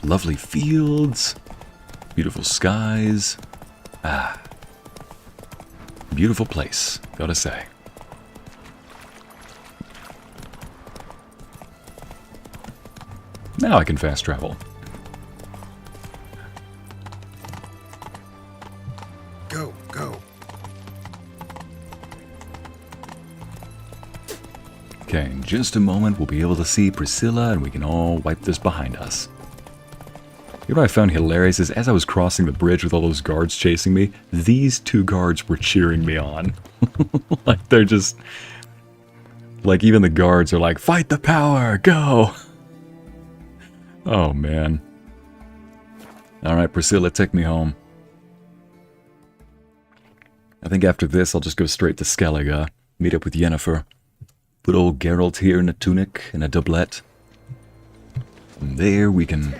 Lovely fields. Beautiful skies. Beautiful place, gotta say. Now I can fast travel. just a moment, we'll be able to see Priscilla and we can all wipe this behind us. You know what I found hilarious is as I was crossing the bridge with all those guards chasing me, these two guards were cheering me on. Like, they're just... Like, even the guards are like, fight the power, go! Oh, man. Alright, Priscilla, take me home. I think after this, I'll just go straight to Skellige, meet up with Yennefer. Put old Geralt here in a tunic and a doublet. And there we can...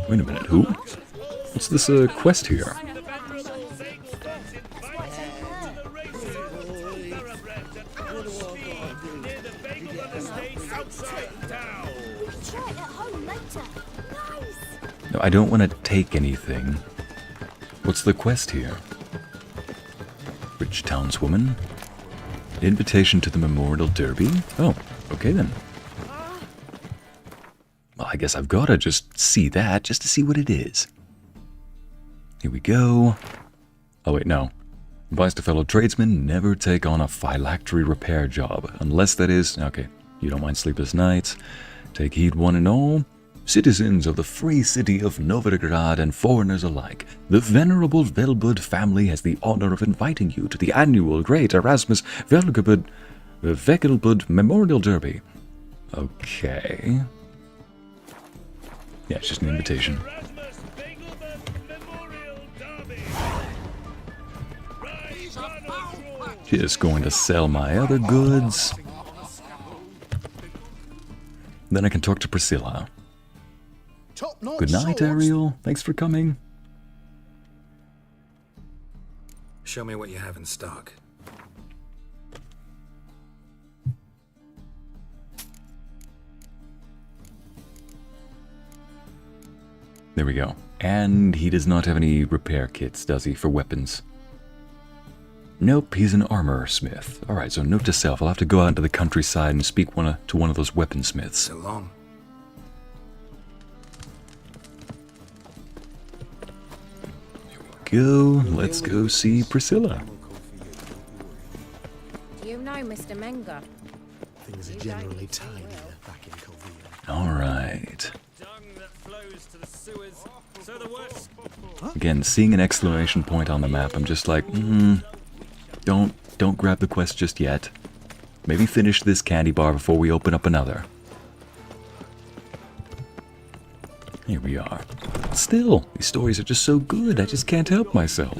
Wait a minute, who? What's this quest here? No, I don't want to take anything. What's the quest here? Rich townswoman? Invitation to the Memorial Derby? Oh, okay then. Well, I guess I've got to just see that, just to see what it is. Here we go. Oh wait, no. Advice to fellow tradesmen, never take on a phylactery repair job, unless that is, okay, you don't mind sleepless nights. Take heed one and all. Citizens of the free city of Novigrad and foreigners alike, the venerable Velbud family has the honor of inviting you to the annual Great Erasmus Vegelbud Memorial Derby. Okay. Yeah, it's just an invitation. Just going to sell my other goods. Then I can talk to Priscilla. Good night, Ariel. Thanks for coming. Show me what you have in stock. There we go. And he does not have any repair kits, does he, for weapons? Nope, he's an armor smith. Alright, so note to self, I'll have to go out into the countryside and speak to one of those weaponsmiths. So long. Go, let's go see Priscilla. You know Mr. Menger. Things are generally tidier back in Covina. Alright. Again, seeing an exclamation point on the map, I'm just like, don't grab the quest just yet. Maybe finish this candy bar before we open up another. Here we are. Still, these stories are just so good, I just can't help myself.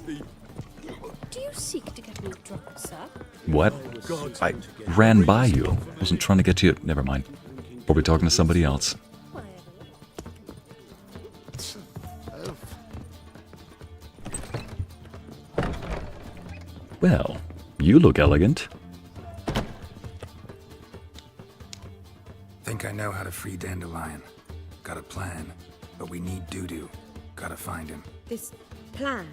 Do you seek to get me drunk, sir? What? I ran by you. Wasn't trying to get you. Never mind. Probably talking to somebody else. Well, you look elegant. Think I know how to free Dandelion. Got a plan, but we need Dudu. Gotta find him. This plan?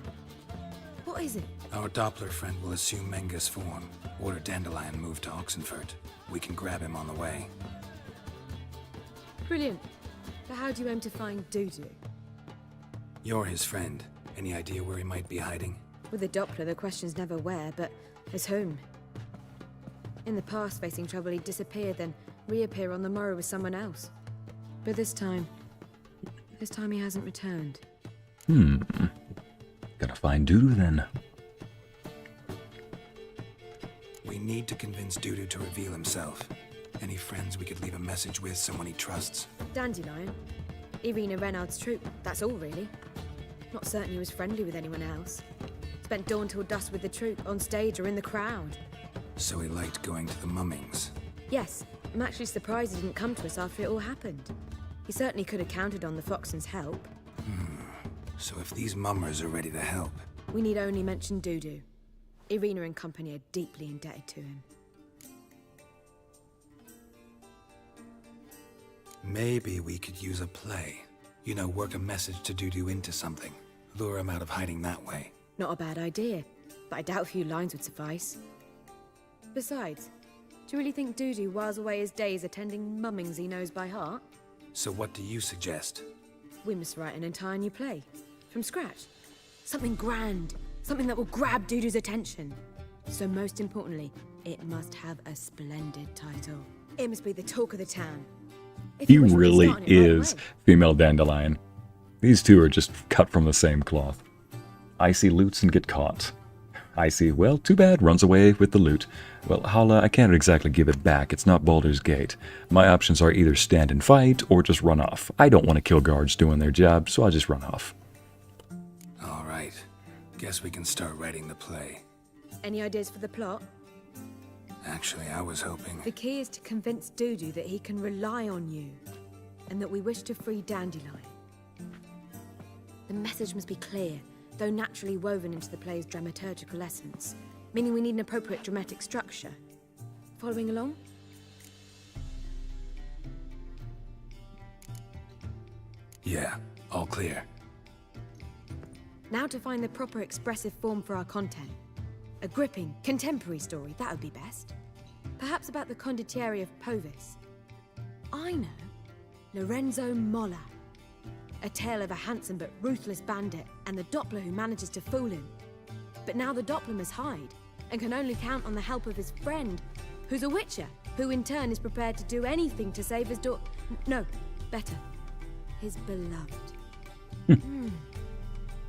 What is it? Our Doppler friend will assume Menga's form. Order Dandelion moved to Oxenfurt. We can grab him on the way. Brilliant. But how do you aim to find Dudu? You're his friend. Any idea where he might be hiding? With the Doppler, the question's never where, but his whom. In the past, facing trouble, he'd disappear, then reappear on the morrow with someone else. But this time he hasn't returned. Gotta find Dudu then. We need to convince Dudu to reveal himself. Any friends we could leave a message with, someone he trusts? Dandelion. Irina Renard's troop, that's all really. Not certain he was friendly with anyone else. Spent dawn till dusk with the troop, on stage or in the crowd. So he liked going to the mummings. Yes, I'm actually surprised he didn't come to us after it all happened. He certainly could have counted on the Foxen's help. So if these mummers are ready to help... We need only mention Dudu. Irina and company are deeply indebted to him. Maybe we could use a play. You know, work a message to Dudu into something. Lure him out of hiding that way. Not a bad idea, but I doubt a few lines would suffice. Besides, do you really think Dudu whiles away his days attending mummings he knows by heart? So what do you suggest? We must write an entire new play. From scratch. Something grand. Something that will grab Dudu's attention. So most importantly, it must have a splendid title. It must be the talk of the town. If He you wish we could really start in it right is away. female dandelion. These two are just cut from the same cloth. Ycey loots and get caught. Ycey, well, too bad, runs away with the loot. Well, Hala, I can't exactly give it back. It's not Baldur's Gate. My options are either stand and fight or just run off. I don't want to kill guards doing their job, so I'll just run off. All right. Guess we can start writing the play. Any ideas for the plot? Actually, I was hoping... The key is to convince Dudu that he can rely on you, and that we wish to free Dandelion. The message must be clear, though naturally woven into the play's dramaturgical essence, meaning we need an appropriate dramatic structure. Following along? Yeah, all clear. Now to find the proper expressive form for our content. A gripping, contemporary story, that would be best. Perhaps about the condottieri of Povis. I know. Lorenzo Molla. A tale of a handsome but ruthless bandit and the Doppler who manages to fool him. But now the Doppler must hide and can only count on the help of his friend, who's a witcher, who in turn is prepared to do anything to save his daughter. No, better. His beloved.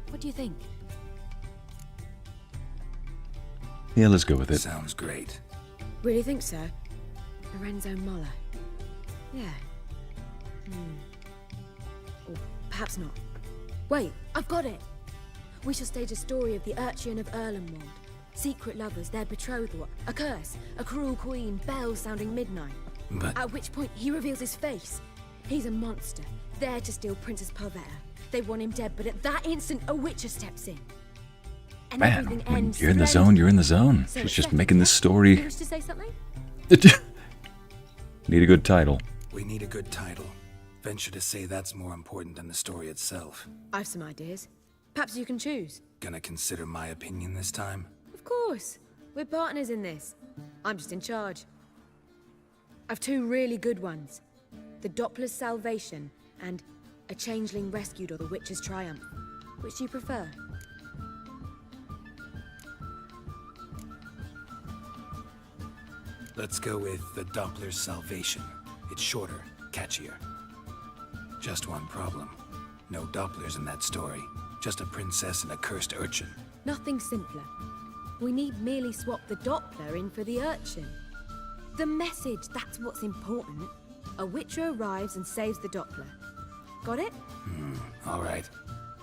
What do you think? Yeah, let's go with it. Sounds great. Really think so? Lorenzo Molla. Yeah. Or perhaps not. Wait, I've got it! We shall stage a story of the Urchin of Erlenwald. Secret lovers, their betrothal, a curse, a cruel queen, bells sounding midnight. But... At which point he reveals his face. He's a monster, there to steal Princess Pavetta. They want him dead, but at that instant a witcher steps in. And Man, everything when ends you're in the splendidly. zone, you're in the zone. So She's it's just settled, making this yeah? story... You wish to say something? Need a good title. We need a good title. Venture to say that's more important than the story itself. I've some ideas. Perhaps you can choose. Gonna consider my opinion this time? Of course. We're partners in this. I'm just in charge. I've two really good ones. The Doppler's Salvation and A Changeling Rescued or The Witcher's Triumph. Which do you prefer? Let's go with the Doppler's Salvation. It's shorter, catchier. Just one problem. No Dopplers in that story. Just a princess and a cursed urchin. Nothing simpler. We need merely swap the Doppler in for the urchin. The message, that's what's important. A witcher arrives and saves the Doppler. Got it? All right.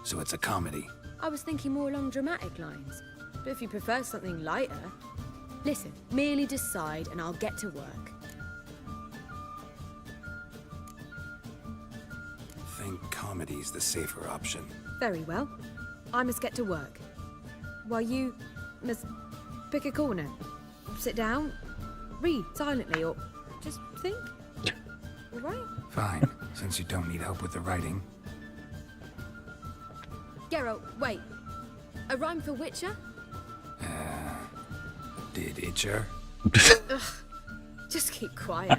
So it's a comedy. I was thinking more along dramatic lines. But if you prefer something lighter... Listen, merely decide and I'll get to work. Think comedy's the safer option. Very well. I must get to work. While you must pick a corner. Sit down, read silently, or just think. All right? Fine, since you don't need help with the writing. Geralt, wait. A rhyme for Witcher? Did Itcher? Ugh. Just keep quiet.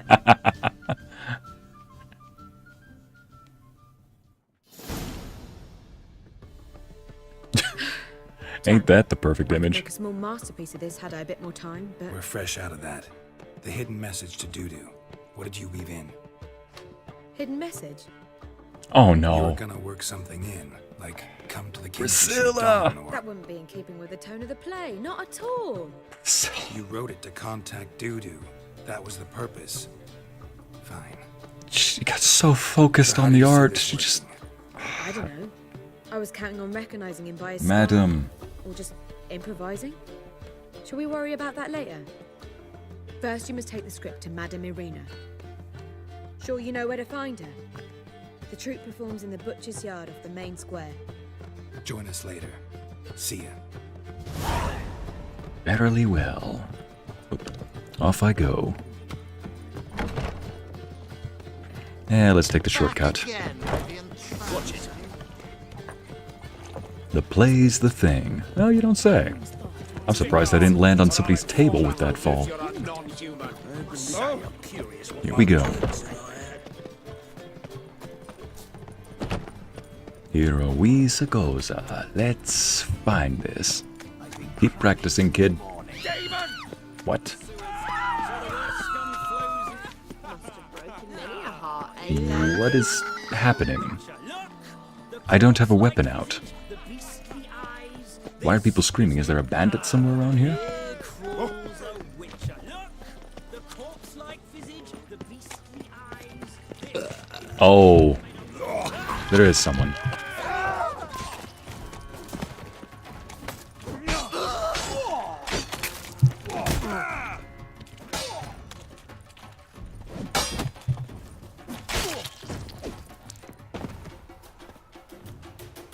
Ain't that the perfect I could image? make a small masterpiece of this had I a bit more time, but... We're fresh out of that. The hidden message to Dudu. What did you weave in? Hidden message? Oh You were no. gonna work something in, like come to the Priscilla! Dawn, or That wouldn't be in keeping with the tone of the play, not at all. you wrote it to contact Dudu. That was the purpose. Fine. She got so focused on the art. She just... I don't know. I was counting on recognizing him by his Madam. style. Or just improvising. Shall we worry about that later? First, you must take the script to Madame Irina. Sure you know where to find her? The troupe performs in the butcher's yard off the main square. Join us later. See ya. Verily well. Off I go. Yeah, let's take the shortcut. Watch it. The play's the thing. Oh, you don't say. I'm surprised I didn't land on somebody's table with that fall. Here we go. Here we goes. Let's find this. Keep practicing, kid. What? What is happening? I don't have a weapon out. Why are people screaming? Is there a bandit somewhere around here? Oh, there is someone.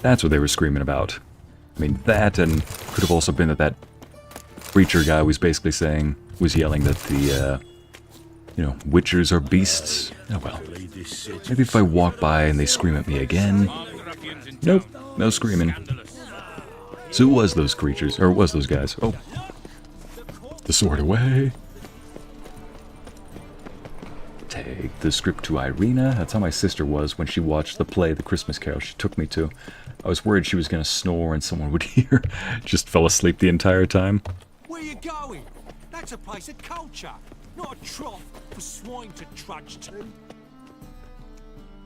That's what they were screaming about. I mean, that, and could have also been that preacher guy was basically saying, was yelling that the, you know, witchers are beasts. Oh well. Maybe if I walk by and they scream at me again. Nope, no screaming. So who was those creatures, or was those guys? Oh. The sword away. Take the script to Irina. That's how my sister was when she watched the play The Christmas Carol she took me to. I was worried she was going to snore and someone would hear. Just fell asleep the entire time. Where you going? That's a place of culture, not a trough for swine to trudge to.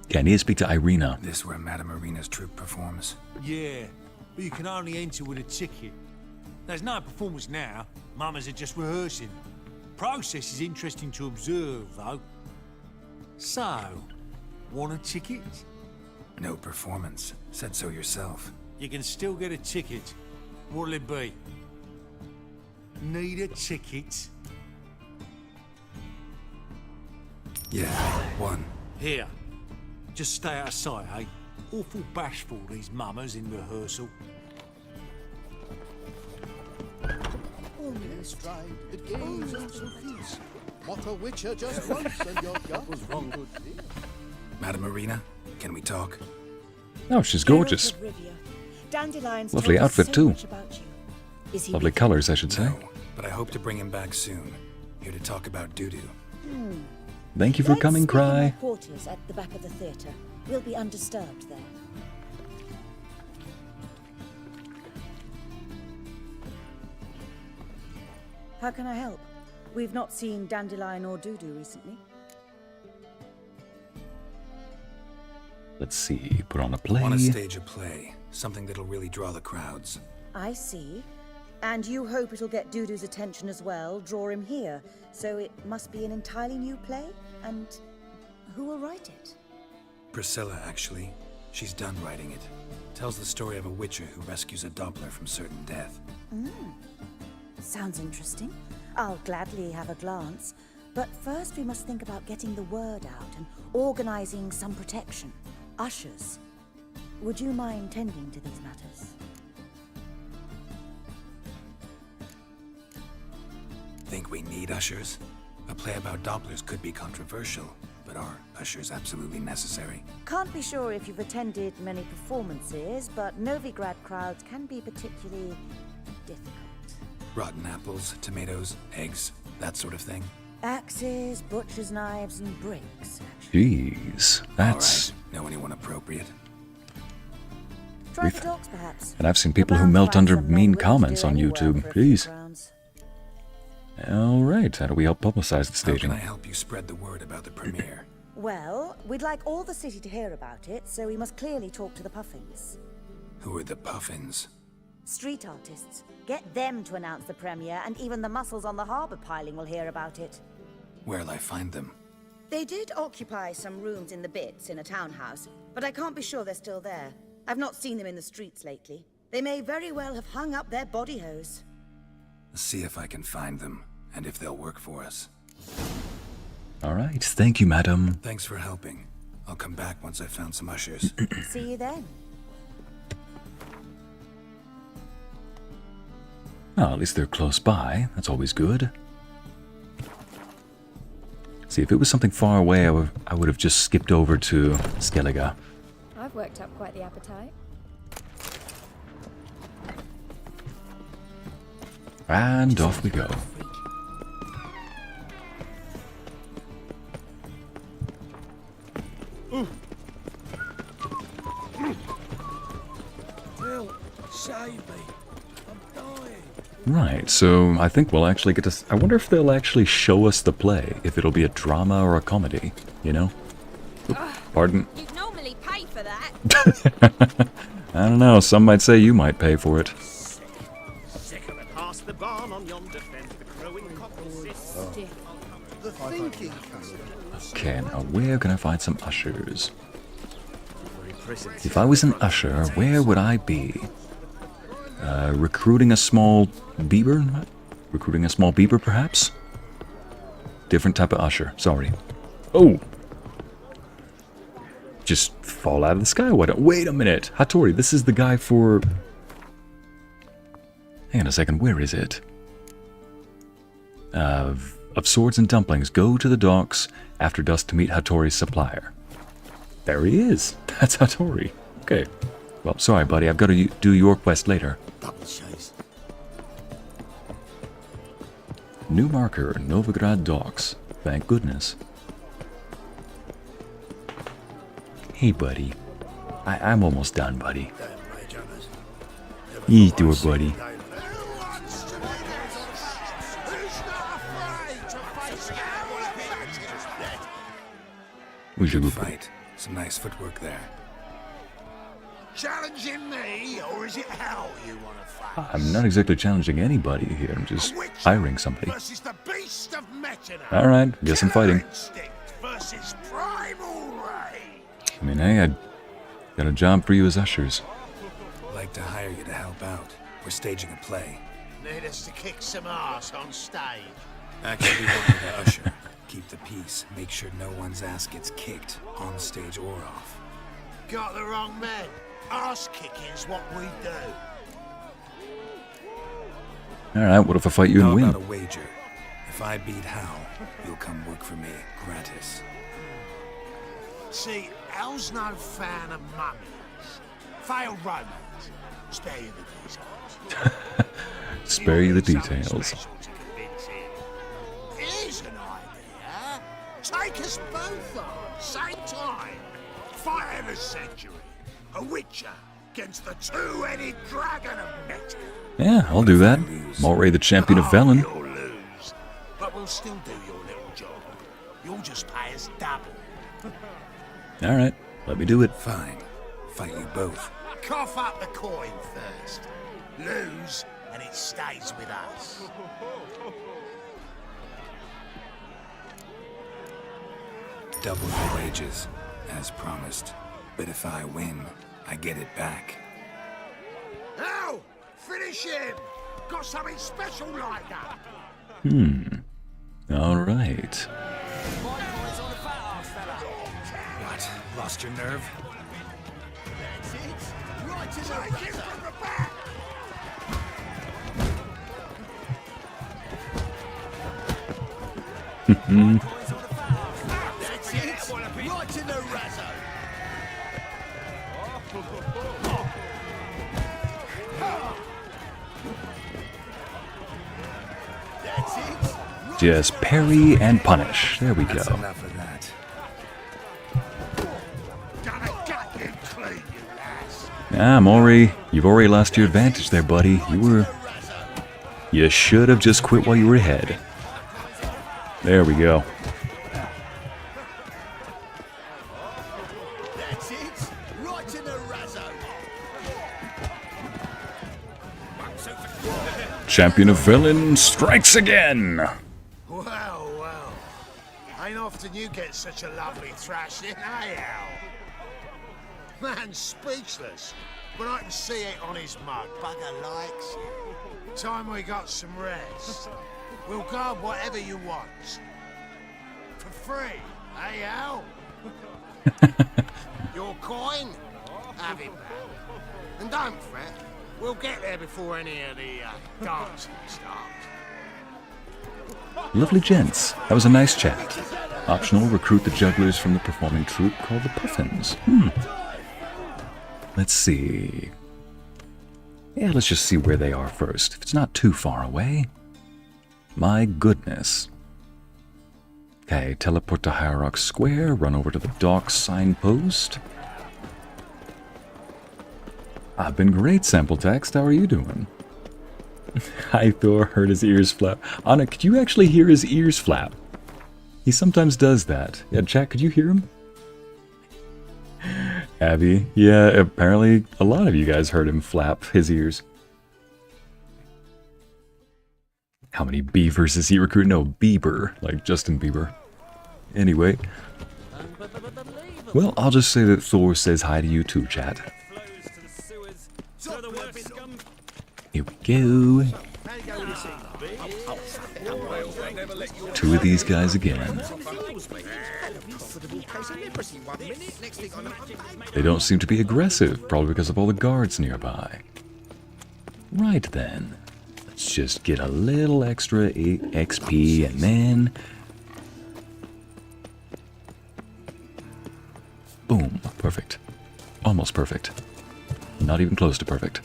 Yeah, I need to speak to Irina. This where Madame Irina's troupe performs? Yeah, but you can only enter with a ticket. There's no performance now. Mamas are just rehearsing. Process is interesting to observe, though. So, want a ticket? No performance. Said so yourself. You can still get a ticket. What'll it be? Need a ticket? Yeah, one. Here. Just stay out of sight, eh? Awful bashful, these mamas in rehearsal. Only stride, it gains and so feast. Mock a witcher just once and your gut was wrong good dear. Madame Irina, can we talk? Oh, she's gorgeous. Geralt of Rivia. Dandelions Lovely told us outfit, so too. much about you. Is he Lovely with colors, I should say. No, but I hope to bring him back soon. Here to talk about doo-doo. Thank you for coming, Cry. Quarters at the back of the theatre. We'll be undisturbed there. How can I help? We've not seen Dandelion or Dudu recently. Let's see, put on a play. Want to stage a play. Something that'll really draw the crowds. I see. And you hope it'll get Dudu's attention as well, draw him here. So it must be an entirely new play? And who will write it? Priscilla, actually. She's done writing it. Tells the story of a witcher who rescues a Doppler from certain death. Sounds interesting. I'll gladly have a glance. But first we must think about getting the word out and organizing some protection. Ushers. Would you mind tending to these matters? Think we need ushers? A play about Dopplers could be controversial, but are ushers absolutely necessary? Can't be sure if you've attended many performances, but Novigrad crowds can be particularly difficult. Rotten apples, tomatoes, eggs, that sort of thing? Axes, butcher's knives, and bricks. Jeez, that's... All right. Know anyone appropriate? Try the dogs, perhaps. And I've seen people who melt under mean comments on YouTube. Jeez. Alright, how do we help publicize the staging? How can I help you spread the word about the premiere? Well, we'd like all the city to hear about it, so we must clearly talk to the Puffins. Who are the Puffins? Street artists. Get them to announce the premiere, and even the muscles on the harbour piling will hear about it. Where'll I find them? They did occupy some rooms in the Bits in a townhouse, but I can't be sure they're still there. I've not seen them in the streets lately. They may very well have hung up their body hose. See if I can find them, and if they'll work for us. Alright, thank you, madam. Thanks for helping. I'll come back once I've found some ushers. See you then. Well, at least they're close by. That's always good. See, if it was something far away, I would have just skipped over to Skellige. I've worked up quite the appetite. And off we go. Bill, save me. I'm dying. Right, so I think we'll actually get to... I wonder if they'll actually show us the play, if it'll be a drama or a comedy, you know? Oop, pardon? You'd normally pay for that. I don't know, some might say you might pay for it. Past the barn on yonder fence, the crowing cock will sit. The thinking Okay, now where can I find some ushers? If I was an usher, where would I be? Recruiting a small beaver? Recruiting a small beaver, perhaps? Different type of usher, sorry. Oh! Just fall out of the sky, why don't... Wait a minute! Hattori, this is the guy for... Hang on a second, where is it? Of swords and dumplings, go to the docks after dusk to meet Hattori's supplier. There he is! That's Hattori. Okay. Well, sorry, buddy, I've got to do your quest later. New marker, Novigrad docks. Thank goodness. Hey, buddy. I'm almost done, buddy. You do it, buddy. We should go fight. Some nice footwork there. Challenging me, or is it hell you want to fight? I'm not exactly challenging anybody here. I'm just hiring somebody. Versus the beast of Metina. Alright, guess I'm fighting. Versus primal rage. I mean, hey, I got a job for you as ushers. Like to hire you to help out. We're staging a play. Need us to kick some ass on stage. Actually, we wanted to usher. Keep the peace. Make sure no one's ass gets kicked, on stage or off. Got the wrong man. Ass kicking's what we do. Alright, what if I fight you and How win? about a wager? If I beat Hal, you'll come work for me, gratis. See, Hal's no fan of mummies. Failed romance. Spare you the details. Spare you the details. Here's an idea. Take us both on, same time. Fight of the century. A witcher against the two-headed dragon of Metina. Yeah, I'll do that. I'm already the champion of Velen. You'll lose, but we'll still do your little job. You'll just pay us double. Alright, let me do it. Fine. Fight you both. Cough up the coin first. Lose, and it stays with us. Double your wages, as promised. But if I win, I get it back. Now, finish him! Got something special like that! Alright. What? Lost your nerve? That's it! Right to the him from the back! That's it! Right in the razzo! That's it! Just parry and punish. There we go. That's enough of that. Gonna gut you clean, you lass! Ah, Maury, you've already lost your advantage there, buddy. You should have just quit while you were ahead. There we go. That's it! Right in the razzo! Champion of Velen strikes again! Well, well. Ain't often you get such a lovely thrashing, eh, Al? Man's speechless, but I can see it on his mug. Bugger likes it. Time we got some rest. We'll guard whatever you want. For free, eh, Al? Your coin? Have it back. And don't fret, we'll get there before any of the dancing starts. Lovely gents. That was a nice chat. Optional, recruit the jugglers from the performing troupe called the Puffins. Let's see. Yeah, let's just see where they are first. If it's not too far away. My goodness. Okay, teleport to Hierarch Square, run over to the dock signpost. I've been great, Sample Text. How are you doing? Thor heard his ears flap. Anna, could you actually hear his ears flap? He sometimes does that. Yeah, chat, could you hear him? Abby, yeah, apparently a lot of you guys heard him flap his ears. How many beavers does he recruit? No, Bieber, like Justin Bieber. Anyway. Well, I'll just say that Thor says hi to you too, chat. Here we go. Two of these guys again. They don't seem to be aggressive, probably because of all the guards nearby. Right then. Let's just get a little extra XP and then... Boom. Perfect. Almost perfect. Not even close to perfect.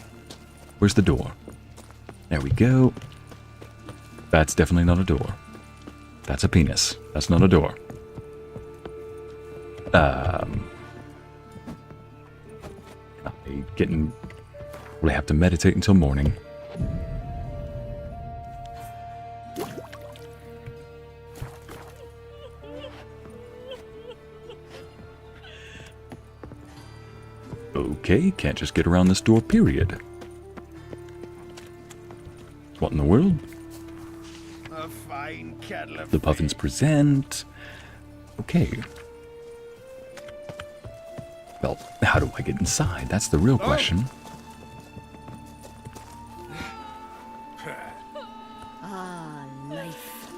Where's the door? There we go. That's definitely not a door. That's a penis. That's not a door. Probably have to meditate until morning. Okay, can't just get around this door, period. What in the world? A fine kettle of The puffins present. Okay. Well, how do I get inside? That's the real question. Ah, life.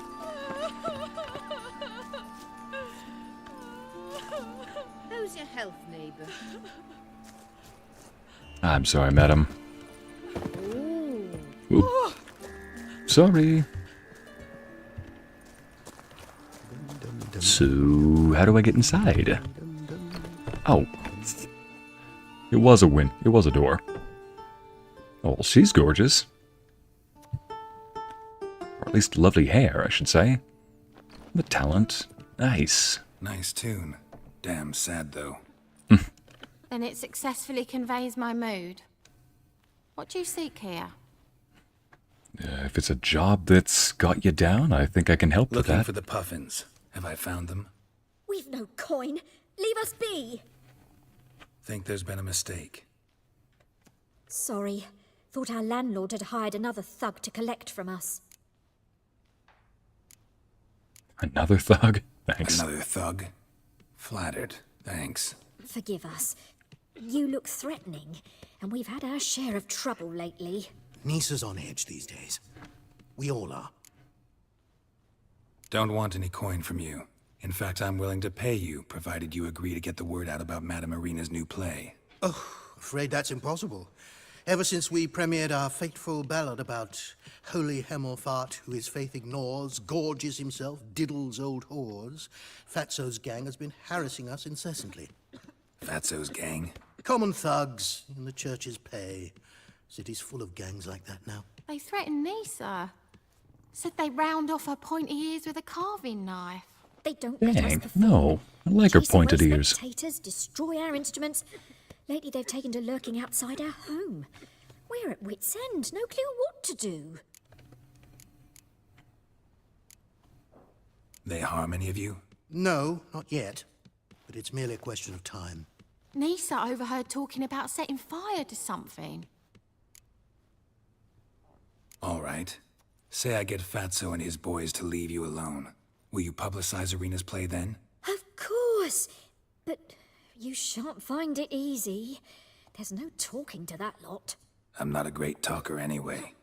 How's your health, neighbour? I'm sorry, madam. Oop. Sorry. So, how do I get inside? Oh. It was a win. It was a door. Oh, well, she's gorgeous. Or at least lovely hair, I should say. The talent. Nice. Nice tune. Damn sad, though. Then it successfully conveys my mood. What do you seek here? If it's a job that's got you down, I think I can help with Looking that. for the puffins. Have I found them? We've no coin. Leave us be. Think there's been a mistake. Sorry. Thought our landlord had hired another thug to collect from us. Another thug? Thanks. Another thug? Flattered. Thanks. Forgive us. You look threatening, and we've had our share of trouble lately. Nisa's on edge these days. We all are. Don't want any coin from you. In fact, I'm willing to pay you, provided you agree to get the word out about Madame Irina's new play. Oh, afraid that's impossible. Ever since we premiered our fateful ballad about holy Hemmelfart, who his faith ignores, gorges himself, diddles old whores, Fatso's gang has been harassing us incessantly. Fatso's gang? Common thugs in the church's pay. City's full of gangs like that now. They threatened Nisa. Said they round off her pointy ears with a carving knife. They don't let us Dang, perform. no. I like her Chase pointed away ears. spectators, destroy our instruments. Lately they've taken to lurking outside our home. We're at wit's end, no clue what to do. They harm any of you? No, not yet. But it's merely a question of time. Nisa overheard talking about setting fire to something. All right. Say I get Fatso and his boys to leave you alone. Will you publicize Irina's play then? Of course. But you shan't find it easy. There's no talking to that lot. I'm not a great talker anyway.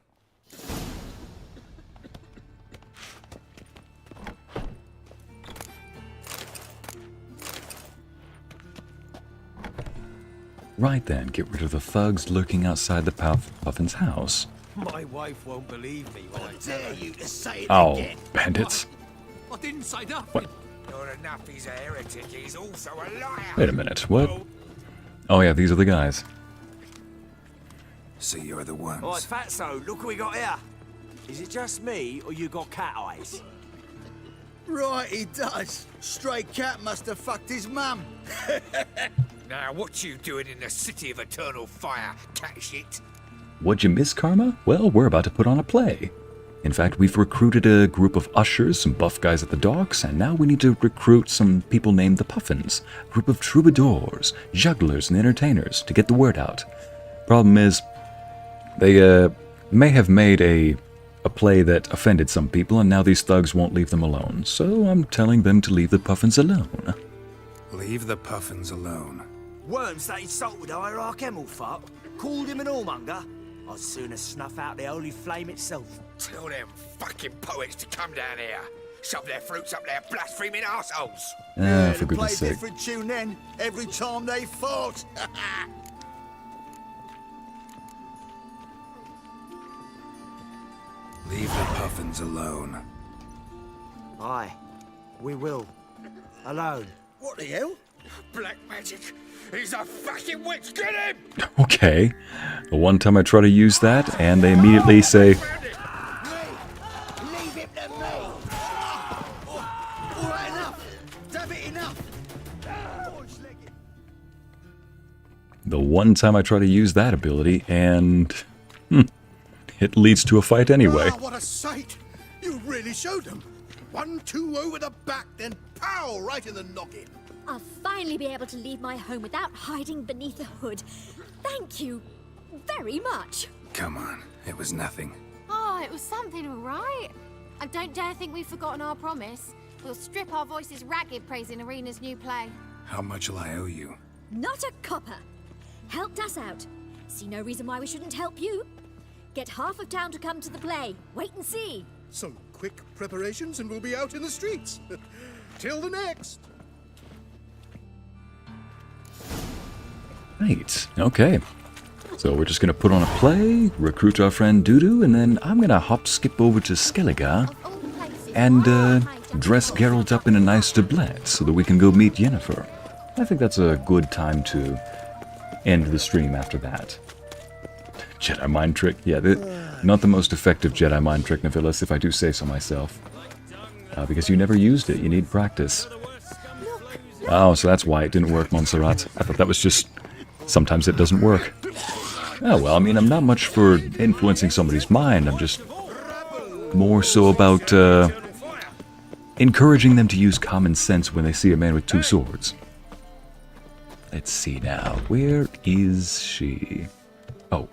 Right then, get rid of the thugs lurking outside the Puffin's house. My wife won't believe me when I dare you to say it Oh, again. bandits. I didn't say nothing. What? Not enough he's a heretic, he's also a liar. Wait a minute, what? Oh yeah, these are the guys. So you're the ones. Oh, it's Fatso. Look what we got here. Is it just me, or you got cat eyes? Right, he does. Stray cat must have fucked his mum. Now, what you doing in the city of eternal fire, cat shit? What'd you miss, Karma? Well, we're about to put on a play. In fact, we've recruited a group of ushers, some buff guys at the docks, and now we need to recruit some people named the Puffins, a group of troubadours, jugglers, and entertainers to get the word out. Problem is, they may have made a play that offended some people, and now these thugs won't leave them alone. So I'm telling them to leave the Puffins alone. Leave the Puffins alone. Worms that insulted Hierarch Hemmelfart, called him an whoremonger. I'd sooner snuff out the holy flame itself. Tell them fucking poets to come down here. Shove their fruits up their blaspheming arseholes. For goodness sake. Different tune then, every time they fought. Leave the Puffins alone. Aye, we will. Alone. What the hell? Black magic. He's a fucking witch. Get him! Okay. The one time I try to use that, and they immediately say, Leave him to me. All right, enough. Damn it, enough. the one time I try to use that ability, and it leads to a fight anyway. Ah, what a sight! You really showed them. 1-2 over the back, then pow, right in the noggin. I'll finally be able to leave my home without hiding beneath the hood. Thank you very much. Come on, it was nothing. Oh, it was something, all right. I don't dare think we've forgotten our promise. We'll strip our voices ragged praising Arena's new play. How much will I owe you? Not a copper. Helped us out. See no reason why we shouldn't help you. Get half of town to come to the play. Wait and see. Some quick preparations and we'll be out in the streets. Till the next. Right, okay. So we're just gonna put on a play, recruit our friend Dudu, and then I'm gonna skip over to Skellige and dress Geralt up in a nice doublet so that we can go meet Yennefer. I think that's a good time to end the stream after that. Jedi mind trick, yeah, not the most effective Jedi mind trick, Nephilus, if I do say so myself. Because you never used it, you need practice. Oh, so that's why it didn't work, Montserrat. I thought that was just... sometimes it doesn't work. Oh, well, I mean, I'm not much for influencing somebody's mind. I'm just more so about encouraging them to use common sense when they see a man with two swords. Let's see now. Where is she? Oh.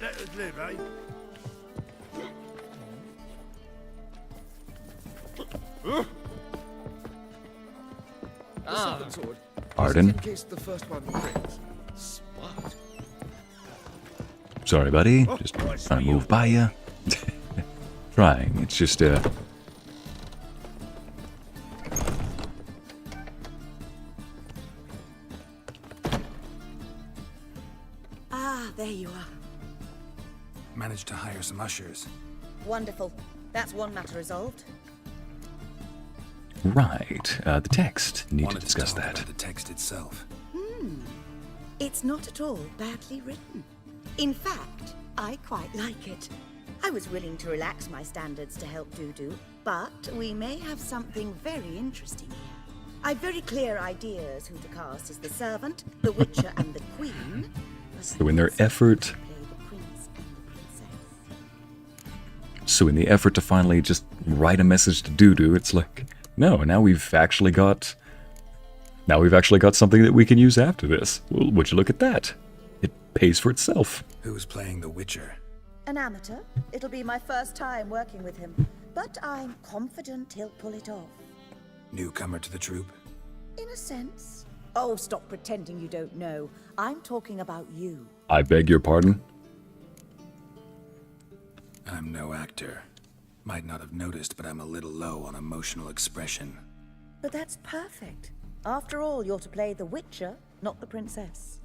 Let us live, eh? Pardon? Sorry, buddy. Just trying to move by you. Trying. It's just, Ah, there you are. Managed to hire some ushers. Wonderful. That's one matter resolved. right. The text. Need to discuss talk that. about the text itself. It's not at all badly written. In fact, I quite like it. I was willing to relax my standards to help Dudu, but we may have something very interesting here. I've very clear ideas who to cast as the servant, the witcher, and the queen. So in their effort... So in the effort to finally just write a message to Dudu, it's like, no, now we've actually got something that we can use after this. Well, would you look at that? It pays for itself. Who's playing the Witcher? An amateur. It'll be my first time working with him, but I'm confident he'll pull it off. Newcomer to the troupe? In a sense. Oh, stop pretending you don't know. I'm talking about you. I beg your pardon? I'm no actor. Might not have noticed, but I'm a little low on emotional expression. But that's perfect. After all, you're to play the Witcher, not the princess.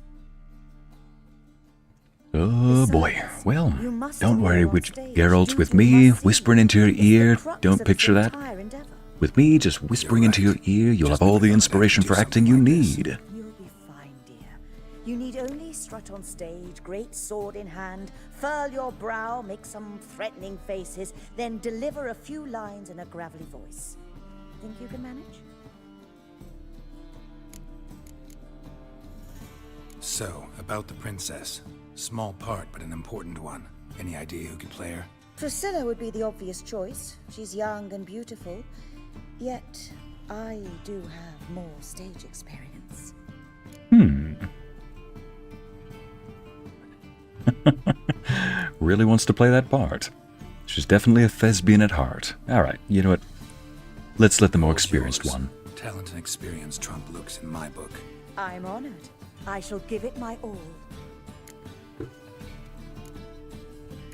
Oh boy. Well, don't worry, Geralt, with me, whispering into your ear, don't picture that. With me, just whispering into your ear, you'll have all the inspiration for acting you need. You'll be fine, dear. You need only strut on stage, great sword in hand, furl your brow, make some threatening faces, then deliver a few lines in a gravelly voice. Think you can manage? So, about the princess. Small part, but an important one. Any idea who could play her? Priscilla would be the obvious choice. She's young and beautiful. Yet, I do have more stage experience. Really wants to play that part. She's definitely a thespian at heart. Alright, you know what? Let's let the more experienced one. Talent and experience trump looks in my book. I'm honored. I shall give it my all.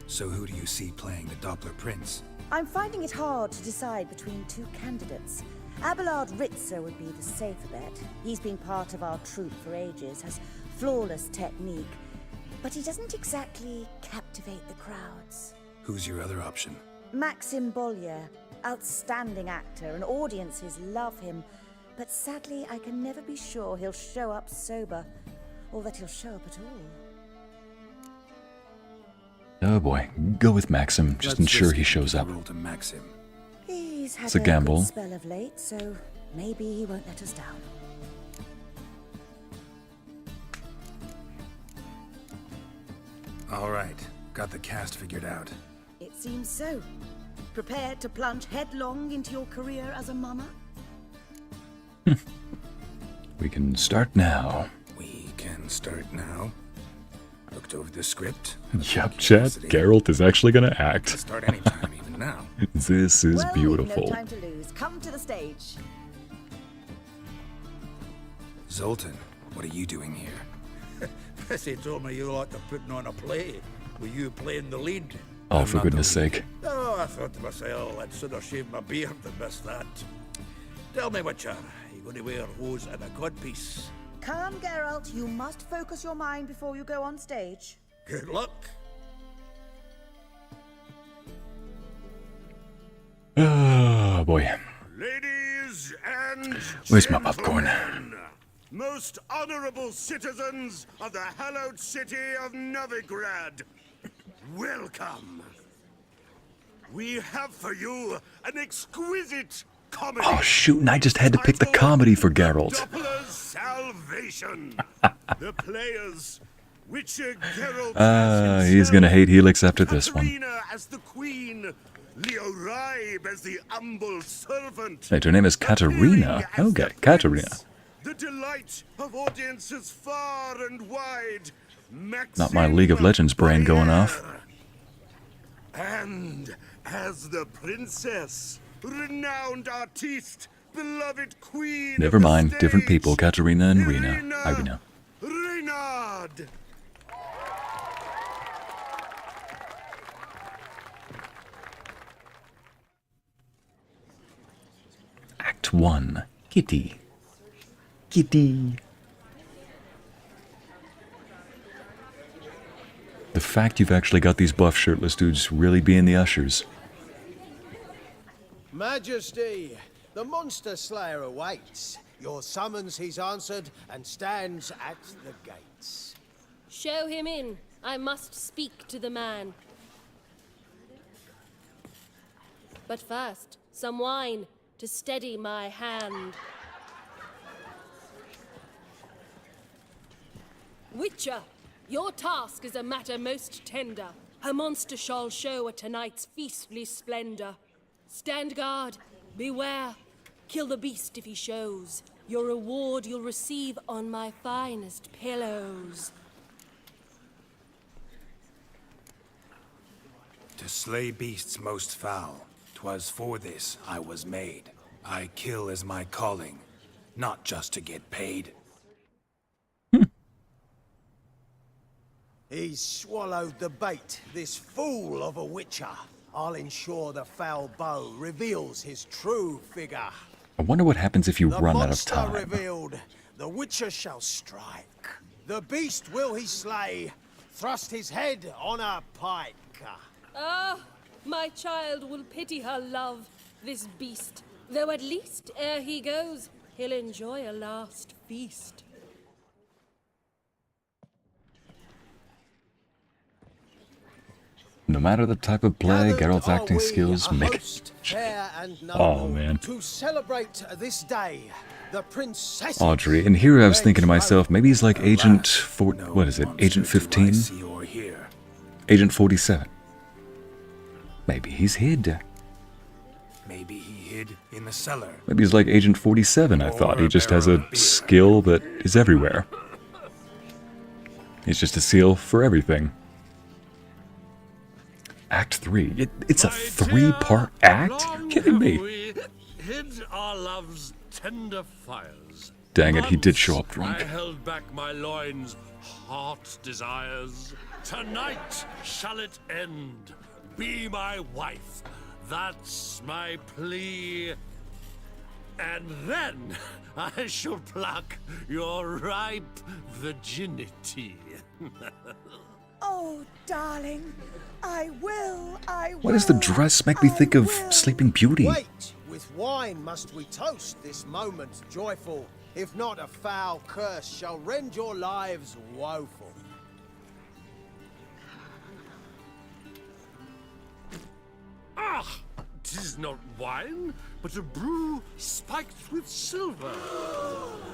So who do you see playing the Doppler Prince? I'm finding it hard to decide between two candidates. Abelard Ritzar would be the safer bet. He's been part of our troupe for ages, has flawless technique, but he doesn't exactly captivate the crowds. Who's your other option? Maxim Bollier, outstanding actor, and audiences love him, but sadly I can never be sure he'll show up sober, or that he'll show up at all. Oh boy, go with Maxim. Just ensure he shows up. To Maxim. He's had It's a gamble. good spell of late, so maybe he won't let us down. All right, got the cast figured out. It seems so. Prepared to plunge headlong into your career as a mama? We can start now. We can start now. Looked over the script. Yup, chat. Geralt is actually gonna act. Start anytime, even now. This is Well, beautiful. no time to lose. Come to the stage. Zoltan, what are you doing here? Bessie told me you like to putting on a play, with you playing the lead. Oh, for goodness sake. Oh, I thought to myself, I'd sooner shave my beard than miss that. Tell me, Witcher, you going to wear hose and a codpiece? Come, Geralt. You must focus your mind before you go on stage. Good luck. Oh boy. Ladies and Where's my popcorn? gentlemen, most honorable citizens of the hallowed city of Novigrad, welcome. We have for you an exquisite comedy. Oh shoot, and I just had to pick the comedy for Geralt. Doppler's Salvation. The players, Witcher Geralt He's gonna hate Helix after this one. Katarina as the queen, Leo Ribe as the humble servant. Wait, her name is Katarina. Okay, Katarina. The delight of audiences far and wide. Not my League of Legends brain going off. And as the princess, renowned artiste, beloved queen. Never of the mind, stage, different people. Katarina and Irina. Reynard. Act 1. Kitty. Kitty. The fact you've actually got these buff shirtless dudes really being the ushers. Majesty, the monster slayer awaits. Your summons he's answered and stands at the gates. Show him in. I must speak to the man. But first, some wine to steady my hand. Witcher, your task is a matter most tender. A monster shall show at tonight's feastly splendor. Stand guard, beware, kill the beast if he shows. Your reward you'll receive on my finest pillows. To slay beasts most foul, 'twas for this I was made. I kill as my calling, not just to get paid. He's swallowed the bait, this fool of a witcher. I'll ensure the foul bow reveals his true figure. I wonder what happens if you The run out of monster time. revealed, the witcher shall strike. The beast will he slay, thrust his head on a pike. Ah, my child will pity her love, this beast. Though at least, ere he goes, he'll enjoy a last feast. No matter the type of play, Geralt's acting skills make it. Fair and noble, Oh, man. to celebrate this day, the princess. Audrey, and here I was thinking to myself, maybe he's like Agent 4... What is it? Agent 15? Agent 47. Maybe he's hid. Maybe he hid in the cellar. Maybe he's like Agent 47, I thought. He just has a skill that is everywhere. He's just a seal for everything. Act 3. It's a 3-part act? Are you kidding me? Hid our love's tender fires. Dang it, he did show up drunk. I held back my loins' heart desires. Tonight shall it end. Be my wife. That's my plea. And then I shall pluck your ripe virginity. Oh, darling, I will. Why does the dress make me think of Sleeping Beauty? Wait, with wine must we toast this moment joyful. If not, a foul curse shall rend your lives woeful. Ah, 'tis not wine, but a brew spiked with silver.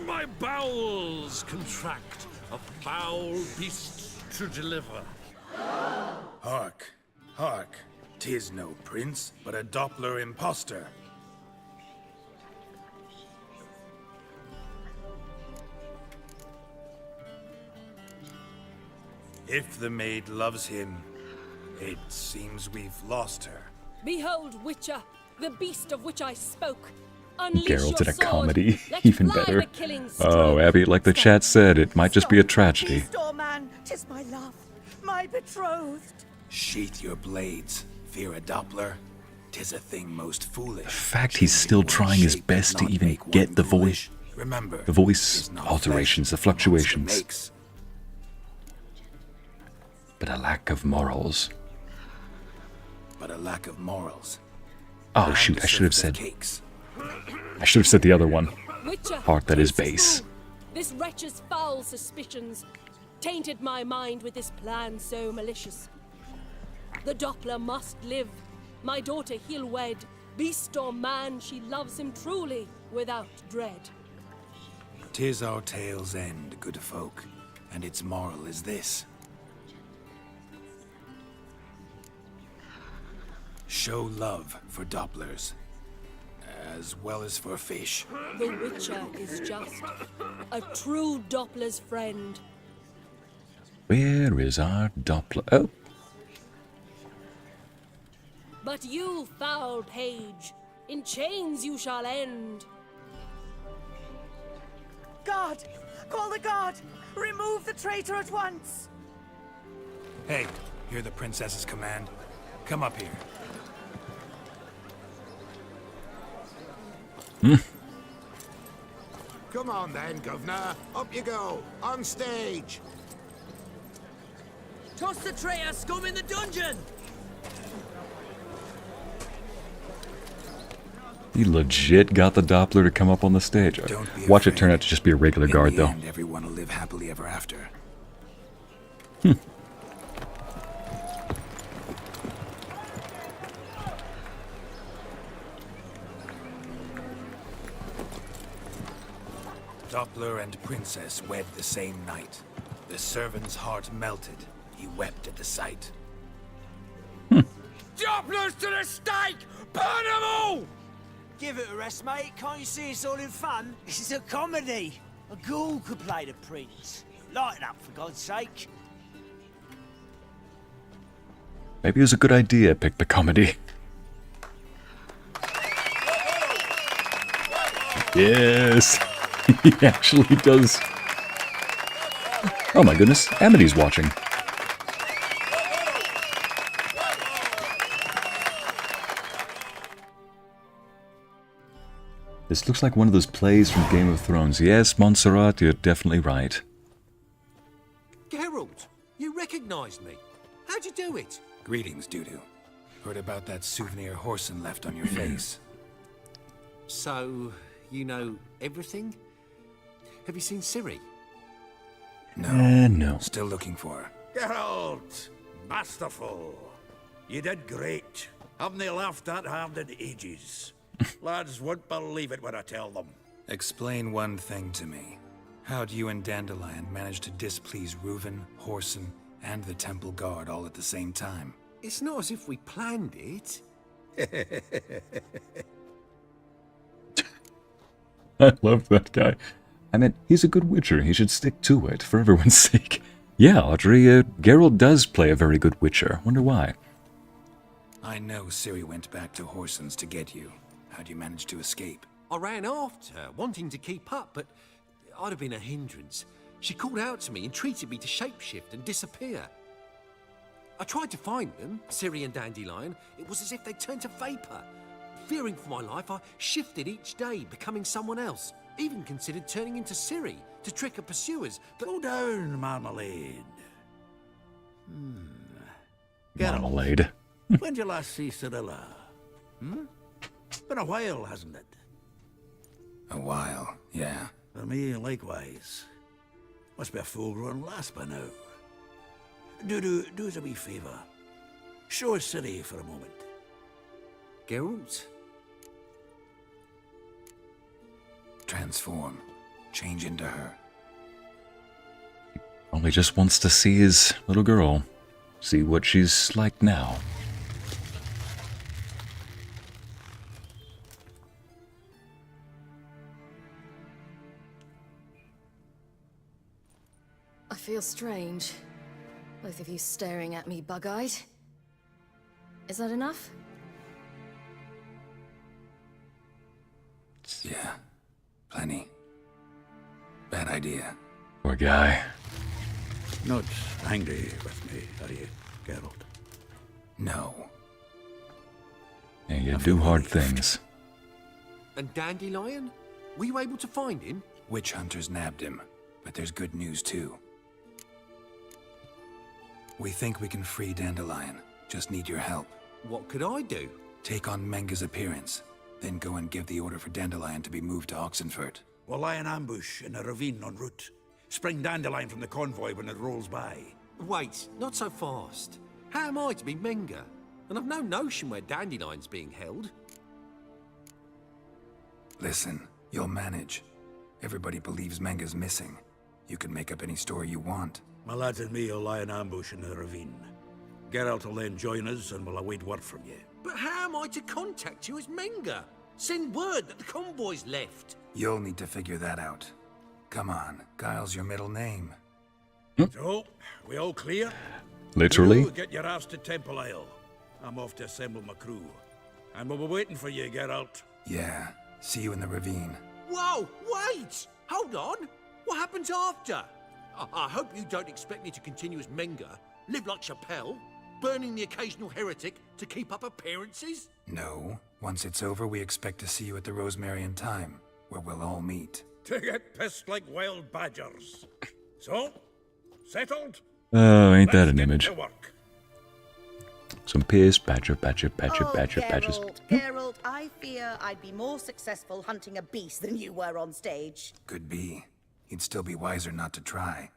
My bowels contract, a foul beast to deliver. Hark, hark. 'Tis no prince, but a Doppler impostor. If the maid loves him, it seems we've lost her. Behold, Witcher, the beast of which I spoke. Unleash Geralt in your a sword. comedy, Let even fly better. the killing Oh, stroke. Abby, like the chat said, it might just be a tragedy. Store man, 'tis my love, my betrothed. Sheath your blades, fear a Doppler. 'Tis a thing most foolish. The fact he's still trying his best to even get the voice, Remember, the voice alterations, the fluctuations, but a lack of morals. but a lack of morals. Oh shoot! I should have said. Cakes. I should have said the other one. Witcher, Heart that is taste base. fool. This wretch's foul suspicions tainted my mind with this plan so malicious. The Doppler must live. My daughter he'll wed. Beast or man, she loves him truly, without dread. 'Tis our tale's end, good folk, and its moral is this. Show love for Dopplers, as well as for fish. The Witcher is just a true Doppler's friend. Where is our Doppler? Oh, But you, foul page, in chains you shall end. Guard! Call the guard! Remove the traitor at once! Hey, hear the princess's command? Come up here. Come on then, governor. Up you go. On stage. Toss the traitor scum in the dungeon! he legit got the Doppler to come up on the stage. Watch it turn out to just be a regular guard, In the though. end, everyone will live happily ever after. Doppler and princess wed the same night. The servant's heart melted. He wept at the sight. Dopplers to the stake! Burn them all! Give it a rest, mate. Can't you see it's all in fun? This is a comedy. A ghoul could play the prince. Lighten up, for God's sake. Maybe it was a good idea, pick the comedy. Yes, he actually does. Oh my goodness, Amity's watching. This looks like one of those plays from Game of Thrones. Yes, Montserrat, you're definitely right. Geralt, you recognized me. How'd you do it? Greetings, Dudu. Heard about that souvenir Horson left on your face. So, you know everything? Have you seen Ciri? No. No. Still looking for her. Geralt, masterful. You did great. Haven't they laughed that hard in ages? Lads won't believe it when I tell them. Explain one thing to me. How'd you and Dandelion manage to displease Reuven, Horson, and the temple guard all at the same time. It's not as if we planned it. I love that guy. I mean, he's a good witcher. He should stick to it, for everyone's sake. Yeah, Audrey, Geralt does play a very good witcher. Wonder why. I know Ciri went back to Horsens to get you. How'd you manage to escape? I ran after her, wanting to keep up, but I'd have been a hindrance. She called out to me, entreated me to shapeshift and disappear. I tried to find them, Ciri and Dandelion. It was as if they'd turned to vapor. Fearing for my life, I shifted each day, becoming someone else. Even considered turning into Ciri to trick her pursuers, but... Slow down, Marmalade. Marmalade. When did you last see Cirilla? Been a while, hasn't it? A while, yeah. For me, likewise. Must be a full-grown lass by now. Do us a wee favour. Show us Ciri for a moment. Geralt? Transform. Change into her. Only just wants to see his little girl. See what she's like now. I feel strange. Both of you staring at me bug-eyed. Is that enough? Yeah. Plenty. Bad idea. Poor guy. Not angry with me, are you, Geralt? No. Yeah, you do hard things. And Dandelion? Were you able to find him? Witch hunters nabbed him, but there's good news too. We think we can free Dandelion. Just need your help. What could I do? Take on Menga's appearance, then go and give the order for Dandelion to be moved to Oxenfurt. We'll lie in ambush in a ravine en route. Spring Dandelion from the convoy when it rolls by. Wait, not so fast. How am I to be Menga? And I've no notion where Dandelion's being held. Listen, you'll manage. Everybody believes Menga's missing. You can make up any story you want. My lads and me will lie in ambush in the ravine. Geralt will then join us and we'll await word from you. But how am I to contact you as Menga? Send word that the convoy's left. You'll need to figure that out. Come on, Guile's your middle name. So, we all clear? Literally? You get your ass to Temple Isle. I'm off to assemble my crew. And we'll be waiting for you, Geralt. Yeah, see you in the ravine. Whoa, wait! Hold on! What happens after? I hope you don't expect me to continue as Menga, live like Chappelle, burning the occasional heretic to keep up appearances? No. Once it's over, we expect to see you at the Rosemary in Time, where we'll all meet. To get pissed like wild badgers. So, settled? Oh, ain't that an Let's get image? to work. Some pissed badgers. Geralt, I fear I'd be more successful hunting a beast than you were on stage. Could be. You'd still be wiser not to try.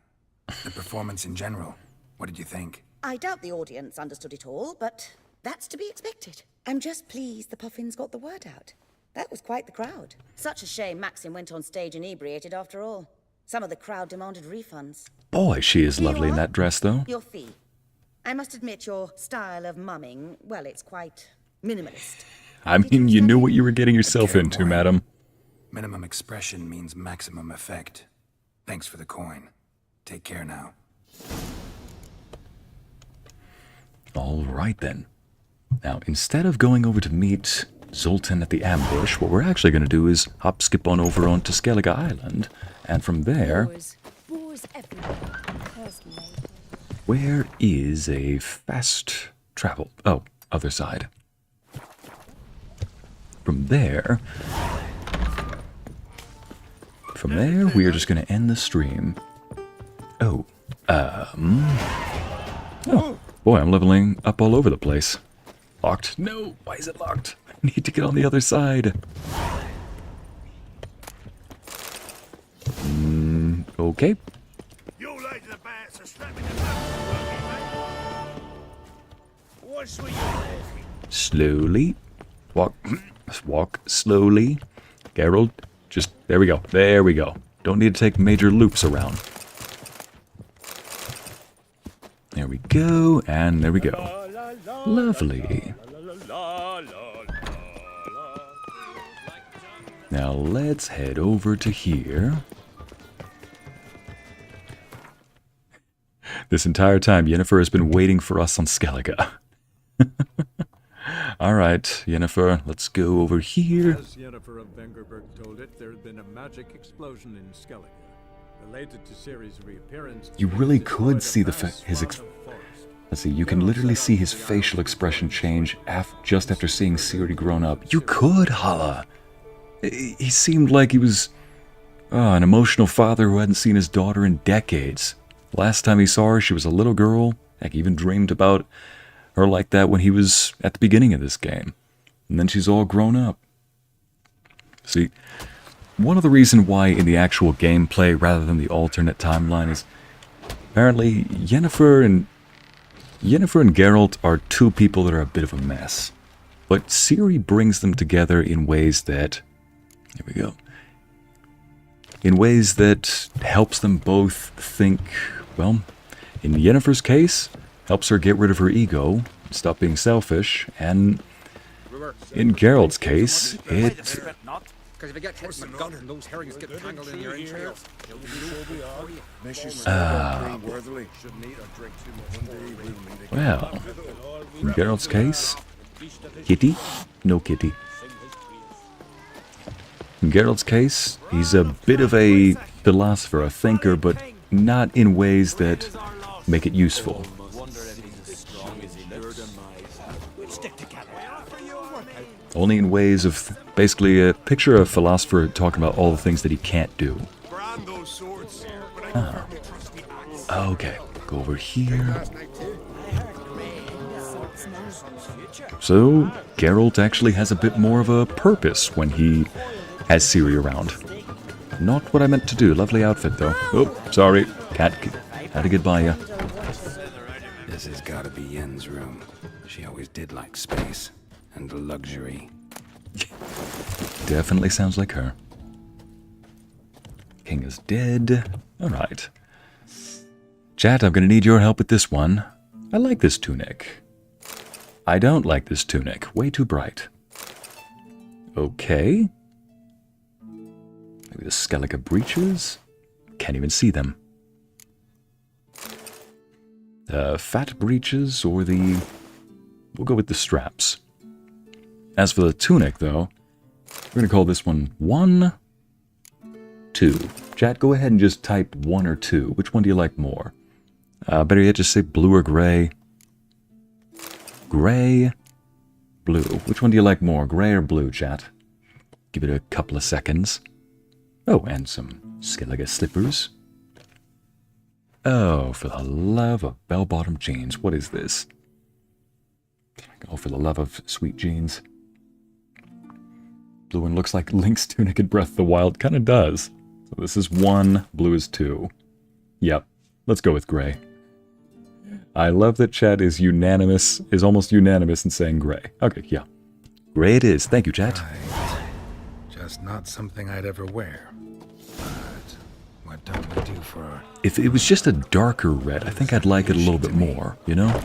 The performance in general, what did you think? I doubt the audience understood it all, but that's to be expected. I'm just pleased the Puffins got the word out. That was quite the crowd. Such a shame Maxim went on stage inebriated after all. Some of the crowd demanded refunds. Boy, she is lovely in that dress, though. Your fee. I must admit your style of mumming, well, it's quite minimalist. I mean, you knew what you were getting yourself into, madam. Minimum expression means maximum effect. Thanks for the coin. Take care now. All right, then. Now, instead of going over to meet Zoltan at the ambush, what we're actually going to do is hop-skip on over onto Skellige Island, and from there... Boars everywhere. Personally. Where is a fast travel? Oh, other side. From there, we are just going to end the stream. Oh, boy, I'm leveling up all over the place. Locked? No, why is it locked? I need to get on the other side. Okay. You laid the bats are slapping the back. What's with you? Slowly. Walk slowly. Geralt, just, there we go. There we go. Don't need to take major loops around. There There we go, and there we go. Lovely. Now let's head over to here. This entire time, Yennefer has been waiting for us on Skellige. Alright, Yennefer, let's go over here. As Yennefer of Vengerberg told it, there had been a magic explosion in Skellige. Related to Ciri's reappearance, You really could see let's see, you can literally see his facial expression change just after seeing Ciri grown up. You could, Hala! He seemed like he was an emotional father who hadn't seen his daughter in decades. Last time he saw her, she was a little girl. Heck, he even dreamed about her like that when he was at the beginning of this game. And then she's all grown up. See, one of the reasons why in the actual gameplay rather than the alternate timeline is apparently Yennefer and Geralt are two people that are a bit of a mess. But Ciri brings them together in ways that... Here we go. In ways that helps them both think, well, in Yennefer's case, helps her get rid of her ego, stop being selfish, and in Geralt's case, it... Because if you get hit in the gut and those herrings get tangled in your entrails, well, in Geralt's case, kitty? No kitty. In Geralt's case, he's a bit of a philosopher, a thinker, but not in ways that make it useful. Only in ways of, basically, picture a philosopher talking about all the things that he can't do. Ah. Okay, go over here. So, Geralt actually has a bit more of a purpose when he has Ciri around. Not what I meant to do. Lovely outfit, though. Oh, sorry. Had to get by ya. This has got to be Yen's room. She always did like space and luxury. Definitely sounds like her. King is dead. Alright. Chat, I'm gonna need your help with this one. I like this tunic. I don't like this tunic. Way too bright. Okay. Maybe the Skellige breeches? Can't even see them. Fat breeches or the... We'll go with the straps. As for the tunic, though, we're going to call this one 1, 2. Chat, go ahead and just type 1 or 2. Which one do you like more? Better yet, just say blue or gray. Gray, blue. Which one do you like more, gray or blue, chat? Give it a couple of seconds. Oh, and some Skellige slippers. Oh, for the love of bell-bottom jeans. What is this? Oh, for the love of sweet jeans. Blue one looks like Link's tunic in Breath of the Wild. Kind of does. So this is 1, blue is 2. Yep, let's go with gray. I love that chat is unanimous, is almost unanimous in saying gray. Okay, yeah. Gray it is. Thank you, chat. Right. Just not something I'd ever wear. But what don't we do for... If it was just a darker red, I think I'd like it a little bit more, you know?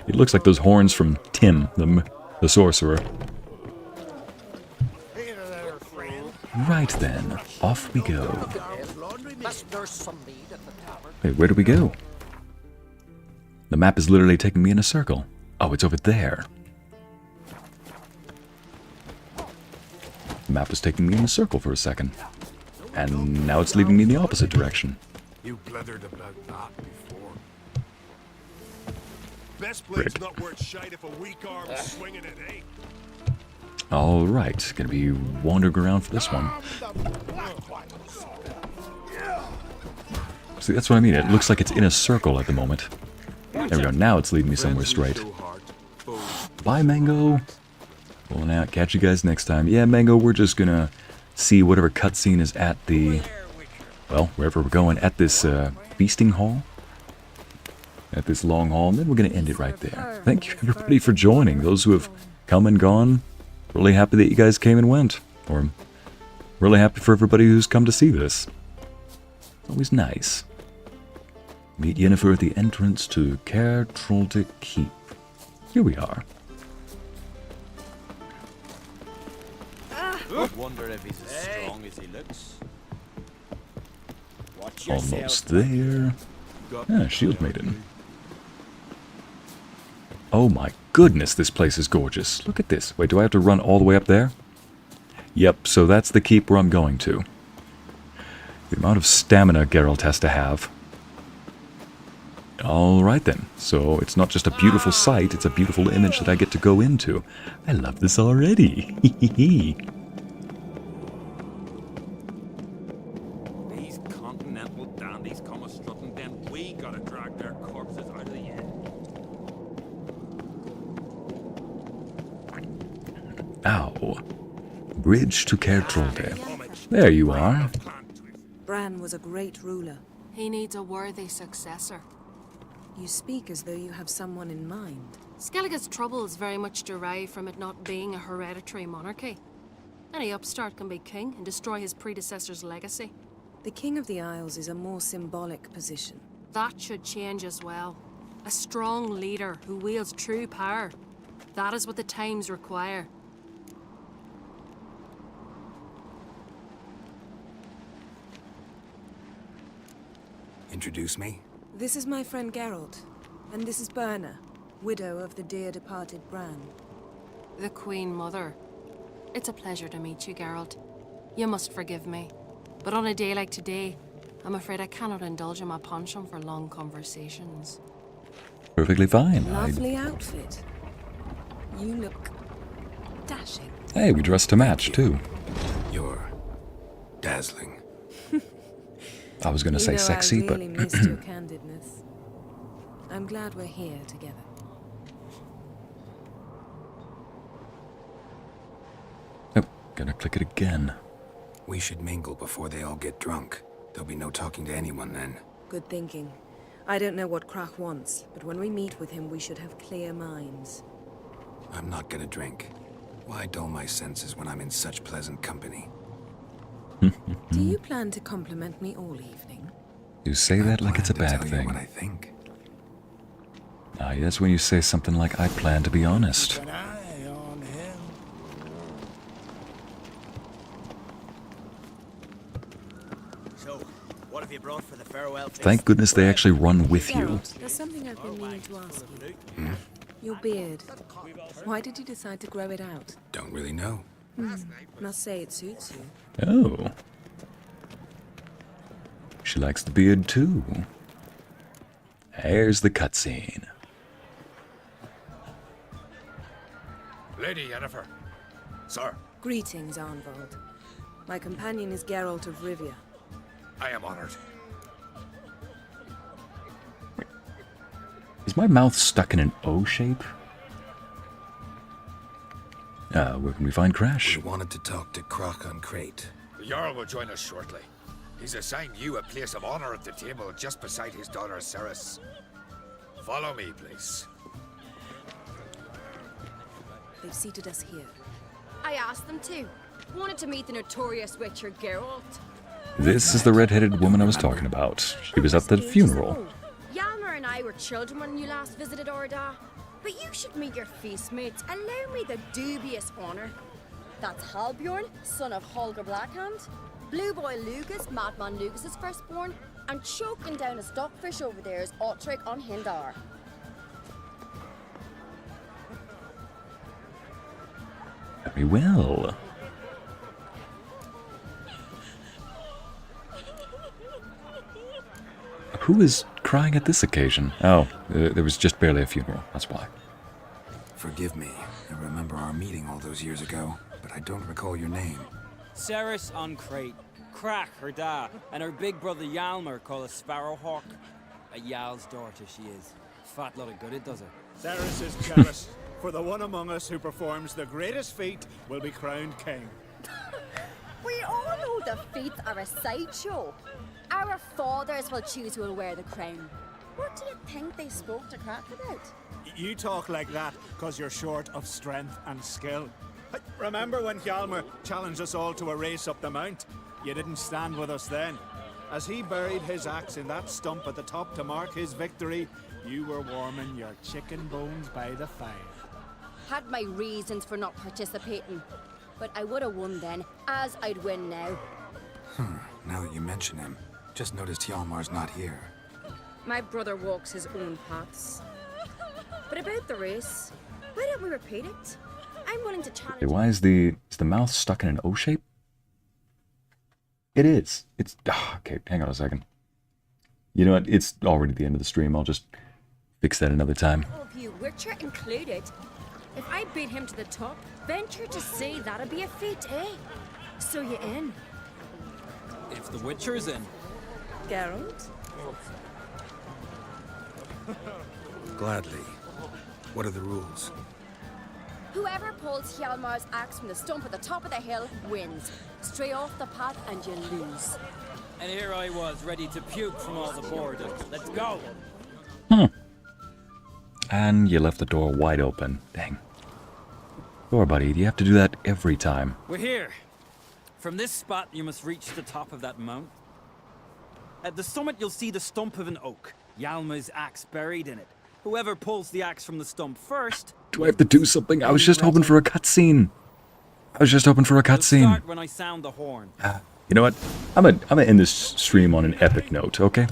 It looks like those horns from Tim, the sorcerer. Right then, off we go. Wait, where do we go? The map is literally taking me in a circle. Oh, it's over there. The map was taking me in a circle for a second. And now it's leading me in the opposite direction. You blthered about that before. Best blade's not worth shite if a weak arm's swinging it, eh? Alright, gonna be wandering around for this one. See, that's what I mean. It looks like it's in a circle at the moment. There we go. Now it's leading me somewhere straight. Bye, Mango. Pulling out. Catch you guys next time. Yeah, Mango, we're just gonna see whatever cutscene is at the... Well, wherever we're going. At this feasting hall. At this long hall. And then we're gonna end it right there. Thank you, everybody, for joining. Those who have come and gone. Really happy that you guys came and went. Or really happy for everybody who's come to see this. Always nice. Meet Yennefer at the entrance to Geralt Keep. Here we are. Wonder if he's as strong as he looks. Watch Almost there. Ah, Shield Maiden. Oh my goodness, this place is gorgeous. Look at this. Wait, do I have to run all the way up there? Yep, so that's the keep where I'm going to. The amount of stamina Geralt has to have. Alright then, so it's not just a beautiful sight, it's a beautiful image that I get to go into. I love this already. These continental dandies come a strutting, then we gotta drag their corpses out of the inn. Ow. Bridge to Geralt. There you are. Bran was a great ruler. He needs a worthy successor. You speak as though you have someone in mind. Skellige's troubles very much derive from it not being a hereditary monarchy. Any upstart can be king and destroy his predecessor's legacy. The King of the Isles is a more symbolic position. That should change as well. A strong leader who wields true power. That is what the times require. Introduce me? This is my friend Geralt, and this is Berna, widow of the dear departed Bran. The Queen Mother. It's a pleasure to meet you, Geralt. You must forgive me, but on a day like today, I'm afraid I cannot indulge in my penchant for long conversations. Perfectly fine. Lovely outfit. You look dashing. Hey, we dressed to match, too. You're dazzling. I was going to say sexy, I really but... missed your candidness. I'm glad we're here together. Oh, gotta click it again. We should mingle before they all get drunk. There'll be no talking to anyone then. Good thinking. I don't know what Krach wants, but when we meet with him, we should have clear minds. I'm not gonna drink. Why dull my senses when I'm in such pleasant company? Do you plan to compliment me all evening? You say that like it's a bad tell you thing. what I think. Ah, yes, when you say something like, I plan to be honest. An eye on him. So, what have you brought for the farewell feast? Thank goodness they actually run with you. Geralt, there's something I've been meaning to ask you. Your beard. Why did you decide to grow it out? Don't really know. Must say it suits you. Oh. She likes the beard, too. There's the cutscene. Lady Yennefer. Sir, Greetings, Arnvald. My companion is Geralt of Rivia. I am honored. Is my mouth stuck in an O shape? Where can we find Crash? We wanted to talk to Krach on Crate. The Jarl will join us shortly. He's assigned you a place of honor at the table just beside his daughter Ceres. Follow me, please. They've seated us here. I asked them to. Wanted to meet the notorious witcher Geralt. This is the red-headed woman I was talking about. She was at the funeral. Yalmer and I were children when you last visited Orda. But you should meet your feast mates. Allow me the dubious honor. That's Halbjorn, son of Holger Blackhand. Blue Boy Lucas, Madman Lucas's firstborn. And choking down a stockfish over there is Otric on Hindar. Very well. Who is crying at this occasion? Oh, there was just barely a funeral, that's why. Forgive me. I remember our meeting all those years ago, but I don't recall your name. Ceres on Crate, Krach her da, and her big brother Yalmer called a Sparrowhawk. A Yal's daughter she is. Fat lot of good it does her. Ceres is jealous, for the one among us who performs the greatest feat will be crowned king. We all know the feats are a sideshow. Our fathers will choose who will wear the crown. What do you think they spoke to Krach about? You talk like that because you're short of strength and skill. Remember when Hjalmar challenged us all to a race up the mount? You didn't stand with us then. As he buried his axe in that stump at the top to mark his victory, you were warming your chicken bones by the fire. Had my reasons for not participating. But I would have won then, as I'd win now. Now that you mention him, just noticed Hjalmar's not here. My brother walks his own paths. But about the race, why don't we repeat it? I'm willing to challenge. Hey, why is the mouth stuck in an O shape? It is. It's okay. Hang on a second. You know what? It's already the end of the stream. I'll just fix that another time. All of you, Witcher included. If I beat him to the top, venture to say that'd be a feat, eh? So you in? If the Witcher's in. Geralt? Gladly. What are the rules? Whoever pulls Hjalmar's axe from the stump at the top of the hill wins. Stray off the path and you lose. And here I was, ready to puke from all the boredom. Let's go! And you left the door wide open. Dang. Door, buddy, do you have to do that every time? We're here. From this spot, you must reach the top of that mount. At the summit, you'll see the stump of an oak. Hjalmar's axe buried in it. Whoever pulls the axe from the stump first... Do I have to do something? I was just hoping for a cutscene. Start when I sound the horn. You know what? I'm gonna end this stream on an epic note, okay?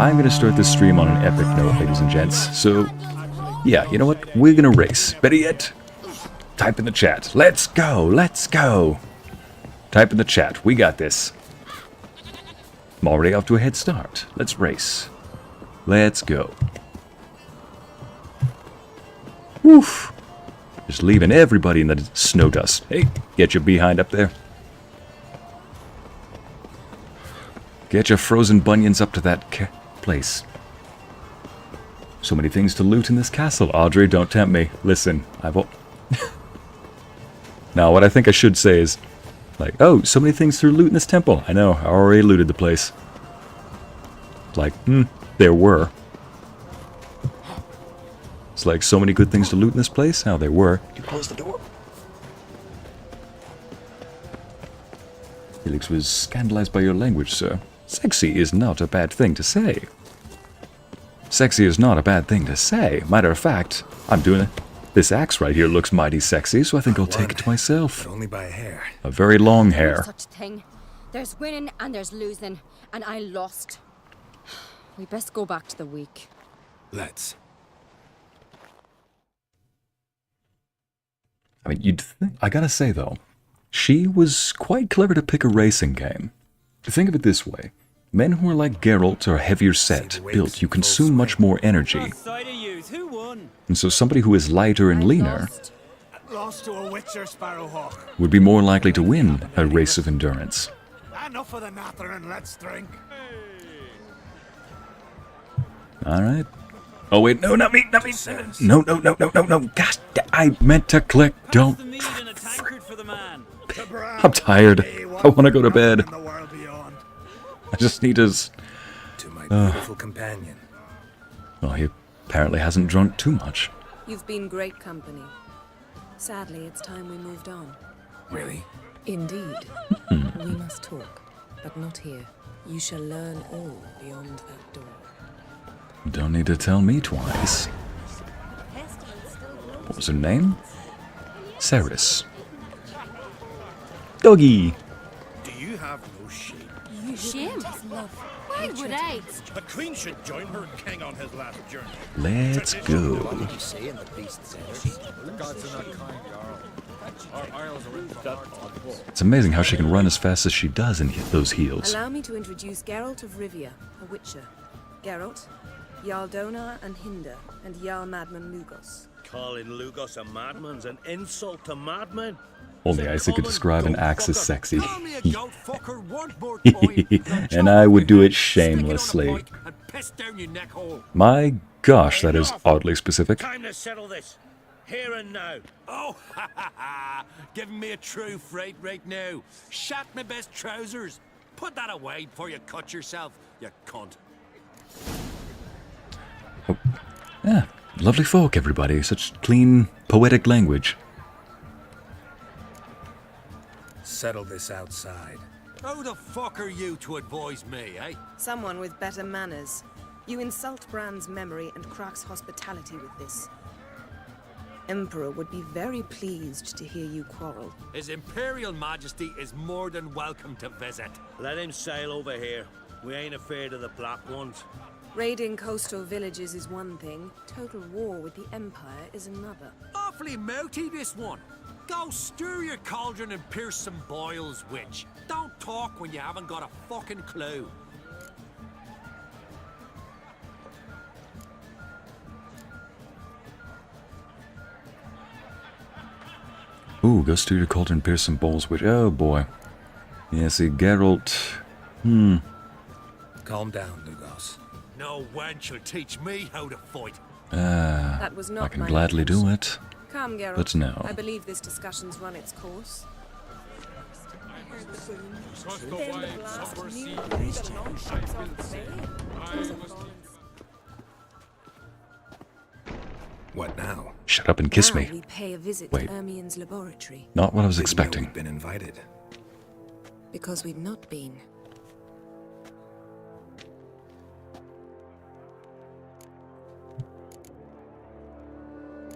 I'm gonna start this stream on an epic note, ladies and gents. So, yeah, you know what? We're gonna race. Better yet, type in the chat. Let's go! Let's go! Type in the chat. We got this. I'm already off to a head start. Let's race. Let's go. Woof! Just leaving everybody in the snow dust. Hey, get your behind up there. Get your frozen bunions up to that place. So many things to loot in this castle. Audrey, don't tempt me. Listen, Now, what I think I should say is, like, oh, so many things to loot in this temple. I know, I already looted the place. Like, there were. It's like, so many good things to loot in this place? How there were. You close the door. Felix was scandalized by your language, sir. Sexy is not a bad thing to say. Sexy is not a bad thing to say. Matter of fact, I'm doing it. This axe right here looks mighty sexy, so I think I'll take it to myself. But only by a hair. A very long hair. No such thing. There's winning and there's losing, and I lost. We best go back to the week. Let's. I mean, you'd think, I gotta say though, she was quite clever to pick a racing game. Think of it this way. Men who are like Geralt are heavier set, built, you consume much more energy. And so somebody who is lighter and leaner Lost to a Witcher, Sparrowhawk. would be more likely to win a race of endurance. Enough of the natter and let's drink. Alright. Oh wait, no, not me, not me. No. Gosh, I meant to click, don't. I'm tired. I want to go to bed. I just need his... To my beautiful companion. Well, he apparently hasn't drunk too much. You've been great company. Sadly, it's time we moved on. Really? Indeed. We must talk, but not here. You shall learn all beyond that door. Don't need to tell me twice. What was her name? Ceris. Doggy! Do you have no shame? Shame? Why would I? A queen should join her king on his last journey. Let's go. What did you say in the beast's The gods are not kind, Jarl. Our isles are in the It's amazing how she can run as fast as she does and hit those heels. Allow me to introduce Geralt of Rivia, a witcher. Geralt, Jarl Dona and Hinder, and Jarl Madman Lugos. Calling Lugos a madman's an insult to madmen. Only Ycey could describe an axe as sexy. And I would do it shamelessly. My gosh, that is oddly specific. Time to settle this. Here and now. Oh, ha ha ha! Giving me a true fright right now. Shat my best trousers. Put that away before you cut yourself, you cunt. Oh. Yeah, lovely folk, everybody. Such clean, poetic language. settle this outside. Who the fuck are you to advise me, eh? Someone with better manners. You insult Bran's memory and Krak's hospitality with this. Emperor would be very pleased to hear you quarrel. His Imperial Majesty is more than welcome to visit. Let him sail over here. We ain't afraid of the Black Ones. Raiding coastal villages is one thing. Total war with the Empire is another. Awfully mouthy, this one. Go stir your cauldron and pierce some boils, witch. Don't talk when you haven't got a fucking clue. Ooh, go stir your cauldron, pierce some bowls, which... Oh, boy. Yeah, see, Geralt... Calm down, Lugos. No wench will teach me how to fight. That was not I can my gladly do intention. it. Come, Geralt. But no. I believe this discussion's run its course. What now? Shut up and kiss Now me. we pay a visit Wait. to Ermien's laboratory. Not what I was Didn't know expecting. we'd been invited. Because we've not been.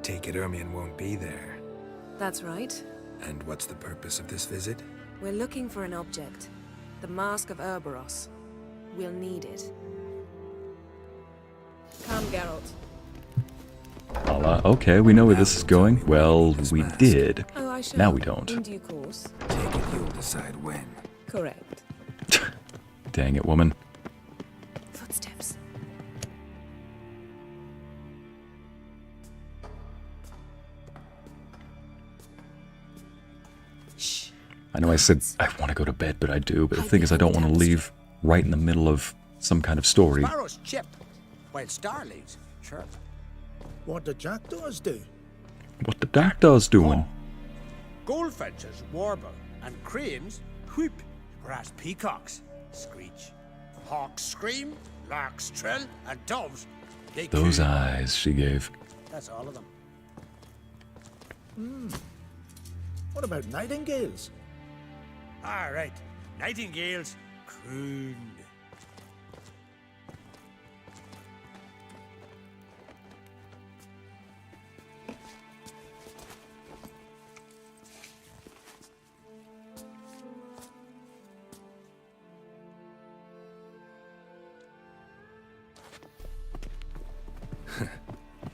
Take it Ermien won't be there. That's right. And what's the purpose of this visit? We're looking for an object. The Mask of Ouroboros. We'll need it. Come, Geralt. Okay, we know where this is going. Well, we did. Oh, I shall. Now we don't. In due course. Take it you'll decide when. Correct. Dang it, woman. Footsteps. Shh. I know I said I want to go to bed, but I do. But the thing is, I don't want to leave right in the middle of some kind of story. Sparrows chip, while starlings chirp. What the jackdaws do? What the jackdaws doing? Goldfinches warble, and cranes whoop, whereas peacocks screech. Hawks scream, larks trill, and doves, they Those coo. eyes she gave. That's all of them. What about nightingales? All right, nightingales croon.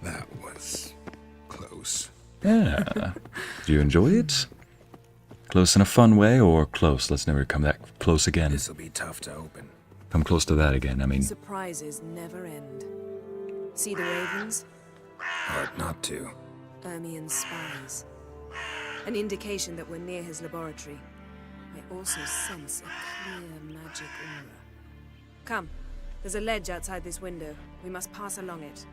That was close. Yeah. Do you enjoy it? Close in a fun way, or close? Let's never come that close again. This'll be tough to open. Come close to that again. I mean, Surprises never end. See the ravens? Hard not to. Ermien's spies. An indication that we're near his laboratory. I also sense a clear magic aura. Come, there's a ledge outside this window. We must pass along it.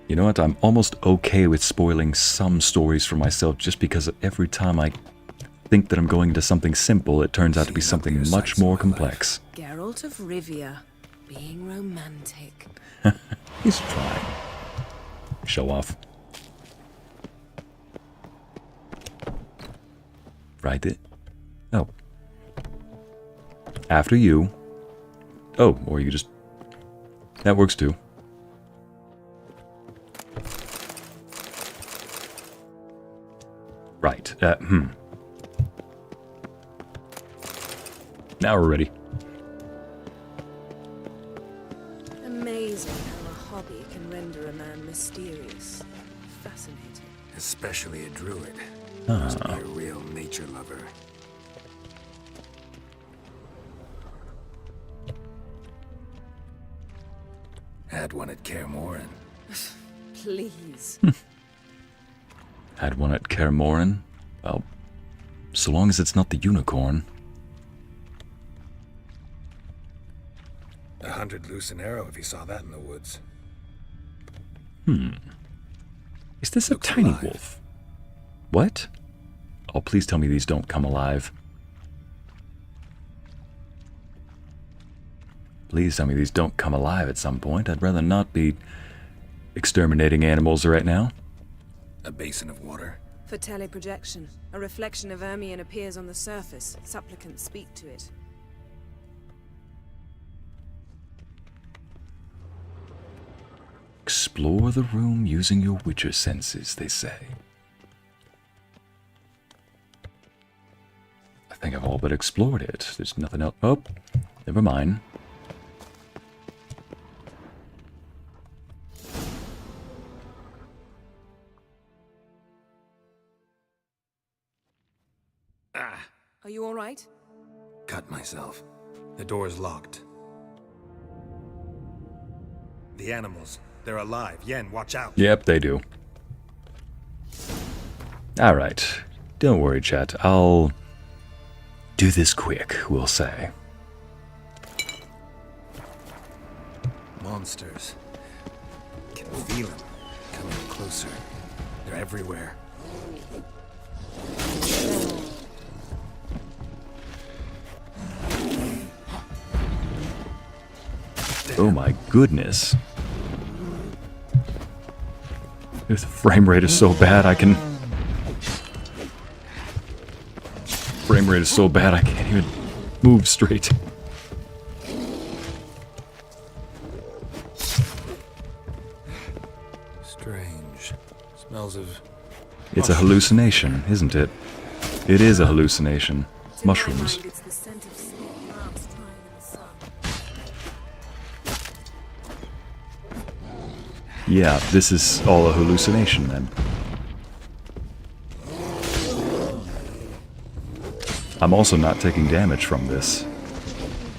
you know what? I'm almost okay with spoiling some stories for myself just because every time I think that I'm going into something simple, it turns out to be something much more complex. Geralt of Rivia, being romantic. He's trying. Show off. Right it. Oh. After you. Oh, or you just... That works too. Right. Now we're ready. Amazing how a hobby can render a man mysterious. Fascinating. Especially a druid. Ah. Must be a real nature lover. Had one at Kaer Morhen. Please. Had one at Kaer Morhen. Well, so long as it's not the unicorn. 100 loose an arrow if you saw that in the woods. Is this a tiny wolf? What? Oh, please tell me these don't come alive. Please tell me these don't come alive at some point. I'd rather not be exterminating animals right now. A basin of water. For teleprojection, a reflection of Ermion appears on the surface. Supplicants speak to it. Explore the room using your Witcher senses, they say. I think I've all but explored it. There's nothing else. Oh, never mind. Are you all right? Cut myself. The door's locked. The animals. They're alive. Yen, watch out. Yep, they do. Alright. Don't worry, chat. I'll do this quick, we'll say. Monsters. Can feel them. Coming closer. They're everywhere. Oh my goodness. The frame rate is so bad I can... Frame rate is so bad I can't even move straight. Strange. Smells of... It's a hallucination, isn't it? It is a hallucination. Mushrooms. Yeah, this is all a hallucination then. I'm also not taking damage from this.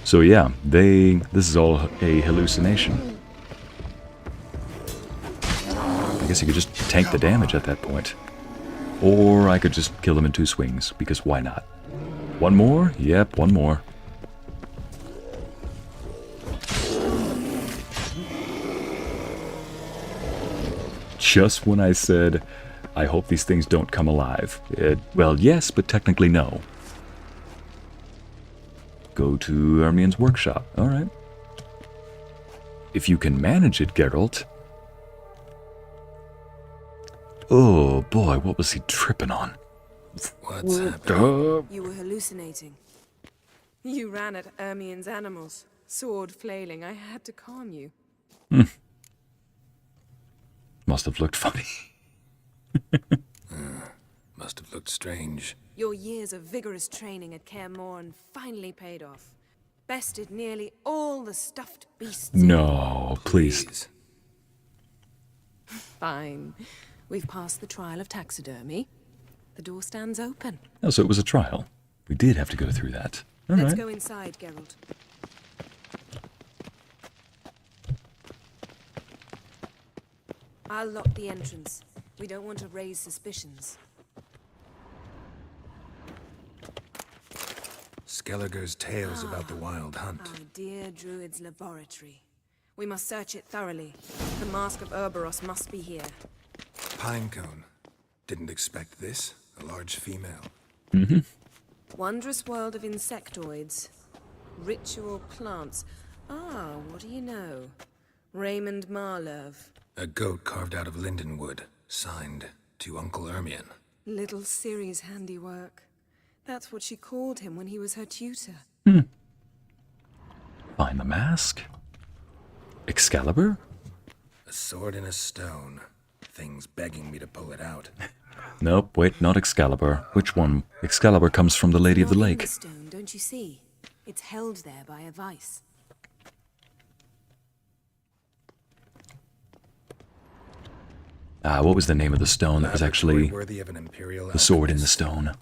So yeah, this is all a hallucination. I guess you could just tank the damage at that point. Or I could just kill them in 2 swings, because why not? One more? Yep, one more. Just when I said, I hope these things don't come alive. Well, yes, but technically no. Go to Ermion's workshop. Alright. If you can manage it, Geralt. Oh boy, what was he tripping on? What's happening? You were hallucinating. You ran at Ermion's animals, sword flailing. I had to calm you. Must have looked funny. Must have looked strange. Your years of vigorous training at Kaer Morhen finally paid off. Bested nearly all the stuffed beasts. No, please. Fine. We've passed the trial of taxidermy. The door stands open. Oh, so it was a trial. We did have to go through that. All Let's right. go inside, Geralt. I'll lock the entrance. We don't want to raise suspicions. Skelliger's tales about the wild hunt. Our dear druid's laboratory. We must search it thoroughly. The Mask of Ouroboros must be here. Pinecone. Didn't expect this. A large female. Wondrous world of insectoids. Ritual plants. Ah, what do you know? Raymond Marlove. A goat carved out of lindenwood. Signed to Uncle Ermion. Little Ciri's handiwork. That's what she called him when he was her tutor. Find the mask. Excalibur? A sword in a stone. Things begging me to pull it out. Nope, wait, not Excalibur. Which one? Excalibur comes from the Lady of the Not in Lake. the stone, don't you see? It's held there by a vice. What was the name of the stone that was actually Worthy of an imperial the sword in the stone?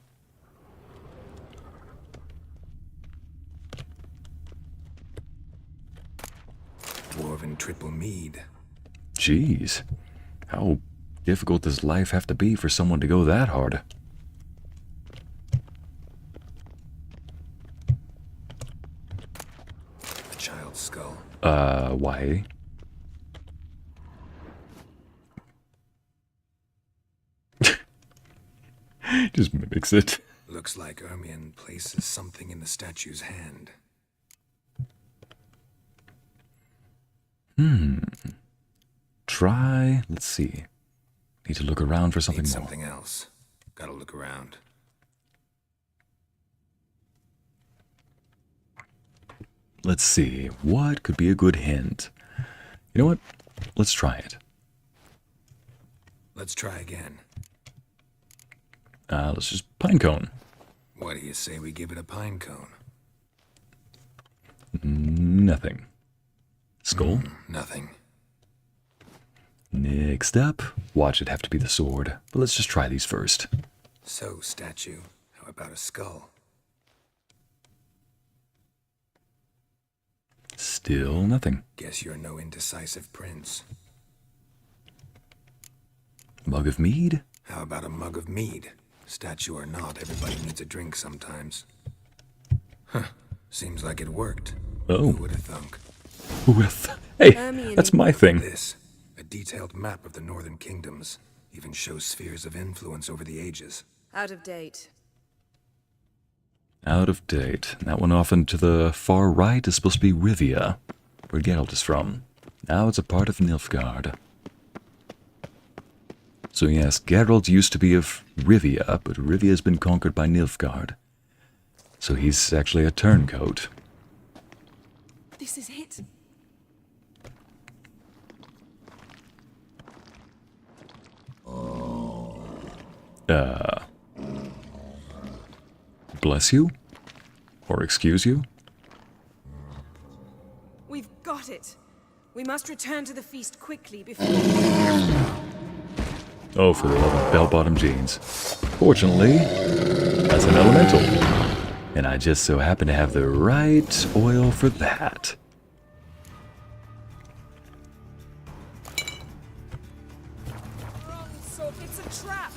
Dwarven triple mead. Jeez. How difficult does life have to be for someone to go that hard? A child's skull. Why? Just mimics it. Looks like Ermion places something in the statue's hand. Try, let's see. Need to look around for something more. Something else. Gotta look around. Let's see, what could be a good hint? You know what? Let's try it. Let's try again. Let's just pinecone. What do you say we give it a pine cone? Nothing. Skull? Nothing. Next up, watch it have to be the sword. But let's just try these first. So, statue, how about a skull? Still nothing. Guess you're no indecisive prince. Mug of mead? How about a mug of mead? Statue or not, everybody needs a drink sometimes. Huh. Seems like it worked. Oh. Who would have thunk? Who would have Hey, that's my thing. This, a detailed map of the northern kingdoms, even shows spheres of influence over the ages. Out of date. Out of date. That one off into the far right is supposed to be Rivia, where Geralt is from. Now it's a part of Nilfgaard. So yes, Geralt used to be of Rivia, but Rivia has been conquered by Nilfgaard. So he's actually a turncoat. This is it. Bless you? Or excuse you? We've got it. We must return to the feast quickly before... Oh, for the love of bell-bottom jeans. Fortunately, that's an elemental. And I just so happen to have the right oil for that. Wrong, Soap. It's a trap.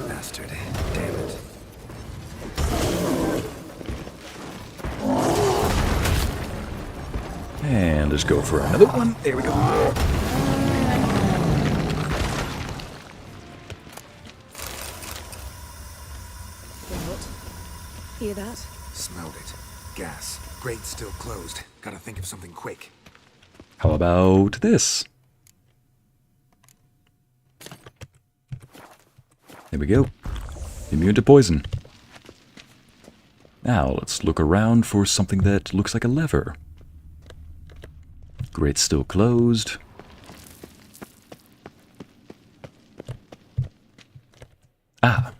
Bastard. Damn it. And let's go for another one. There we go. Hear that? Smelled it. Gas. Grate's still closed. Gotta think of something quick. How about this? There we go. Immune to poison. Now let's look around for something that looks like a lever. Grate's still closed. Ah.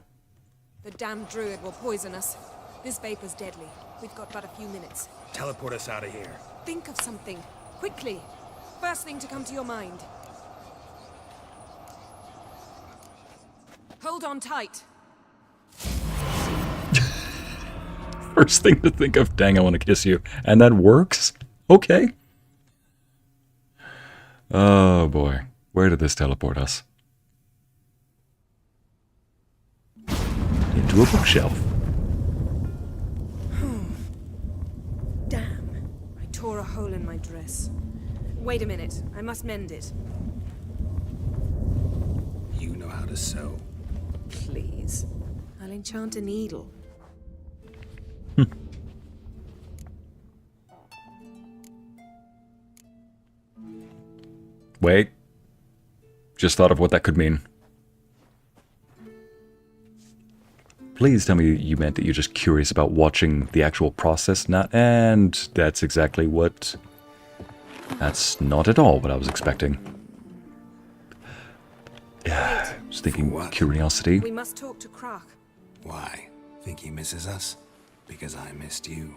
The damned druid will poison us. This vapor's deadly. We've got but a few minutes. Teleport us out of here. Think of something. Quickly. First thing to come to your mind. Hold on tight. First thing to think of, dang, I want to kiss you. And that works? Okay. Oh boy. Where did this teleport us? Into a bookshelf. Damn. I tore a hole in my dress. Wait a minute. I must mend it. You know how to sew. Please. I'll enchant a needle. Wait. Just thought of what that could mean. Please tell me you meant that you're just curious about watching the actual process, not... And that's exactly what... That's not at all what I was expecting. Yeah, I was thinking curiosity. We must talk to Croc. Why? Think he misses us? Because I missed you.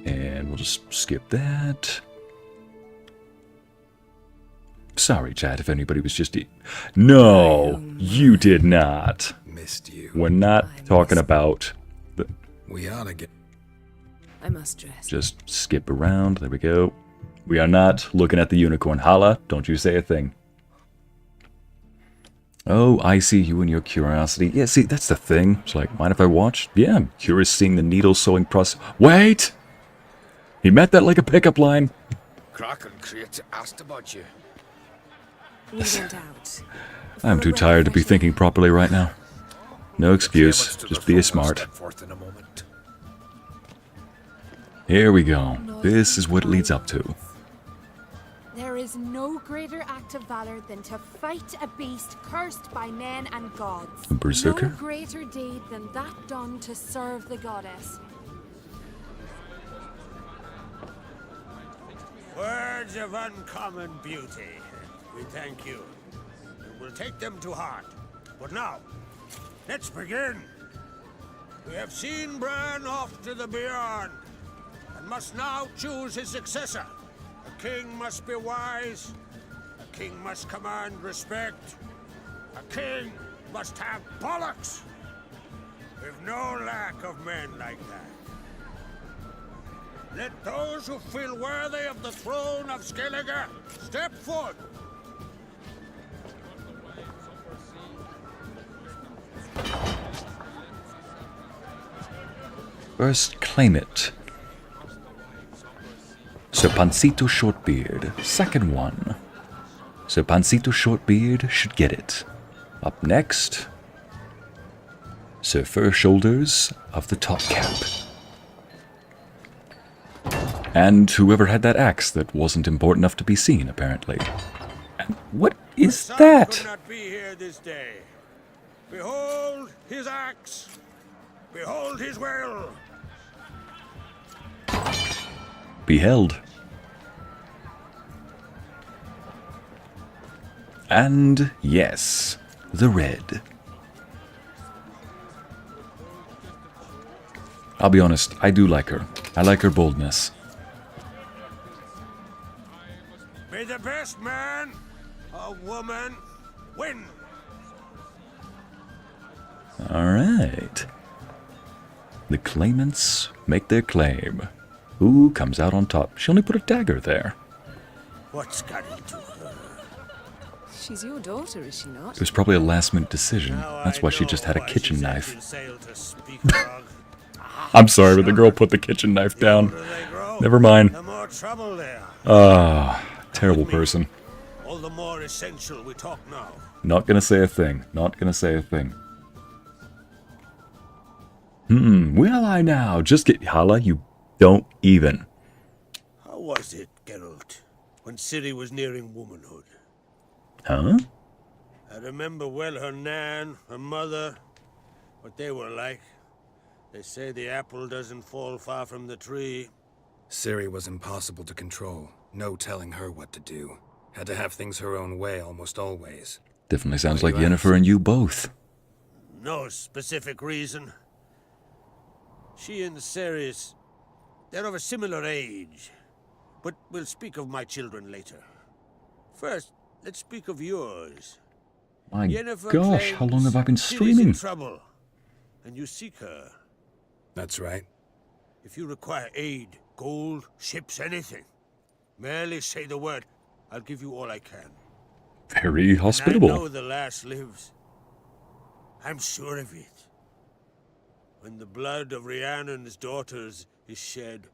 And we'll just skip that. Sorry, chat, if anybody was just... No, you did not. Missed you. We're not talking about... The... We ought to get... I must dress. Just skip around. There we go. We are not looking at the unicorn. Hala, don't you say a thing. Oh, I see you and your curiosity. Yeah, see, that's the thing. It's like, mind if I watch? Yeah, I'm curious seeing the needle sewing process. Wait! He meant that like a pickup line. Croc and Crate asked about you. We went out. I'm too tired to be thinking properly right now. No excuse, just be smart. Here we go. This is what it leads up to. There is no greater act of valor than to fight a beast cursed by men and gods. A berserker? No greater deed than that done to serve the goddess. Words of uncommon beauty. We thank you. We will take them to heart. But now, let's begin. We have seen Bran off to the beyond, and must now choose his successor. A king must be wise. A king must command respect. A king must have bollocks. We've no lack of men like that. Let those who feel worthy of the throne of Skellige step forth. First, claim it. Sir Pancito Shortbeard. Second one. Sir Pancito Shortbeard should get it. Up next, Sir Fur Shoulders of the Top Cap. And whoever had that axe that wasn't important enough to be seen, apparently. And what is that? Could not be here this day. Behold his axe. Behold his will. Beheld. And yes, the red. I'll be honest, I do like her. I like her boldness. May the best man or woman win. Alright. The claimants make their claim. Who comes out on top? She only put a dagger there. What's got into her? She's your daughter, is she not? It was probably a last-minute decision. That's why she just had a kitchen knife. I'm sorry, but the girl put the kitchen knife down. Never mind. Terrible person. All the more essential we talk now. Not gonna say a thing. Not gonna say a thing. Will I now? Just get... Hala, you don't even. How was it, Geralt, when Ciri was nearing womanhood? Huh? I remember well her nan, her mother, what they were like. They say the apple doesn't fall far from the tree. Ciri was impossible to control. No telling her what to do. Had to have things her own way almost always. Definitely sounds like Yennefer and you both. No specific reason. She and Ceres, they're of a similar age. But we'll speak of my children later. First, let's speak of yours. My Yennefer gosh, how long have I been Ciri's streaming? in trouble, and you seek her. That's right. If you require aid, gold, ships, anything, merely say the word. I'll give you all I can. Very hospitable. And I know the lass lives. I'm sure of it. When the blood of Rhiannon's daughters is shed,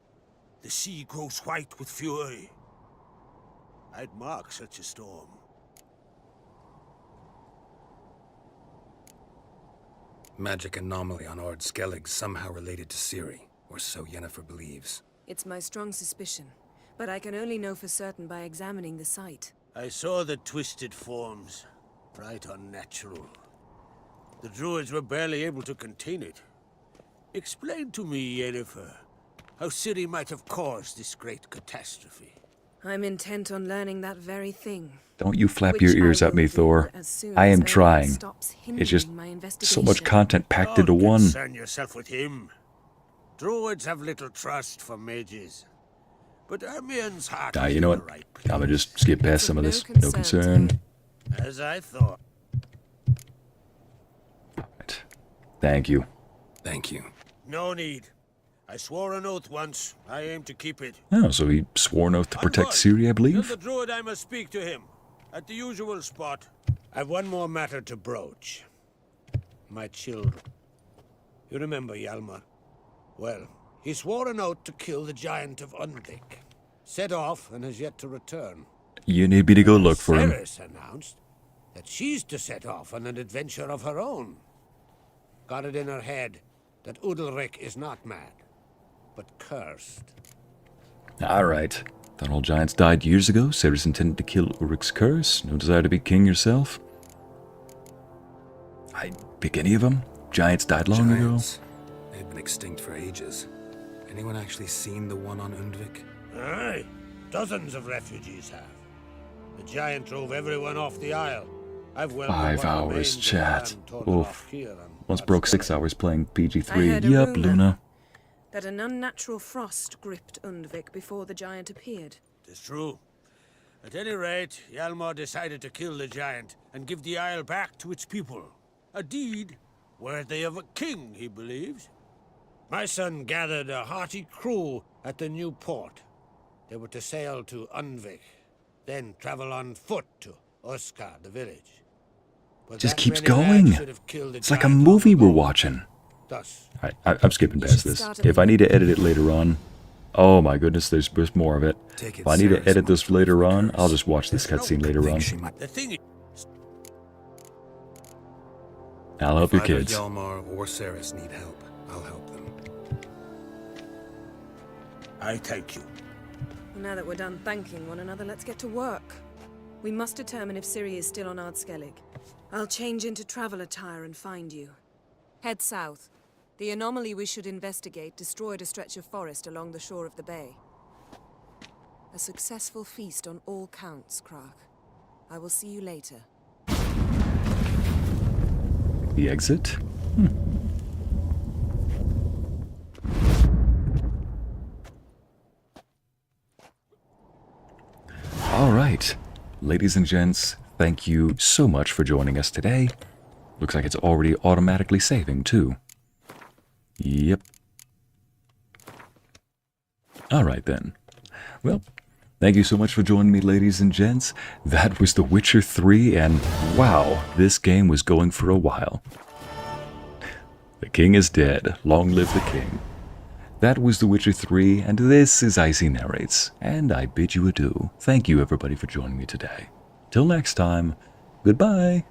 the sea grows white with fury. I'd mark such a storm. Magic anomaly on Ord Skellig somehow related to Ciri, or so Yennefer believes. It's my strong suspicion, but I can only know for certain by examining the site. I saw the twisted forms, right unnatural. The druids were barely able to contain it. Explain to me, Yennefer, how Ciri might have caused this great catastrophe. I'm intent on learning that very thing. Don't you flap your ears at me, Thor. I am trying. It's just so much content packed into one. Don't concern yourself with him. Druids have little trust for mages. But Ermien's heart is You know in what? the right I'm gonna place. just skip past some of this. No concern. As I thought. Thank you. Thank you. No need. I swore an oath once. I aim to keep it. Oh, so he swore an oath to protect Ciri, I Tell believe? the druid I must speak to him. At the usual spot. I've one more matter to broach. My children. You remember Hjalmar? Well, he swore an oath to kill the giant of Undvik. Set off and has yet to return. You need me to go look for him. Ceres announced that she's to set off on an adventure of her own. Got it in her head that Udalric is not mad, but cursed. Alright. Thought all giants died years ago. Ceres intended to kill Ulric's curse. No desire to be king yourself. I'd pick any of them. Giants died long ago. They've been extinct for ages. Anyone actually seen the one on Undvik? Aye, dozens of refugees have. The giant drove everyone off the isle. I've welcomed 5 what hours remains of chat. the land Oof. here and Once broke 6 hours playing I PG3. heard a Yup, rumour Luna. that an unnatural frost gripped Undvik before the giant appeared. It's true. At any rate, Hjalmar decided to kill the giant and give the isle back to its people. A deed worthy of a king, he believes. My son gathered a hearty crew at the new port. They were to sail to Undvik, then travel on foot to Oskar, the village. But Just that keeps many lads going. should have killed the It's like a giant movie long we're ago. watching. Thus, Alright, I'm skipping past this. If I need to edit it later on, oh my goodness, there's more of it. If I need to edit this later on, I'll just watch this cutscene later on. the thing is, I'll help your Either kids. Hjalmar or Ceres need help. I'll help them. I thank you. Well, now that we're done thanking one another, let's get to work. We must determine if Ciri is still on Ardskellig. I'll change into travel attire and find you. Head south. The anomaly we should investigate destroyed a stretch of forest along the shore of the bay. A successful feast on all counts, Krach. I will see you later. The exit? Alright, ladies and gents, thank you so much for joining us today. Looks like it's already automatically saving too. Yep. Alright then. Well, thank you so much for joining me, ladies and gents. That was The Witcher 3, and wow, this game was going for a while. The king is dead. Long live the king. That was The Witcher 3, and this is Ycey Narrates, and I bid you adieu. Thank you, everybody, for joining me today. Till next time, goodbye.